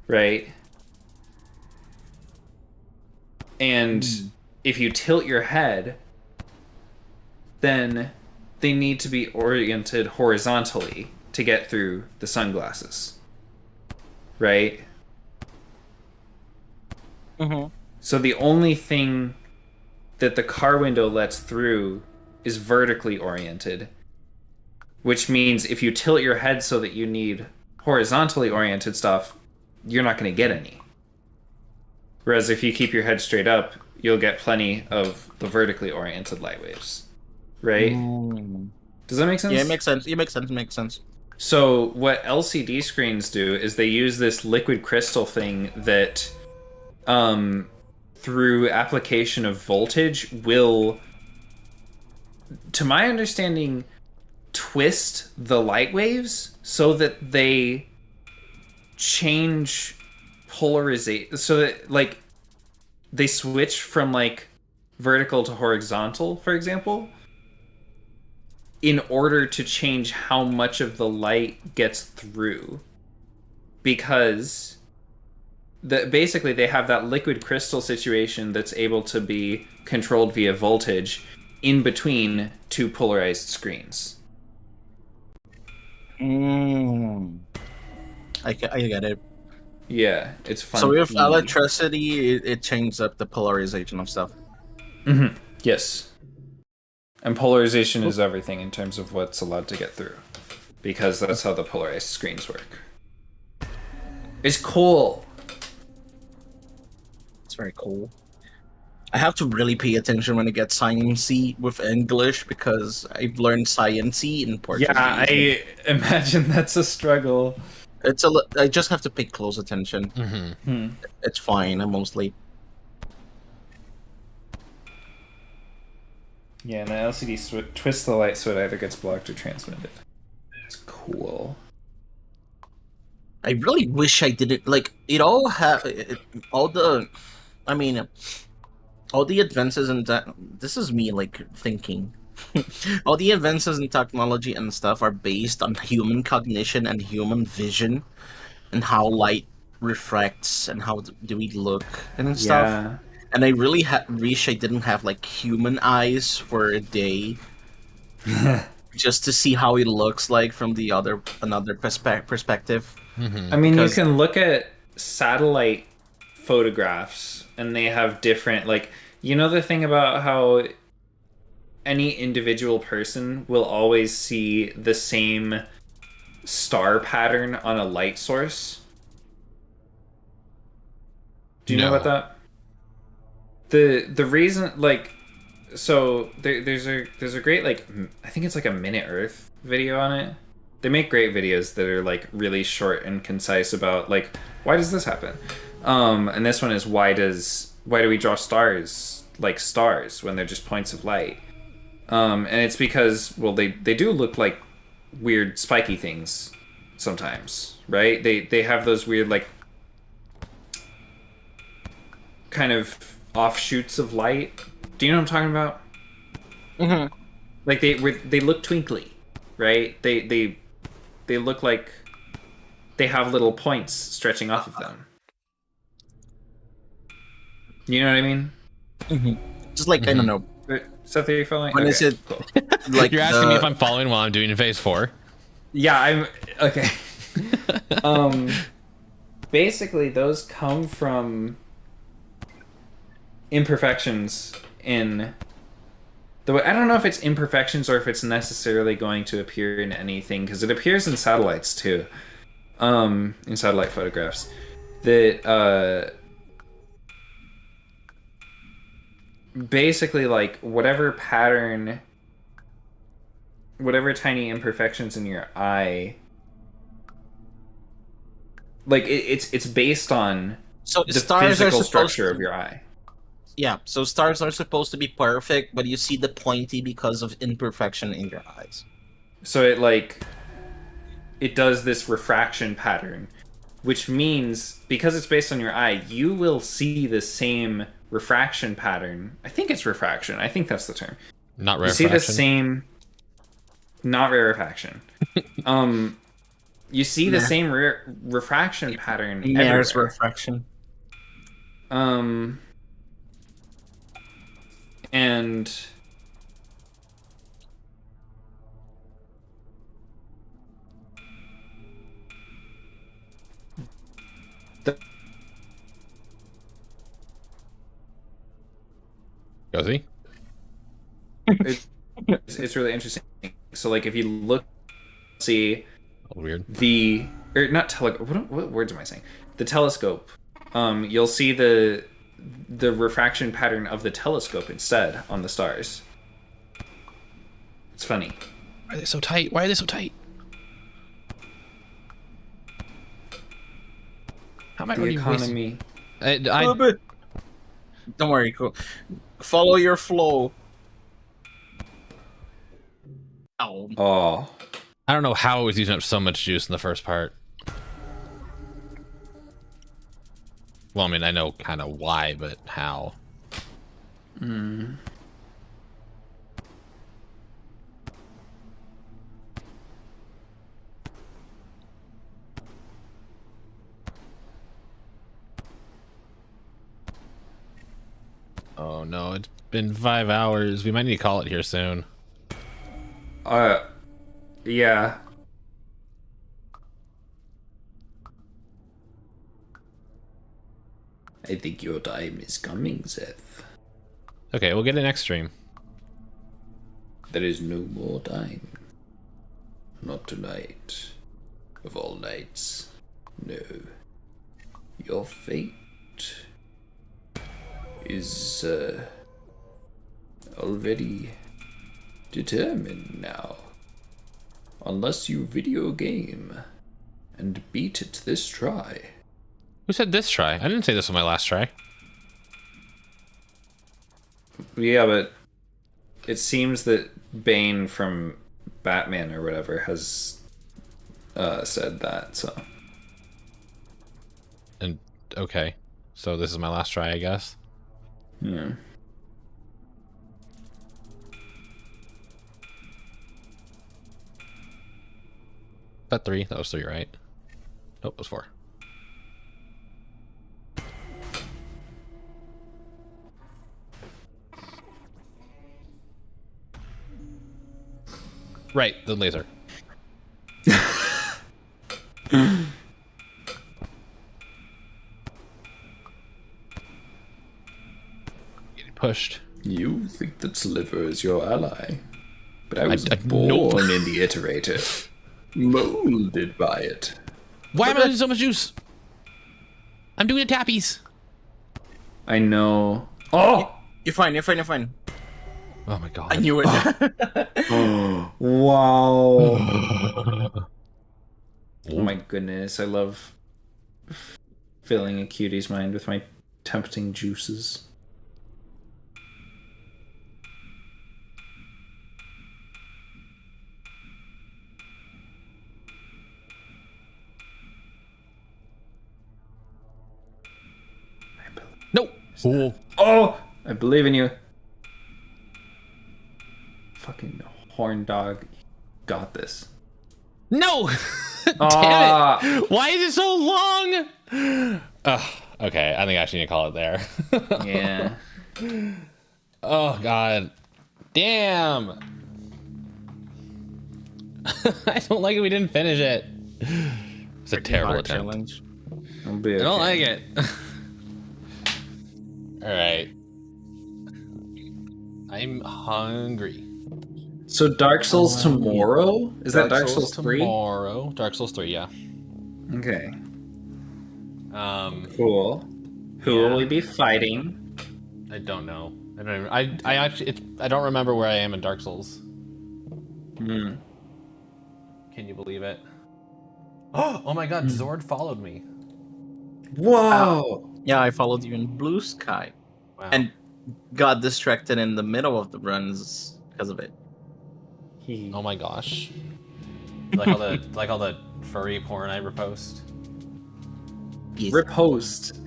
Right? And if you tilt your head, then they need to be oriented horizontally to get through the sunglasses. Right? Mm-hmm. So the only thing that the car window lets through is vertically oriented, which means if you tilt your head so that you need horizontally oriented stuff, you're not going to get any. Whereas if you keep your head straight up, you'll get plenty of the vertically oriented light waves. Right? Does that make sense? Yeah, it makes sense. It makes sense. So what LCD screens do is they use this liquid crystal thing that, through application of voltage, will, to my understanding, twist the light waves so that they change polarization, so that like they switch from like vertical to horizontal, for example, in order to change how much of the light gets through. because basically they have that liquid crystal situation that's able to be controlled via voltage in between two polarized screens. I get it. Yeah, it's fun. So with electricity, it changes up the polarization of stuff. Mm-hmm. Yes. And polarization is everything in terms of what's allowed to get through, because that's how the polarized screens work. It's cool. It's very cool. I have to really pay attention when I get sciencey with English because I've learned sciencey in Portuguese. Yeah, I imagine that's a struggle. I just have to pay close attention. Mm-hmm. It's fine. I'm mostly. Yeah, and the LCD twists the light so it either gets blocked or transmitted. It's cool. I really wish I didn't like it. All all the, I mean, all the advances in that. This is me like thinking. All the advances in technology and stuff are based on human cognition and human vision, and how light refracts and how do we look and stuff. Yeah. And I really wish I didn't have like human eyes for a day, just to see how it looks like from the another perspective. Mm-hmm. I mean, Because- you can look at satellite photographs and they have different, like, you know, the thing about how any individual person will always see the same star pattern on a light source? Do you know No. about that? The reason, like, so there's a great, like, I think it's like a Minute Earth video on it. They make great videos that are like really short and concise about like, why does this happen? And this one is why do we draw stars like stars when they're just points of light? And it's because, well, they do look like weird spiky things sometimes, right? They have those weird like kind of offshoots of light. Do you know what I'm talking about? Mm-hmm. Like they look twinkly, right? They look like they have little points stretching off of them. You know what I mean? Mm-hmm. Just like I don't know. Seth, are you following? When is it? Cool. Like You're asking me if I'm following while I'm doing phase 4? Yeah, I'm okay. Basically, those come from imperfections in the way. I don't know if it's imperfections or if it's necessarily going to appear in anything, because it appears in satellites too, in satellite photographs. That basically, like, whatever pattern, whatever tiny imperfections in your eye, like it's based on So the stars are physical supposed structure to, of your eye. yeah. So stars are supposed to be perfect, but you see the pointy because of imperfection in your eyes. So it does this refraction pattern, which means because it's based on your eye, you will see the same refraction pattern. I think it's refraction. I think that's the term. Not You rare. see the same, not rarefaction. You see the same refraction pattern There's everywhere. refraction. And Does he? it's really interesting. So, like, if you look, see Weird. what words am I saying? The telescope. You'll see the refraction pattern of the telescope instead on the stars. It's funny. Why are they so tight? Why are they so tight? How am I The already economy. Don't worry, cool. Follow your flow. Oh. Oh. I don't know how it was using up so much juice in the first part. Well, I mean, I know kind of why, but how? don't know. It's been 5 hours. We might need to call it here soon. Yeah. I think your time is coming, Seth. Okay, we'll get it next stream. There is no more time. Not tonight. Of all nights. No. Your fate is already determined now. Unless you video game and beat it this try. Who said this try? I didn't say this was my last try. Yeah, but it seems that Bane from Batman or whatever has said that, so. And okay, so this is my last try, I guess. Yeah. That 3. That was 3, right? Nope, it was 4. Right, the laser. Getting pushed. You think that Sliver is your ally, but I was nope. born in the Iterator, molded by it. Why am I losing so much juice? I'm doing the tappies. I know. Oh! You're fine, you're fine, you're fine. Oh my god. I knew it. Wow. Oh my goodness, I love filling a cutie's mind with my tempting juices. No. Oh. Oh! I believe in you. Fucking horn dog. Got this. No. Damn Ah. it. Why is it so long? Okay, I think I actually need to call it there. Yeah. Oh god. Damn. I don't like it we didn't finish it. It's a terrible Hard attempt. challenge. I'll be I don't like okay. it. Alright. I'm hungry. So Dark Souls tomorrow? Is that Dark Souls 3? Tomorrow. Dark Souls 3, yeah. Okay. Cool. Cool. Who Yeah. will we be fighting? I don't know. I don't even, I actually I don't remember where I am in Dark Souls. Hmm. Can you believe it? Oh my god, Zord followed me. Whoa! Yeah, I followed you in Blue Sky. Wow. And got distracted in the middle of the runs because of it. Oh my gosh. like all the furry porn I repost. Yes. Riposte.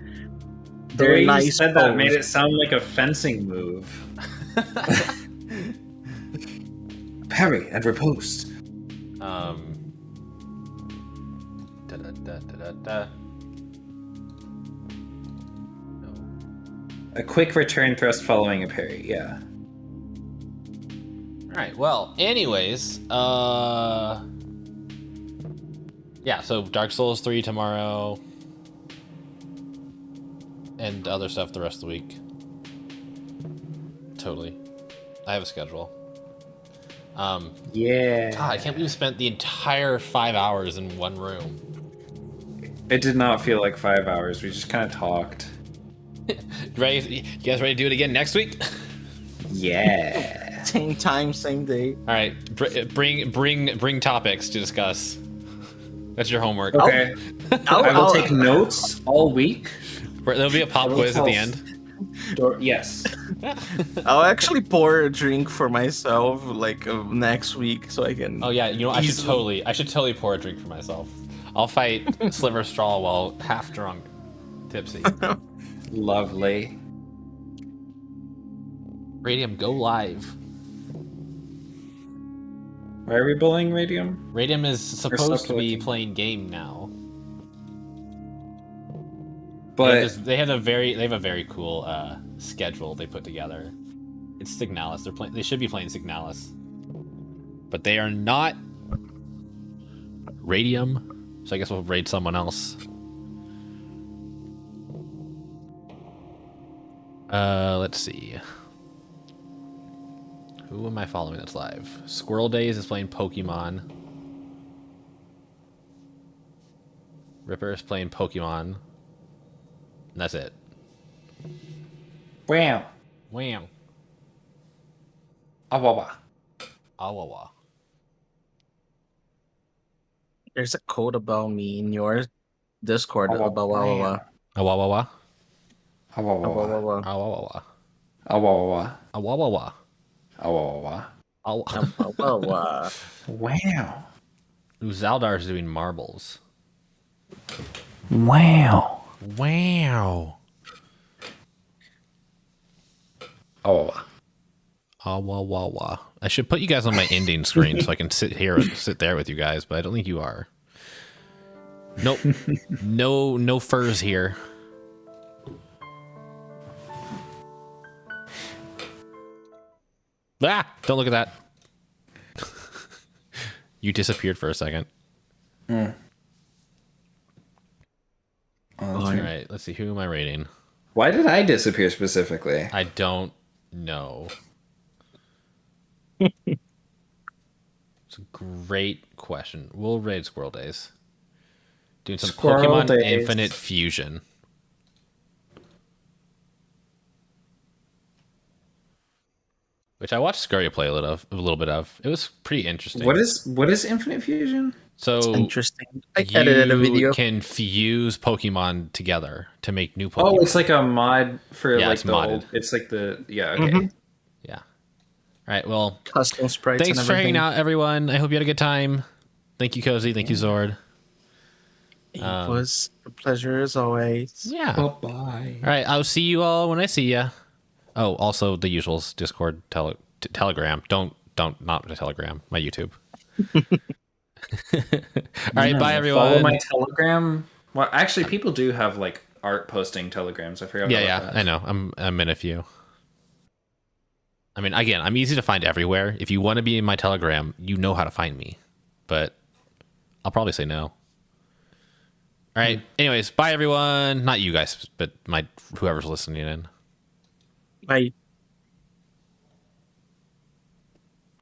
Very You nice said that pose. made it sound like a fencing move. Parry and riposte. Da da da da da da. No. A quick return thrust following a parry, yeah. Alright, well, anyways, yeah, so Dark Souls 3 tomorrow. And other stuff the rest of the week. Totally. I have a schedule. Yeah. God, I can't believe we spent the entire 5 hours in one room. It did not feel like 5 hours. We just kind of talked. Ready? You guys ready to do it again next week? Yeah. Same time, same day. All right, bring topics to discuss. That's your homework. Okay. I will take notes all week. There'll be a pop quiz at the end. Yes. I'll actually pour a drink for myself like next week so I can. Oh yeah, you know I should easily- totally pour a drink for myself. I'll fight Sliver Straw while half drunk, tipsy. Lovely. Radium, go live. Why are we bullying Radium? Radium is supposed to be collecting. playing game now. But they have a very cool schedule they put together. It's Signalis. They should be playing Signalis, but they are not. Radium, so I guess we'll raid someone else. Let's see. Who am I following that's live? Squirrel Days is playing Pokemon. Ripper is playing Pokemon. And that's it. wow. Wow. Awawa. Awawa. There's a code about me in your Discord Oh, about wow. Awawawa. Awawa. Awawawa. Awawa. Awawawa. Awawa. Awawawa. Wow. Ooh, Zaldar's doing marbles. Wow. Wow. Awawa. Awawawa. I should put you guys on my ending screen so I can sit there with you guys, but I don't think you are. Nope. No furs here. Ah! Don't look at that. You disappeared for a second. Mm. All right, let's see. Who am I rating? Why did I disappear specifically? I don't know. It's a great question. We'll raid Squirrel Days. Doing some Squirrel Pokemon Days. Infinite Fusion. Which I watched Scurry play a little bit of. It was pretty interesting. What is Infinite Fusion? So Interesting. I edited a video. You can fuse Pokemon together to make new Pokemon. Oh, it's like a mod for Yeah, like it's the modded. old. It's like the okay. Mhm. Yeah. All right. Well, Custom sprites. thanks and for everything. hanging out, everyone. I hope you had a good time. Thank you, Cozy. Thank you, Zord. It was a pleasure as always. Yeah. Bye. All right. I'll see you all when I see ya. Oh, also the usuals: Discord, Telegram. Don't not the Telegram. My YouTube. All right. Bye, everyone. Follow my Telegram. Well, actually, people do have like art posting telegrams. I forgot. about that. I know. I'm in a few. I mean, again, I'm easy to find everywhere. If you want to be in my Telegram, you know how to find me. But I'll probably say no. All right. Anyways, bye everyone. Not you guys, but whoever's listening in. Bye.